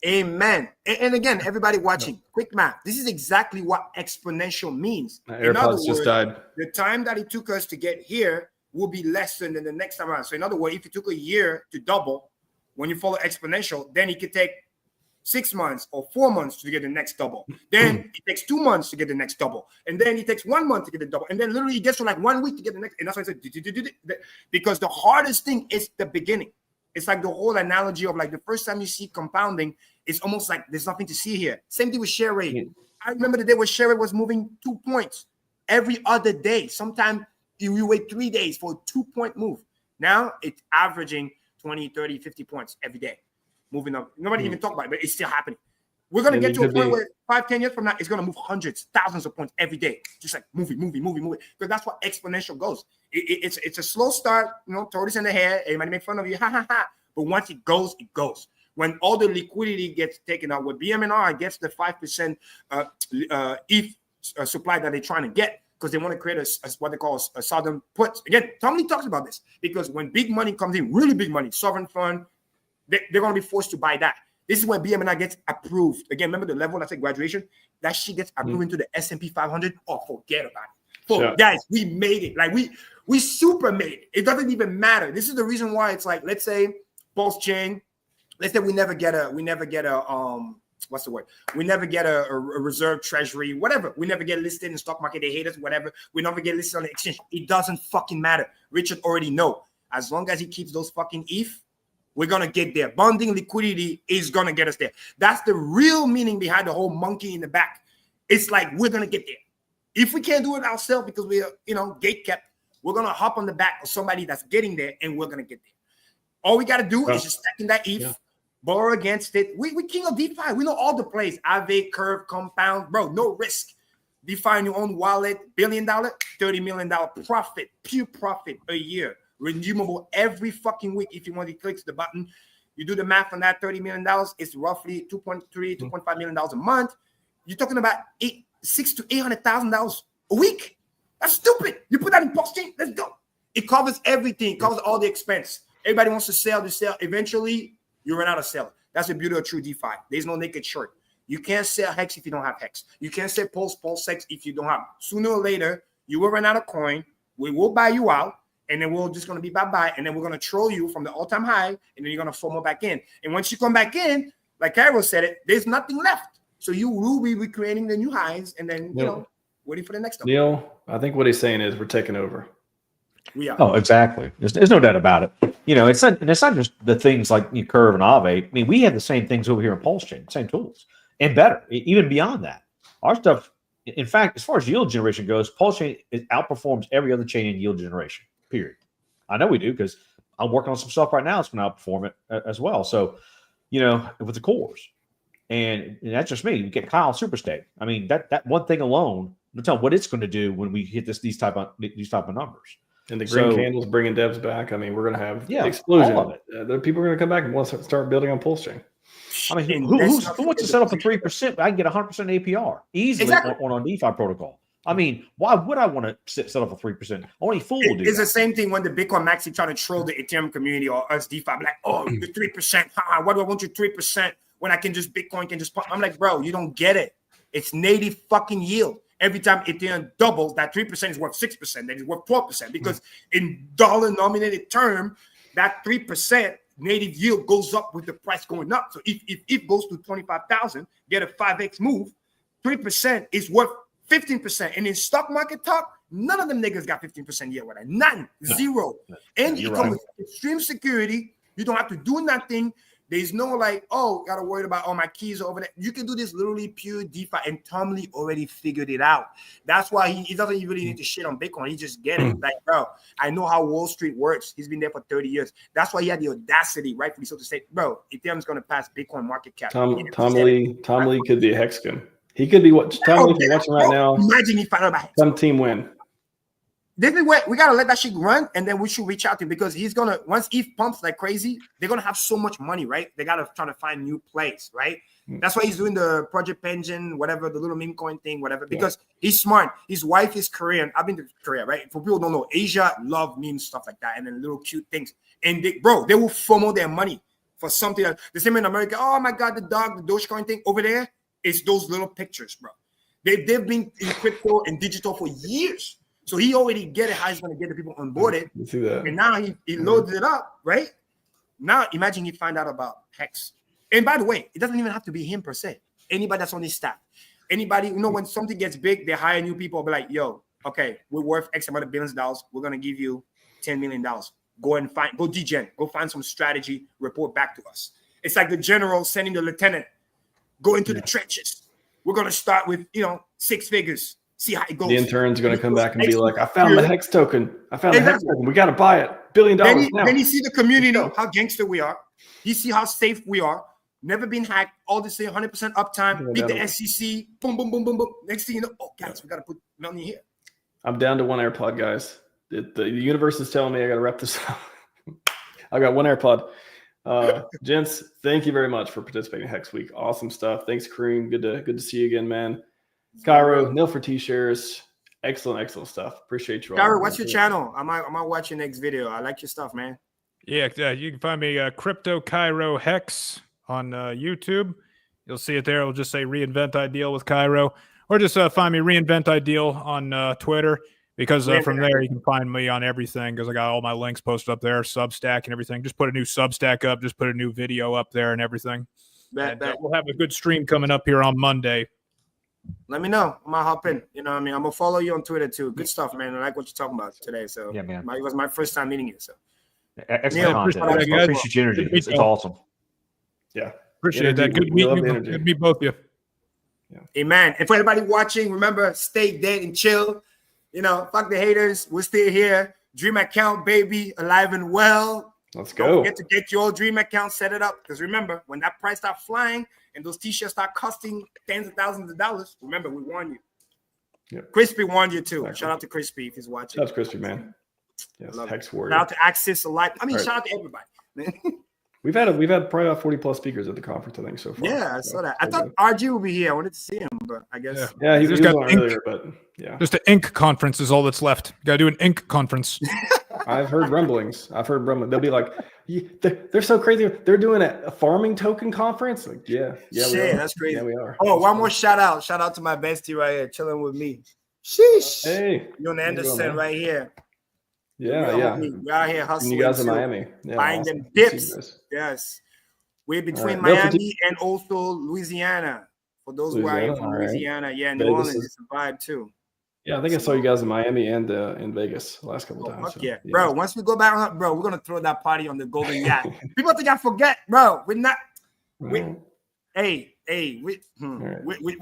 Amen. And again, everybody watching, quick math. This is exactly what exponential means. In other words, just died. The time that it took us to get here will be less than the next time around. So in other words, if it took a year to double, when you follow exponential, then it could take 6 months or 4 months to get the next double. Then it takes 2 months to get the next double. And then it takes 1 month to get the double. And then literally it gets to like 1 week to get the next. And that's why I said, because the hardest thing is the beginning. It's like the whole analogy of like the first time you see compounding, it's almost like there's nothing to see here. Same thing with share rate. I remember the day where share rate was moving 2 points every other day. Sometimes you wait 3 days for a 2-point move. Now it's averaging 20, 30, 50 points every day. Moving up. Nobody even talk about it, but it's still happening. We're going to get to a point where 5, 10 years from now, it's going to move hundreds, thousands of points every day. Just like moving. Because that's what exponential goes. It's a slow start, tortoise in the hair. Everybody make fun of you. But once it goes, it goes. When all the liquidity gets taken out, when BMNR gets the 5% ETH supply that they're trying to get, because they want to create a what they call a southern put. Again, Tommy talks about this, because when big money comes in, really big money, sovereign fund, they're going to be forced to buy that. This is when BMNI gets approved. Again, remember the level, I said graduation? That shit gets approved into the S&P 500. Oh, forget about it. Guys, we made it. Like we super made it. It doesn't even matter. This is the reason why it's like, let's say PulseChain, let's say we never get a what's the word? We never get a reserve treasury, whatever. We never get listed in the stock market. They hate us, whatever. We never get listed on the exchange. It doesn't fucking matter. Richard already know. As long as he keeps those fucking ETH, we're going to get there. Bonding liquidity is going to get us there. That's the real meaning behind the whole monkey in the back. It's like we're going to get there. If we can't do it ourselves because we are, gate kept, we're going to hop on the back of somebody that's getting there, and we're going to get there. All we got to do is just stack in that ETH, borrow against it. We king of DeFi. We know all the plays. Aave, Curve, Compound. Bro, no risk. DeFi in your own wallet. $1 billion, $30 million profit. Pure profit a year. Redeemable every fucking week if you want to click the button. You do the math on that $30 million. It's roughly $2.3, $2.5 million a month. You're talking about $600,000 to $800,000 a week. That's stupid. You put that in PulseChain, let's go. It covers everything. It covers all the expense. Everybody wants to sell. Eventually, you run out of sell. That's the beauty of true DeFi. There's no naked short. You can't sell Hex if you don't have Hex. You can't sell PulseX if you don't have. Sooner or later, you will run out of coin. We will buy you out, and then we're just going to be bye-bye, and then we're going to troll you from the all-time high, and then you're going to FOMO back in. And once you come back in, like Cairo said it, there's nothing left. So you will be recreating the new highs, and then, waiting for the next one. Neil, I think what he's saying is we're taking over. We are. Oh, exactly. There's no doubt about it. It's not just the things like Curve and Aave. I mean, we have the same things over here in PulseChain, same tools, and better, even beyond that. Our stuff, in fact, as far as yield generation goes, PulseChain outperforms every other chain in yield generation, period. I know we do because I'm working on some stuff right now that's going to outperform it as well. So, with the cores. And that's just me. We get Kyle Superstate. I mean, that one thing alone, we'll tell what it's going to do when we hit these type of numbers. And the green candles bringing devs back. I mean, we're going to have explosion. All of it. The people are going to come back and want to start building on PulseChain. I mean, who wants to set up for 3%? I can get 100% APR easily on a DeFi protocol. I mean, why would I want to set up for 3%? Only fool will do. It's the same thing when the Bitcoin Maxi trying to troll the Ethereum community or us DeFi. Like, oh, the 3%. Why do I want your 3% when I can just Bitcoin can just pump? I'm like, bro, you don't get it. It's native fucking yield. Every time Ethereum doubles, that 3% is worth 6%. Then it's worth 12% because in dollar-nominated term, that 3% native yield goes up with the price going up. So if it goes to 25,000, get a 5x move, 3% is worth 15%. And in stock market talk, none of them niggas got 15% yield with that. None. Zero. And you come with extreme security. You don't have to do nothing. There's no like, oh, got to worry about all my keys over there. You can do this literally pure DeFi, and Tom Lee already figured it out. That's why he doesn't really need to shit on Bitcoin. He just get it. Like, bro, I know how Wall Street works. He's been there for 30 years. That's why he had the audacity, rightfully so, to say, bro, Ethereum's going to pass Bitcoin market cap. Tom Lee could be a Hexcon. He could be what Tom Lee is watching right now. Imagine he found out about Hex. Some team win. This is where we gotta let that shit run, and then we should reach out to him because he's gonna once ETH pumps like crazy, they're gonna have so much money, right? They gotta try to find new plays, right? That's why he's doing the Project Pension, whatever, the little meme coin thing, whatever, because he's smart. His wife is Korean. I've been to Korea, right? For people who don't know, Asia love memes, stuff like that, and then little cute things. And they will FOMO their money for something else. The same in America. Oh my God, the dog, the Dogecoin thing over there is those little pictures, bro. They've been in crypto and digital for years. So he already get it how he's going to get the people onboarded. You see that? And now he loads it up, right? Now imagine he find out about Hex. And by the way, it doesn't even have to be him per se. Anybody that's on his staff. Anybody, when something gets big, they hire new people. Be like, yo, okay, we're worth X amount of billions of dollars. We're going to give you $10 million. Go degen. Go find some strategy. Report back to us. It's like the general sending the lieutenant. Go into the trenches. We're going to start with, 6 figures. See how it goes. The intern's going to come back and be like, I found the Hex token. I found the Hex token. We got to buy it. $1 billion now. Then you see the community, how gangster we are. You see how safe we are. Never been hacked. All the same, 100% uptime. Beat the SEC. Boom, boom, boom, boom, boom. Next thing you know, oh, guys, we got to put money here. I'm down to one AirPod, guys. The universe is telling me I got to wrap this up. I got one AirPod. Gents, thank you very much for participating in Hex Week. Awesome stuff. Thanks, Kareem. Good to see you again, man. Cairo, Nil for T-shares. Excellent stuff. Appreciate you all. Cairo, what's your channel? I might watch your next video. I like your stuff, man. Yeah, you can find me Crypto Cairo Hex on YouTube. You'll see it there. It'll just say Reinvent Ideal with Cairo. Or just find me Reinvent Ideal on Twitter, because from there you can find me on everything, because I got all my links posted up there, Substack and everything. Just put a new Substack up, just put a new video up there and everything. Bet. We'll have a good stream coming up here on Monday. Let me know. I'm gonna hop in. You know what I mean? I'm gonna follow you on Twitter too. Good stuff, man. I like what you're talking about today. So yeah, man. It was my first time meeting you. So excellent content. I appreciate your energy. It's awesome. Yeah. Appreciate that. Good meeting you. Good to meet both of you. Amen. And for everybody watching, remember, stay dead and chill. You know, fuck the haters. We're still here. Dream account, baby, alive and well. Let's go. Don't forget to get your dream account, set it up. Because remember, when that price starts flying and those t-shirts start costing tens of thousands of dollars, remember, we warned you. Yep. Crispy warned you too. Shout out to Crispy if he's watching. That's Crispy, man. Yes, Hex Warrior. Shout out to Axis Alike. I mean, shout out to everybody. We've had probably about 40 plus speakers at the conference, I think, so far. Yeah, I saw that. I thought RG would be here. I wanted to see him, but I guess. Yeah, he was got on earlier, but yeah. Just an ink conference is all that's left. Got to do an ink conference. I've heard rumblings. They'll be like, they're so crazy. They're doing a farming token conference. Like, yeah, shit, that's crazy. Yeah, we are. Oh, one more shout out. Shout out to my bestie right here, chilling with me. Sheesh. Hey, Yon Anderson right here. Yeah. We're out here hustling. And you guys in Miami. Yeah, buying awesome. them dips. Yes. We're between Miami and also Louisiana. For those who are here from Louisiana. Yeah, New Orleans is a vibe too. Yeah, I think I saw you guys in Miami and in Vegas the last couple times. Yeah. Bro, once we go back, bro, we're going to throw that party on the Golden Yacht. People think I forget, bro. We're not. We're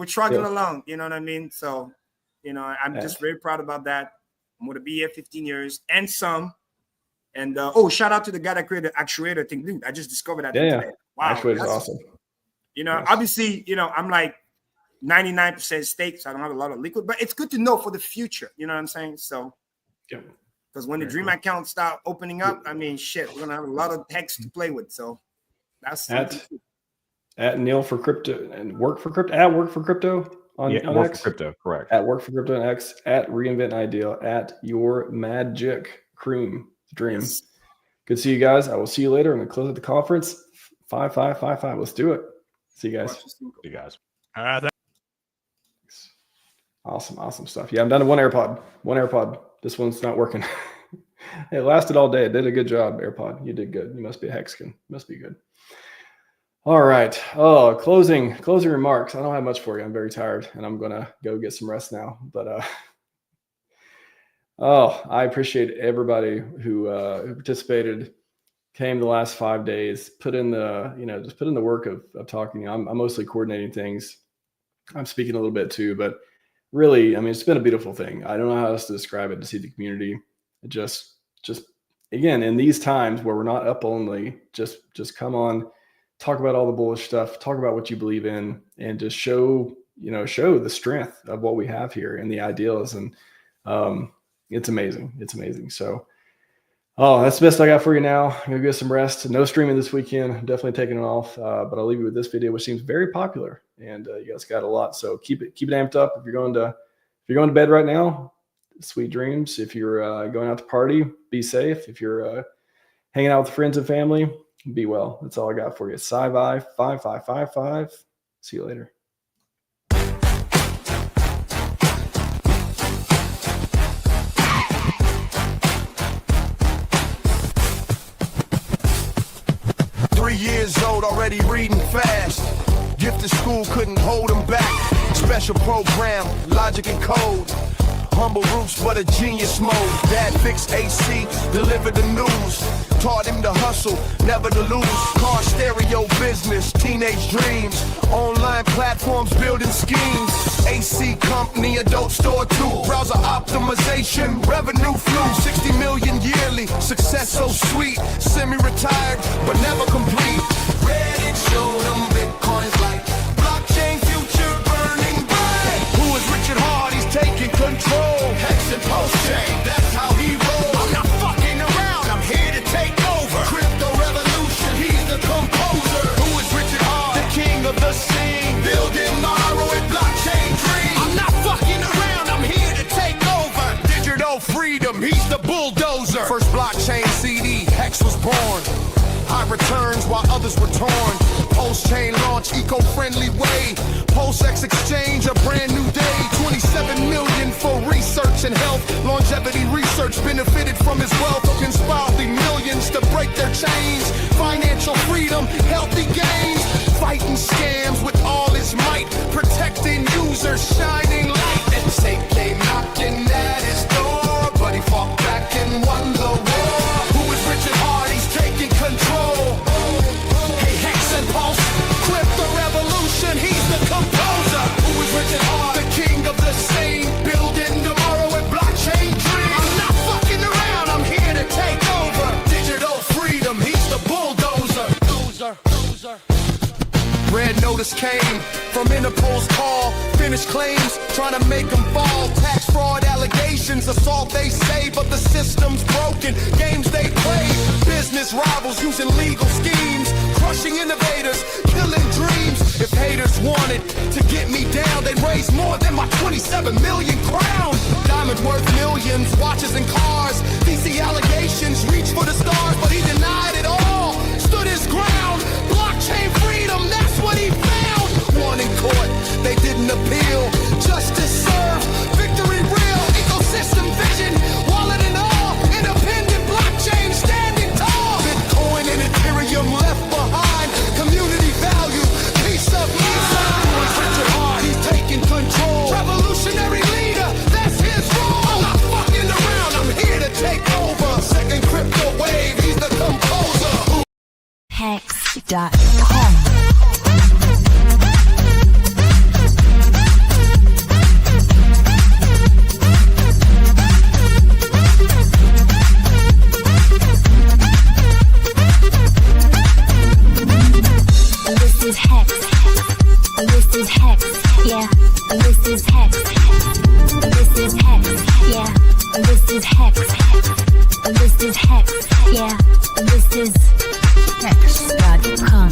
trucking along. You know what I mean? So, you know, I'm just very proud about that. I'm going to be here 15 years and some. And shout out to the guy that created the Actuator thing. Dude, I just discovered that today. Wow. Actuator's awesome. You know, obviously, you know, I'm like 99% stake, so I don't have a lot of liquid, but it's good to know for the future. You know what I'm saying? So, because when the dream accounts start opening up, I mean, shit, we're gonna have a lot of Hex to play with. So that's at Neil for crypto and work for crypto at work for crypto on work X. for crypto, correct. At work for crypto on X, at reinvent ideal, at your magic cream dream. Good to see you guys. I will see you later. I'm gonna close at the conference. 5555. Let's do it. See you guys. See you guys. All right. Awesome stuff. Yeah, I'm down to one AirPod. This one's not working. It lasted all day. It did a good job, AirPod. You did good. You must be a Hexkin. Must be good. All right. Oh, closing remarks. I don't have much for you. I'm very tired, and I'm gonna go get some rest now. But I appreciate everybody who participated, came the last 5 days, put in the work of talking. I'm mostly coordinating things. I'm speaking a little bit too, but really, I mean, it's been a beautiful thing. I don't know how else to describe it, to see the community. It just again, in these times where we're not up only, just come on, talk about all the bullish stuff, talk about what you believe in, and just show the strength of what we have here and the ideals. And it's amazing. It's amazing. So, that's the best I got for you now. I'm gonna get some rest. No streaming this weekend. I'm definitely taking it off. But I'll leave you with this video, which seems very popular, and you guys got a lot. So keep it amped up. If you're going to bed right now, sweet dreams. If you're going out to party, be safe. If you're hanging out with friends and family, be well. That's all I got for you. Scivive 5555. See you later. Years old, already reading fast. Gifted school couldn't hold him back. Special program, logic and code. Humble roots, but a genius mode. Dad fixed AC, delivered the news. Taught him to hustle, never to lose. Car stereo business, teenage dreams. Online platforms, building schemes. AC company, adult store too. Browser optimization, revenue flew. 60 million yearly, success so sweet. Semi-retired, but never complete. Reddit showed them Bitcoin's like blockchain future burning bright. Who is Richard Hard? He's taking control. Hex and PulseChain, that's how he rolls. I'm not fucking around, I'm here to take over. Crypto revolution, he's the composer. Who is Richard Hard? The king of the scene. Building tomorrow with blockchain dream. I'm not fucking around, I'm here to take over. Digital freedom, he's the bulldozer. First blockchain CD, Hex was born. High returns while others were torn. PulseChain launch, eco-friendly way. PulseX exchange, a brand new day. 27 million for research and health. Longevity research benefited from his wealth. Inspired the millions to break their chains. Financial freedom, healthy gains. Fighting scams with all his might. Protecting users, shining light. And safe came knocking at his door, but he fought back and won the war. Who is Richard Hart? He's taking control. Hey, Hex and Pulse, crypto revolution. He's the composer. Who is Richard Hart? The king of the scene. Building tomorrow with blockchain dream. I'm not fucking around. I'm here to take over. Digital freedom. He's the bulldozer. Red notice came from Interpol's call. Finished claims, trying to make them fall. Tax fraud allegations, assault they say, but the system's broken. Games they play, business rivals using legal schemes, crushing innovators, killing dreams. If haters wanted to get me down, they'd raise more than my 27 million crowns. Diamond worth millions, watches and cars. DC allegations reach for the stars, but he denied it all. Stood his ground, blockchain freedom, that's what he found. Won in court, they didn't appeal. Justice served, victory real. Ecosystem vision, wallet and all. Independent blockchain standing tall. Bitcoin and Ethereum left behind. Community value, peace of mind. Richard Hart, he's taking control. Revolutionary leader, that's his role. I'm not fucking around, I'm here to take over. Second crypto wave, he's the composer. Hex.com. This is Hex. This is Hex. Yeah. This is Hex. This is Hex. Yeah. This is Hex. This is Hex. Yeah. This is Hex.com.